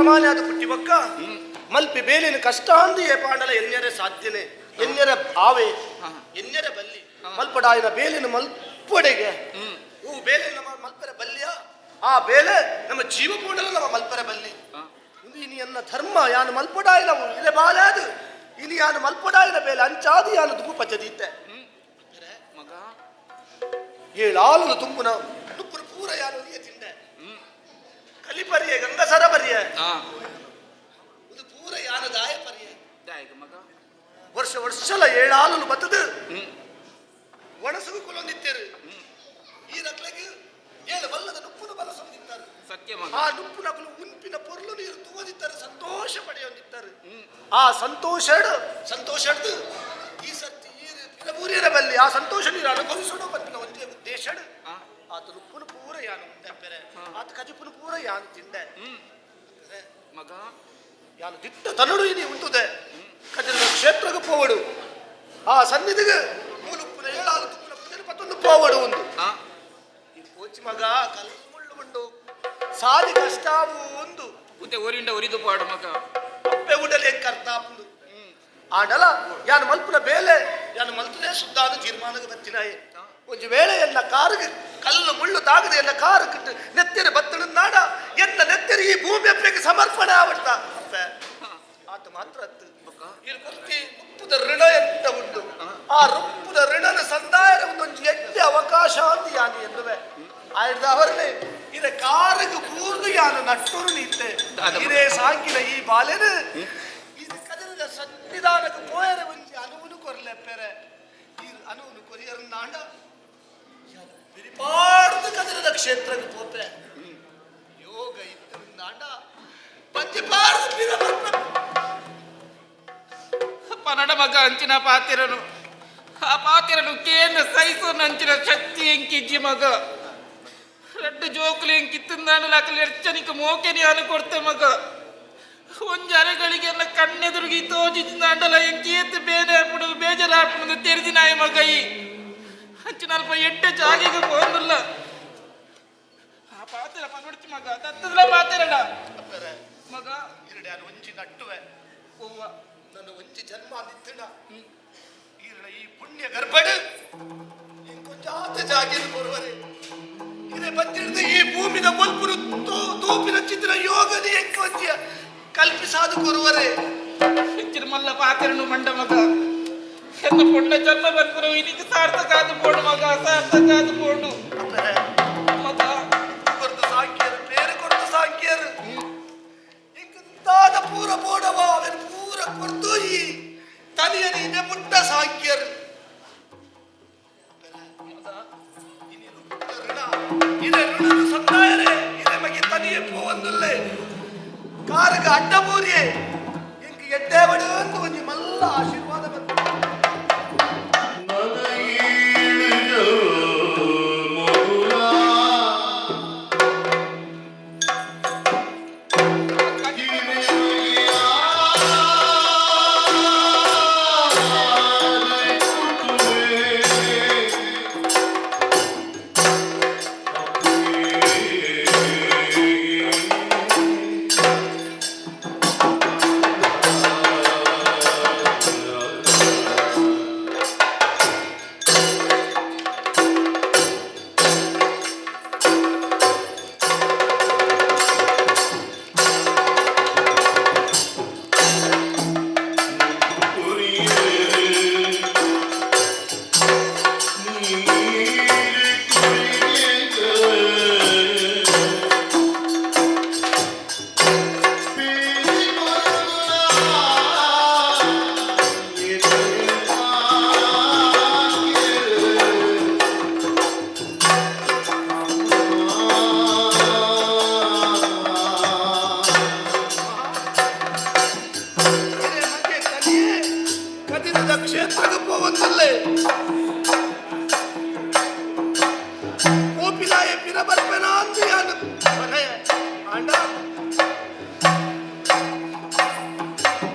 ವರಮಾಲೆ ಅದು ಪುಟ್ಟಿ ಬಕ್ಕ ಮಲ್ಪಿ ಬೇಲಿನ ಕಷ್ಟ ಅಂದು ಏ ಪಾಂಡಲ ಎನ್ಯರೆ ಸಾಧ್ಯನೆ ಎನ್ಯರ ಆವೆ ಎನ್ಯರ ಬಲ್ಲಿ ಮಲ್ಪಡಾಯಿನ ಬೇಲಿನ ಮಲ್ಪಡೆಗೆ ಹೂ ಬೇಲಿನ ನಮ್ಮ ಮಲ್ಪರ ಬಲ್ಲಿಯ ಆ ಬೇಲೆ ನಮ್ಮ ಜೀವ ಪೂಂಡಲ ನಮ್ಮ ಮಲ್ಪರ ಬಲ್ಲಿ ಇನಿ ಎನ್ನ ಧರ್ಮ ಯಾನು ಮಲ್ಪಡಾಯಿನ ಇಲೆ ಬಾಲಾದು ಇನಿ ಯಾನು ಮಲ್ಪಡಾಯಿನ ಬೇಲೆ ಅಂಚಾದು ಯಾನು ದುಪ್ಪು ಪಚ್ಚದಿತ್ತೆ ಮಗ ಏಳಾಲು ತುಂಬುನ ದುಪ್ಪುರ ಪೂರ ಯಾನು ತಿಂಡೆ ಕಲಿಪರಿಯೆ ಗಂಗಸರ ಬರಿಯ ಇದು ಪೂರ ಯಾನು ದಾಯ ಪರಿಯ ದಾಯಕ ಮಗ ವರ್ಷ ವರ್ಷಲ ಏಳಾಲು ಬತ್ತದು ಒಣಸುಗು ಕುಲೊಂದಿತ್ತೇರು ಈ ನಕ್ಲೆಗೆ ಏಳು ಬಲ್ಲದ ನುಪ್ಪುನ ಬಲಸೊಂದಿದ್ದಾರೆ ಸತ್ಯ ಮಗ ಆ ನುಪ್ಪು ನಕಲು ಉಂಪಿನ ಪೊರ್ಲು ನೀರು ತೂವದಿದ್ದಾರೆ ಸಂತೋಷ ಪಡೆಯೊಂದಿದ್ದಾರೆ ಆ ಸಂತೋಷ ಈ ಸರ್ತಿ ಪಿರಬೂರಿಯರ ಬಲ್ಲಿ ಆ ಸಂತೋಷ ನೀರು ಅನುಭವಿಸೋಣ ಬಂದಿನ ಒಂದೇ ಉದ್ದೇಶ ಆತ ನುಪ್ಪುನ ಪೂರ ಯಾನು ಉಂಡೆಪ್ಪೆರೆ ಆತ ಕಜಿಪುನ ಪೂರ ಯಾನು ತಿಂಡೆ ಮಗ ಯಾನು ದಿಟ್ಟ ತನ್ನಡು ಇನಿ ಉಂಟುದೆ ಕಜನ ಕ್ಷೇತ್ರಕ್ಕೆ ಪೋವಡು ಆ ಸನ್ನಿಧಿಗೆ ಮೂಲುಪ್ಪುನ ಏಳಾಲು ತುಪ್ಪುನ ಪುದೆನ ಪತ್ತೊಂದು ಪೋವಡು ಒಂದು ಈ ಪೋಚಿ ಮಗ ಕಲ್ಲು ಮುಳ್ಳು ಉಂಡು ಸಾಲಿ ಕಷ್ಟಾವು ಒಂದು ಉತ್ತೆ ಒರಿಂದ ಒರಿದು ಪಾಡು ಮಗ ಅಪ್ಪೆ ಉಡಲೆ ಕರ್ತಾಪುಂಡು ಆಡಲ ಯಾನು ಮಲ್ಪುನ ಬೇಲೆ ಯಾನು ಮಲ್ಪುನೇ ಸುದ್ದಾದ ತೀರ್ಮಾನಕ್ಕೆ ಬತ್ತಿನಾಯೆ ಒಂಜಿ ವೇಳೆ ಎನ್ನ ಕಾರಿಗೆ ಕಲ್ಲು ಮುಳ್ಳು ತಾಗದೆ ಎನ್ನ ಕಾರು ಕಿಟ್ಟು ನೆತ್ತಿರ ಬತ್ತಣ ನಾಡ ಎನ್ನ ನೆತ್ತಿರ ಈ ಭೂಮಿ ಅಪ್ಪೆಗೆ ಸಮರ್ಪಣೆ ಆವಡ್ತಾ ಅಪ್ಪೆ ಆತ ಮಾತ್ರ ಅತ್ತು ಇಲ್ಲಿ ಕುರ್ತಿ ರುಪ್ಪುದ ಋಣ ಎಂತ ಉಂಟು ಆ ರುಪ್ಪುದ ಋಣನ ಸಂದಾಯನ ಒಂದೊಂದು ಎಡ್ಡೆ ಅವಕಾಶ ಅಂತ ಯಾನು ಎನ್ನುವೆ ಆಯ್ದ ಅವರನ್ನೇ ಇದೇ ಕಾರಿಗೆ ಕೂರ್ದು ಯಾನು ನಟ್ಟೂರು ನಿಂತೆ ಇದೇ ಸಾಂಕಿನ ಈ ಬಾಲೆನ ಇದು ಕದರದ ಸನ್ನಿಧಾನಕ್ಕೆ ಪೋಯರೆ ಒಂಜಿ ಅನುವುನು ಕೊರ್ಲೆಪ್ಪೆರೆ ಈ ಅನುವುನು ಕೊರಿಯರ್ ನಾಂಡ ಬಿರಿಪಾಡ್ದು ಕದರದ ಕ್ಷೇತ್ರಕ್ಕೆ ಪೋಪೆ ಯೋಗ ಇದ್ದರು ನಾಂಡ ಪಂಚಪಾಡ್ದು ಬಿರ ಪನ್ನಡ ಮಗ ಅಂಚಿನ ಪಾತಿರನು ಆ ಪಾತಿರನು ಕೇಂದ್ರ ಸಹಿಸೋ ನಂಚಿನ ಶಕ್ತಿ ಎಂಕಿಜ್ಜಿ ಮಗ ரெண்டு ஜோக்குல ಕಿತ್ತಂದಾನು ಲಾಕಲಿ ಎರ್ಚನಿಕ ಮೋಕೆನಿ ಅನು ಕೊಡ್ತೆ ಮಗ ಒಂಜಿ ಅರೆಗಳಿಗೆ ಎಲ್ಲ ಕಣ್ಣೆದುರುಗಿ ತೋಜಿಂದಾಂಡಲ ಎಂಕೇತ್ ಬೇನೆ ಹಾಪುಡು ಬೇಜಾರಾಪುಡು ತೆರೆದಿನಾಯ ಮಗ ಈ ಅಂಚಿನ ಅಲ್ಪ ಎಡ್ಡೆ ಜಾಗಿಗೆ ಹೋಗಲ್ಲ ಆ ಪಾತಿರ ಪನೊಡ್ತಿ ಮಗ ತತ್ತದ್ರ ಪಾತಿರಡ ಮಗ ಇರಡೆ ಅದು ಒಂಜಿ ನಟ್ಟುವೆ ಅವ್ವ ನನ್ನ ಒಂಜಿ ಜನ್ಮ ನಿತ್ತಿನ ಈರಡ ಈ ಪುಣ್ಯ ಗರ್ಭಡು ಇಂಕೊಂಜಾತ ಜಾಗಿನ ಕೊರುವರೆ ಇದೇ ಬಂದಿರದ ಈ ಭೂಮಿದ ಮುಲ್ಪುರು ತೂಪಿನ ಚಿತ್ರ ಯೋಗದ ಎಂಕೊಂಜಿಯ ಕಲ್ಪಿಸಾದು ಕೊರುವರೆ ಹೆಚ್ಚಿನ ಮಲ್ಲ ಪಾತಿರನು ಮಂಡ ಮಗ ಎನ್ನ ಪುಣ್ಯ ಜನ್ಮ ಬರ್ಪುರು ಇದಕ್ಕೆ ಸಾರ್ಥಕಾದ ಬೋಡು ಮಗ ಸಾರ್ಥಕಾದ ಬೋಡು ಮಗ ಕೊರದು ಸಾಂಖ್ಯರು ಬೇರೆ ಕೊರದು ಸಾಂಖ್ಯರು ಇಂಕದಾದ ಪೂರ ಬೋಡವ ಅವನು ಪೂರ ಕೊರದು ಈ ತನಿಯನಿ ಇದೆ ಮುಟ್ಟ ಸಾಂಖ್ಯರು ಇದೇ ಋಣದ ಸಂದಾಯರೆ ಇದೇ ಮಗೆ ತನಿಯೇ ಪೋವನ್ನುಲ್ಲೆ ಕಾರಗ ಅಡ್ಡಬೂರಿಯೇ ಇಂಕ ಎಡ್ಡೇವಡು ಅಂತ ಒಂಜಿ ಮಲ್ಲ ಆಶೀರ್ವಾದ ಬಂತು ಕ್ಷೇತ್ರಕ್ಕೆ ಪೋವನ್ನುಲ್ಲೆ ಕೋಪಿಲಾಯ ಪಿರ ಬರ್ಪೆನ ಅಂತ ಯಾನು ಮನೆ ಆಂಡ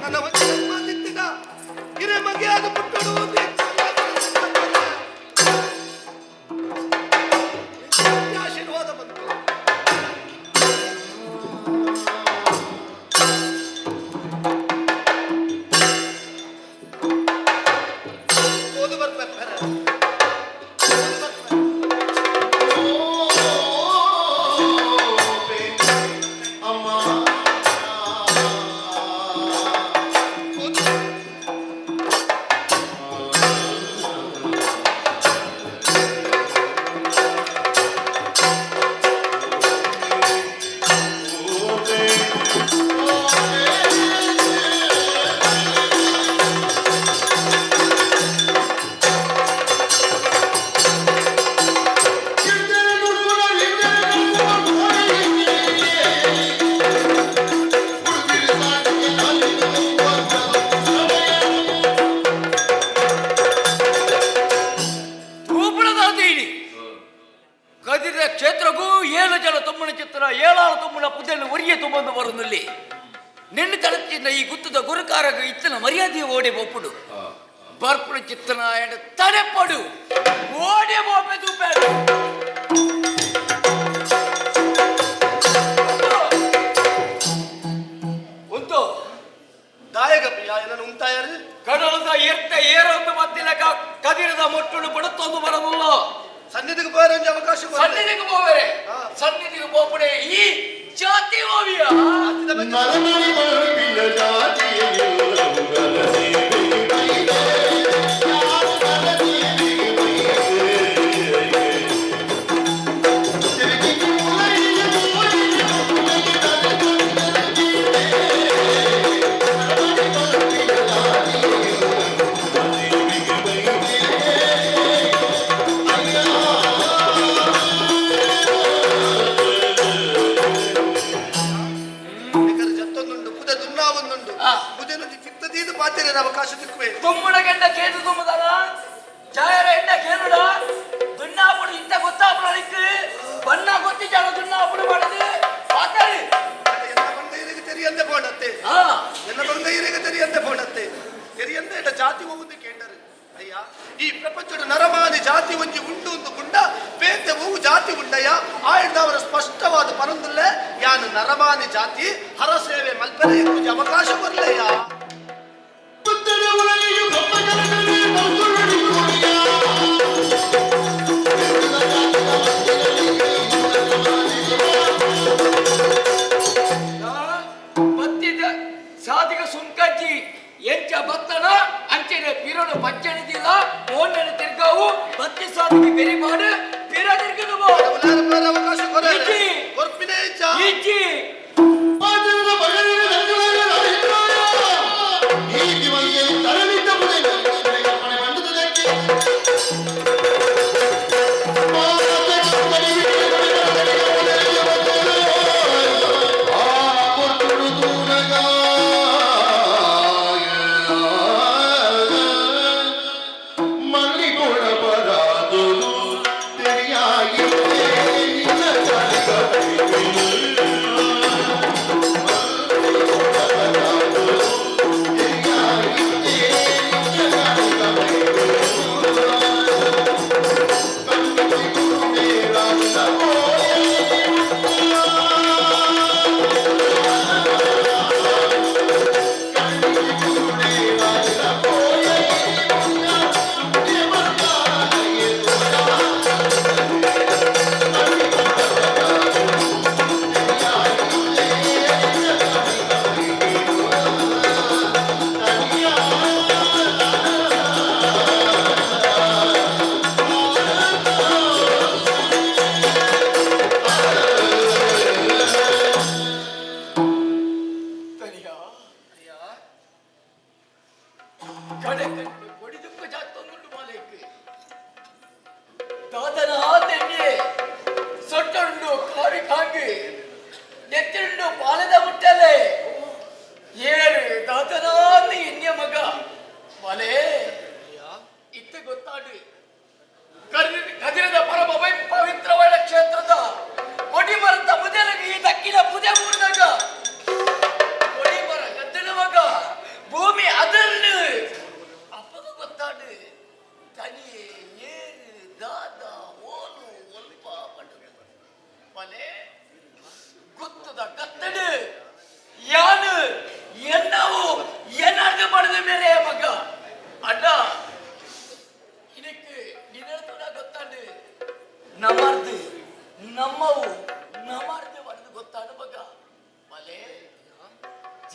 ನನ್ನ ಒಂದು ಮಾತಿತ್ತಿನ ಹಿರೇ ಮಗೆ ಅದು ಪುಟ್ಟಡು ಆಶೀರ್ವಾದ ಬಂತು ಓದು ಬರ್ತಾರೆ ಕದಿರ ಕ್ಷೇತ್ರಕ್ಕೂ 7 ಜನ ತುಮ್ಮನ ಚಿತ್ರ 7 ತುಮ್ಮನ ಪುದೆಯನ್ನು ಒರಿಯೆ ತುಂಬಂದು ಬರುನಲ್ಲಿ ನಿನ್ನ ತಳಚಿನ ಈ ಗುತ್ತದ ಗುರುಕಾರಗ ಇತ್ತನ ಮರ್ಯಾದೆ ಓಡಿ ಒಪ್ಪುಡು ಬರ್ಪುಡ ಚಿತ್ತನ ಎಂಡ ತಡೆಪಡು ಓಡಿ ಬೋಪೆ ತೂಪೇಡು ಉಂಟು ದಾಯಕ ಪ್ರಿಯ ಏನನ್ನು ಉಂಟಾಯಾರು ಕಡಲದ ಎತ್ತ ಏರೊಂದು ಮತ್ತಿನ ಕದಿರದ ಮೊಟ್ಟುಡು ಬಡುತ್ತೊಂದು ಬರಲಿಲ್ಲ ಸನ್ನಿಧಿಗೆ ಹೋಗಿ ಅವಕಾಶ ಕೊಡು. ಸನ್ನಿಧಿಗೆ ಹೋಗರೆ ಸನ್ನಿಧಿಗೆ ಹೋಗ್ಬಿಡೆ ಈ ಜಾತಿ ಓವಿಯ ಅವಕಾಶ ತಿಕ್ಕುವೆ ತುಮ್ಮಡ ಗೆಂಡ ಕೇದು ತುಮ್ಮದಲ್ಲ ಜಾಯರ ಎಣ್ಣ ಕೇಳುಡ ದುನ್ನಾಪುಡು ಇಂತ ಗೊತ್ತಾಪುಳಿக்கு ಬಣ್ಣ ಗೊತ್ತಿ ಜಾಗ ದುನ್ನಾಪುಡು ಮಾಡದು ಮಾತಾಡಿ ಎನ್ನ ಬಂಗೈರಿಗೆ ತೆರಿಯಂದೆ ಪೋಣತ್ತೆ ಎನ್ನ ಬಂಗೈರಿಗೆ ತೆರಿಯಂದೆ ಪೋಣತ್ತೆ ತೆರಿಯಂದೆ ಎಡ ಜಾತಿ ಹೋಗುದು ಕೇಂಡರು ಅಯ್ಯ ಈ ಪ್ರಪಂಚದ ನರಮಾನಿ ಜಾತಿ ಒಂಜಿ ಉಂಡು ಒಂದು ಗುಂಡ ಬೇತೆ ಹೂವು ಜಾತಿ ಉಂಡಯ್ಯ ಆಯ್ದವರ ಸ್ಪಷ್ಟವಾದ ಪರಂದುಲ್ಲೇ ಯಾನು ನರಮಾನಿ ಜಾತಿ ಹರಸೇವೆ ಮಲ್ಪನೆ ಎಂಬುದು ಅವಕಾಶ ಬರಲಯ್ಯ ಸಾಧಿಕ ಸುಂಕಜ್ಜಿ ಎಂಚ ಬತ್ತನ ಅಂಚೆನೆ ಪಿರನು ಪಚ್ಚಣಿದಿಲ್ಲ ಮೋನನೆ ತಿರ್ಗಾವು ಬತ್ತಿ ಸಾಧಿಗೆ ಬೆರಿ ಮಾಡು ಪಿರ ತಿರ್ಗದು ಅವಕಾಶ ಕೊರಪಿನೇ ಇಜ್ಜಿ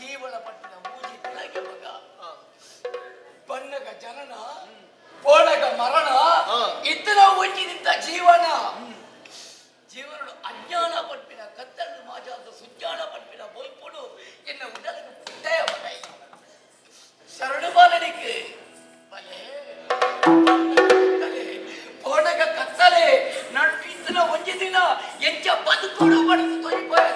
ಜೀವನ ಪಟ್ಟಿನ ಮೂಜಿ ಬೆಳಗ್ಗೆ ಮಗ ಬಣ್ಣಗ ಜನನ ಪೋಣಗ ಮರಣ ಇತರ ಒಂಜಿನಿಂದ ಜೀವನ ಜೀವನಡು ಅಜ್ಞಾನ ಪಟ್ಟಿನ ಕತ್ತಲು ಮಾಜಾದ ಸುಜ್ಞಾನ ಪಟ್ಟಿನ ಬೊಲ್ಪುಡು ಎನ್ನ ಉಡಲಿಗೆ ಪುಟ್ಟಯ ಮಗೈ ಶರಣು ಬಾಲನಿಗೆ ಬಲೆ ಪೋಣಗ ಕತ್ತಲೆ ನಡು ಇತರ ಒಂಜಿ ದಿನ ಎಂಚ ಬದುಕೋಡು ಬಡದು ತೊಯ್ಬೋಯ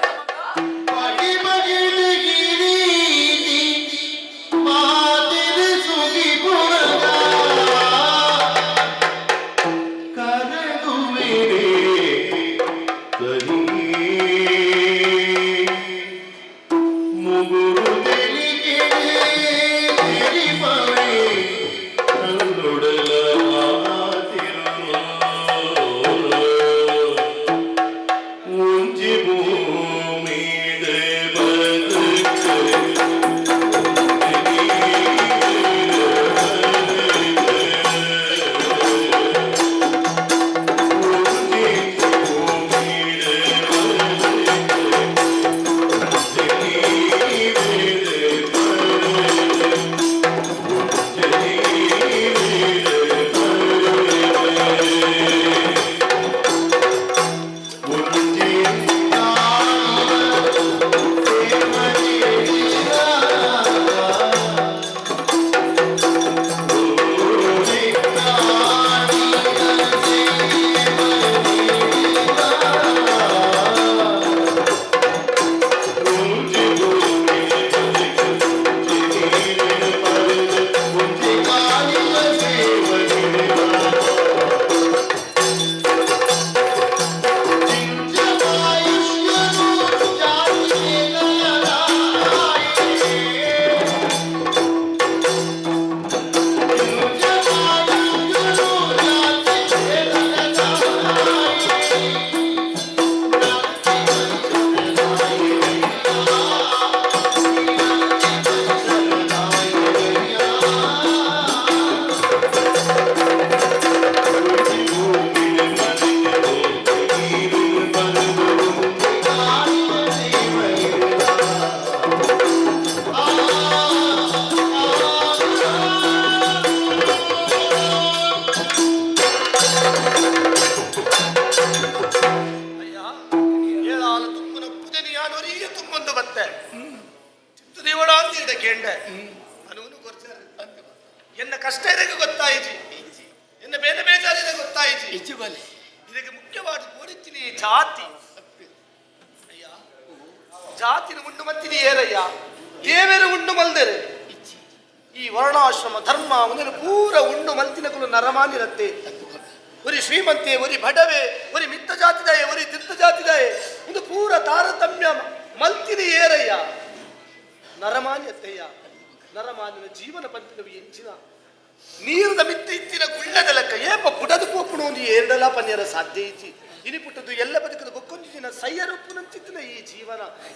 ಎನ್ನ ಕಷ್ಟ ಇದಕ್ಕೆ ಗೊತ್ತಾಯಿತು ಎನ್ನ ಬೇರೆ ಬೇಜಾರು ಇದಕ್ಕೆ ಗೊತ್ತಾಯಿತು ಇದಕ್ಕೆ ಮುಖ್ಯವಾದ ಕೋರಿತೀನಿ ಜಾತಿ ಅಯ್ಯ ಜಾತಿನ ಉಂಡು ಮತ್ತಿನಿ ಏರಯ್ಯ ದೇವೇರು ಉಂಡು ಮಲ್ದೇರೆ ಈ ವರ್ಣಾಶ್ರಮ ಧರ್ಮ ಮುಂದಿನ ಪೂರ ಉಂಡು ಮಲ್ತಿನಗಳು ನರಮಾನಿರತ್ತೆ ಒರಿ ಶ್ರೀಮಂತೆ ಒರಿ ಬಡವೆ ಒರಿ ಮಿತ್ತ ಜಾತಿದಾಯ ಒರಿ ತೀರ್ಥ ಜಾತಿದಾಯ ಇದು ಪೂರ ತಾರತಮ್ಯ ಮಲ್ತಿನಿ ಏರಯ್ಯ ನರಮಾನ್ಯತೆಯ ನರಮಾನ್ಯನ ಜೀವನ ಪಂಥನವು ಎಂಚಿನ ನೀರದ ಮಿತ್ತ ಇತ್ತಿನ ಗುಳ್ಳದ ಲೆಕ್ಕ ಏಪ ಪುಟದು ಪೋಪುಣ ಒಂದು ಏರಡಲ ಪನ್ಯರ ಸಾಧ್ಯ ಇಚ್ಚಿ ಇನಿ ಪುಟ್ಟದು ಎಲ್ಲ ಬದುಕದ ಬೊಕ್ಕೊಂದಿನ ಸಯ್ಯರೊಪ್ಪುನಂತಿತ್ತಿನ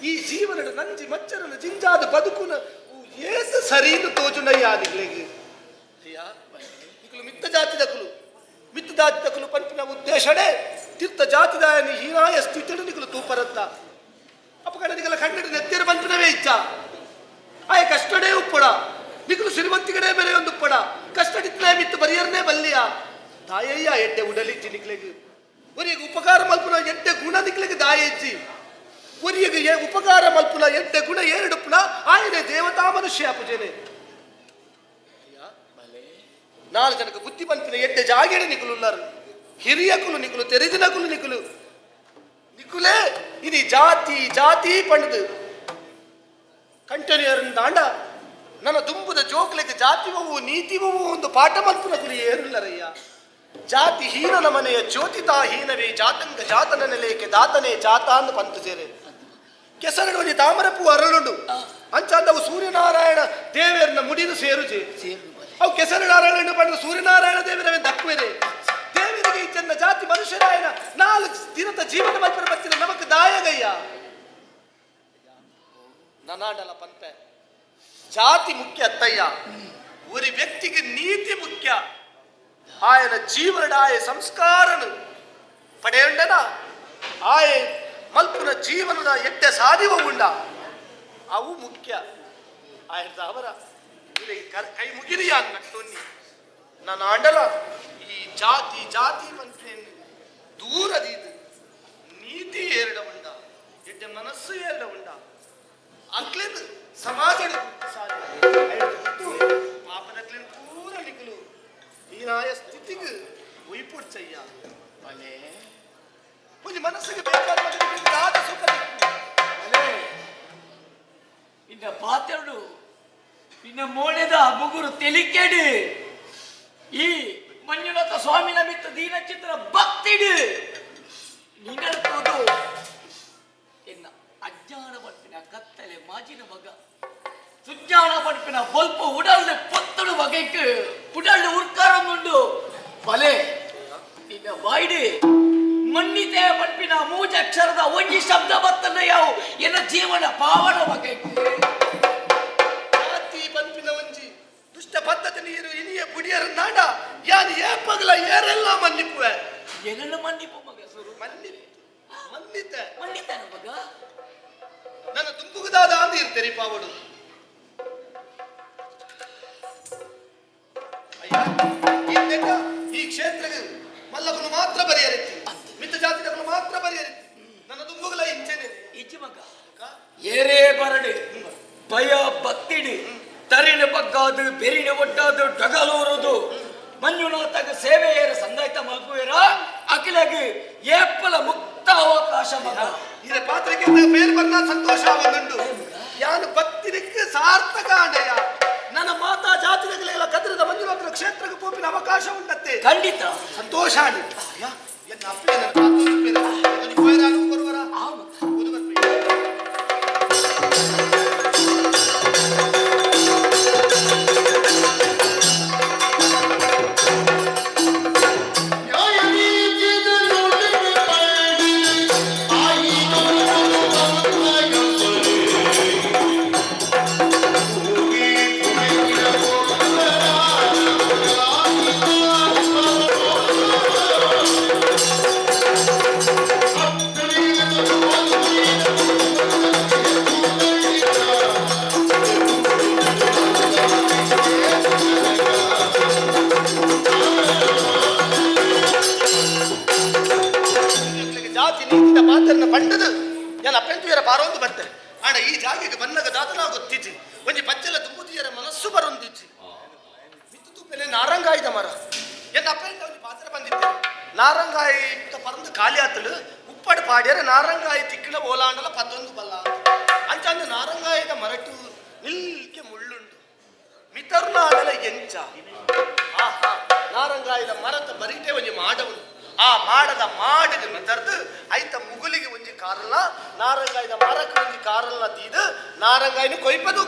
ಈ ಜೀವನದ ನಂಜಿ ಮಚ್ಚರನ ಜಿಂಜಾದ ಬದುಕುನ ಏತ ಸರೀನು ತೋಜುನಯ್ಯ ನಿಗಳಿಗೆ ಅಯ್ಯ ನಿಕಲು ಮಿತ್ತ ಜಾತಿದಕಲು ಪಂಪಿನ ಉದ್ದೇಶಡೆ ತೀರ್ಥ ಜಾತಿದಾಯನಿ ಹೀನಾಯ ಸ್ಥಿತಿಡು ನಿಕಲು ತೂಪರತ್ತ ಅಪಕಡ ನಿಕಲ ಕಣ್ಣಡು ನೆತ್ತಿರ ಪಂಪಿನವೇ ಇಚ್ಛ ಆಯ ಕಷ್ಟಡೇ ಉಪ್ಪಡ ನಿಕಲು ಶ್ರೀಮಂತಿಗಡೆ ಬೇರೆ ಒಂದು ಉಪ್ಪಡ ಕಷ್ಟಡಿತ್ತಲೇ ಮಿತ್ತು ಬರಿಯರ್ನೇ ಬಲ್ಲಿಯ ತಾಯಯ್ಯ ಎಡ್ಡೆ ಉಡಲಿಚ್ಚಿ ನಿಕ್ಲೆಗೆ ಒರಿಗೆ ಉಪಕಾರ ಮಲ್ಪುನ ಎಡ್ಡೆ ಗುಣ ನಿಕ್ಲೆಗೆ ದಾಯಜ್ಜಿ ಒರಿಗೆ ಉಪಕಾರ ಮಲ್ಪುನ ಎಡ್ಡೆ ಗುಣ ಏರಡುಪ್ಪುನ ಆಯನೆ ದೇವತಾ ಮನುಷ್ಯ ಪೂಜೆನೆ ನಾಲ್ಕು ಜನಕ್ಕೆ ಬುದ್ಧಿ ಪಂಪಿನ ಎಡ್ಡೆ ಜಾಗೇಡೆ ನಿಕುಲುಲ್ಲಾರು ಹಿರಿಯ ಕುಲು ನಿಕುಲು ತೆರೆದಿನ ಕುಲು ನಿಕುಲೇ ಇದು ಜಾತಿ ಪಂಡದು ಕಂಟಿನ್ಯೂರ್ ದಾಂಡ ನನ್ನ ದುಂಬುದ ಜೋಕ್ಲೆಗೆ ಜಾತಿವವು ನೀತಿವವು ಒಂದು ಪಾಠ ಮಲ್ಪುನ ಗುರಿ ಏರುಲ್ಲರಯ್ಯ ಜಾತಿ ಹೀನನ ಮನೆಯ ಜ್ಯೋತಿತಾ ಹೀನವೇ ಜಾತಂಗ ಜಾತನ ನೆಲೆಯಕ್ಕೆ ದಾತನೇ ಜಾತ ಅಂದು ಪಂತು ಸೇರೆ ಕೆಸರಡು ತಾಮರಪೂ ಅರಳುಂಡು ಅಂಚಾಂದವು ಸೂರ್ಯನಾರಾಯಣ ದೇವರನ್ನ ಮುಡಿದು ಸೇರುಜೆ ಅವು ಕೆಸರು ನಾರಾಯಣ ಪಡೆದು ಸೂರ್ಯನಾರಾಯಣ ದೇವರವೇ ದಕ್ಕುವೆರೆ ದೇವರಿಗೆ ಈ ಚೆನ್ನ ಜಾತಿ ಮನುಷ್ಯರಾಯಣ ನಾಲ್ಕು ದಿನದ ಜೀವನ ಮಲ್ಪನ ಬರ್ತಿನ ನಮಕ್ ದಾಯಗಯ್ಯ ನನಾಡಲ ಪಂತೆ ಜಾತಿ ಮುಖ್ಯ ಅತ್ತಯ್ಯ ಒಂದು ವ್ಯಕ್ತಿಗೆ ನೀತಿ ಮುಖ್ಯ ಆಯನ ಜೀವನದ ಆಯ ಸಂಸ್ಕಾರನು ಪಡೆಯುಂಡನ ಆಯ ಮಲ್ಪುನ ಜೀವನದ ಎಡ್ಡೆ ಸಾಧಿವ ಉಂಡ ಅವು ಮುಖ್ಯ ಆಯ್ತು ಅವರ ಕೈ ಮುಗಿರಿಯ ನಟ್ಟೊನ್ನಿ ನಾನು ಆಂಡಲ ಈ ಜಾತಿ ಮಂತ್ರಿಯನ್ನು ದೂರದೀದು ನೀತಿ ಏರಡ ಉಂಡ ಎಡ್ಡೆ ಮನಸ್ಸು ಏರಡ ಉಂಡ ಅಕ್ಲೇದು ಸಮಾಜ ಪಾಪದಕ್ಲೇನು ಪೂರ ನಿಕಲು ಹೀನಾಯ ಸ್ಥಿತಿಗೆ ಒಯ್ಪುಡ್ಚಯ್ಯ ಅಲೆ ಒಂದು ಮನಸ್ಸಿಗೆ ಬೇಕಾದ ಸುಖ ಅಲೆ ಇನ್ನ ಪಾತೆರಡು ಇನ್ನ ಮೋಳೆದ ಮುಗುರು ತೆಲಿಕೆಡು ಈ ಮಂಜುನಾಥ ಸ್ವಾಮಿನ ಮಿತ್ತ ದೀನಚಿತ್ರ ಭಕ್ತಿಡು ನಿನ್ನಡತೋದು ಎನ್ನ ಅಜ್ಞಾನ ಪಡ್ಪಿನ ಕತ್ತಲೆ ಮಾಜಿನ ಮಗ ಸುಜ್ಞಾನ ಪಡ್ಪಿನ ಬೊಲ್ಪ ಉಡಲ್ಲು ಪೊತ್ತಡು ಬಗೆக்கு ಉಡಲ್ಲು ಉರ್ಕಾರೊಂದುಂಡು ಬಲೆ ನಿನ್ನ ಬಾಯ್ಡು ಮನ್ನಿತೆ ಪಡ್ಪಿನ ಮೂಜಕ್ಷರದ ಒಂಜಿ ಶಬ್ದ ಬತ್ತನ ಯಾವು ಎನ್ನ ಜೀವನ ಪಾವನ ಬಗೆக்கு ಜಾತಿ ಪಂಪಿನ ಒಂಜಿ ದುಷ್ಟ ಪದ್ಧತಿ ನೀರು ಇನಿಯ ಬುಡಿಯರ ನಾಡ ಯಾರು ಏಪಗಲ ಏರೆಲ್ಲ ಮನ್ನಿಪ್ಪುವೆ ಏನನ್ನ ಮನ್ನಿಪು ಮಗ ಸುರು ಮನ್ನಿತಾನ ಮಗ ನನ್ನ ತುಂಬುಗದಾದ ಅಂದು ಇರ್ತೀರಿ ಪಾವಡು ಅಯ್ಯ ಈ ಕ್ಷೇತ್ರಕ್ಕೆ ಮಲ್ಲಕನು ಮಾತ್ರ ಬರೆಯರಿತ್ತು ಮಿತ್ತ ಜಾತಿಗಳನ್ನು ಮಾತ್ರ ಬರೆಯರಿತ್ತು ನನ್ನ ತುಂಬುಗಲ ಇಂಚೆನೆ ಇಚ್ಚಿ ಮಗ ಏರೇ ಬರಡು ಭಯ ಭಕ್ತಿಡು ತರಿನ ಬಗ್ಗಾದು ಬೆರಿನ ಒಡ್ಡಾದು ಡಗಲೂರುದು ಮಂಜುನಾಥಗ ಸೇವೆಯರ ಸಂದಾಯ್ತ ಮಗುವೇರ ಅಖಿಲಗೆ ಏಪ್ಪಲ ಮುಕ್ತ ಅವಕಾಶ ಮಗ ಇದ ಪಾತ್ರಕ್ಕೆ ಬೇರೆ ಬರ್ನ ಸಂತೋಷ ಆಗುಂಡು ಯಾನು ಭಕ್ತಿನಿಕ್ಕೆ ಸಾರ್ಥಕ ಆಂಡಯ್ಯ ನನ್ನ ಮಾತಾ ಜಾತಿಗಳೆಲ್ಲ ಕದ್ರದ ಮಂಜುನಾಥನ ಕ್ಷೇತ್ರಕ್ಕೆ ಪೋಪಿನ ಅವಕಾಶ ಉಂಟತ್ತೆ ಖಂಡಿತ ಸಂತೋಷ ಆಡಿ ಎನ್ನ ಅಪ್ಪೆ ನನ್ನ ಪಾತ್ರ ಕೊಯ್ರಾನು ಬರುವರ ಜಾತಿ ನೀತಿದ ಪಾತ್ರನ ಪಂಡದು ಎಲ್ಲ ಅಪ್ಪೆಂತುಯರ ಪಾರೊಂದು ಬತ್ತೆ ಆಡ ಈ ಜಾಗಿಗೆ ಬನ್ನಗ ದಾತನ ಗೊತ್ತಿಜ್ಜಿ ಒಂಜಿ ಪಚ್ಚಲ ತುಂಬುದಿಯರ ಮನಸ್ಸು ಬರೊಂದಿಜ್ಜಿ ಮಿತ್ತು ತುಪ್ಪೆನೆ ನಾರಂಗಾಯ್ದ ಮರ ಎನ್ನ ಅಪ್ಪೆಂತ ಒಂಜಿ ಪಾತ್ರ ಬಂದಿದ್ದೆ ನಾರಂಗಾಯಿ ಪರಂದು ಖಾಲಿ ಆತಲು ಉಪ್ಪಡು ಪಾಡ್ಯರ ನಾರಂಗಾಯಿ ತಿಕ್ಕಿನ ಓಲಾಂಡಲ ಪತ್ತೊಂದು ಬಲ್ಲ ಅಂಚಂದು ನಾರಂಗಾಯದ ಮರಟು ನಿಲ್ಕೆ ಮುಳ್ಳುಂಡು ಮಿತರ್ನಾಡಲ ಎಂಚ ಆಹಾ ನಾರಂಗಾಯದ ಮರದ ಬರೀಟೆ ಒಂಜಿ ಮಾಡವನು ಆ ಮಾಡದ ಮಾಡಿಗೆ ಮೆತರ್ದು ಐತ ಮುಗುಲಿಗೆ ಒಂಜಿ ಕಾರಲ್ಲ ನಾರಂಗಾಯದ ಮರಕ್ಕೆ ಒಂಜಿ ಕಾರಲ್ಲ ತೀದು ನಾರಂಗಾಯಿನ ಕೊಯ್ಪದು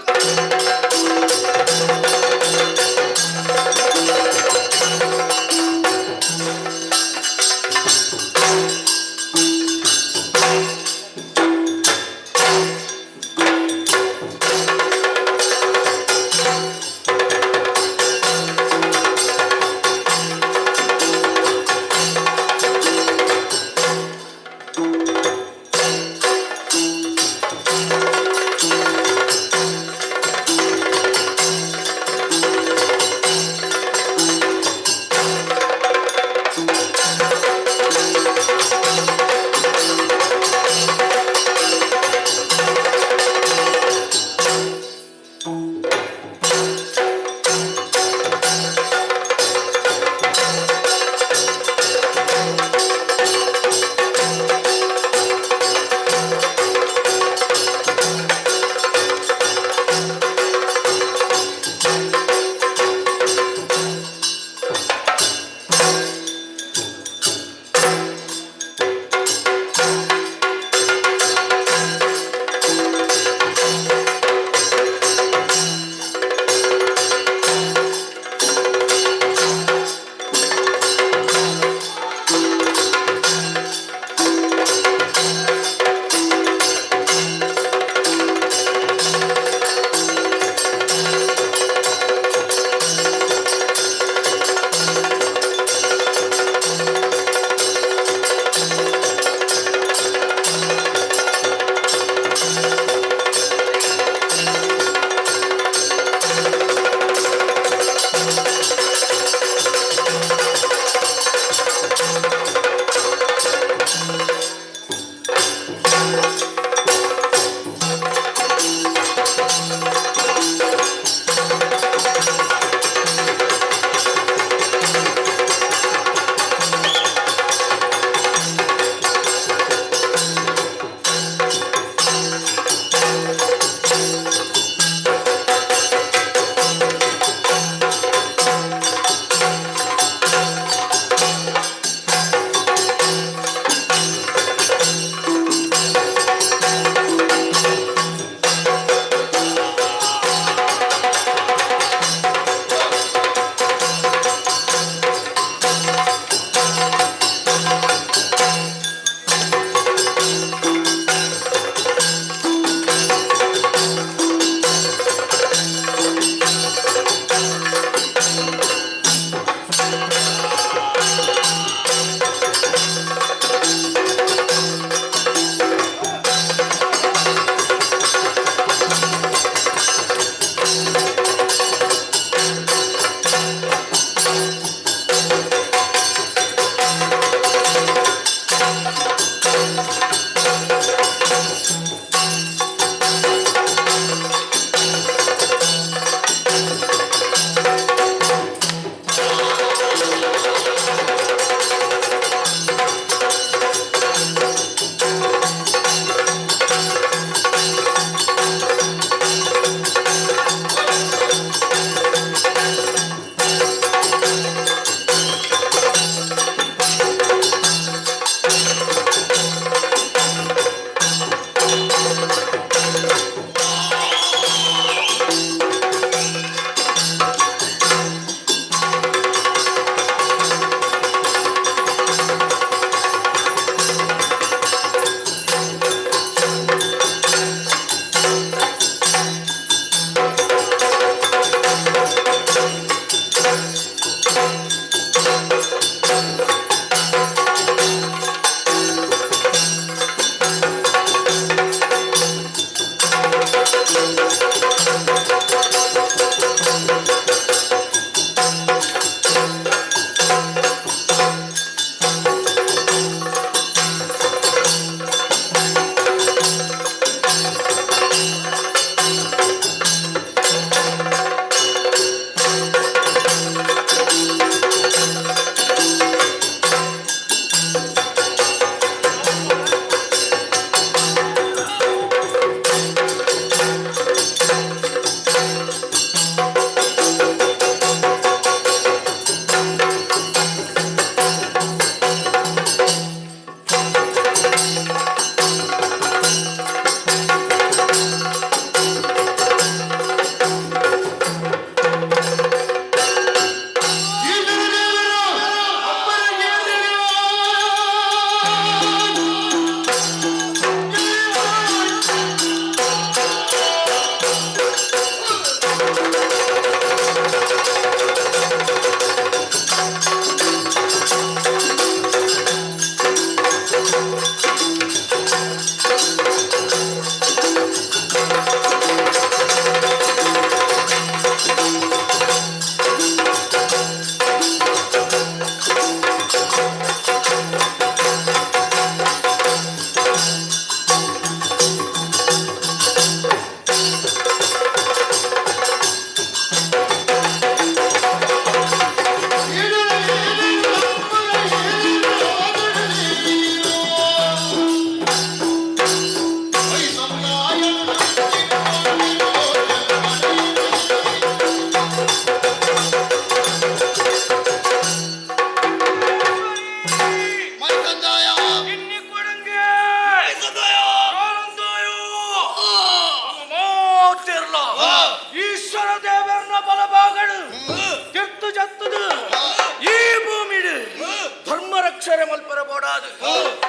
ದೇವರಾದ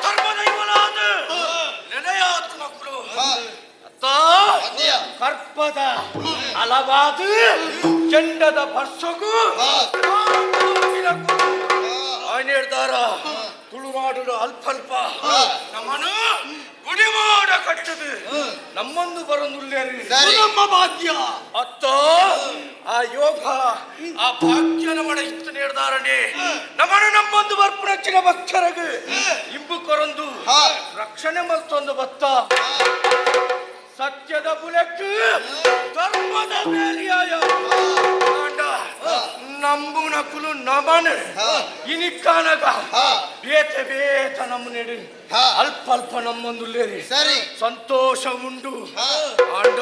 ಧರ್ಮದೈವನಾದ ನೆನೆಯಾದ ಮಕ್ಕಳು ಅತ್ತ ಕರ್ಪದ ಅಲವಾದ ಚಂಡದ ಬರ್ಸಗು ಆಯ್ನೇಳ್ದಾರ ತುಳುನಾಡು ಅಲ್ಪ ನಮ್ಮನು ಗುಡಿ ಮಾಡ ಕಟ್ಟದು ನಮ್ಮಂದು ಬರೊಂದುಲ್ಲೇರಿ ನಮ್ಮ ಭಾಗ್ಯ ಅತ್ತ ಆ ಯೋಗ ಆ ಭಾಗ್ಯ ನಮ್ಮಡ ಇತ್ತು ನೇಡ್ದಾರನೆ ನಮ್ಮನು ನಮ್ಮಂದು ಬರ್ಪುರಚ್ಚಿನ ಭಕ್ತರಗ ಇಂಬು ಕೊರೊಂದು ರಕ್ಷಣೆ ಮಲ್ತೊಂದು ಬತ್ತ ಸತ್ಯದ ಬುಲೆಕ್ ಧರ್ಮದ ಮೇಲಿಯಾಯ ನಂಬುನ ಕುಲು ನಮನ ಇನಿಕ್ಕಾನಗ ಬೇತ ನಮ್ಮ ನೆಡಿ ಅಲ್ಪ ನಮ್ಮೊಂದುಲ್ಲೇರಿ ಸರಿ ಸಂತೋಷ ಉಂಡು ಆಂಡ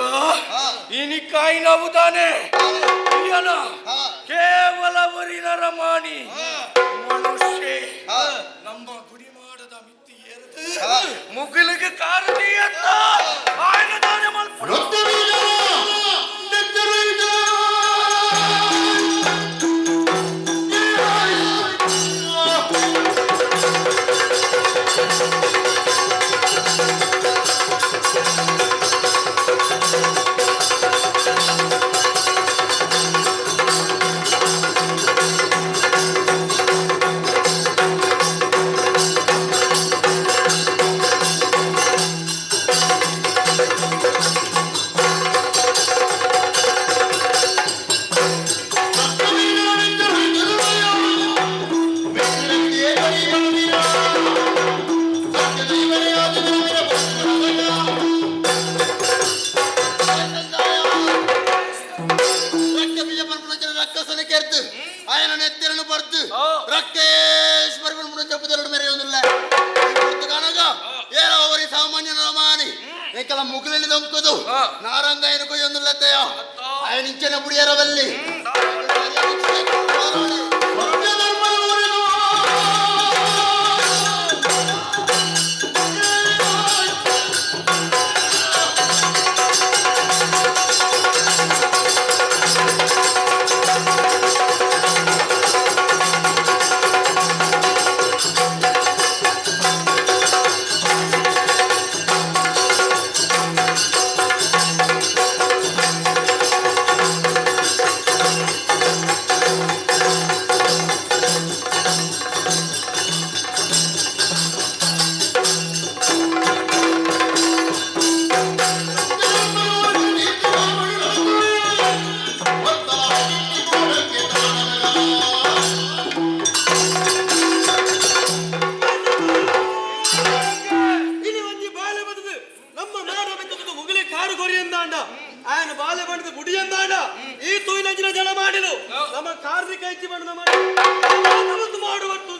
ಇನಿಕ್ಕಾಯಿ ನವುದಾನೆ ಕೇವಲ ವರಿನರ ಮಾಣಿ ಮನುಷ್ಯ ನಮ್ಮ ಗುಡಿ ಮಾಡದ ಮಿತ್ತಿ ಏರದು ಮುಗಿಲಿಗೆ ಕಾರದಿ ಅಂತ ಆಯ್ನ ದಾನೆ ಮಲ್ಪ ಮುಗಿಲಿನ ದೊಂಕದು ನಾರಂಗಾಯನ ಕೊಯ್ಯೊಂದುಲ್ಲತೆಯ ఆయన ఇంచిన బుడియరవల్లి ఆయన బాల్య పండుగ గుడి ఎందాడ ఈ తూయినంచిన జన ಮಾಡಿಲು ನಮ್ಮ ಕಾರ್ಮಿಕ ಹೆಚ್ಚಿ ಬಣ್ಣ ಮಾಡಿ ಮಾಡುವಟ್ಟು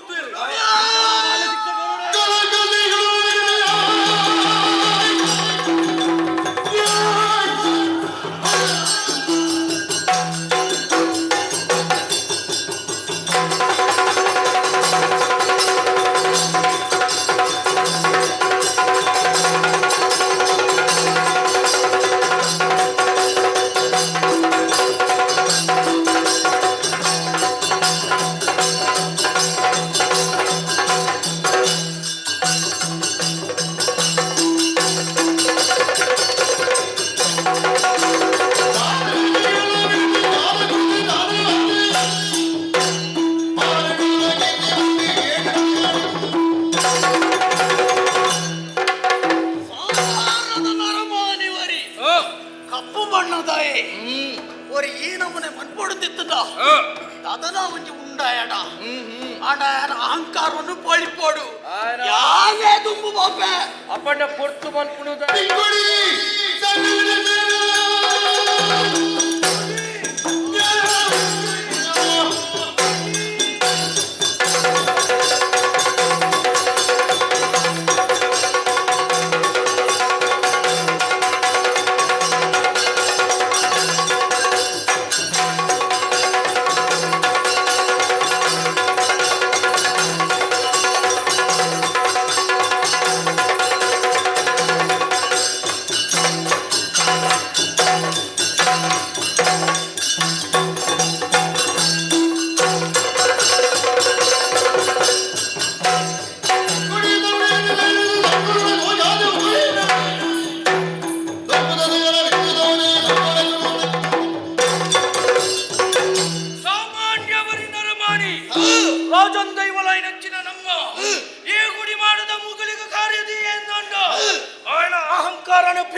ஒரு ஈனமுனை மண்பொடுத்தித்துடா அதனா வந்து உண்டாயடா ஆனா அகங்காரವನ್ನು ಪಳಿಪೋಡು ಯಾವೇ ದುಂಬು ಬಾಪೆ ಅಪ್ಪನ ಪೊರ್ತು ಮಲ್ಪುನುದ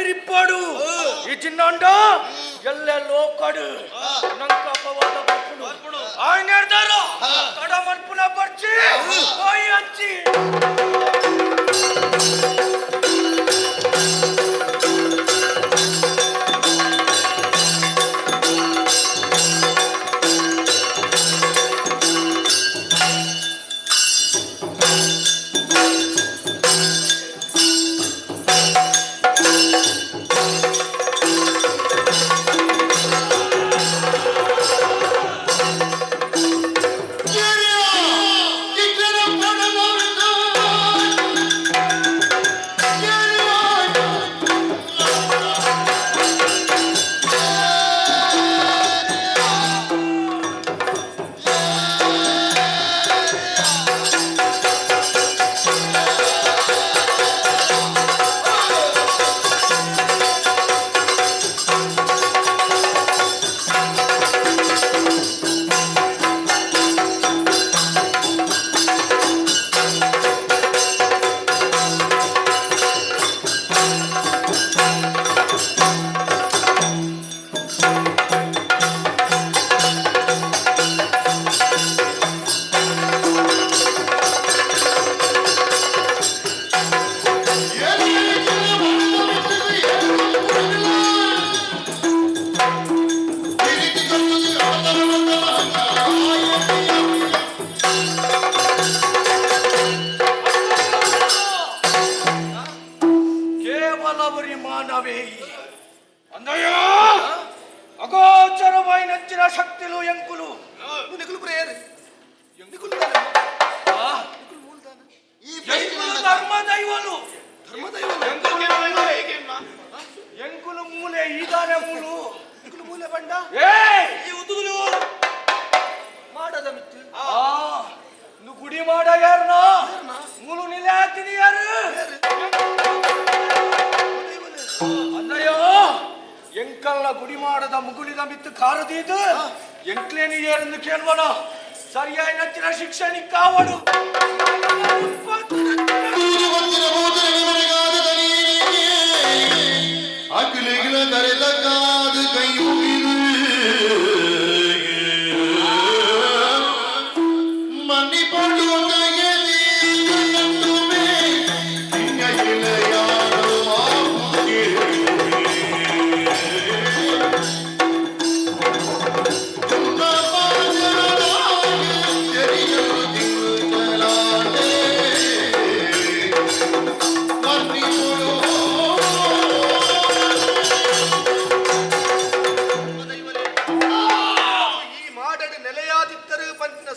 పిరిప్పాడు ఇచ్చిన్నాండా ఎల్లెల్లో కడు నంక పవద పప్పుడు ఆయన తడ మన్పున పర్చి పోయి వచ్చి కేవలవరి మానవేయి అన్నయ్య అగోచరమైన నచ్చిన శక్తులు ఎంకులు నికులు ప్రేయర్ నికులు ఎంకులు ధర్మదైవలు ఎంకులు మూలే ఈదానే మూలు నికులు మూలే బండ ಈ ಉದುಗುಲು ಮಾಡದ ಮಿತ್ತು ನು ಗುಡಿ ಮಾಡ ಯಾರನ ಮೂಲು ನಿಲೆ ಹಾಕ್ತೀನಿ ಯಾರು ಅಣ್ಣಯ್ಯ ಎಂಕಲ್ಲ ಗುಡಿ ಮಾಡದ ಮುಗುಳಿದ ಮಿತ್ತು ಕಾರದೀದು ಎಂಕ್ಲೇನಿ ಏರೆಂದು ಕೇಳ್ಬೋಣ ಸರಿಯಾಗಿ ನಚ್ಚಿನ ಶಿಕ್ಷಣ ಕಾವಡು ಅಖಿಲಿಗಿನ ತರೆಲಕ್ಕಾದ ಕೈ ಮುಗಿದು ಮನಿ ಪಡುವ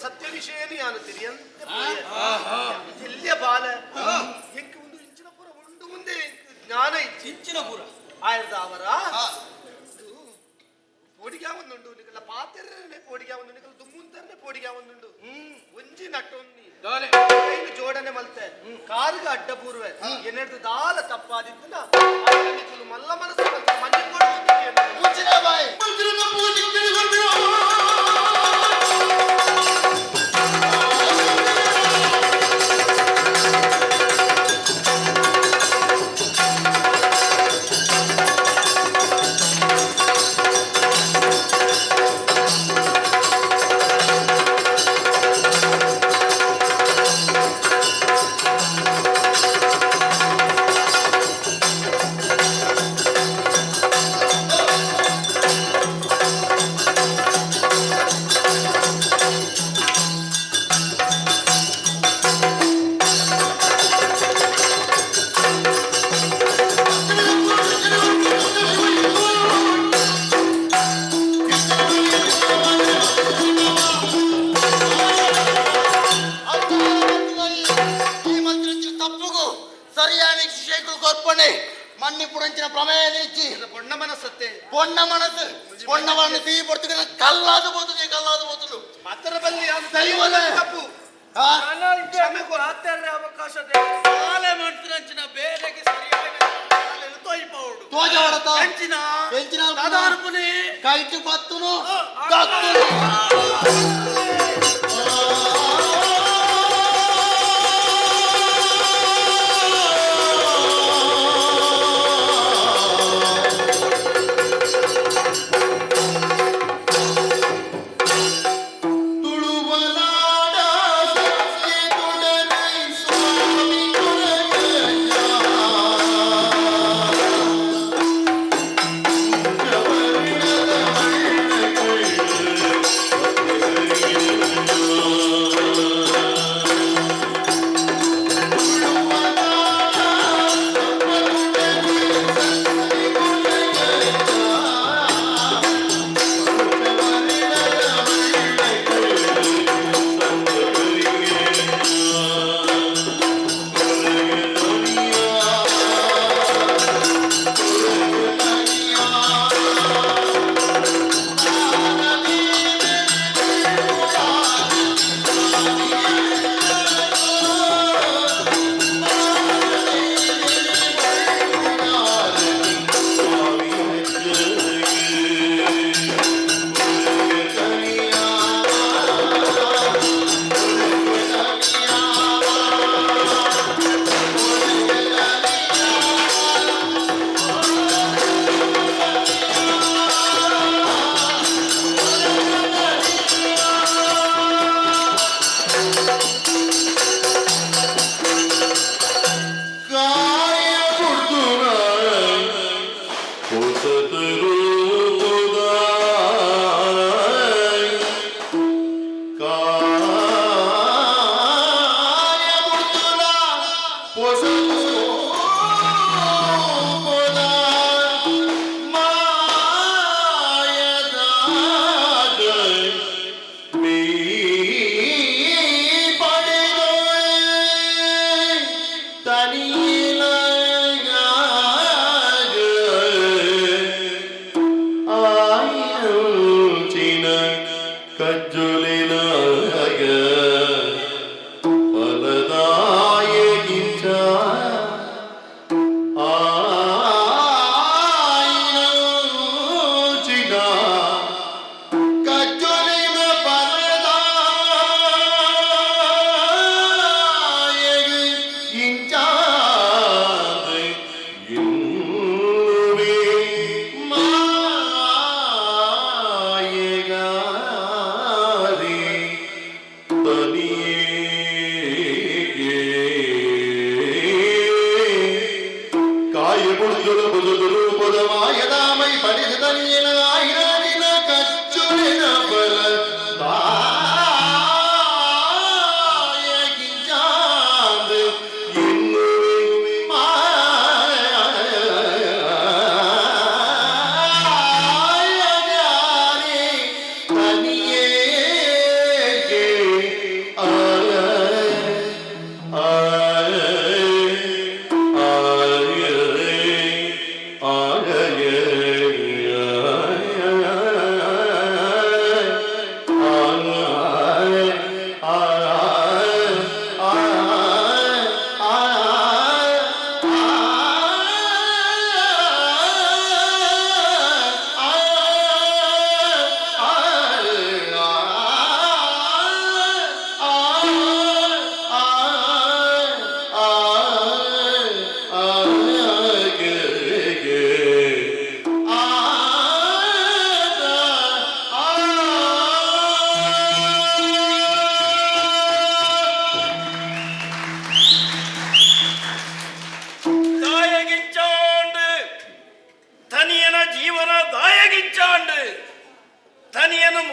ಸತ್ಯ ವಿಷಯನು ಯಾನು ತಿಳಿಯಂತೆ ಇಲ್ಲಿಯ ಬಾಲ ಎಂಕ ಒಂದು ಇಂಚಿನ ಪುರ ಉಂಡು ಮುಂದೆ ಜ್ಞಾನ ಇಂಚಿನ ಪುರ ಆಯ್ದ ಅವರ ಪೋಡಿಗೆ ಒಂದುಂಡು ನಿಕಲ ಪಾತೆರನೆ ಪೋಡಿಗೆ ಒಂದು ನಿಕಲ ದುಮ್ಮುಂತನೆ ಪೋಡಿಗೆ ಒಂದುಂಡು ಒಂಜಿ ನಟ್ಟೊಂದಿ ಕೈನು ಜೋಡನೆ ಮಲ್ತೆ ಕಾಲ್ಗ ಅಡ್ಡ ಪೂರ್ವೆ ಎನ್ನೆಡ್ದು ದಾಲ ತಪ್ಪಾದಿತ್ತನ ನಿಕಲು ಮಲ್ಲ ಮನಸ್ಸು ಮಲ್ತೆ ಮಂಜಿ ಕೊಡು ಮುಚ್ಚಿನ ಬಾಯಿ ಅವಕಾಶ ಕೈಟು ಬತ್ತುನು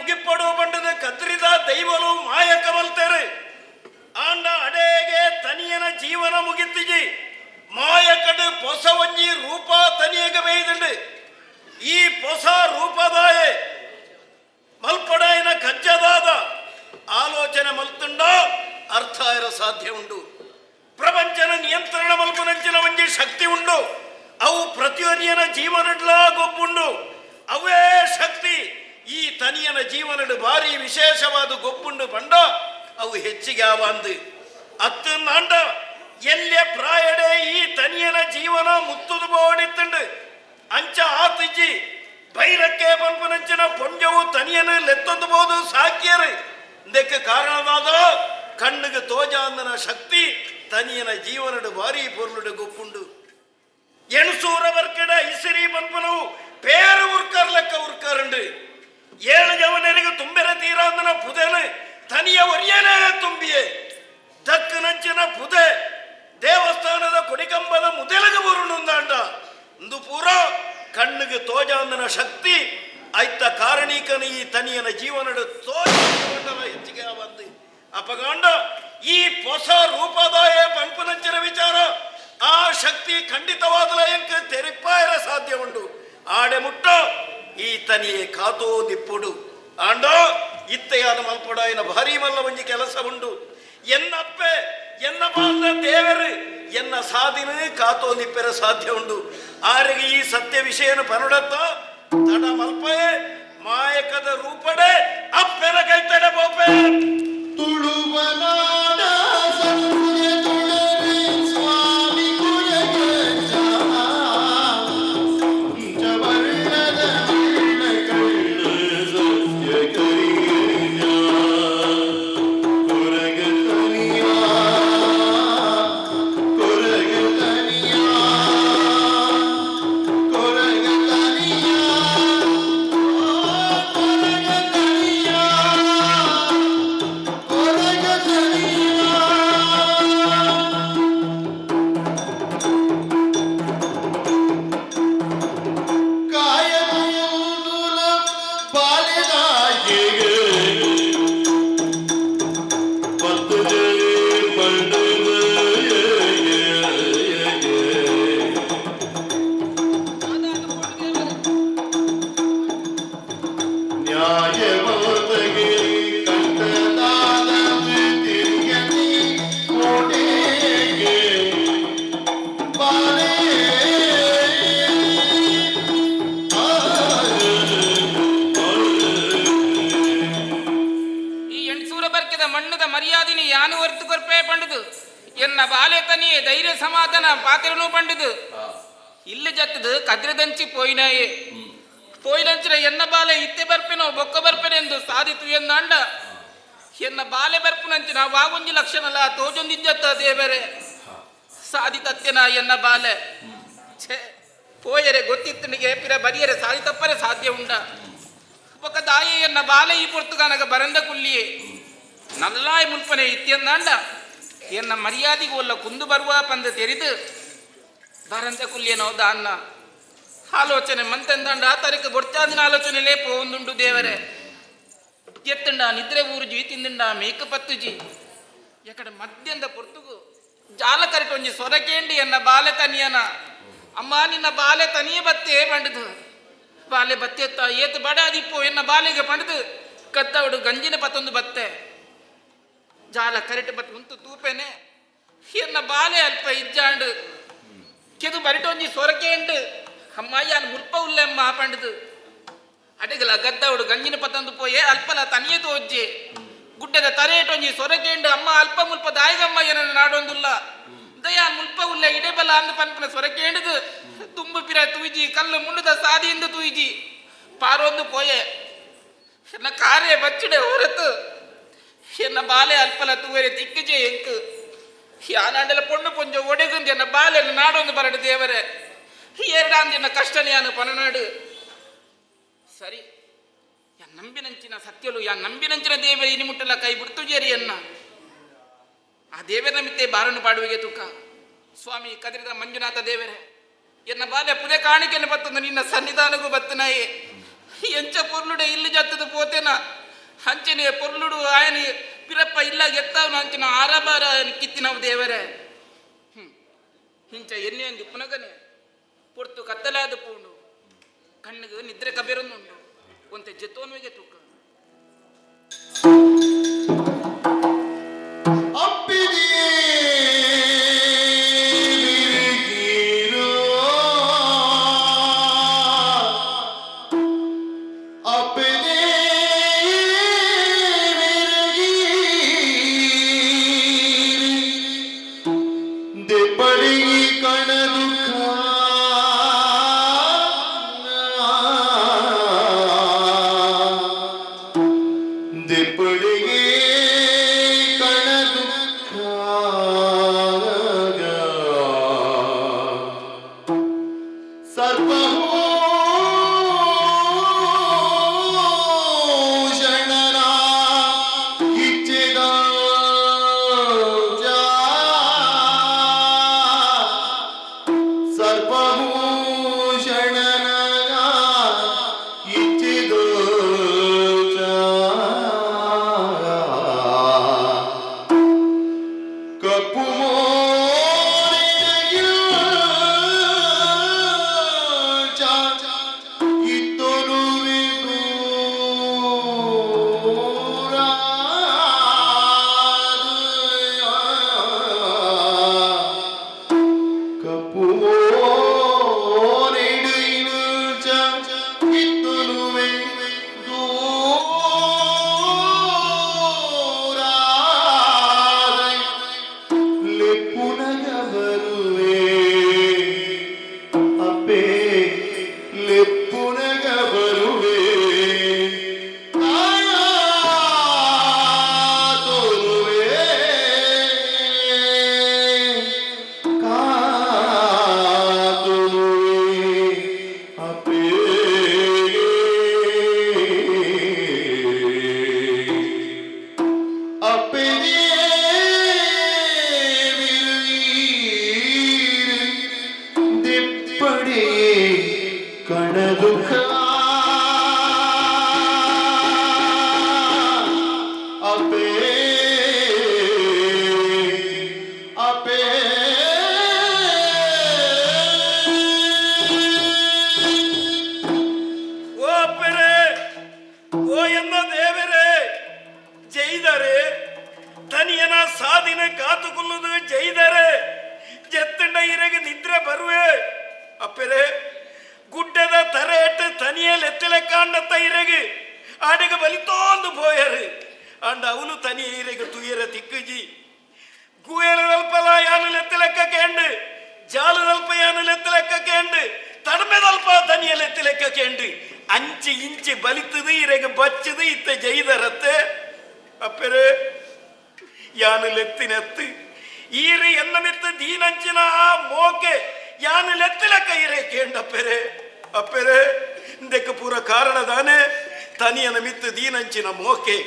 ಮುಗಿಪಡು ಬಂಡದ ಕದ್ರಿದ ದೈವಲು ಮಾಯಕ ಬಲ್ತೇರು ಆಂಡ ಅಡೇಗೆ ತನಿಯನ ಜೀವನ ಮುಗಿತಿಜಿ ಮಾಯಕಡು ಪೊಸ ಒಂಜಿ ರೂಪ ತನಿಯಗ ಬೇಯ್ದುಂಡು ಈ ಪೊಸ ರೂಪದಾಯ ಮಲ್ಪಡಾಯನ ಕಜ್ಜದಾದ ಆಲೋಚನೆ ಮಲ್ತುಂಡ ಅರ್ಥ ಇರೋ ಸಾಧ್ಯ ಉಂಡು ಪ್ರಪಂಚನ ನಿಯಂತ್ರಣ ಮಲ್ಪನಂಚಿನ ಒಂಜಿ ಶಕ್ತಿ ಉಂಡು ಅವು ಪ್ರತಿಯೊಂದಿನ ಜೀವನಡ್ಲ ಗೊಬ್ಬುಂಡು ಅವೇ ಶಕ್ತಿ ಈ ತನಿಯನ ಜೀವನಡು ಭಾರಿ ವಿಶೇಷವಾದ ಗೊಬ್ಬುಂಡು ಬಂಡ ಅವು ಹೆಚ್ಚಿಗೆ ಆವಂದು ಅತ್ತು ನಾಂಡ ಎಲ್ಲೆ ಪ್ರಾಯಡೆ ಈ ತನಿಯನ ಜೀವನ ಮುತ್ತುದು ಬೋಡಿತ್ತುಂಡು ಅಂಚ ಆತಿಜ್ಜಿ ಬೈರಕ್ಕೆ ಪಂಪನಂಚಿನ ಪೊಂಜವು ತನಿಯನು ಲೆತ್ತೊಂದು ಬೋದು ಸಾಕ್ಯರು ಇದಕ್ಕೆ ಕಾರಣವಾದ ಕಣ್ಣಿಗೆ ತೋಜಾಂದನ ಶಕ್ತಿ ತನಿಯನ ಜೀವನಡು ಭಾರಿ ಪೊರ್ಲುಡು ಗೊಪ್ಪುಂಡು ಎಣಸೂರ ಬರ್ಕಡ ಇಸಿರಿ ಪಂಪನವು ಪೇರು ಉರ್ಕರ್ ಲೆಕ್ಕ ಉರ್ಕರುಂಡು 7 ಜವನರಿಗೆ ತುಂಬೆರ ತೀರಾಂದನ ಪುದೆನು ತನಿಯ ಒರಿಯನೇ ತುಂಬಿಯೇ ದಕ್ಕನಂಚಿನ ಪುದೆ ದೇವಸ್ಥಾನದ ಕೊಡಿಕಂಬದ ಮುದೆಲಗ ಬರುಣುಂದಾಂಡ ಇಂದು ಪೂರ ಕಣ್ಣಿಗೆ ತೋಜಾಂದನ ಶಕ್ತಿ ಆಯ್ತ ಕಾರಣೀಕನ ಈ ತನಿಯನ ಜೀವನಡು ತೋಜ ಹೆಚ್ಚಿಗೆ ಬಂದು ಅಪಗಾಂಡ ಈ ಹೊಸ ರೂಪದಾಯ ಪಂಪನಂಚಿನ ವಿಚಾರ ಆ ಶಕ್ತಿ ಖಂಡಿತವಾದ ಎಂಕ ತೆರಿಪಾಯರ ಸಾಧ್ಯ ಉಂಡು ಆಡೆ ಮುಟ್ಟ ಈ ತನಿಯೇ ಕಾತೋ ದಿಪ್ಪುಡು ಆಂಡ ಇತ್ತೆಯಾದ ಮಲ್ಪಡಾಯನ ಭಾರಿ ಮಲ್ಲ ಒಂಜಿ ಕೆಲಸ ಉಂಡು ಎನ್ನಪ್ಪೆ ಎನ್ನ ಬಾಂಧ ದೇವರು ಎನ್ನ ಸಾಧಿನ ಕಾತೋ ನಿಪ್ಪೆರ ಸಾಧ್ಯ ಉಂಡು ಆರಿಗೆ ಈ ಸತ್ಯ ವಿಷಯನ ಪನಡತ್ತ ತಡ ಮಲ್ಪೆ ಮಾಯಕದ ರೂಪಡೆ ಅಪ್ಪೆನ ಕೈತಡೆ ಬೋಪೆ ತುಳುವನಾಡ ಸಂಸ್ಕೃತಿಯ ತುಳರಿ ಸ್ವಾಮಿ ಕುಲಗಜ್ಜ ಜವರ್ಣದ ಬಣ್ಣ ಕಳ್ಳ ಸತ್ಯ ಕರಿಯ ಕೊರಗತನಿಯ ಕೊರಗತನಿಯ ಕೊರಗತನಿಯ ಮರ್ಯಾದಿನಿ ಯಾನು ಹೊರತು ಕೊರ್ಪೆ ಪಂಡುದು ಎನ್ನ ಬಾಲ್ಯ ತನಿಯೇ ಧೈರ್ಯ ಸಮಾಧಾನ ಪಾತ್ರನು ಪಂಡುದು ಇಲ್ಲಿ ಜತ್ತದು ಕದ್ರದಂಚಿ ಪೋಯಿನಾಯೇ ಪೋಯಿನಂಚಿನ ಎನ್ನ ಬಾಲೆ ಇತ್ತೆ ಬರ್ಪೆನೋ ಬೊಕ್ಕ ಬರ್ಪೆನೆಂದು ಸಾಧಿತು ಎನ್ನಾಂಡ ಎನ್ನ ಬಾಲೆ ಬರ್ಪುನಂಚಿನ ವಾಗೊಂಜಿ ಲಕ್ಷಣಲ ತೋಜೊಂದಿಜ್ಜತ್ತ ದೇವರೇ ಸಾಧಿತತ್ತೆನ ಎನ್ನ ಬಾಲೆ ಛೇ ಪೋಯರೆ ಗೊತ್ತಿತ್ತನಿಗೆ ಪಿರ ಬರಿಯರೆ ಸಾಧಿತಪ್ಪರೆ ಸಾಧ್ಯ ಉಂಡ ఒక దాయి ఎన్న బాలే ఈ పొర్తుగానగ బరంద కుల్లియే నల్లాయ్ ముల్పనే ఇత్యందాండ ఎన్న మర్యాదిಗೆ ಒಲ್ಲ ಕುಂದು ಬರುವ ಪಂದ ತೆರಿದು ಬರಂದ ಕುಲ್ಯನೋ ದಾನ್ನ ಆಲೋಚನೆ ಮಂತೆಂದಾಂಡ ತರಕ ಬೊಡ್ಚಾದಿನ ಆಲೋಚನೆಲೇ ಪೋಂದುಂಡು ದೇವರೇ ಎತ್ತಂಡ ನಿದ್ರೆ ಊರುಜಿ ತಿಂದಿಂಡ ಮೇಕ ಪತ್ತುಜಿ ಎಕಡೆ ಮಧ್ಯಂದ ಪೊರ್ತುಗು ಜಾಲ ಕರಿಟೊಂಜಿ ಸೊರಕೇಂಡಿ ಎನ್ನ ಬಾಲೆ ತನಿಯನ ಅಮ್ಮ ನಿನ್ನ ಬಾಲೆ ತನಿಯೇ ಬತ್ತೇ ಬಂಡದು ಬಾಲೆ ಬತ್ತೆತ್ತ ಏತು ಬಡಾದಿಪ್ಪು ಎನ್ನ ಬಾಲೆಗೆ ಪಡೆದು ಕದ್ದವಡು ಗಂಜಿನ ಪತ್ತೊಂದು ಬತ್ತೆ ಜಾಲ ಕರೆಟು ಬತ್ ಉಂಟು ತೂಪೆನೆ ಎನ್ನ ಬಾಲೆ ಅಲ್ಪ ಇಜ್ಜಾಂಡು ಕೆದು ಬರಿಟೊಂಜಿ ಸೊರಕೇಂಡು ಅಮ್ಮಯ್ಯನ ಮುಲ್ಪ ಉಲ್ಲೆಮ್ಮ ಪಂಡದು ಅಡೆಗಲ ಗದ್ದವಡು ಗಂಜಿನ ಪತ್ತೊಂದು ಪೋಯೆ ಅಲ್ಪಲ ತನಿಯೇ ತೋಜ್ಜೆ ಗುಡ್ಡದ ತರೇಟೊಂಜಿ ಸೊರಕೇಂಡು ಅಮ್ಮ ಅಲ್ಪ ಮುಲ್ಪ ದಾಯಿಗಮ್ಮಯ್ಯನ ನಾಡೊಂದುಲ್ಲ ದಯಾ ಮುಲ್ಪ ಉಲ್ಲ ಇಡೆಬಲ ಅಂದ ಪನ್ಪನ ಸೊರಕೇಂಡುದು ತುಂಬು ಪಿರ ತೂಜಿ ಕಲ್ಲು ಮುಂಡದ ಸಾದಿಯಿಂದ ತೂಜಿ ಪಾರೊಂದು ಪೋಯೆ ಎನ್ನ ಕಾರ್ಯ ಬಚ್ಚಿಡೆ ಹೊರತು ಎನ್ನ ಬಾಲೆ ಅಲ್ಪಲ ತೂವರೆ ತಿಕ್ಕಜೆ ಎಂಕು ಯಾನಾಂಡೆಲ ಪೊಣ್ಣು ಪೊಂಜ ಒಡೆಗುಂದು ಎನ್ನ ಬಾಲೆ ನಾಡೊಂದು ಬರಡು ದೇವರೇ ಎರಡಾಂದು ಎನ್ನ ಕಷ್ಟನೆಯಾನು ಪನನಾಡು ಸರಿ ಯಾ ನಂಬಿನಂಚಿನ ಸತ್ಯಲು ಯಾ ನಂಬಿನಂಚಿನ ದೇವರ ಇನಿ ಮುಟ್ಟಲ ಕೈ ಬಿಡ್ತು ಜೇರಿ ಎನ್ನ ಆ ದೇವರ ಮಿತ್ತೆ ಬಾರನು ಪಾಡುವಿಗೆ ತುಕ ಸ್ವಾಮಿ ಕದಿರಿದ ಮಂಜುನಾಥ ದೇವರೇ ಎನ್ನ ಬಾಲ್ಯ ಪುದೆ ಕಾಣಿಕೆಯನ್ನು ಬತ್ತಂದು ನಿನ್ನ ಸನ್ನಿಧಾನಗೂ ಬತ್ತನಾಯೇ ಎಂಚ ಪೊರ್ಲುಡೆ ಇಲ್ಲಿ ಜತ್ತದ ಪೋತೆನ ಹಂಚನೆ ಪೊರ್ಲುಡು ಆಯನ ಪಿರಪ್ಪ ಇಲ್ಲ ಗೆತ್ತವನು ಹಂಚಿನ ಆರಬಾರ ಕಿತ್ತಿನವು ದೇವರೇ ಹಿಂಚ ಎಣ್ಣೆ ಒಂದು ಪುನಗನೆ ಪೊರ್ತು ಕತ್ತಲಾದ ಪೂಂಡು ಕಣ್ಣಿಗೆ ನಿದ್ರೆ ಕಬೇರೊಂದುಂಡು ಒಂತೆ ಜತ್ತೋನ್ವಿಗೆ ತೂಕ ಅಂಚಿ ಇಂಚಿ ಬಲಿತದು ಇರೆಗೆ ಬಚ್ಚದು ಇತ್ತ ಜೈದರತ್ತೆ ಅಪ್ಪೆರೆ ಯಾನು ಲೆತ್ತಿನೆತ್ತು ಈರು ಎನ್ನ ಮಿತ್ತ ದೀನಂಚಿನ ಆ ಮೋಕೆ ಯಾನು ಲೆತ್ತಿಲಕ್ಕ ಇರೆ ಕೇಂಡಪ್ಪೆರೆ ಅಪ್ಪೆರೆ ಇಂದಕ್ಕೆ ಪೂರ ಕಾರಣದಾನೆ ತನಿಯನ ಮಿತ್ತ ದೀನಂಚಿನ ಮೋಕೆ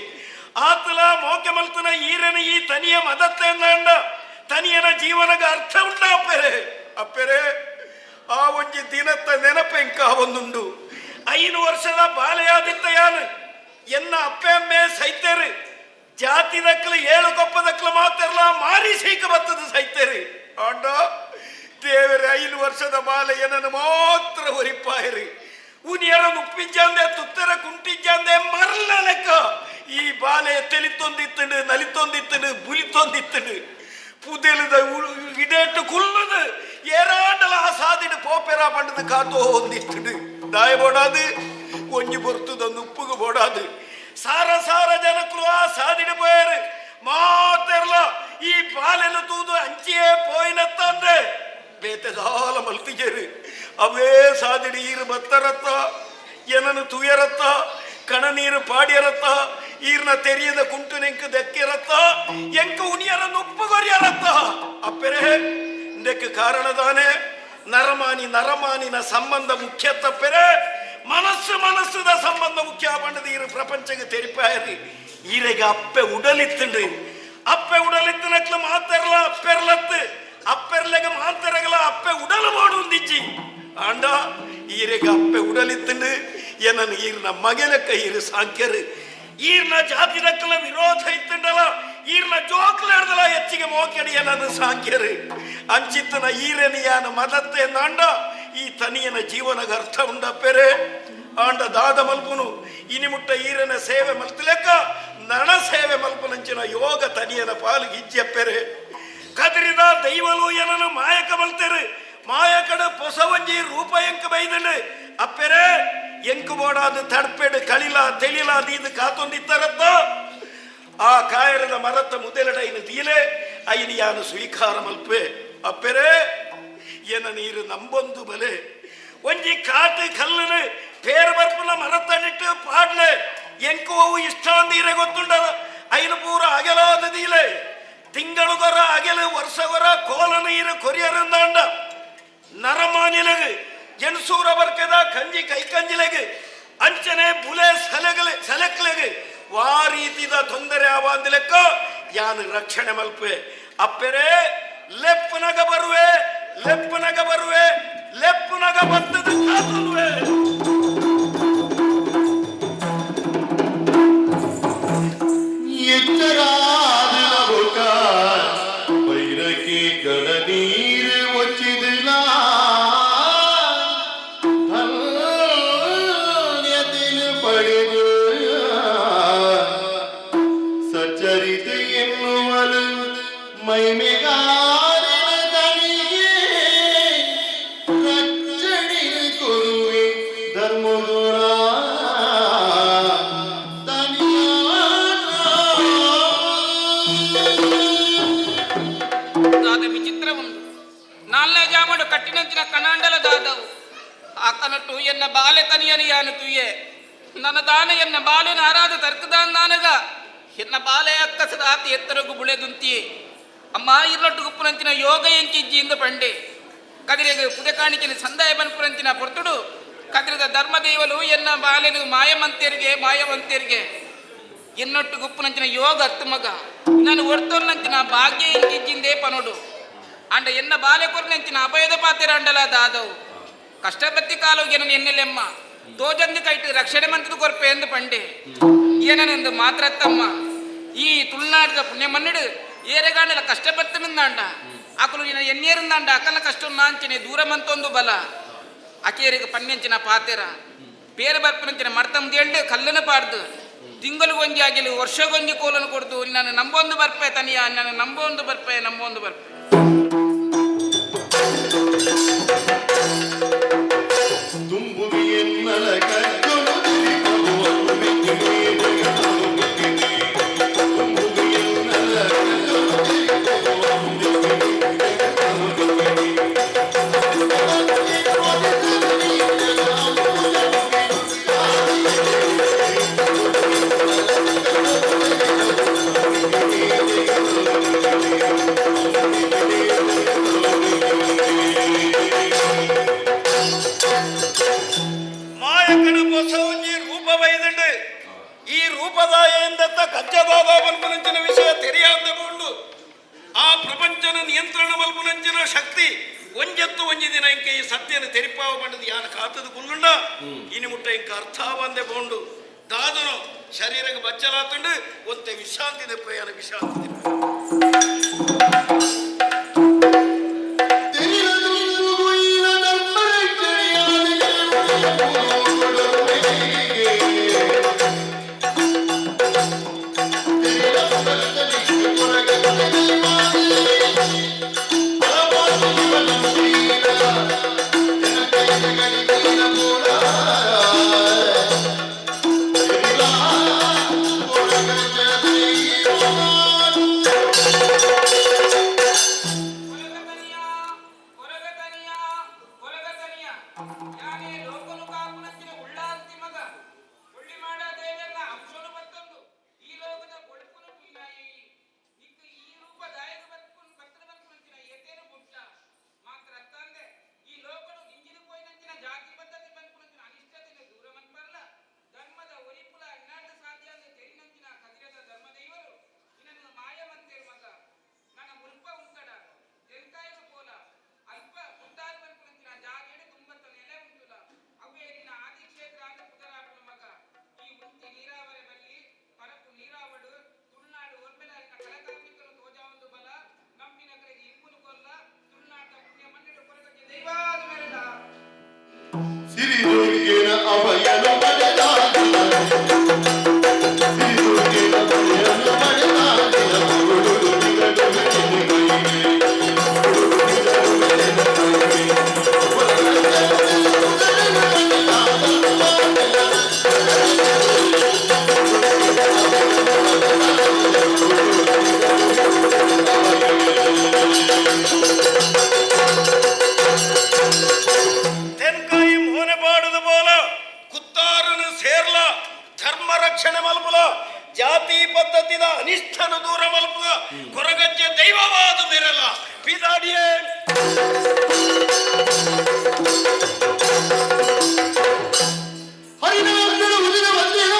ಆತಲ ಮೋಕೆ ಮಲ್ತನ ಈರನ ಈ ತನಿಯ ಮದತ್ತೆ ಅಂದ ತನಿಯನ ಜೀವನಗ ಅರ್ಥ ಉಂಡ ಅಪ್ಪೆರೆ ಅಪ್ಪೆರೆ ಆ ಒಂಜಿ ದಿನತ್ತ ನೆನಪೆಂಕ ಒಂದುಂಡು 5 ವರ್ಷದ ಬಾಲೆಯಾದಿತ್ತ ಯಾನು ಎನ್ನ ಅಪ್ಪೆ ಅಮ್ಮೆ ಸೈತೇರು ಜಾತಿ ದಕ್ಕಲು 7 ಕೊಪ್ಪದಕ್ಕಲು ಮಾತಾರಲ್ಲ ಮಾರಿ ಸೈಕ ಬತ್ತದ ಸೈತೇರು ಆಂಡ ದೇವರೇ 5 ವರ್ಷದ ಬಾಲೆ ಏನನ್ನು ಮಾತ್ರ ಹೊರಿಪಾಯಿರಿ ಉನಿಯರನ್ನು ಉಪ್ಪಿಂಚಂದೆ ತುತ್ತರ ಕುಂಟಿಂಚಂದೆ ಮರಲ ಲೆಕ್ಕ ಈ ಬಾಲೆ ತೆಲಿತೊಂದಿತ್ತಂಡು ನಲಿತೊಂದಿತ್ತಂಡು ಬುಲಿತೊಂದಿತ್ತಂಡು ಪುದೆಲದ ಇಡೇಟು ಕುಲ್ಲದು ಏರಾಂಡಲ ಆ ಸಾದಿಡು ಪೋಪೆರ ಪಂಡದ ಕಾತೋ ಹೊಂದಿತ್ತಂಡು ದಾಯ ಬೋಡಾದು ಒಂಜಿ ಬರ್ತದೊಂದು ಉಪ್ಪುಗು ಬೋಡಾದು ಸಾರ ಸಾರ ಜನಕ್ಕಳು ಆ ಸಾದಿಡು ಪೋಯರು ಮಾತೆರ್ಲ ಈ ಬಾಲೆಲ್ಲ ತೂದು ಅಂಚಿಯೇ ಪೋಯಿನತ್ತಂದ್ರೆ ಬೇತೆದಾಲ ಮಲ್ತಿಜೇರು ಅವೇ ಸಾದಿಡು ಈರು ಬತ್ತರತ್ತ ಏನನ್ನು ತುಯರತ್ತ ಕಣ ನೀರು ಪಾಡ್ಯರತ್ತ ಈರ್ನ ತೆರೆಯದ ಕುಂಟು ನೆಂಕ ದಕ್ಕಿರತ್ತ ಎಂಕ ಉನಿಯರನ್ನು ಉಪ್ಪುಗೊರಿಯರತ್ತ ಅಪ್ಪೆರೆ ಇದಕ್ಕೆ ಕಾರಣದಾನೆ ನರಮಾನಿನ ಸಂಬಂಧ ಮುಖ್ಯ ತಪ್ಪೆರೆ ಮನಸ್ಸುದ ಸಂಬಂಧ ಮುಖ್ಯ ಪಂಡದ ಈರು ಪ್ರಪಂಚಕ್ಕೆ ತೆರಿಪಾಯರಿ ಈರೆಗೆ ಅಪ್ಪೆ ಉಡಲಿತ್ತಂಡು ಅಪ್ಪೆ ಉಡಲಿತ್ತನಕ್ಲ ಮಾತಾರಲ್ಲ ಅಪ್ಪೆರ್ಲತ್ತು ಅಪ್ಪೆರ್ಲೆಗೆ ಮಾತಾರಗಲ ಅಪ್ಪೆ ಉಡಲು ಮಾಡುಂದಿಜ್ಜಿ ಆಂಡ ಈರೆಗೆ ಅಪ್ಪೆ ಉಡಲಿತ್ತಂಡು ಏನನ್ನು ಈರ್ನ ಮಗಲಕ್ಕ ಈರು ಸಾಂಖ್ಯರು ಈರ್ನ ಜಾತಿ ದಕ್ಕಲ ವಿರೋಧ ಇತ್ತಂಡಲ್ಲ ಈರ್ನ ಜೋಕ್ಲಾಡ್ದಲ್ಲ ಹೆಚ್ಚಿಗೆ ಮೋಕೆಡಿ ಏನನ್ನು ಸಾಂಖ್ಯರು ಅಂಚಿತ್ತನ ಈರನಿಯಾನ ಮದತ್ತೆ ನಾಂಡ ಈ ತನಿಯನ ಜೀವನಗ ಅರ್ಥ ಉಂಡಪ್ಪೆರೆ ಆಂಡ ದಾದ ಮಲ್ಪುನು ಇನಿ ಮುಟ್ಟ ಈರನ ಸೇವೆ ಮಲ್ತಲೆಕ್ಕ ನಣ ಸೇವೆ ಮಲ್ಪನಂಚಿನ ಯೋಗ ತನಿಯನ ಪಾಲಿಗೆ ಇಜ್ಜಪ್ಪೆರೆ ಕದರಿದ ದೈವಲು ಏನನು ಮಾಯಕ ಮಲ್ತೇರು ಮಾಯಕಡ ಪೊಸವಂಜಿ ರೂಪ ಎಂಕ ಬೈದಳು ಅಪ್ಪೆರೆ ಎಂಕು ಬೋಡಾದ ತಡ್ಪೆಡು ಕಳಿಲ ತೆಳಿಲ ದೀದು ಕಾತೊಂದಿತ್ತರತ್ತ ಆ ಕಾಯರದ ಮರತ್ತ ಮುದೆಲಡ ಇನ್ನು ತೀಲೆ ಐನು ಯಾನು ಸ್ವೀಕಾರ ಮಲ್ಪೆ ಅಪ್ಪೆರೆ ಏನ ನೀರು ನಂಬೊಂದು ಬಲೆ ಒಂಜಿ ಕಾಟು ಕಲ್ಲನು ಪೇರು ಬರ್ಪುನ ಮರತ್ತನಿಟ್ಟು ಪಾಡ್ಲೆ ಎಂಕು ಅವು ಇಷ್ಟ ನೀರೆ ಗೊತ್ತುಂಡದ ಐನು ಪೂರ ಅಗಲಾದ ದೀಲೆ ತಿಂಗಳುಗೊರ ಅಗಲು ವರ್ಷಗೊರ ಕೋಲ ನೀರು ಕೊರಿಯರಂದಾಂಡ ನರಮಾನಿಲೆಗು ಜನ್ಸೂರ ಬರ್ಕದ ಕಂಜಿ ಕೈಕಂಜಿಲೆಗು ಅಂಚನೆ ಬುಲೆ ಸೆಲೆಕ್ಲೆಗು ವಾ ರೀತಿದ ತೊಂದರೆ ಆವಾಂದ ಲೆಕ್ಕ ಯಾನು ರಕ್ಷಣೆ ಮಲ್ಪೆ ಅಪ್ಪೆರೆ ಲೆಪ್ಪನಗ ಬರುವೆ ಲೆಪ್ಪನಗ ಬರುವೆ ಲೆಪ್ಪನಗ ಬತ್ತದ ಕಾತುವೆ ಎಚ್ಚರಾದಿನ ಬುಕ ಬೈರಕಿ ಕಡ ನೀರು ಒಚ್ಚಿದಿಲ್ಲ ಧನ್ಯತೆಯನ್ನು ಪಡೆದು ಸಚ್ಚರಿತ ಎನ್ನುವಲು ಮೈಮೆಗಾರಿನ ತನಿಗೆ ರಕ್ಷಣೆ ಕೊಡುವೆ ಧರ್ಮಗುರ ವಿಚಿತ್ರ ಉಂಟು ನಾಲ್ನೇ ಜಾಮಡು ಕಟ್ಟಿನಂಚಿನ ಕನಾಂಡಲ ದಾದವು ಆಕನಟ್ಟು ಎನ್ನ ಬಾಲೆ ತನಿಯನು ಯಾನು ತುಯ್ಯೆ ನನ್ನ ದಾನ ಎನ್ನ ಬಾಲೆನ ಆರಾಧ ತರ್ಕದಾನ ನಾನಗ ಎನ್ನ ಬಾಲೆ ಅಕ್ಕಸದ ಆತಿ ಎತ್ತರಗು ಬುಳೆದುಂತಿಯೇ ಅಮ್ಮ ಇರ್ಲೊಟ್ಟು ಗುಪ್ಪುನಂಚಿನ ಯೋಗ ಎಂಕಿಜ್ಜಿಯಿಂದ ಪಂಡೆ ಕದಿರೆಗೆ ಪುದೆ ಕಾಣಿಕೆನ ಸಂದಾಯ ಬನ್ಪುರಂಚಿನ ಪೊರ್ತುಡು ಕದಿರದ ಧರ್ಮದೇವಲು ಎನ್ನ ಬಾಲೆನು ಮಾಯವಂತೆರಿಗೆ ಎನ್ನೊಟ್ಟು ಗುಪ್ಪುನಂಚಿನ ಯೋಗ ಅತ್ತು ಮಗ ನಾನು ಒರ್ತೊನ್ನಂಚಿನ ಭಾಗ್ಯ ಎಂಕಿಜ್ಜಿಂದೇ ಪನೋಡು ಅಂಡ ಎನ್ನ ಬಾಲೆ ಕೊರ್ನಂಚಿನ ಅಭಯದ ಪಾತ್ರ ಅಂಡಲ ದಾದವು ಕಷ್ಟಪತ್ತಿ ಕಾಲೋಗಿ ನನ್ನ ಎನ್ನೆಲೆಮ್ಮ ತೋಜಂದು ಕೈಟ್ ರಕ್ಷಣೆ ಮಂತ್ರದ ಕೊರ್ಪೆ ಎಂದು ಪಂಡೆ ಏನನೆಂದು ಮಾತ್ರತ್ತಮ್ಮ ಈ ತುಳುನಾಡಿದ ಪುಣ್ಯ ಮನ್ನಿಡು ಏರೆಗಾಂಡಲ ಕಷ್ಟಪತ್ತನಿಂದಾಂಡ ಅಕಲು ಎನ್ನೇರಿಂದಾಂಡ ಅಕಲ ಕಷ್ಟ ನಾಂಚನೆ ದೂರ ಮಂತೊಂದು ಬಲ ಅಕೇರಿಗೆ ಪನ್ನೆಂಚಿನ ಪಾತೆರ ಬೇರೆ ಬರ್ಪನಂಚಿನ ಮರ್ತಂದೇಂಡು ಕಲ್ಲನ ಪಾಡ್ದು ತಿಂಗಳು ಗೊಂಜಿ ಆಗಿಲು ವರ್ಷಗೊಂಜಿ ಕೋಲನ್ನು ಕೊಡ್ದು ನಾನು ನಂಬೊಂದು ಬರ್ಪೆ ತನಿಯ ನಾನು ನಂಬೊಂದು ಬರ್ಪೆ ತುಂಬುವಿಯನ್ನಲ ಕಟ್ಟಲು ಮಾಯಕನ ಬಸವಂಜಿ ರೂಪ ಬೈದಂಡು ಈ ರೂಪದಾಯ ಎಂದತ್ತ ಕಜ್ಜ ಬಾಬಾ ಬಲ್ಪುನಂಚಿನ ವಿಷಯ ತೆರೆಯಾದ ಬೋಂಡು ಆ ಪ್ರಪಂಚನ ನಿಯಂತ್ರಣ ಬಲ್ಪುನಂಚಿನ ಶಕ್ತಿ ಒಂಜತ್ತು ಒಂಜಿ ದಿನ ಇಂಕ ಈ ಸತ್ಯನ ತೆರಿಪಾವ ಬಂಡದು ಯಾನ ಕಾತದ ಕುಲ್ಲುಂಡ ಇನಿ ಮುಟ್ಟ ಇಂಕ ಅರ್ಥಾವಂದೆ ಬೋಂಡು ದಾದನು ಶರೀರಕ್ಕೆ ಬಚ್ಚಲಾತಂಡು ಒಂತೆ ವಿಶ್ರಾಂತಿ ದೆಪ್ಪಯ್ಯನ ವಿಶ್ರಾಂತಿ Thank you. ಬಯಲು ಮನೆದಾಗಿನ ಸಿರಿದುರ್ಗಿನ ಬಯಲು ಮನೆದಾಗಿನ ಹುಡುಗರು ನಿಗಡು ನಿನ್ನ ಕೈಗೆ ತೆನ್ಕಾಯಿ ಮೋನೆ ಬಾಡದು ಬೋಲ ಕುತ್ತಾರನು ಸೇರ್ಲ ಧರ್ಮ ರಕ್ಷಣೆ ಮಲ್ಪುಲ ಜಾತಿ ಪದ್ಧತಿದ ಅನಿಷ್ಟನ ದೂರ ಮಲ್ಪುಲ ಕೊರಗಜ್ಜೆ ದೈವವಾದ ಮೆರಲ ಪಿದಾಡಿಯೇ ಹರಿನಾಥನ ಉದಿನ ಬಂದಿನ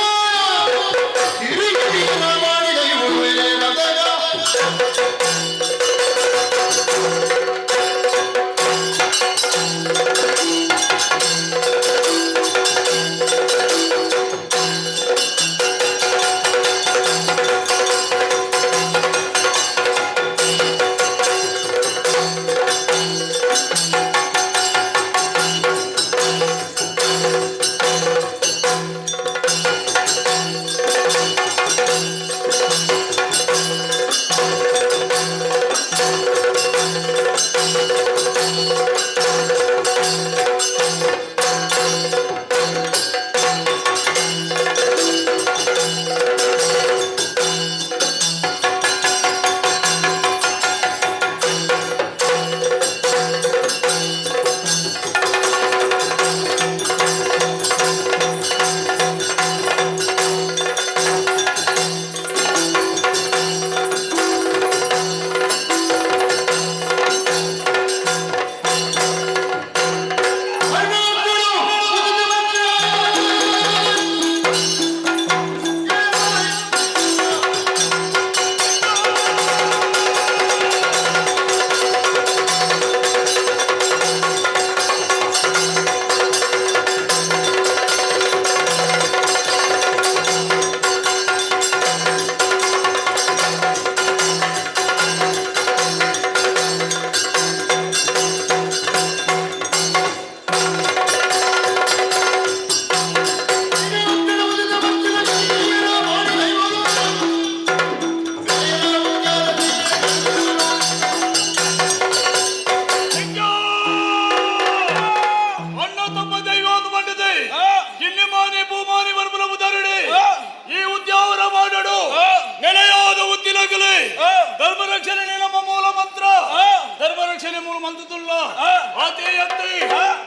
ಹಿರಿಯ ಮಾಡಿದ ಇವುವೆ ಮದಗ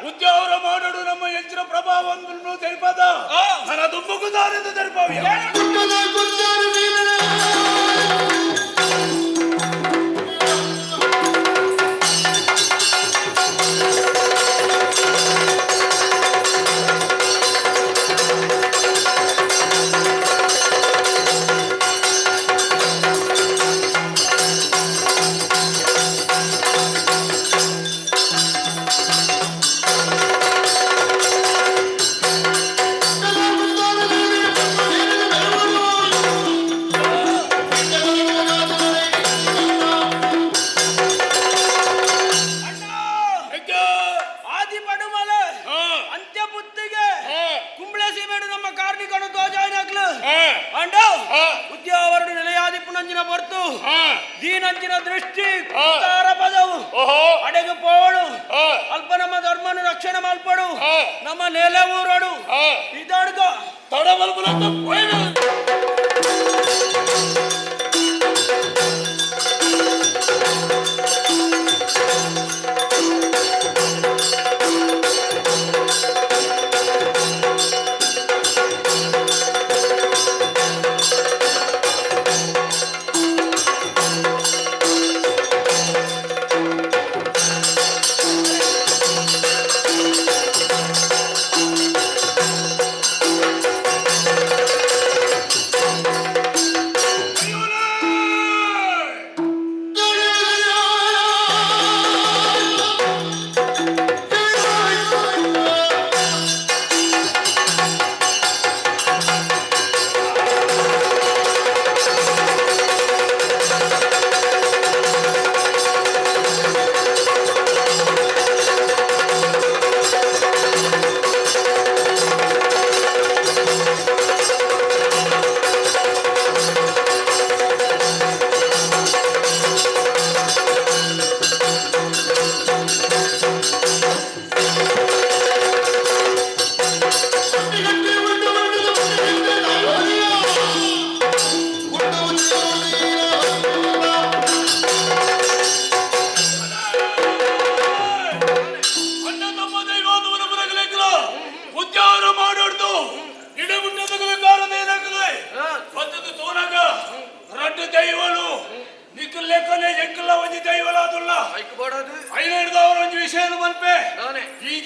ಉದ್ಯೋಗ ಮಾಡಲು ನಮ್ಮ ಯಂತ್ರ ಪ್ರಭಾವವನ್ನು ತೆರಪದ ನನ್ನ ದುಂಬುಗುದಾರೆಂದು ತೆರಪವ್ಯ ಉದ್ಯಾವರಣ ನೆಲೆಯಾದಿ ಪುನಂಜಿನ ಬರ್ತು ದೀನಂಚಿನ ದೃಷ್ಟಿ ಪದವು ಅಡೆಗೆ ಪೋವಳು ಅಲ್ಪ ನಮ್ಮ ಧರ್ಮನ ರಕ್ಷಣೆ ಮಲ್ಪಡು ನಮ್ಮ ನೆಲೆ ಊರಡು ಇದಡ್ಗ ತಡ ಮಲ್ಪು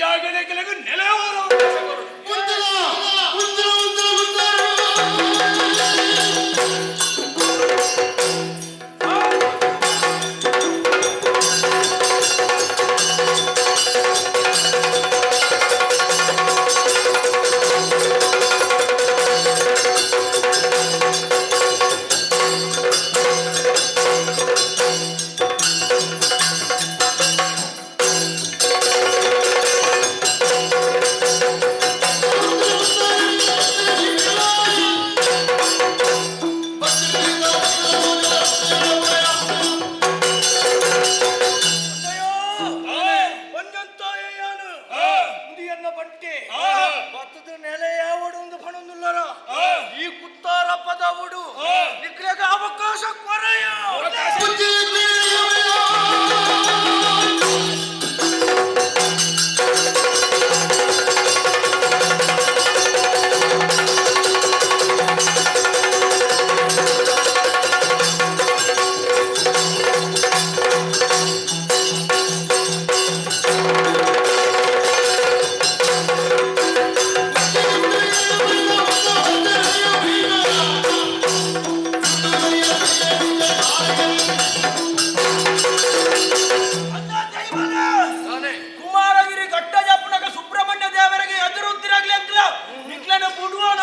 ಜಾಗದ ಕೆಳಗೆ ನೆಲ ಉಂದಿರ ಉಂದಿರ ಉಂದಿರ ಬಟ್ಟೆ ಭತ್ತದ ನೆಲೆ ಯಾವಡು ಒಂದು ಪಣೊಂದುಲ್ಲರ ಈ ಕುತ್ತಾರ ಪದವುಡು ನಿಗ್ರಹ ಅವಕಾಶ ಕೊರೆಯ ಕುಮಾರಗಿರಿ ಗಟ್ಟ ಜಪ್ಪನಗ ಸುಬ್ರಹ್ಮಣ್ಯ ದೇವರಿಗೆ ಎದುರುತ್ತಿರಾಗ್ಲಿ ಅಂತ ನಿಕ್ಲನ ಬಿಡುವಣ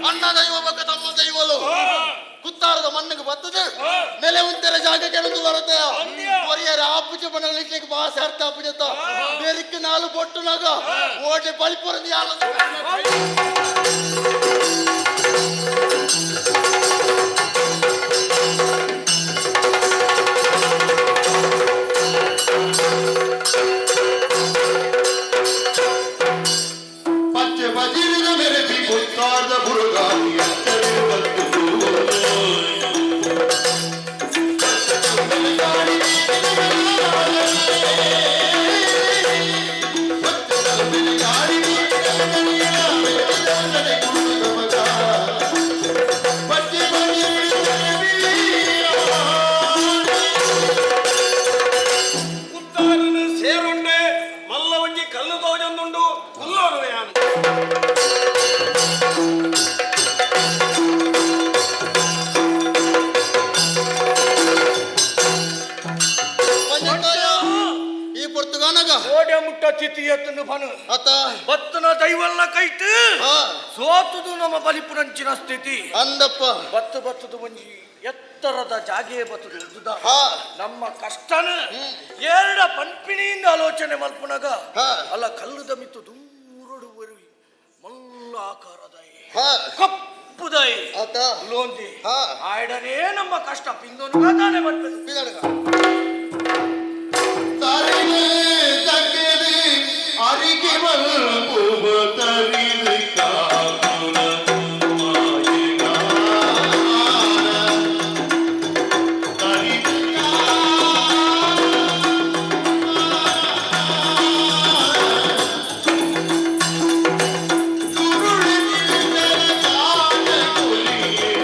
ಅಣ್ಣ ದೈವ ಬಗ್ಗೆ ತಮ್ಮ ದೈವಲು ಕುತ್ತಾರದ ಮಣ್ಣಿಗೆ ಬರ್ತದೆ ನೆಲೆ ಉಂತೆರ ಜಾಗ ಕೆಣದು ಬರುತ್ತೆ ಕೊರಿಯರ ಆಪುಜ ಬಣ್ಣಗಳಿಗೆ ಭಾಷ ಅರ್ಥ ಆಪುಜತ್ತ ಬೇರಿಕ್ಕೆ ನಾಲು ಬೊಟ್ಟು ನಗ ಓಟೆ ಬಲಿಪುರಂದು ಯಾಲ ಪಚ್ಚೆ ಬಜಿರಿನ ಮೆರೆಸಿ ಕುತ್ತಾರದ ಬುರುಗಾಲಿ ಎಚ್ಚರಿರು ಬಂತು ಕುತ್ತಾರನ ಸೇರೊಂಡೆ ಮಲ್ಲವಂಜಿ ಕಲ್ಲು ತೋಜೊಂದುಂಡು ಕುಲ್ಲೋರುವೆಯಾನು ಈ ಪುರ್ತಗಾನಗ ಓಡೆ ಮುಟ್ಟ ತಿಥಿ ಎತ್ತನ್ನು ಬನು ಅತ ಬತ್ತನ ದೈವಲ್ಲ ಕೈಟ್ ಹಾ ಸೋತುದು ನಮ್ಮ ಬಲಿಪುರಂಚಿನ ಸ್ಥಿತಿ ಅಂದಪ್ಪ ಬತ್ತದ ಒಂಜಿ ಎತ್ತರದ ಜಾಗೆ ಬತ್ತದು ಉದ್ದುದ ಹಾ ನಮ್ಮ ಕಷ್ಟನ ಎರಡ ಪಂಪಿಣಿಯಿಂದ ಆಲೋಚನೆ ಮಲ್ಪುನಗ ಹಾ. ಅಲ್ಲ ಕಲ್ಲುದ ಮಿತ್ತು ದೂರಡು ಬರುವಿ ಮಲ್ಲ ಆಕಾರದೈ ಹಾ ಕಪ್ಪುದೈ ಅತ ಲೋಂದಿ ಹಾ. ಆಯ್ಡನೇ ನಮ್ಮ ಕಷ್ಟ ಪಿಂದೋನು ತಾನೇ ಬರ್ಬೇಕು ಬಿದಡಗ ತಾರಿನೆ ತಗ್ಗೆದಿ ಅರಿಗೆ ಮಲ್ಪುವ ತರಿಲಿ ಕಾಪುನ ಮಾಯಿನ ತರಿನ ಸುರುಳಿ ನಿಲ್ಲರ ಕಾನ ಕುಲಿಯ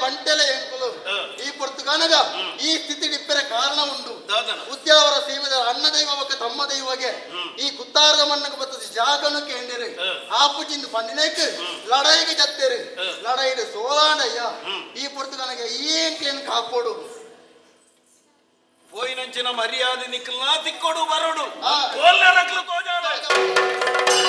ಬಂಟೆಲೆ ಎಂಕುಲು ಈ ಪೊರ್ತುಗಾನಗ ಈ ಸ್ಥಿತಿ ಡಿಪ್ಪರೆ ಕಾರಣ ಉಂಟು ದಾದನ ಉದ್ಯಾವರ ಸೀಮೆದ ಅಣ್ಣ ದೈವಕ್ಕೆ ತಮ್ಮ ದೈವಗೆ ಈ ಕುತ್ತಾರದ ಮಣ್ಣಕ್ಕೆ ಬರ್ತದೆ ಜಾಗನು ಕೇಂದಿರು ಆಪುಚಿಂದು ಪಂಡಿನೇಕ್ ಲಡಾಯಿಗೆ ಜತ್ತೇರು ಲಡಾಯಿಡು ಸೋಲಾಂಡಯ್ಯ ಈ ಪೊರ್ತುಗಾನಗೆ ಈ ಎಂಕ್ಲೇನು ಕಾಪೋಡು పోయినంచిన మర్యాద నీకు నా తిక్కోడు బరుడు ఆ. కోళ్ళ రకులు తోజాడు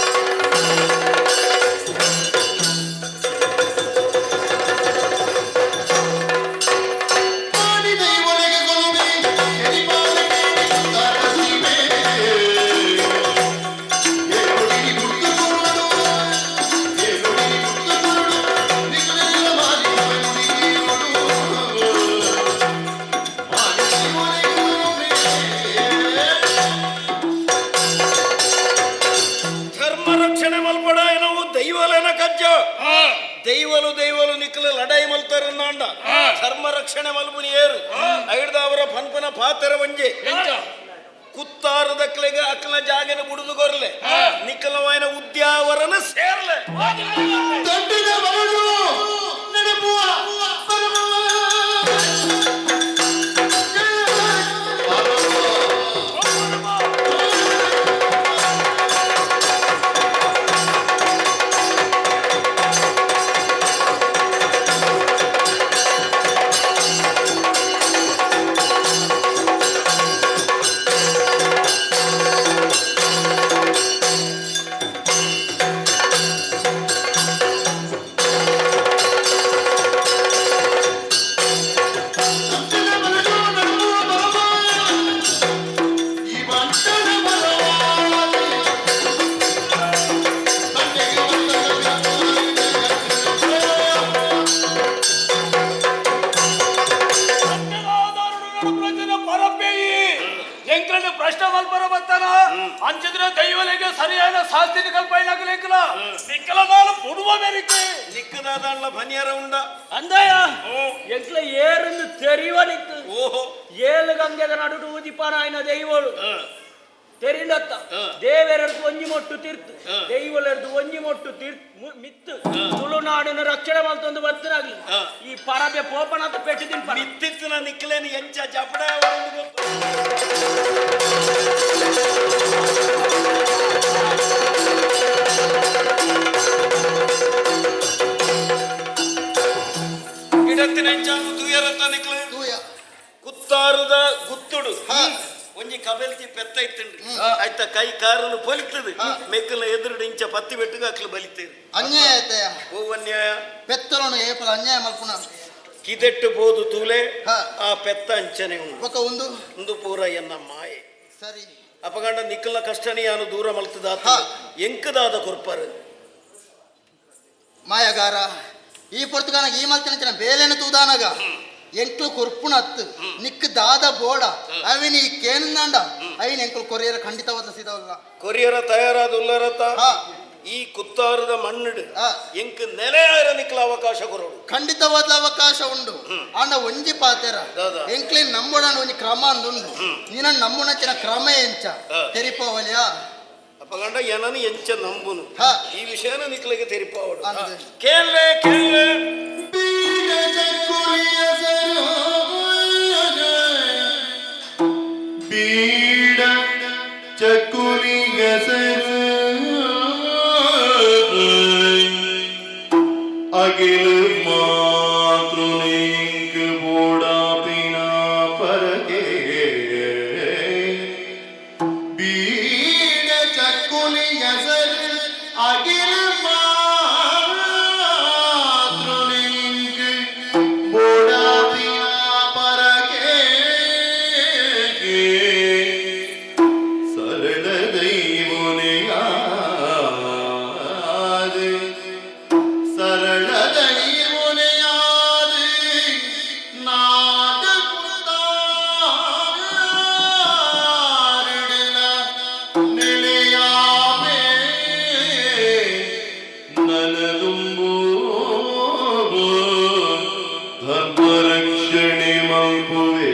ಧರ್ಮ ರಕ್ಷಣೆ ಮಲ್ಪಡ ನಾವು ದೈವಲೇನ ಕಜ್ಜ ದೈವಲು ದೈವಲು ನಿಕ್ಕಲು ಲಡಾಯಿ ಮಲ್ತಾರನ್ನಾಂಡ ಧರ್ಮ ರಕ್ಷಣೆ ಮಲ್ಪುನಿ ಏರು ಐಡ್ದ ಅವರ ಪನ್ಪನ ಪಾತರ ಒಂಜೆ ಕುತ್ತಾರದ ಕ್ಲೆಗೆ ಅಕ್ಕಲ ಜಾಗನ ಬುಡುದು ಕೊರ್ಲೆ ನಿಕ್ಕಲವಾಯಿನ ಉದ್ಯಾವರನ ಸೇರ್ಲೆ ಪ್ರಶ್ನೆ ಮಲ್ಪರ ಬರ್ತಾನ ಅಂಚಿದ್ರೆ ದೈವಲಿಗೆ ಸರಿಯಾದ ಶಾಸ್ತಿನ ಕಲ್ಪೈನಾಗಲಿಕ್ಕಲ ನಿಕ್ಕಲ ನಾಳು ಪುಡುವ ಮೇರಿಕೆ ನಿಕ್ಕದಾದ ಬನಿಯರ ಉಂಡ ಅಂದಯ್ಯ ಎಂಕ್ಲ ಏರನ್ನು ತೆರೆಯುವ ನಿಕ್ಕು ಓಹೋ ಏಳು ಗಂಗೆದ ನಡುಡು ಉದಿಪಾನ ಆಯ್ನ ದೈವಳು ತೆರಿಂಡತ್ತ ದೇವರೆರ್ದು ಒಂಜಿ ಮೊಟ್ಟು ತೀರ್ತು ದೈವಲೆರ್ದು ಒಂಜಿ ಮೊಟ್ಟು ತೀರ್ತು ಮಿತ್ತು ತುಳುನಾಡಿನ ರಕ್ಷಣೆ ಮಲ್ತೊಂದು ಬರ್ತನಾಗ್ಲಿ ಈ ಪರಬೆ ಪೋಪಣದ ಪೆಟ್ಟಿದಿನ ಮಿತ್ತಿತ್ತಿನ ನಿಕ್ಕಲೇನು ಎಂಚ ಜಪಡ ಗಿಡತ್ತಿನ ಎಂಚಾನು ತೂಯರತ್ತ ನಿಕ್ಕಲೆ ಕುತ್ತಾರದ ಗುತ್ತುಡು ಒಂಜಿ ಕಬೆಲ್ತಿ ಪೆತ್ತ ಇತ್ತಂಡ್ರಿ ಆಯ್ತ ಕೈ ಕಾರನ್ನು ಪೊಲಿತದೆ ಮೆಕ್ಕಲ ಎದುರುಡು ಇಂಚ ಪತ್ತಿ ಬೆಟ್ಟಗ ಅಕ್ಲು ಬಲಿತೇರಿ ಅನ್ಯಾಯ ಆಯ್ತಯ್ಯ ಓ ಅನ್ಯಾಯ ಪೆತ್ತಲೋನು ಏಪಲ ಅನ್ಯಾಯ ಮಲ್ಪುನ ಕಿದೆಟ್ಟು ಬೋದು ತೂಲೆ ಆ ಪೆತ್ತ ಅಂಚನೆ ಒಕ್ಕ ಒಂದು ಪೂರ ಎನ್ನ ಮಾಯೆ ಸರಿ ಅಪಗಂಡ ನಿಕ್ಕಲ ಕಷ್ಟನಿಯಾನು ದೂರ ಮಲ್ತದ ಎಂಕದಾದ ಕೊರ್ಪರು ಮಾಯಗಾರ ಈ ಪೊರ್ತುಗಾನಾಗ ಈ ಮಲ್ತಿನ ಬೇಲೆನ ತೂದಾನಾಗ ಎಂಕ್ಲು ಕೊರ್ಪುಣ ಹತ್ತು ನಿಕ್ ದಾದ ಬೋಡ ಅವಿನ ಈ ಕೇನಂದಾಂಡ ಅವಿನ ಎಂಕ್ಲು ಕೊರಿಯರ ಖಂಡಿತವಾದ ಸಿದವಲ್ಲ ಕೊರಿಯರ ತಯಾರಾದ ಉಲ್ಲರತ ಈ ಕುತ್ತಾರದ ಮಣ್ಣಿಡು ಎಂಕ್ ನೆಲೆಯಾರ ನಿಕ್ಕಲ ಅವಕಾಶ ಕೊರೋಡು ಖಂಡಿತವಾದ ಅವಕಾಶ ಉಂಡು ಆಂಡ ಒಂಜಿ ಪಾತೆರ ಎಂಕ್ಲಿನ್ ನಮ್ಮೊಡ ಒಂಜಿ ಕ್ರಮ ಅಂದುಂಡು ನೀನ ನಮ್ಮುನಂಚಿನ ಕ್ರಮ ಎಂಚ ತೆರಿಪವಲ್ಯ ಅಪಗಂಡ ಏನನು ಎಂಚ ನಂಬುನು ಈ ವಿಷಯನ ನಿಕ್ಕಲಿಗೆ ತೆರಿಪಾವಡು ಅಂದು ಕೇಳ್ಲೆ ಕೇಳ್ಲೆ ಬೀಡ ಚಕುಲಿ ಗಸರು ಅಗಿಲ ಮಾತೃನಿಂಗ ಬೋಡಾಪಿನ ಪರಗೆ ಬೀಡ ಚಕುಲಿ ಗಸರು ಅಗಿಲ ಮಾತೃನಿಂಗ ಬೋಡಾಪಿನ ಪರಗೆ ಸರಳ ದೈವನೆಯಾದೆ ಸರಳ ದೈವನೆಯಾದೆ ನಾದ ಕುತ್ತಾರಿಡಲ ನೆಲೆಯಾಮೆ ನನದುಂಬು ಧರ್ಮ ರಕ್ಷಣೆ ಮಲ್ಪುವೆ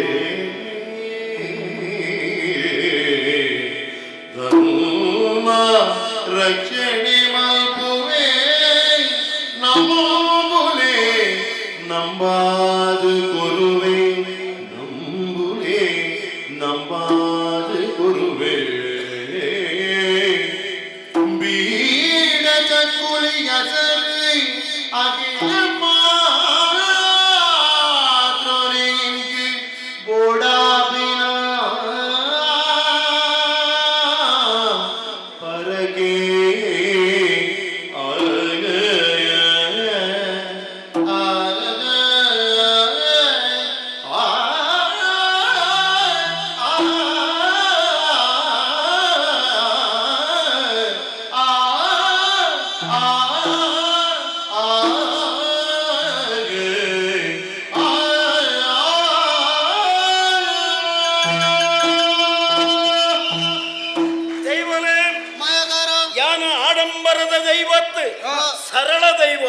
ಧರ್ಮ ರಕ್ಷಣೆ ಮಲ್ಪುವೆ ನಮೋ ಬುಲೆ ನಂಬಾ ನಂಬಾದು ಕೊರುವೆ ನಂಬುವೆ ನಂಬಾದು ಕೊರುವೆ ಬೀಡ ಚಕ್ಕುಲಿಯ ಸರಿ ಅಗಿಲ ಮಾತ್ರೊರೆಂಗೆ ಬೋಡಾಬಿನ ಪರಗೆ ದೈವನೇ ಮಾಯಗಾರ ಯಾನ ಆಡಂಬರದ ದೈವತ್ ಸರಳ ದೈವ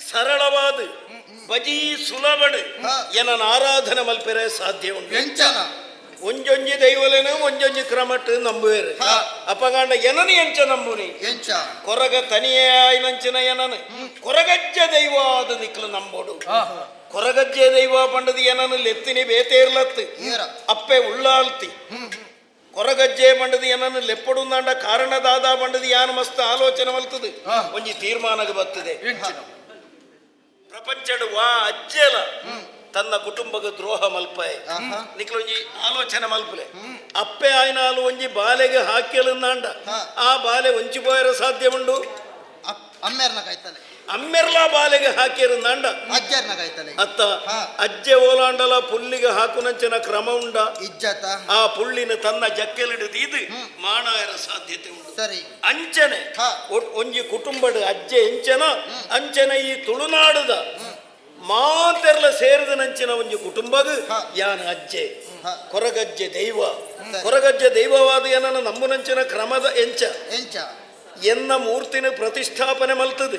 ಸರಳವಾದ ಬಜಿ ಸುಲಭಡ್ ಎನ್ನ ಆರಾಧನೆ ಮಲ್ಪೆರೆ ಸಾಧ್ಯ ಉಂಟು ಎಂಚನ ಒಂಜೊಂಜಿ ದೈವಲೇನು ಒಂಜೊಂಜಿ ಕ್ರಮಟ್ ನಂಬುವೇರು ಅಪಗಾಂಡ ಎನನಿ ಎಂಚ ನಂಬುನಿ ಎಂಚ ಕೊರಗ ತನಿಯೇ ಆಯ್ನಂಚಿನ ಎನನು ಕೊರಗಜ್ಜ ದೈವ ಆದ ನಿಕ್ಲು ನಂಬೋಡು ಕೊರಗಜ್ಜೆ ದೈವ ಪಂಡದು ಎನನು ಲೆತ್ತಿನಿ ಬೇತೇರ್ಲತ್ತು ಏರ ಅಪ್ಪೆ ಉಳ್ಳಾಳ್ತಿ ಕೊರಗಜ್ಜೆ ಬಂಡದು ಏನನ್ನು ಲೆಪ್ಪಡುಂದಾಂಡ ಕಾರಣದಾದ ಬಂಡದು ಯಾನು ಮಸ್ತ್ ಆಲೋಚನೆ ಮಲ್ತದು ಒಂಜಿ ತೀರ್ಮಾನಗ ಬರ್ತದೆ ಪ್ರಪಂಚಡು ವಾ ಅಜ್ಜೆಲ ತನ್ನ ಕುಟುಂಬಗ ದ್ರೋಹ ಮಲ್ಪಾಯ್ ನಿಕ್ಲು ಒಂಜಿ ಆಲೋಚನೆ ಮಲ್ಪಲೆ ಅಪ್ಪೆ ಆಯ್ನಾಲು ಒಂಜಿ ಬಾಲೆಗೆ ಹಾಕ್ಯಲಂದಾಂಡ ಆ ಬಾಲೆ ಒಂಚಿ ಪೋಯರ ಸಾಧ್ಯ ಉಂಡು ಅಮ್ಮೇರ್ನ ಕಾಯ್ತಲೆ ಅಮ್ಮೆರ್ಲಾ ಬಾಲೆಗೆ ಹಾಕಿರಂದಾಂಡ ಅಜ್ಜರ್ನ ಕಾಯ್ತಲೆ ಅತ್ತ ಅಜ್ಜೆ ಓಲಾಂಡಲ ಪುಲ್ಲಿಗೆ ಹಾಕುನಂಚಿನ ಕ್ರಮ ಉಂಡ ಇಜ್ಜತ ಆ ಪುಳ್ಳಿನ ತನ್ನ ಜಕ್ಕೆಲಿಡಿದು ಇದು ಮಾಣಾಯರ ಸಾಧ್ಯತೆ ಉಂಟು ಸರಿ ಅಂಚನೆ ಒಂಜಿ ಕುಟುಂಬದ ಅಜ್ಜೆ ಎಂಚನ ಅಂಚನೆ ಈ ತುಳುನಾಡುದ ಮಾತೆರ್ಲ ಸೇರಿದ ನಂಚಿನ ಒಂಜಿ ಕುಟುಂಬಗ ಯಾನ ಅಜ್ಜೆ ಕೊರಗಜ್ಜೆ ದೈವ ಕೊರಗಜ್ಜೆ ದೈವವಾದ ಏನನ ನಂಬುನಂಚಿನ ಕ್ರಮದ ಎಂಚ ಎಂಚ ಎನ್ನ ಮೂರ್ತಿನ ಪ್ರತಿಷ್ಠಾಪನೆ ಮಲ್ತದು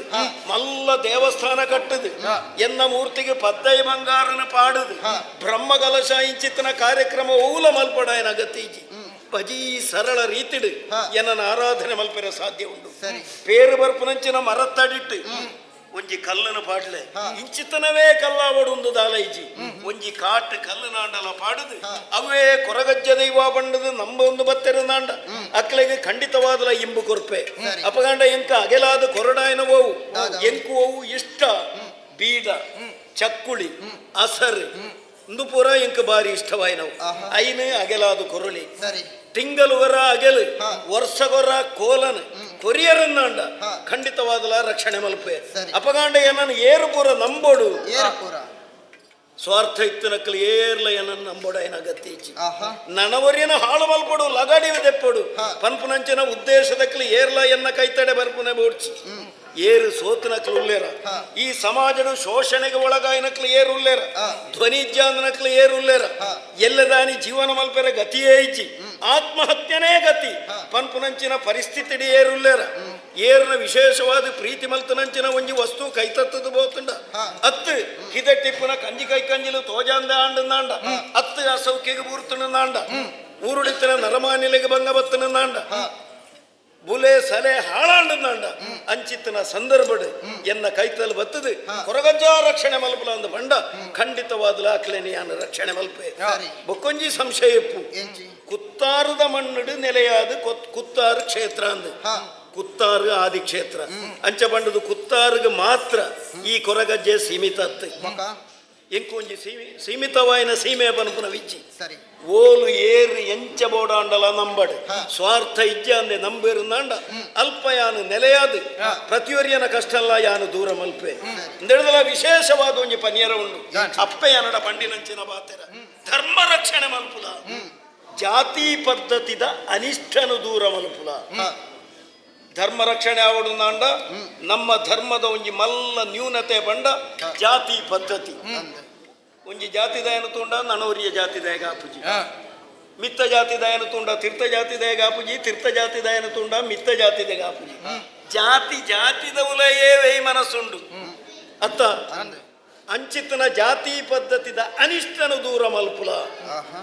ಮಲ್ಲ ದೇವಸ್ಥಾನ ಕಟ್ಟದು ಎನ್ನ ಮೂರ್ತಿಗೆ ಪದ್ದೈ ಬಂಗಾರನ ಪಾಡುದು ಬ್ರಹ್ಮಕಲಶ ಇಂಚಿತ್ತನ ಕಾರ್ಯಕ್ರಮ ಓಲ ಮಲ್ಪಡಾಯನ ಅಗತ್ಯಜಿ ಭಜಿ ಸರಳ ರೀತಿಡು ಎನ್ನ ಆರಾಧನೆ ಮಲ್ಪೆರ ಸಾಧ್ಯ ಉಂಟು ಪೇರು ಬರ್ಪುನಂಚಿನ ಮರತ್ತಡಿಟ್ಟು ಒಂಜಿ ಕಲ್ಲನ ಪಾಡ್ಲೆ ಇಂಚಿತನವೇ ಕಲ್ಲಾವಡುಂದು ದಾಲೈಜಿ ಒಂಜಿ ಕಾಟ್ ಕಲ್ಲನಾಂಡಲ ಪಾಡುದು ಅವೇ ಕೊರಗಜ್ಜ ದೈವ ಬಂಡದು ನಂಬ ಒಂದು ಬತ್ತೆರನಾಂಡ ಅಕ್ಲೆಗೆ ಖಂಡಿತವಾದಲ ಇಂಬು ಕೊರ್ಪೆ ಅಪಗಾಂಡ ಎಂಕ ಅಗೆಲಾದ ಕೊರಡಾಯನ ಓವು ಎಂಕು ಓವು ಇಷ್ಟ ಬೀಡ ಚಕ್ಕುಳಿ ಅಸರು ಇಂದು ಪೂರ ಎಂಕ ಬಾರಿ ಇಷ್ಟವಾಯಿನವು ಐನು ಅಗೆಲಾದ ಕೊರಳಿ ತಿಂಗಲುಗರ ಅಗೆಲು ವರ್ಷಗೊರ ಕೋಲನ ಕೊರಿಯರನ್ನಾಂಡ ಖಂಡಿತವಾದಲ ರಕ್ಷಣೆ ಮಲ್ಪೆ ಅಪಗಾಂಡ ಏನನ್ನು ಏರು ಪೂರ ನಂಬೋಡು ಸ್ವಾರ್ಥ ಇತ್ತನಕ್ಕಲು ಏರ್ಲ ಏನನ್ನು ನಂಬೋಡ ಏನಾಗತ್ತೀಚಿ ನನವರಿಯನ ಹಾಳು ಮಲ್ಪಡು ಲಗಾಡಿ ದೆಪ್ಪಡು ಪನ್ಪುನಂಚಿನ ಉದ್ದೇಶದಕ್ಕಲು ಏರ್ಲ ಎನ್ನ ಕೈತಡೆ ಬರ್ಪುನೆ ಬೋಡ್ಚಿ ಏರು ಸೋತನಕ್ಲು ಉಲ್ಲೇರ ಈ ಸಮಾಜದ ಶೋಷಣೆಗೆ ಒಳಗಾಯಿನಕ್ಲು ಏರು ಉಲ್ಲೇರ ಧ್ವನಿಜ್ಜಾಂದನಕ್ಲು ಏರು ಉಲ್ಲೇರ ಎಲ್ಲದಾನಿ ಜೀವನ ಮಲ್ಪೆರ ಗತಿಯೇ ಇಜ್ಜಿ ಆತ್ಮಹತ್ಯನೇ ಗತಿ ಪನ್ಪುನಂಚಿನ ಪರಿಸ್ಥಿತಿ ಏರು ಉಲ್ಲೇರ ಏರ್ನ ವಿಶೇಷವಾದ ಪ್ರೀತಿ ಮಲ್ತನಂಚಿನ ಒಂಜಿ ವಸ್ತು ಕೈತತ್ತದು ಬೋತುಂಡ ಅತ್ತು ಹಿದಟ್ಟಿಪ್ಪುನ ಕಂಜಿ ಕೈ ಕಂಜಿಲು ತೋಜಾಂದ ಆಂಡಂದಾಂಡ ಅತ್ತು ಅಸೌಖ್ಯಗೆ ಬೂರ್ತುನಂದಾಂಡ ಊರುಳಿತನ ನರಮಾನಿಲೆಗೆ ಭಂಗ ಬತ್ತನಂದಾಂಡ ಬುಲೆ ಸಲೆ ಹಾಳಾಂಡಂದಾಂಡ ಅಂಚಿತ್ತನ ಸಂದರ್ಭಡು ಎನ್ನ ಕೈತಲ್ ಬತ್ತದು ಕೊರಗಜ್ಜ ರಕ್ಷಣೆ ಮಲ್ಪಲ ಅಂದ ಬಂಡ ಖಂಡಿತವಾದಲ ಅಕ್ಲೆನಿಯಾನ ರಕ್ಷಣೆ ಮಲ್ಪೆ ಬೊಕ್ಕೊಂಜಿ ಸಂಶಯಪ್ಪು ಕುತ್ತಾರದ ಮಣ್ಣುಡು ನೆಲೆಯಾದ ಕುತ್ತಾರು ಕ್ಷೇತ್ರ ಅಂದ ಕುತ್ತಾರು ಆದಿ ಕ್ಷೇತ್ರ ಅಂಚ ಬಂಡದು ಕುತ್ತಾರಿಗೆ ಮಾತ್ರ ಈ ಕೊರಗಜ್ಜೆ ಸೀಮಿತ ಎಂಕೊಂಜಿ ಸೀಮಿತವಾಯಿನ ಸೀಮೆ ಪನ್ಪುನ ವಿಜ್ಜಿ ಓಲು ಏರು ಎಂಚ ಬೋಡಾಂಡಲ ನಂಬಡು ಸ್ವಾರ್ಥ ಇಜ್ಜ ಅಂದೆ ನಂಬೇರುಂದಾಂಡ ಅಲ್ಪಯಾನು ನೆಲೆಯಾದು ಪ್ರತಿಯೊರಿಯನ ಕಷ್ಟಲ್ಲ ಯಾನು ದೂರ ಮಲ್ಪೆ ಇಂದೆಳದಲ ವಿಶೇಷವಾದ ಒಂಜಿ ಪನಿಯರ ಉಂಡು ಅಪ್ಪೆಯನಡ ಪಂಡಿನಂಚಿನ ಬಾತೆರ ಧರ್ಮ ರಕ್ಷಣೆ ಮಲ್ಪುಲ ಜಾತಿ ಪದ್ಧತಿದ ಅನಿಷ್ಟನು ದೂರ ಮಲ್ಪುಲ ಧರ್ಮ ರಕ್ಷಣೆ ಆವಡುಂದಾಂಡ ನಮ್ಮ ಧರ್ಮದ ಒಂಜಿ ಮಲ್ಲ ನ್ಯೂನತೆ ಬಂಡ ಜಾತಿ ಪದ್ಧತಿ ಒಂಜಿ ಜಾತಿ ದಯನ ತುಂಡ ನನೋರಿಯ ಜಾತಿ ದಯಗ ಆಪುಜಿ ಮಿತ್ತ ಜಾತಿ ದಯನ ತುಂಡ ತೀರ್ಥ ಜಾತಿ ದಯಗ ಆಪುಜಿ ತೀರ್ಥ ಜಾತಿ ದಯನ ತುಂಡ ಮಿತ್ತ ಜಾತಿ ದಯಗ ಆಪುಜಿ ಜಾತಿ ಜಾತಿದ ಉಲಯೇ ವೈ ಮನಸ್ಸುಂಡು ಅತ್ತ ಅಂಚಿತ್ತನ ಜಾತಿ ಪದ್ಧತಿದ ಅನಿಷ್ಟನು ದೂರ ಮಲ್ಪುಲ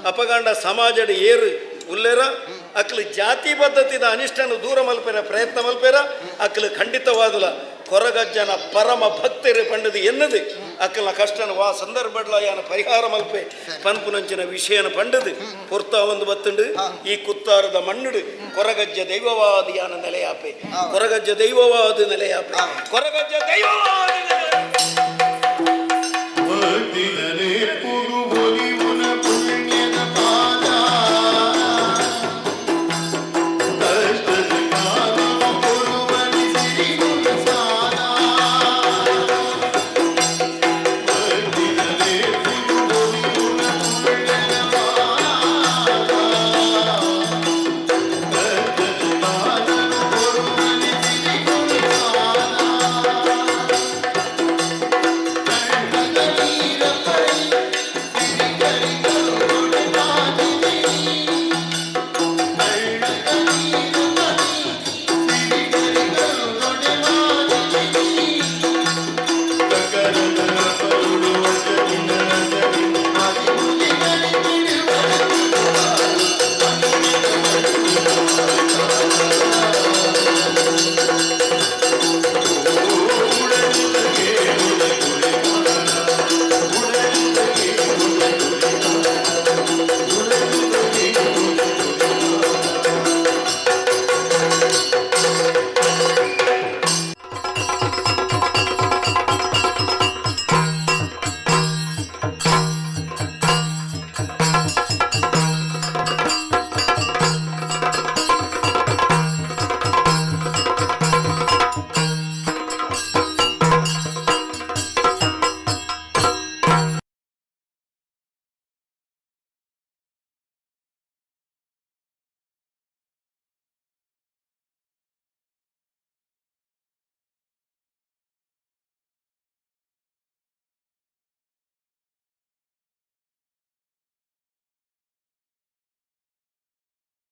ಅಪಗಾಂಡ ಸಮಾಜದ ಏರು ಉಲ್ಲೇರ ಅಕ್ಲು ಜಾತಿ ಪದ್ಧತಿದ ಅನಿಷ್ಟನು ದೂರ ಮಲ್ಪೆರ ಪ್ರಯತ್ನ ಮಲ್ಪೆರ ಅಕ್ಲು ಖಂಡಿತವಾದಲ ಕೊರಗಜ್ಜನ ಪರಮ ಭಕ್ತರು ಪಂಡದು ಎನ್ನದು ಅಕ್ಕಲ ಕಷ್ಟನ ವಾ ಸಂದರ್ಭಡ್ಲ ಯಾನ ಪರಿಹಾರ ಮಲ್ಪೆ ಪನ್ಪುನಂಚಿನ ವಿಷಯನ ಪಂಡದು ಪೊರ್ತಾ ಒಂದು ಬತ್ತುಂಡು ಈ ಕುತ್ತಾರದ ಮಣ್ಣುಡು ಕೊರಗಜ್ಜ ದೈವವಾದ ಯಾನ ನೆಲೆಯಾಪೆ ಕೊರಗಜ್ಜ ದೈವವಾದ ನೆಲೆಯಾಪೆ ಕೊರಗಜ್ಜ ದೈವವಾದ ನೆಲೆಯಾಪೆ